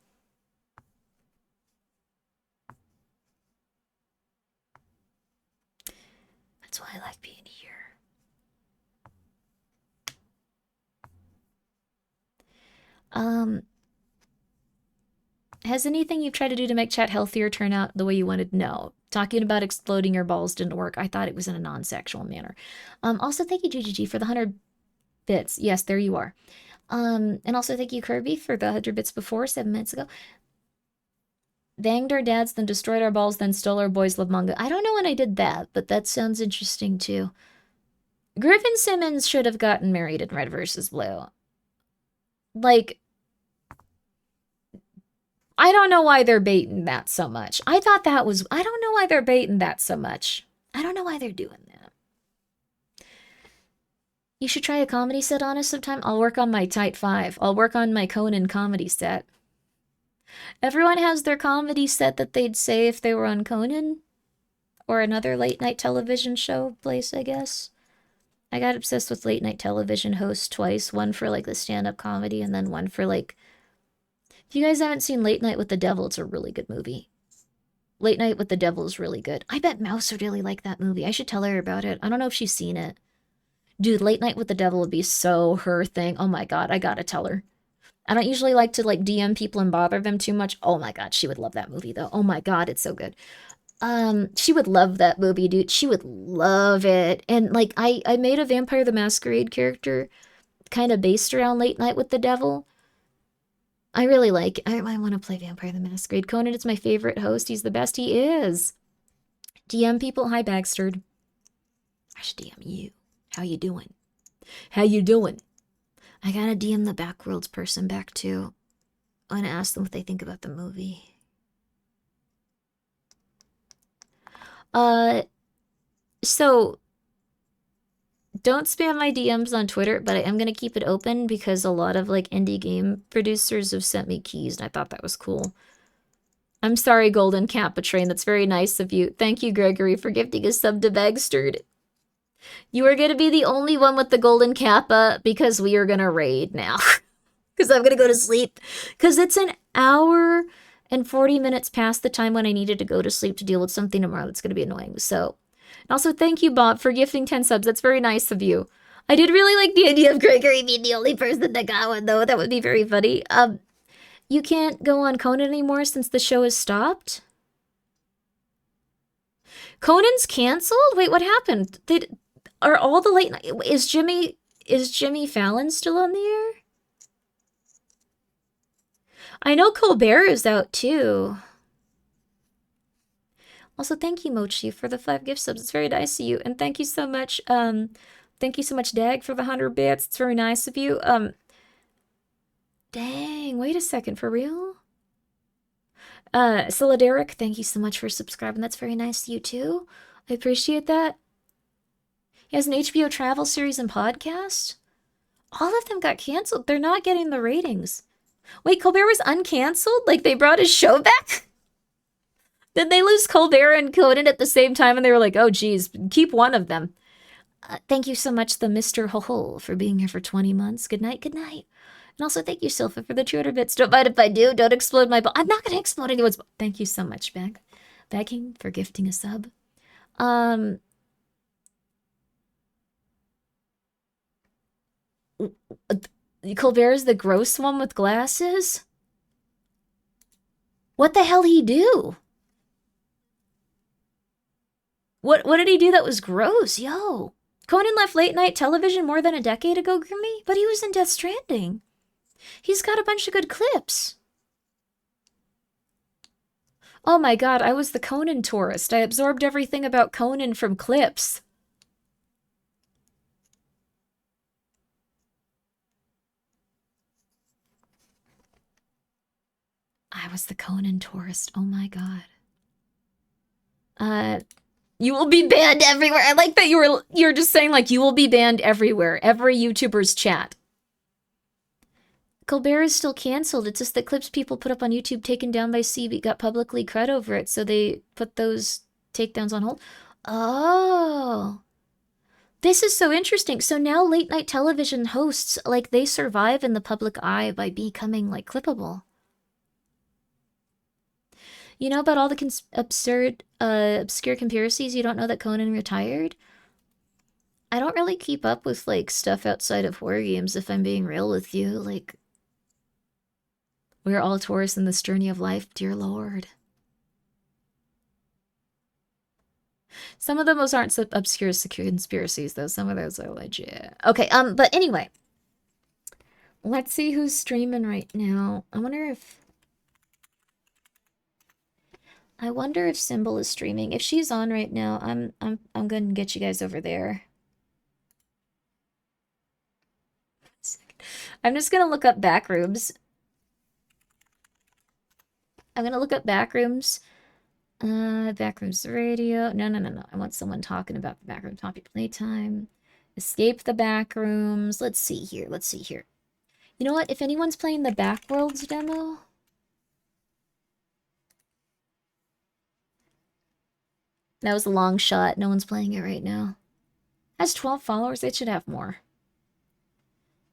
That's why I like being here. Has anything you've tried to do to make chat healthier turn out the way you wanted? No. Talking about exploding your balls didn't work. I thought it was in a non-sexual manner. Also, thank you, GGG, for the 100 bits. Yes, there you are. And also thank you, Kirby, for the 100 bits before, 7 minutes ago. Banged our dads, then destroyed our balls, then stole our boys' love manga. I don't know when I did that, but that sounds interesting, too. Griffin Simmons should have gotten married in Red vs. Blue. Like, I don't know why they're baiting that so much. I thought that was... I don't know why they're baiting that so much. I don't know why they're doing that. You should try a comedy set on us sometime. I'll work on my Tight 5. I'll work on my Conan comedy set. Everyone has their comedy set that they'd say if they were on Conan. Or another late-night television show place, I guess. I got obsessed with late-night television hosts twice. One for, like, the stand-up comedy, and then one for, like... If you guys haven't seen Late Night with the Devil, it's a really good movie. Late Night with the Devil is really good. I bet Mouse would really like that movie. I should tell her about it. I don't know if she's seen it. Dude, Late Night with the Devil would be so her thing. Oh my god, I gotta tell her. I don't usually like to, like, DM people and bother them too much. Oh my god, she would love that movie, though. Oh my god, it's so good. She would love that movie, dude. She would love it. And, like, I made a Vampire the Masquerade character kind of based around Late Night with the Devil. I really like it. I want to play Vampire the Masquerade. Conan is my favorite host. He's the best. He is. DM people. Hi, Bagsterd. I should DM you. How you doing? How you doing? I gotta DM the Backworlds person back, too. I want to ask them what they think about the movie. So... Don't spam my DMs on Twitter, but I am going to keep it open because a lot of, like, indie game producers have sent me keys, and I thought that was cool. I'm sorry, Golden Kappa Train. That's very nice of you. Thank you, Gregory, for gifting a sub to Bagsterd. You are going to be the only one with the Golden Kappa because we are going to raid now. Because I'm going to go to sleep. Because it's an hour and 40 minutes past the time when I needed to go to sleep to deal with something tomorrow that's going to be annoying. So... Also, thank you, Bob, for gifting 10 subs. That's very nice of you. I did really like the idea of Gregory being the only person that got one, though. That would be very funny. You can't go on Conan anymore since the show has stopped? Conan's canceled? Wait, what happened? are all the late night... Is Jimmy Fallon still on the air? I know Colbert is out too. Also, thank you, Mochi, for the 5 gift subs. It's very nice of you. And thank you so much, Dag, for the 100 bits. It's very nice of you. Dang, wait a second, for real? Solidaric, thank you so much for subscribing. That's very nice of you too. I appreciate that. He has an HBO travel series and podcast. All of them got canceled. They're not getting the ratings. Wait, Colbert was uncanceled? Like, they brought his show back? Did they lose Colbert and Conan at the same time? And they were like, oh, geez, keep one of them. Thank you so much, the Mr. Ho-Ho, for being here for 20 months. Good night, good night. And also, thank you, Silpha, for the 200 bits. Don't mind if I do. Don't explode my ball. I'm not going to explode anyone's ball. Thank you so much, Begging, for gifting a sub. Colbert is the gross one with glasses? What the hell he do? What did he do that was gross? Yo. Conan left late night television more than a decade ago, Grimmi, but he was in Death Stranding. He's got a bunch of good clips. Oh my god, I was the Conan tourist. I absorbed everything about Conan from clips. I was the Conan tourist. Oh my god. You will be banned everywhere. I like that you're just saying, like, you will be banned everywhere. Every YouTuber's chat. Colbert is still canceled. It's just that clips people put up on YouTube taken down by CB got publicly cred over it, so they put those takedowns on hold. Oh. This is so interesting. So now late night television hosts, like, they survive in the public eye by becoming, like, clippable. You know about all the obscure conspiracies? You don't know that Conan retired? I don't really keep up with, like, stuff outside of horror games, if I'm being real with you. Like, we're all tourists in this journey of life, dear Lord. Some of those aren't so obscure conspiracies, though. Some of those are legit. Okay, but anyway. Let's see who's streaming right now. I wonder if Symbol is streaming. If she's on right now, I'm going to get you guys over there. I'm just going to look up Backrooms. I'm going to look up Backrooms. Backrooms radio. No. I want someone talking about the Backrooms Poppy Playtime. Escape the Backrooms. Let's see here. You know what? If anyone's playing the Backworlds demo... That was a long shot. No one's playing it right now. Has 12 followers. It should have more.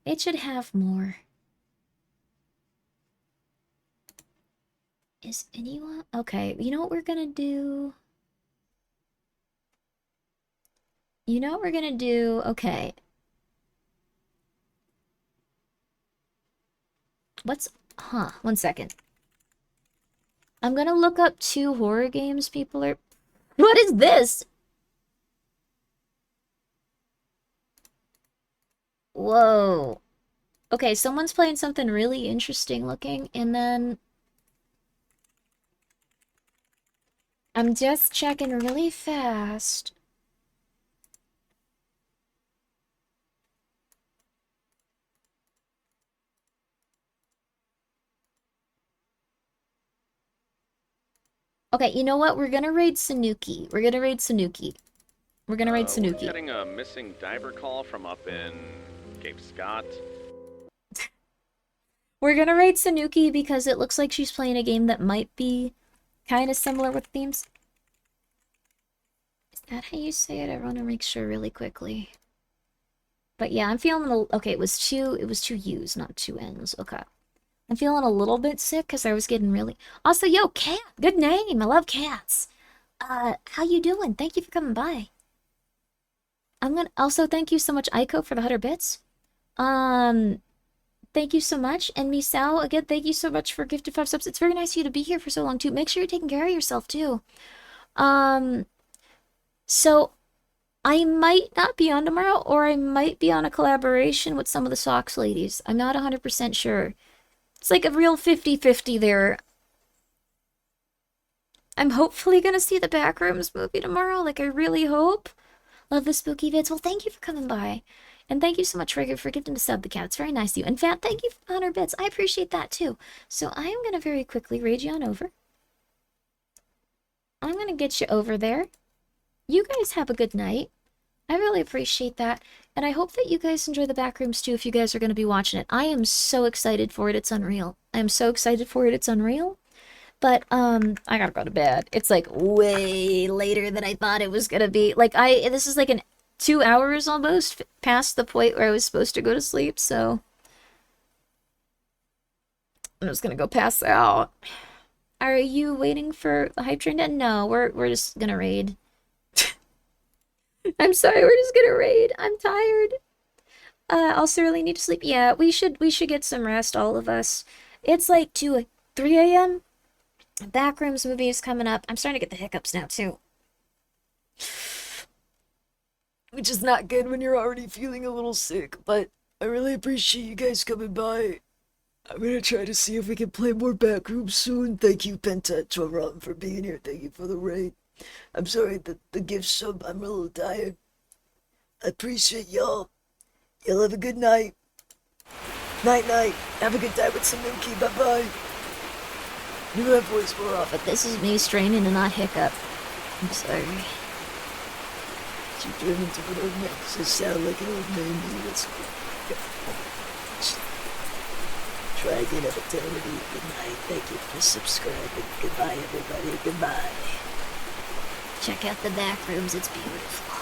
It should have more. Is anyone... Okay, you know what we're gonna do? Okay. One second. I'm gonna look up 2 horror games people are... What is this? Whoa. Okay, someone's playing something really interesting looking, and then... I'm just checking really fast. Okay, you know what? We're gonna raid Sanuki. We're gonna raid Sanuki. We're getting a missing diver call from up in Cape Scott. We're gonna raid Sanuki because it looks like she's playing a game that might be kind of similar with themes. Is that how you say it? I want to make sure really quickly. But yeah, I'm feeling okay, it was two U's, not 2 N's. Okay. I'm feeling a little bit sick because I was getting really... Also, yo, Cat! Good name! I love cats! How you doing? Thank you for coming by. Also, thank you so much, Aiko, for the 100 bits. Thank you so much. And Misao, again, thank you so much for gifted 5 subs. It's very nice of you to be here for so long, too. Make sure you're taking care of yourself, too. So, I might not be on tomorrow, or I might be on a collaboration with some of the Socks ladies. I'm not 100% sure. It's like a real 50-50 there. I'm hopefully gonna see the Backrooms movie tomorrow. Like, I really hope. Love the spooky vids. Well, thank you for coming by. And thank you so much, Rigger, for gifting the sub the cat. It's very nice of you. And Fat, thank you for the 100 bits. I appreciate that, too. So I am gonna very quickly raid you on over. I'm gonna get you over there. You guys have a good night. I really appreciate that. And I hope that you guys enjoy the Backrooms, too, if you guys are gonna be watching it. I am so excited for it. It's unreal. I am so excited for it. It's unreal. But, I gotta go to bed. It's, like, way later than I thought it was gonna be. Like, this is, like, 2 hours almost past the point where I was supposed to go to sleep, so I'm just gonna go pass out. Are you waiting for the hype train to end? No, we're just gonna raid. I'm sorry, we're just gonna raid. I'm tired. Also really need to sleep. Yeah, we should get some rest, all of us. It's like 3 a.m. Backrooms movie is coming up. I'm starting to get the hiccups now, too. Which is not good when you're already feeling a little sick, but I really appreciate you guys coming by. I'm gonna try to see if we can play more Backrooms soon. Thank you, Penta and Rotten, for being here. Thank you for the raid. I'm sorry that the gift sub, I'm a little tired. I appreciate y'all. Y'all have a good night. Night-night. Have a good time with Sanuki. Bye-bye. Maybe my voice more off, but this is me straining and not hiccup. I'm sorry. She turned into an old man because I sound like an old man. That's try again of eternity. Good night. Thank you for subscribing. Goodbye, everybody. Goodbye. Check out the Backrooms. It's beautiful.